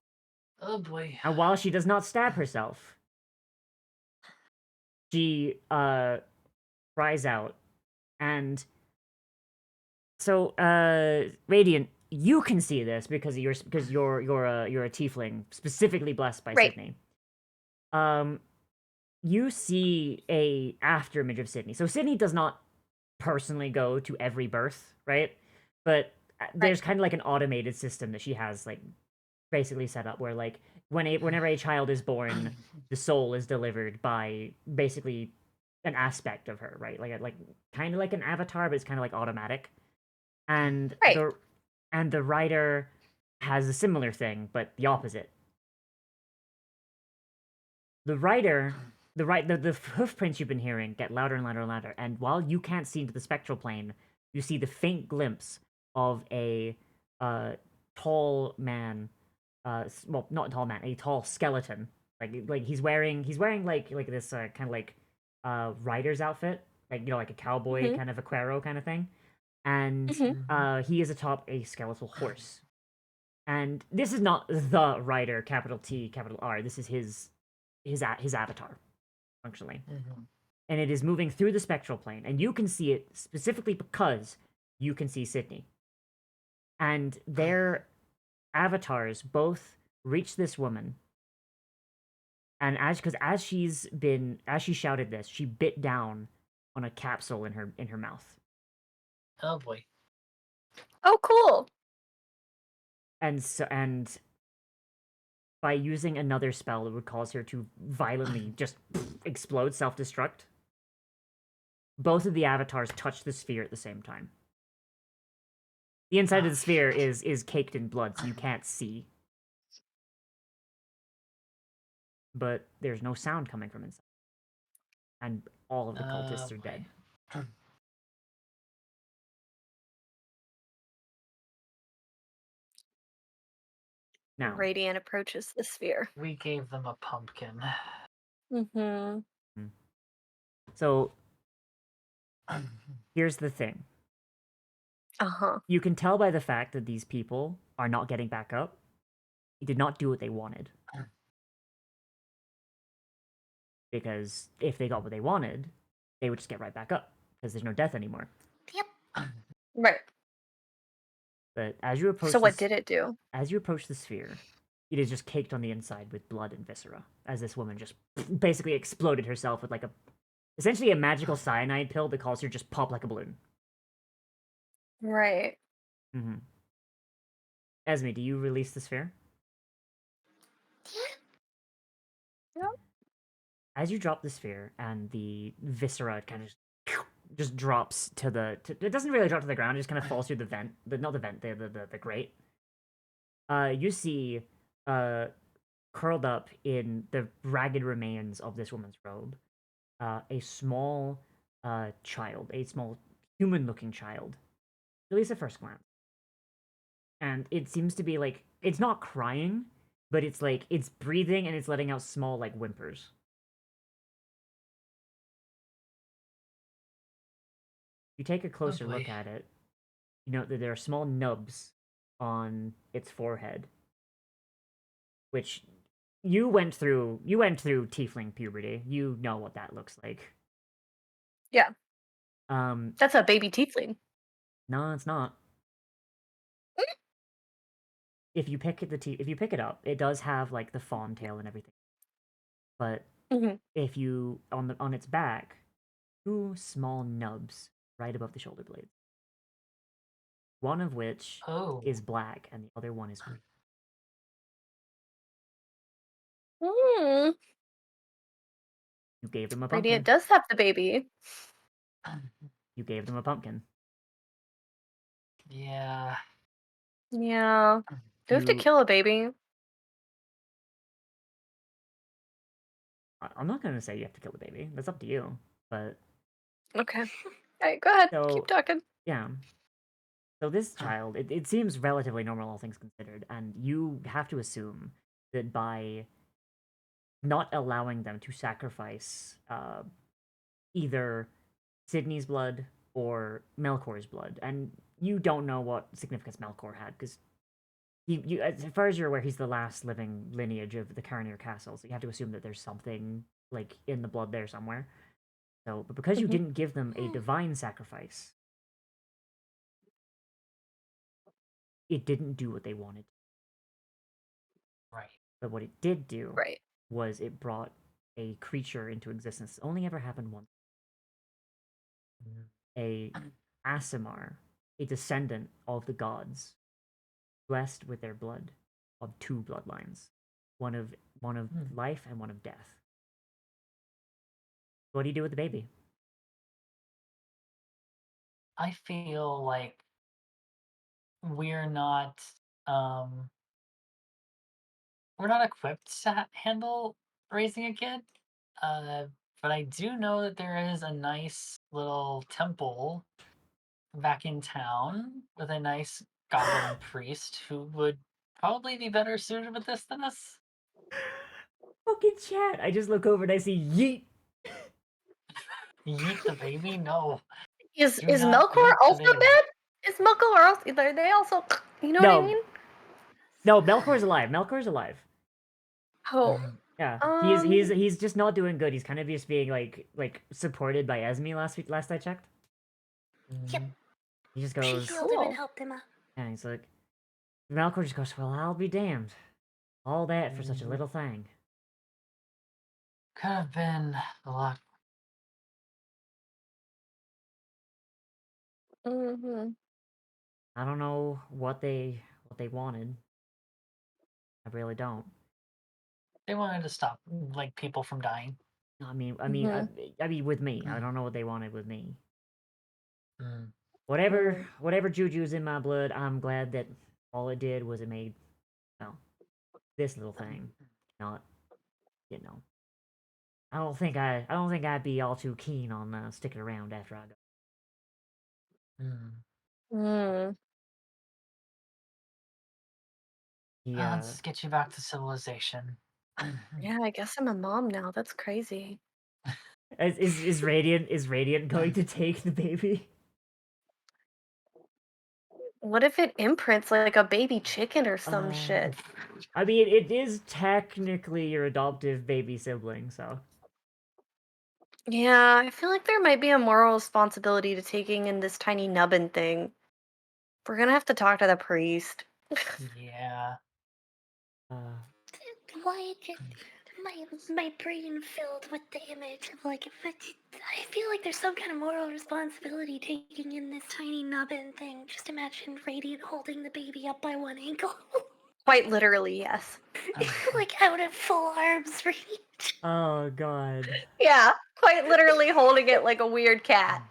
S10: Oh boy.
S1: And while she does not stab herself, she cries out, and so Radiant, you can see this because you're a tiefling specifically blessed by
S11: Right.
S1: Sydney. You see a afterimage of Sydney. So Sydney does not personally go to every birth, right? But there's kind of like an automated system that she has like basically set up where like whenever a child is born, the soul is delivered by basically an aspect of her, right? Like kind of like an avatar, but it's kind of like automatic. And
S11: Right.
S1: the writer has a similar thing, but the opposite. The writer, the hoof prints you've been hearing get louder and louder and louder, and while you can't see into the spectral plane, you see the faint glimpse of a tall man, well, not a tall man, a tall skeleton. Like he's wearing like this kind of like rider's outfit, like like a cowboy kind of a Quero kind of thing, and he is atop a skeletal horse. And this is not the rider, capital T, capital R. This is his avatar, functionally. And it is moving through the spectral plane, and you can see it specifically because you can see Sydney. And their avatars both reach this woman, and as she shouted this, she bit down on a capsule in her mouth.
S10: Oh boy.
S11: Oh, cool.
S1: And by using another spell that would cause her to violently just explode, self-destruct, both of the avatars touch the sphere at the same time. The inside of the sphere is caked in blood, so you can't see. But there's no sound coming from inside. And all of the cultists are dead. Now,
S11: Radiant approaches the sphere.
S10: We gave them a pumpkin.
S11: Mm-hmm.
S1: So, here's the thing.
S11: Uh-huh.
S1: You can tell by the fact that these people are not getting back up. They did not do what they wanted. Because if they got what they wanted, they would just get right back up. Because there's no death anymore.
S12: Yep.
S11: Right.
S1: But as you approach
S11: So what did it do?
S1: As you approach the sphere, it is just caked on the inside with blood and viscera. As this woman just basically exploded herself with essentially a magical cyanide pill that caused her to just pop like a balloon.
S11: Right.
S1: Mm-hmm. Esme, do you release the sphere?
S11: Yep.
S1: As you drop the sphere and the viscera kind of just drops to the it doesn't really drop to the ground, it just kind of falls through the vent, not the vent, the grate. You see curled up in the ragged remains of this woman's robe, a small child, a small human-looking child, at least at first glance. And it seems to be like it's not crying, but it's like it's breathing and it's letting out small like whimpers. You take a closer look
S10: boy.
S1: at it, you note that there are small nubs on its forehead, which you went through tiefling puberty. You know what that looks like.
S11: Yeah,
S1: Um,
S11: that's a baby tiefling.
S1: no, it's not. If you pick it up, it does have like the fawn tail and everything. But
S11: Mm-hmm.
S1: if you on its back, two small nubs right above the shoulder blades. One of which
S10: Oh.
S1: is black and the other one is green.
S11: Mm.
S1: You gave them a
S11: Radiant
S1: pumpkin.
S11: does have the baby.
S1: You gave them a pumpkin.
S10: Yeah.
S11: Yeah. Do we have to
S1: You
S11: kill a baby?
S1: I'm not gonna say you have to kill the baby. That's up to you. But
S11: Okay. Alright, go ahead. Keep
S1: so
S11: talking.
S1: yeah. So this child, it seems relatively normal, all things considered, and you have to assume that by not allowing them to sacrifice either Sydney's blood or Melkor's blood, and you don't know what significance Melkor had, because as far as you're aware, he's the last living lineage of the Karranyr castle, so you have to assume that there's something like in the blood there somewhere. So, but because you
S11: Mhm.
S1: didn't give them a divine sacrifice, it didn't do what they wanted.
S10: Right.
S1: But what it did do
S11: Right.
S1: was it brought a creature into existence. It only ever happened once. A Asimar, a descendant of the gods, blessed with their blood of two bloodlines, one of life and one of death. What do you do with the baby?
S10: I feel like we're not um we're not equipped to handle raising a kid. Uh, but I do know that there is a nice little temple back in town with a nice goblin priest who would probably be better suited with this than us.
S1: Fucking chat. I just look over and I see yeet.
S10: Yeet the baby? No.
S11: Is
S10: Do
S11: is
S10: not
S11: Melkor
S10: yeet the
S11: also
S10: baby.
S11: dead? Is Melkor also? Are they also? You know what I
S1: No,
S11: mean?
S1: no, Melkor's alive. Melkor's alive.
S11: Oh.
S1: Yeah,
S11: Um.
S1: he's just not doing good. He's kind of just being like supported by Esme last I checked.
S12: Yep.
S1: He just
S12: She
S1: goes,
S12: healed him and
S11: Cool.
S12: helped him up.
S1: and he's like, Melkor just goes, well, I'll be damned. All that for such a little thing.
S10: Could have been a lot.
S11: Mm-hmm.
S1: I don't know what they wanted. I really don't.
S10: They wanted to stop like people from dying.
S1: I mean,
S11: Mm-hmm.
S1: I mean, with me, I don't know what they wanted with me.
S10: Mm.
S1: Whatever juju's in my blood, I'm glad that all it did was it made, well, this little thing, not, you know. I don't think I'd be all too keen on sticking around after I go.
S11: Mm.
S1: He
S10: Let's get you back to civilization.
S11: Yeah, I guess I'm a mom now. That's crazy.
S1: is Radiant going to take the baby?
S11: What if it imprints like a baby chicken or some
S1: Uh,
S11: shit?
S1: I mean, it is technically your adoptive baby sibling, so.
S11: Yeah, I feel like there might be a moral responsibility to taking in this tiny nubbin thing. We're gonna have to talk to the priest.
S10: Yeah.
S1: Uh,
S12: Why did my brain filled with the image of like, I feel like there's some kind of moral responsibility taking in this tiny nubbin thing. Just imagine Radiant holding the baby up by one ankle.
S11: Quite literally, yes.
S12: Like out of full arms reach.
S1: Oh god.
S11: Yeah, quite literally holding it like a weird cat.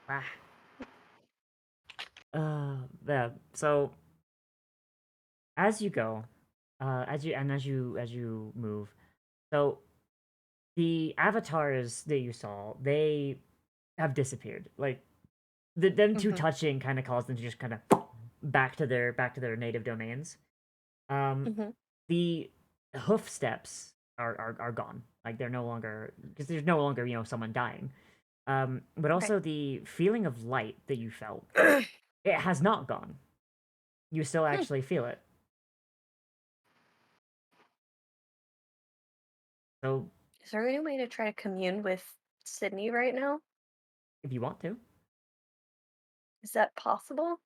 S1: Ah. Yeah. So as you go, as you move, so the avatars that you saw, they have disappeared. Like them two
S11: Mhm.
S1: touching kind of caused them to just kind of back to their native domains.
S11: Mhm.
S1: The hoof steps are gone. Like they're no longer because there's no longer someone dying. But
S11: Okay.
S1: also the feeling of light that you felt, it has not gone. You still actually feel it. So
S11: Is there any way to try to commune with Sydney right now?
S1: if you want to,
S11: Is that possible?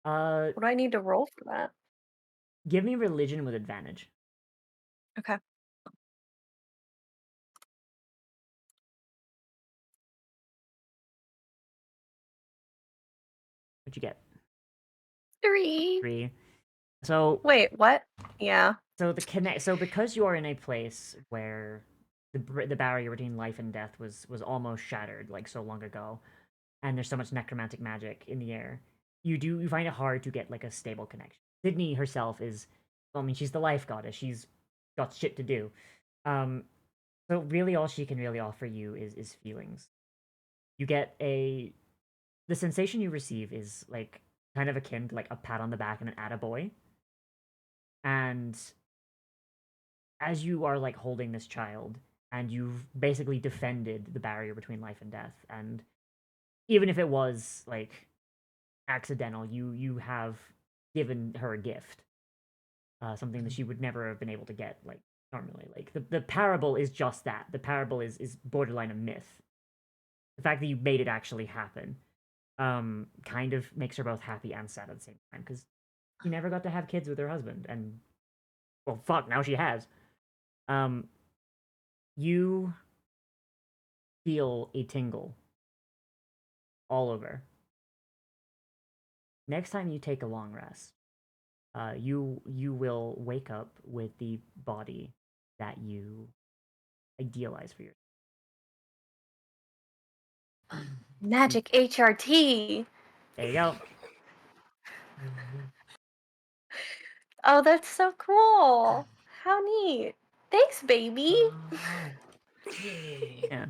S1: uh,
S11: What do I need to roll for that?
S1: give me religion with advantage.
S11: Okay.
S1: What'd you get?
S11: 3.
S1: 3. So
S11: Wait, what? Yeah.
S1: So because you are in a place where the barrier between life and death was almost shattered like so long ago, and there's so much necromantic magic in the air, you find it hard to get like a stable connection. Sydney herself is, well, I mean, she's the life goddess. She's got shit to do. Um, so really, all she can really offer you is feelings. You get the sensation you receive is like kind of akin to like a pat on the back and an attaboy. And as you are like holding this child and you've basically defended the barrier between life and death, and even if it was like accidental, you have given her a gift, something that she would never have been able to get like normally. Like the parable is just that. The parable is borderline a myth. The fact that you made it actually happen, kind of makes her both happy and sad at the same time because she never got to have kids with her husband, and well, fuck, now she has. Um, you feel a tingle all over. Next time you take a long rest, you will wake up with the body that you idealize for yourself.
S11: Magic HRT.
S1: There you go.
S11: Oh, that's so cool. How neat. Thanks, baby.
S10: Yay.
S1: Yeah.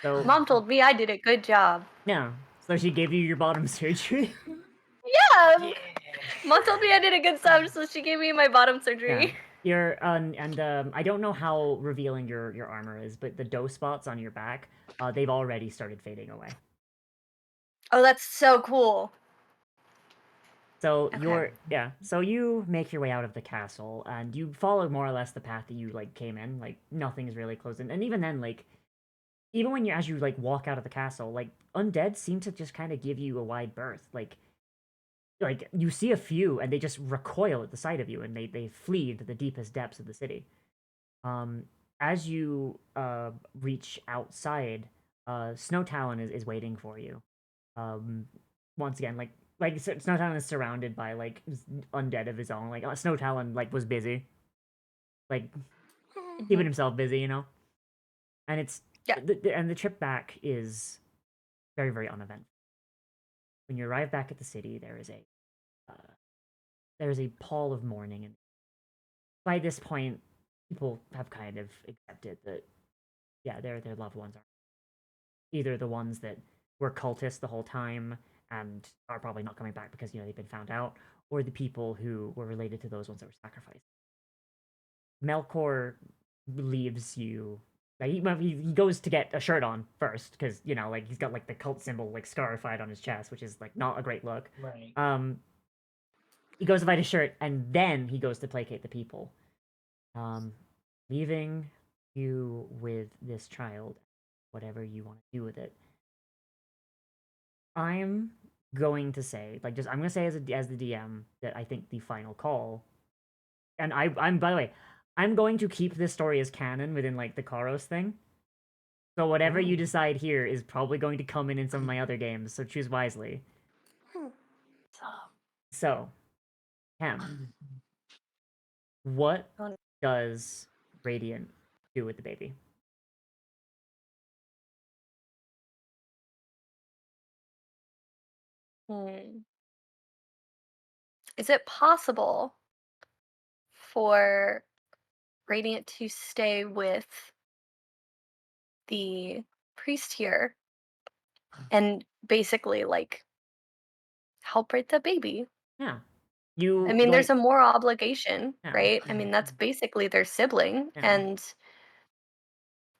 S1: So
S11: Mom told me I did a good job.
S1: yeah. So she gave you your bottom surgery.
S11: Yeah. Mom told me I did a good job, so she gave me my bottom
S1: Yeah.
S11: surgery.
S1: You're and I don't know how revealing your armor is, but the dough spots on your back, they've already started fading away.
S11: Oh, that's so cool.
S1: So
S11: Okay.
S1: so you make your way out of the castle and you follow more or less the path that you like came in. Like nothing is really closed in. And even then, like even when as you like walk out of the castle, like undead seem to just kind of give you a wide berth. Like you see a few and they just recoil at the sight of you and they flee into the deepest depths of the city. Um as you reach outside, Snow Talon is waiting for you. Um once again, Snow Talon is surrounded by like undead of his own. Like Snow Talon like was busy, like keeping himself busy, And it's
S11: Yeah.
S1: and the trip back is very very uneventful. When you arrive back at the city, there is a pall of mourning, and by this point, people have kind of accepted that yeah, their loved ones are either the ones that were cultists the whole time and are probably not coming back because they've been found out, or the people who were related to those ones that were sacrificed. Melkor leaves you. Like he goes to get a shirt on first because like he's got like the cult symbol like scarified on his chest, which is like not a great look.
S10: Right.
S1: He goes to find a shirt and then he goes to placate the people, um, leaving you with this child, whatever you want to do with it. I'm going to say, I'm going to say as the DM that I think the final call, and I'm by the way, I'm going to keep this story as canon within like the Karos thing. So whatever you decide here is probably going to come in some of my other games. So choose wisely. So, Cam, what does Radiant do with the baby?
S11: Is it possible for Radiant to stay with the priest here and basically like help raise the baby?
S1: Yeah.
S11: I mean, there's a moral obligation,
S1: Yeah.
S11: right? I mean, that's basically their sibling,
S1: Yeah.
S11: and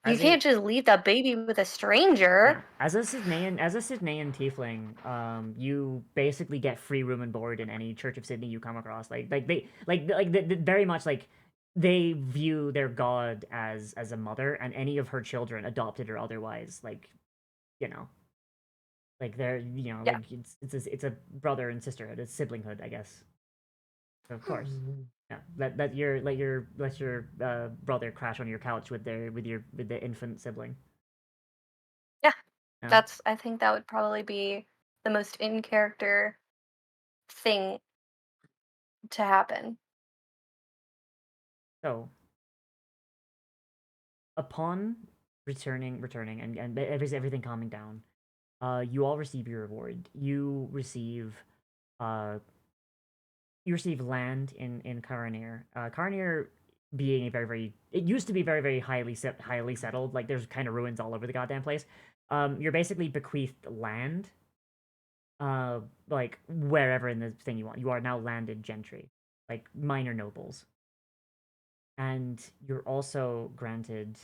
S11: you
S1: As a-
S11: can't just leave that baby with a stranger.
S1: Yeah. As a Sydneyan tiefling, you basically get free room and board in any Church of Sydney you come across. They very much like they view their god as a mother, and any of her children, adopted or otherwise, like, you know, like they're
S11: Yeah.
S1: like it's a brother and sisterhood, it's siblinghood, I guess. So of course. Yeah, let your brother crash on your couch with the infant sibling.
S11: Yeah.
S1: Yeah.
S11: I think that would probably be the most in character thing to happen.
S1: So, upon returning and everything calming down, you all receive your reward. Uh, you receive land in Karranyr. Karranyr being a it used to be very highly settled. Like there's kind of ruins all over the goddamn place. You're basically bequeathed land. Like wherever in the thing you want. You are now landed gentry, like minor nobles, and you're also granted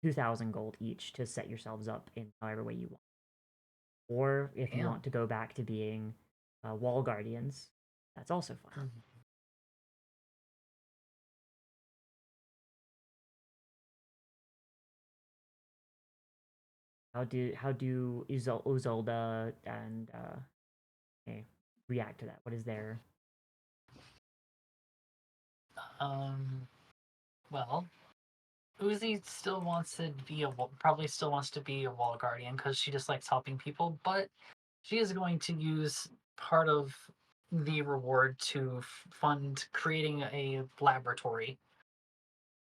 S1: 2,000 gold each to set yourselves up in however way you want. Or if you want to go back to being wall guardians, that's also fine. How do Uzolda and react to that? What is their
S10: Well, Uzi still wants to be probably still wants to be a wall guardian because she just likes helping people, but she is going to use part of the reward to fund creating a laboratory.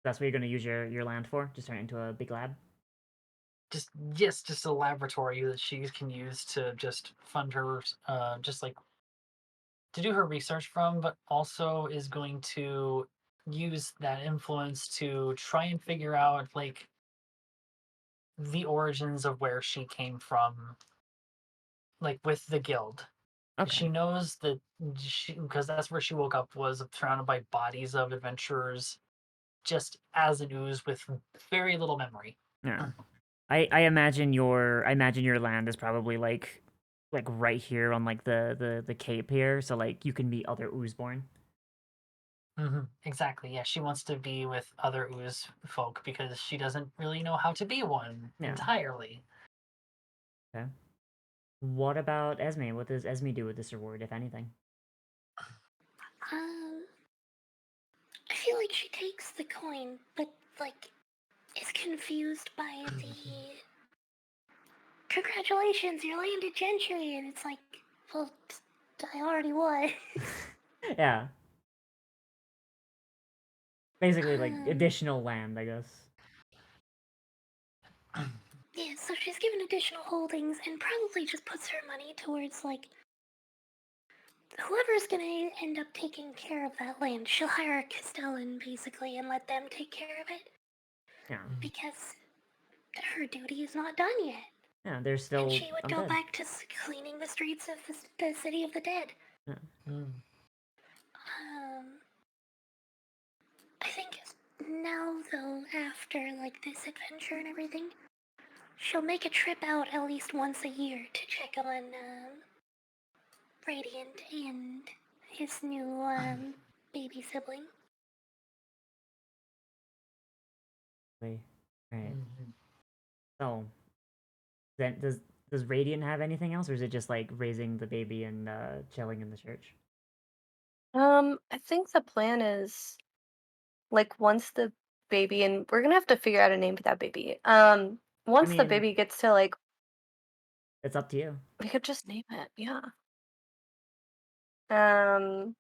S1: That's what you're going to use your land for? Just turn it into a big lab?
S10: Just a laboratory that she can use to just fund her, just like to do her research from, but also is going to use that influence to try and figure out like the origins of where she came from, like with the guild.
S1: Okay.
S10: She knows that because that's where she woke up, was surrounded by bodies of adventurers, just as an ooze with very little memory.
S1: Yeah. I imagine your land is probably like right here on like the cape here, so like you can meet other Oozborn.
S10: Exactly. Yeah, she wants to be with other ooze folk because she doesn't really know how to be one entirely.
S1: Okay. What about Esme? What does Esme do with this reward, if anything?
S12: I feel like she takes the coin, but like is confused by the congratulations, you're landed gentry, and it's like, well, I already was.
S1: Yeah. Basically, like additional land, I guess.
S12: Yeah, so she's given additional holdings and probably just puts her money towards like whoever's gonna end up taking care of that land. She'll hire a Castellan basically and let them take care of it.
S1: Yeah.
S12: Because her duty is not done yet.
S1: Yeah, they're still
S12: And she would go
S1: undead.
S12: back to cleaning the streets of the city of the dead.
S1: Yeah.
S12: I think now though, after like this adventure and everything, she'll make a trip out at least once a year to check on Radiant and his new baby sibling.
S1: Right. So, then does Radiant have anything else, or is it just like raising the baby and chilling in the church?
S11: I think the plan is like once the baby and we're gonna have to figure out a name for that baby. Once the
S1: mean,
S11: baby gets to like,
S1: it's up to you.
S11: we could just name it. Yeah. Um.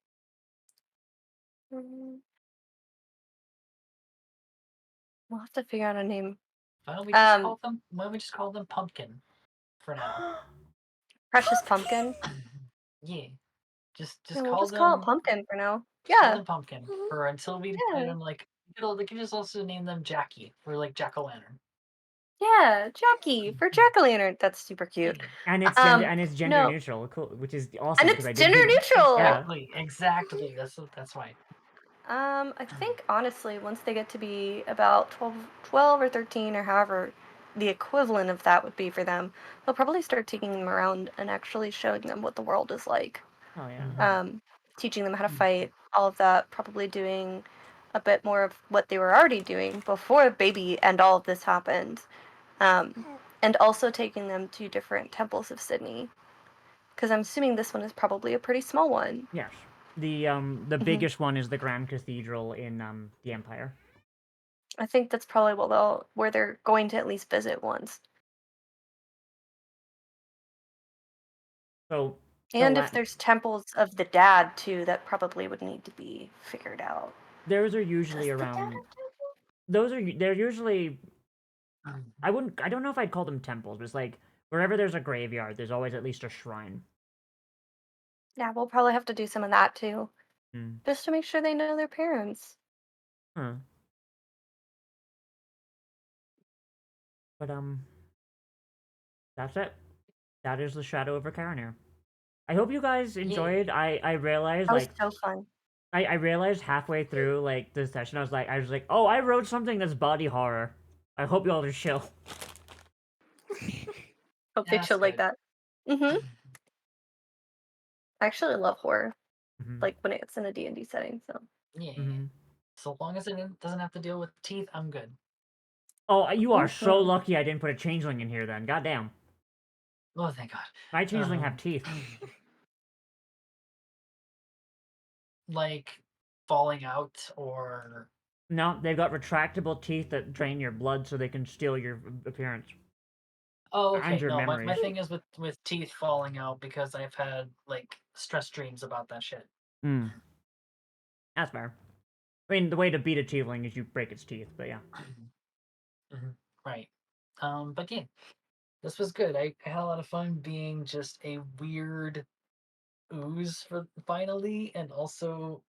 S11: mm, We'll have to figure out a name.
S10: Why don't we just
S11: Um.
S10: call them? Why don't we just call them Pumpkin for now?
S11: Precious Pumpkin.
S10: Yeah, just
S11: Yeah, we'll
S10: call
S11: just call it
S10: them
S11: Pumpkin for now.
S10: call
S11: Yeah.
S10: them Pumpkin for until we decide
S11: Yeah.
S10: on like. We can just also name them Jackie or like Jack O' Lantern.
S11: Yeah. Jackie for Jack-o'-lantern. That's super cute.
S1: And it's gender
S11: No.
S1: neutral, cool, which is awesome
S11: And
S1: because
S11: it's
S1: I did
S11: gender
S1: do.
S11: neutral.
S1: Yeah.
S10: Exactly. That's why.
S11: I think honestly, once they get to be about 12 or 13 or however the equivalent of that would be for them, they'll probably start taking them around and actually showing them what the world is like.
S1: Oh yeah.
S11: Teaching them how to fight, all of that, probably doing a bit more of what they were already doing before baby and all of this happened. And also taking them to different temples of Sydney. Because I'm assuming this one is probably a pretty small one.
S1: Yes. The biggest one is the Grand Cathedral in the Empire.
S11: I think that's probably where they're going to at least visit once.
S1: So
S11: And if there's temples of the dad too, that probably would need to be figured out.
S1: those are usually
S11: Does the dad
S1: around.
S11: have temple?
S1: They're usually. I don't know if I'd call them temples, but it's like wherever there's a graveyard, there's always at least a shrine.
S11: Yeah, we'll probably have to do some of that too.
S1: Hmm.
S11: Just to make sure they know their parents.
S1: Huh. But that's it. That is the Shadow over Karranyr. I hope you guys enjoyed. I realized
S11: That was
S1: like
S11: so fun.
S1: I realized halfway through like the session I was like, oh, I wrote something that's body horror. I hope y'all are chill.
S11: Hope they chill like that. I actually love horror. Like when it's in a D&D setting, so.
S10: Yeah. So long as it doesn't have to deal with teeth, I'm good.
S1: Oh, you are so lucky I didn't put a changeling in here then. Goddamn.
S10: Oh, thank God.
S1: My changeling have teeth.
S10: Like falling out or.
S1: No, they've got retractable teeth that drain your blood so they can steal your appearance.
S10: Oh,
S1: And
S10: okay.
S1: your
S10: No, my
S1: memories.
S10: thing is with teeth falling out because I've had like stress dreams about that shit.
S1: Hmm. That's fair. I mean, the way to beat a tiefling is you break its teeth, but yeah.
S10: Right. But yeah, this was good. I had a lot of fun being just a weird ooze for finally, and also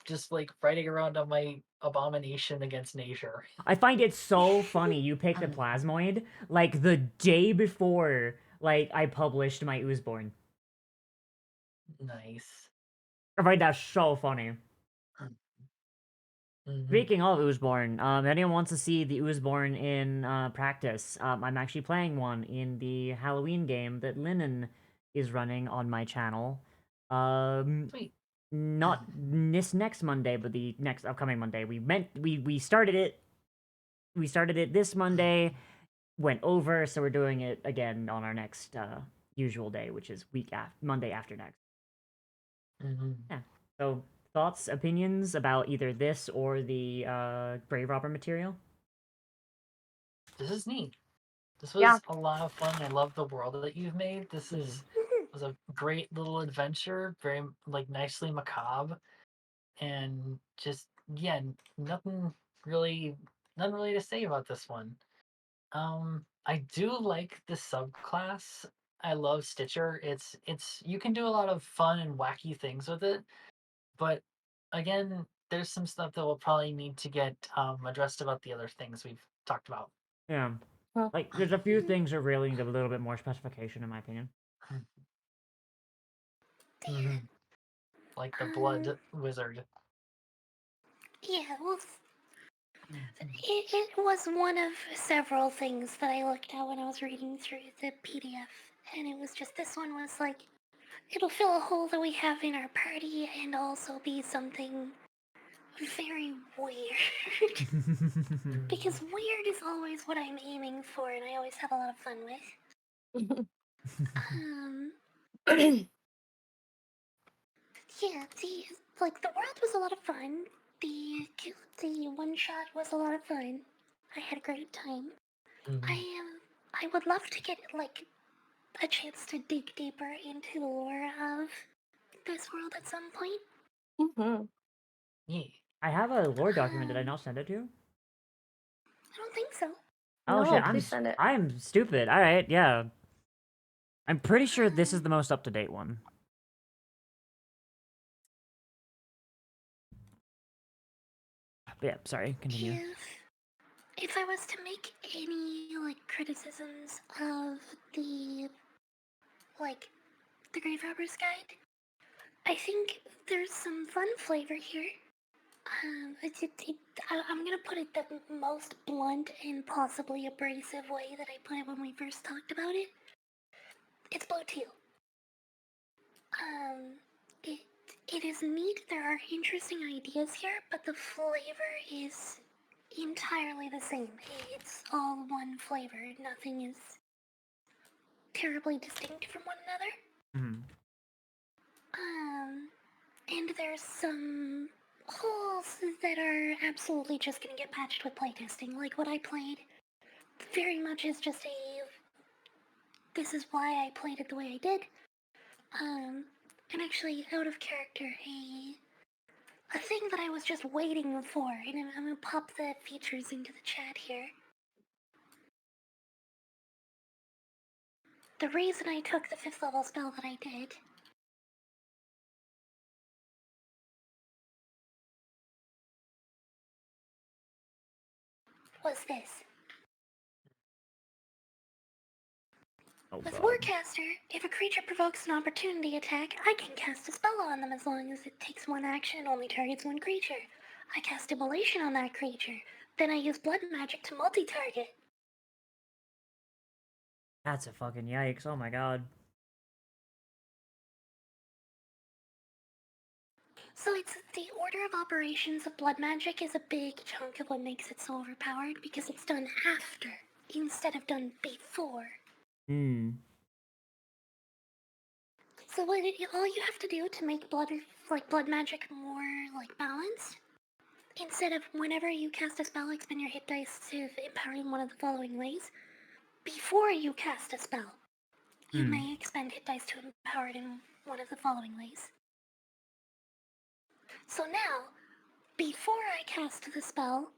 S10: just like riding around on my abomination against nature.
S1: I find it so funny you picked a plasmoid like the day before like I published my Oozeborn.
S10: Nice.
S1: I find that so funny. Speaking of Oozeborn, if anyone wants to see the Oozeborn in practice, I'm actually playing one in the Halloween game that Linen is running on my channel.
S10: Sweet.
S1: Not this next Monday, but the next upcoming Monday. We started it. We started it this Monday, went over, so we're doing it again on our next usual day, which is Monday after next. Yeah. So thoughts, opinions about either this or the Grave Robber material?
S10: This is neat. This was a lot of fun. I love the world that you've made. This was a great little adventure, very like nicely macabre, and just yeah, really, nothing really to say about this one. I do like the subclass. I love Stitcher. It's you can do a lot of fun and wacky things with it, but again, there's some stuff that will probably need to get addressed about the other things we've talked about.
S1: Yeah. Like, there's a few things that really need a little bit more specification, in my opinion.
S10: Like the blood wizard.
S12: Yeah, well, it was one of several things that I looked at when I was reading through the PDF, and it was just this one was like, it'll fill a hole that we have in our party and also be something very weird. Because weird is always what I'm aiming for, and I always have a lot of fun with. Yeah, like the world was a lot of fun. The one shot was a lot of fun. I had a great time. I would love to get like a chance to dig deeper into the lore of this world at some point.
S11: Mm-hmm.
S10: Yeah.
S1: I have a lore document. Did I not send it to you?
S12: I don't think so.
S1: Oh
S11: No,
S1: shit,
S11: please send it.
S1: I'm stupid. All right, yeah. I'm pretty sure this is the most up to date one. But yeah, sorry. Continue.
S12: If I was to make any like criticisms of the like the Grave Robber's Guide, I think there's some fun flavor here. I'm gonna put it the most blunt and possibly abrasive way that I put it when we first talked about it. It's blue teal. Um, it it is neat. There are interesting ideas here, but the flavor is entirely the same. It's all one flavor. Nothing is terribly distinct from one another.
S1: Mm-hmm.
S12: And there's some holes that are absolutely just gonna get patched with playtesting. Like what I played very much is just this is why I played it the way I did. And actually out of character, a thing that I was just waiting for, and I'm gonna pop the features into the chat here. The reason I took the 5th level spell that I did was this.
S1: Oh,
S12: With
S1: God.
S12: Warcaster, if a creature provokes an opportunity attack, I can cast a spell on them as long as it takes one action and only targets one creature. I cast Immolation on that creature, then I use Blood Magic to multi-target.
S1: That's a fucking yikes. Oh my god.
S12: So it's the order of operations of Blood Magic is a big chunk of what makes it so overpowered because it's done after instead of done before.
S1: Hmm.
S12: So all you have to do to make blood magic more like balanced, instead of whenever you cast a spell, expend your hit dice to empower in one of the following ways. Before you cast a spell, you may expend hit dice to empower it in one of the following ways. So now, before I cast the spell,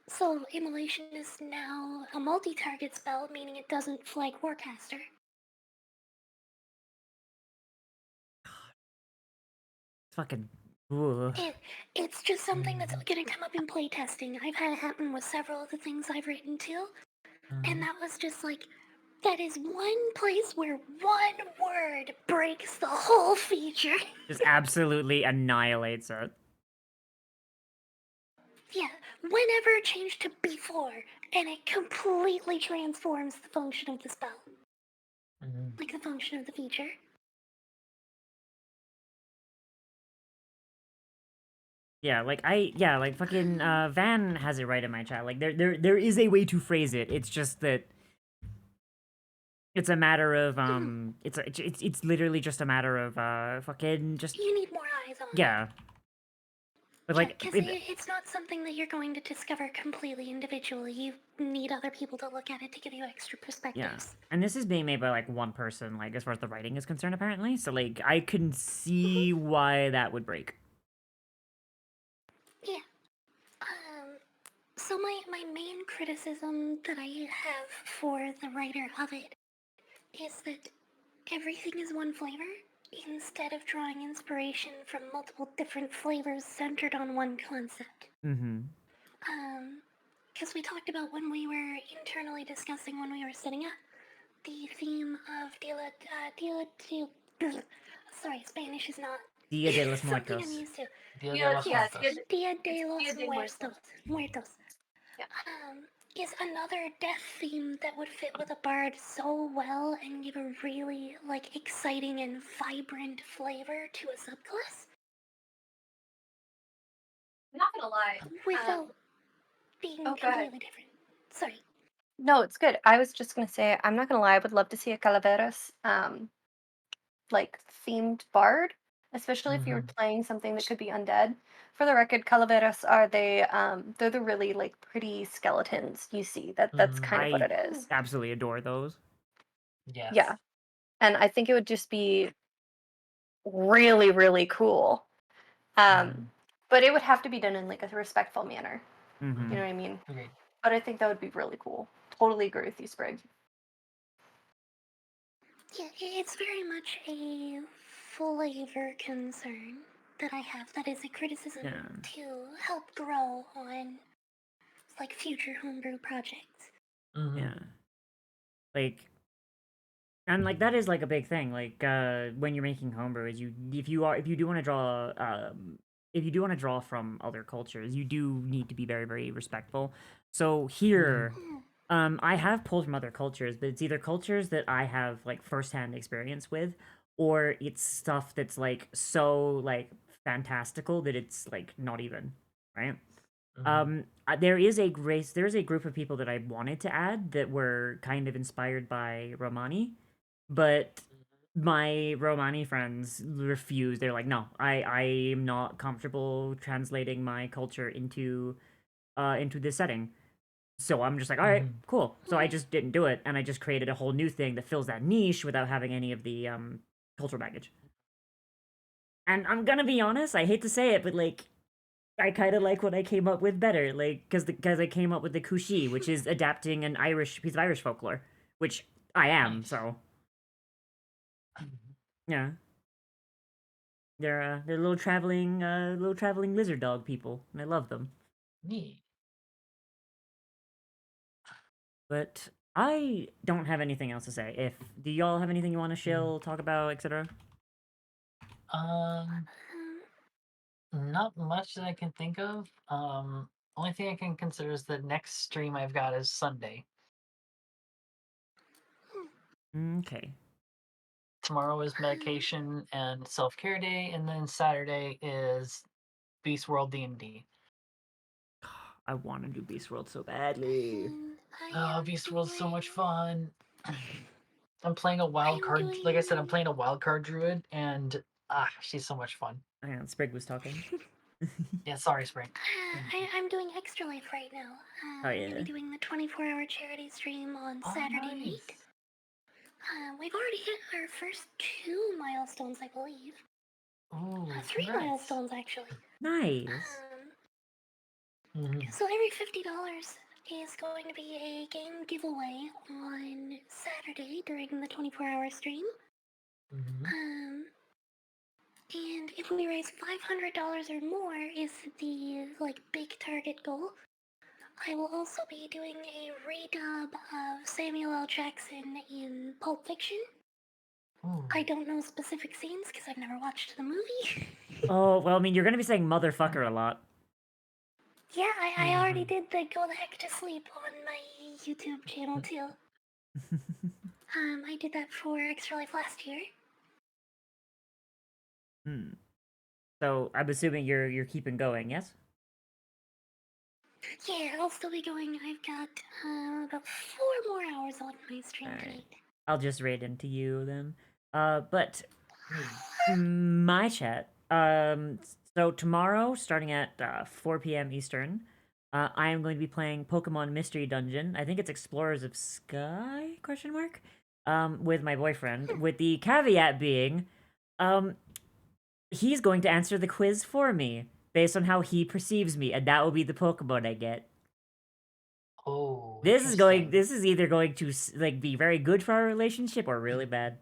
S12: so Immolation is now a multi-target spell, meaning it doesn't flag Warcaster.
S1: Fucking. Ugh.
S12: It's just something that's gonna come up in playtesting. I've had it happen with several of the things I've written too. And that was just like, that is one place where one word breaks the whole feature.
S1: Just absolutely annihilates it.
S12: Yeah, whenever changed to before, and it completely transforms the function of the spell. Like the function of the feature.
S1: Yeah, like like fucking Van has it right in my chat. Like there is a way to phrase it. It's just that it's a matter of it's literally just a matter of fucking just
S12: You need more eyes on it.
S1: yeah. But like
S12: because it's not something that you're going to discover completely individually. You need other people to look at it to give you extra perspectives.
S1: yeah. And this is being made by like one person, like as far as the writing is concerned, apparently. So like I can see why that would break.
S12: Yeah. So my main criticism that I have for the writer of it is that everything is one flavor instead of drawing inspiration from multiple different flavors centered on one concept.
S1: Mm-hmm.
S12: Because we talked about when we were internally discussing when we were setting up the theme of sorry, Spanish is not
S1: Dia de los
S12: something
S1: Muertos.
S12: I'm used to.
S10: Dia de los Muertos.
S12: Dia de los
S5: de
S12: Muertos. Is another death theme that would fit with a bard so well and give a really like exciting and vibrant flavor to a subclass.
S5: I'm not gonna lie.
S12: Without being
S5: go ahead.
S12: completely different. Sorry.
S11: No, it's good. I was just gonna say, I'm not gonna lie, I would love to see a Calaveras like themed bard. especially if you're playing something that could be undead. For the record, calaveras are they're the really like pretty skeletons you see. That's kind of what
S1: I
S11: it is.
S1: absolutely adore those.
S10: Yes.
S11: Yeah. And I think it would just be really, really cool. But it would have to be done in like a respectful manner.
S1: Mm-hmm.
S11: You know what I mean?
S10: Agreed.
S11: But I think that would be really cool. Totally agree with you, Sprig.
S12: Yeah, it's very much a flavor concern that I have. That is a criticism
S1: Yeah.
S12: to help grow on like future homebrew projects.
S1: Yeah. Like, and like that is like a big thing. Like, when you're making homebrew, is if you do want to draw, if you do want to draw from other cultures, you do need to be very, very respectful. So here, I have pulled from other cultures, but it's either cultures that I have like firsthand experience with, or it's stuff that's like so like fantastical that it's like not even, right? There's a group of people that I wanted to add that were kind of inspired by Romani, but my Romani friends refused. They're like, no, I am not comfortable translating my culture into this setting. So I'm just like, all right, cool. So I just didn't do it, and I just created a whole new thing that fills that niche without having any of the cultural baggage. And I'm gonna be honest, I hate to say it, but like, I kind of like what I came up with better, like, because I came up with the Kushi, which is adapting an Irish piece of Irish folklore, which I am. So yeah, they're little traveling lizard dog people, and I love them.
S10: Neat.
S1: But I don't have anything else to say. If do y'all have anything you want to shill, talk about, etc.?
S10: Not much that I can think of. Only thing I can consider is the next stream I've got is Sunday.
S1: Okay.
S10: Tomorrow is medication and self-care day, and then Saturday is Beast World D&D.
S1: I want to do Beast World so badly.
S10: Oh, Beast World's so much fun. I'm playing a wild card. Like I said, I'm playing a wild card druid, and she's so much fun.
S1: Hang on, Sprig was talking.
S10: Yeah, sorry, Spring.
S12: I'm doing Extra Life right now.
S1: Oh,
S12: I'm going
S1: yeah.
S12: to be doing the 24-hour charity stream on Saturday
S10: nice.
S12: night. We've already hit our first 2 milestones, I believe.
S10: Ooh,
S12: 3
S10: congrats.
S12: milestones, actually.
S1: Nice.
S12: So every $50 is going to be a game giveaway on Saturday during the 24-hour stream. And if we raise $500 or more is the like big target goal. I will also be doing a redub of Samuel L. Jackson in Pulp Fiction. I don't know specific scenes because I've never watched the movie.
S1: Oh, well, I mean, you're gonna be saying motherfucker a lot.
S12: Yeah, I already did the Go the Heck to Sleep on my YouTube channel too. I did that for Extra Life last year.
S1: So I'm assuming you're keeping going, yes?
S12: Yeah, I'll still be going. I've got about 4 more hours on my stream tonight.
S1: I'll just raid into you then. But my chat. So tomorrow, starting at 4 p.m. Eastern, I am going to be playing Pokemon Mystery Dungeon. I think it's Explorers of Sky? Question mark. With my boyfriend. With the caveat being, he's going to answer the quiz for me based on how he perceives me, and that will be the Pokemon I get.
S10: Oh,
S1: This is either going to like be very good for our relationship or really bad.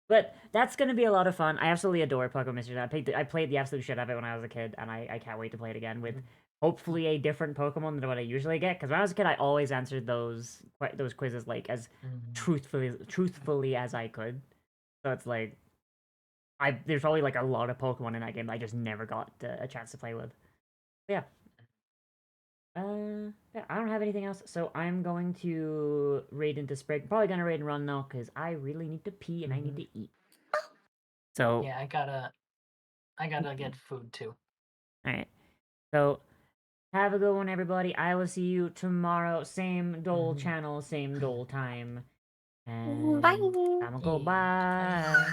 S1: But that's gonna be a lot of fun. I absolutely adore Pokemon Mystery. I played the absolute shit out of it when I was a kid, and I can't wait to play it again with hopefully a different Pokemon than what I usually get. Because when I was a kid, I always answered those quizzes like as truthfully as I could. So it's like there's probably like a lot of Pokemon in that game that I just never got a chance to play with. But yeah. Yeah, I don't have anything else, so I'm going to raid into Sprig. Probably gonna raid and run though, because I really need to pee and I need to eat. So
S10: yeah, I gotta get food too.
S1: Alright. So have a good one, everybody. I will see you tomorrow. Same dole channel, same dole time.
S11: Bye.
S1: I'm gonna go bye.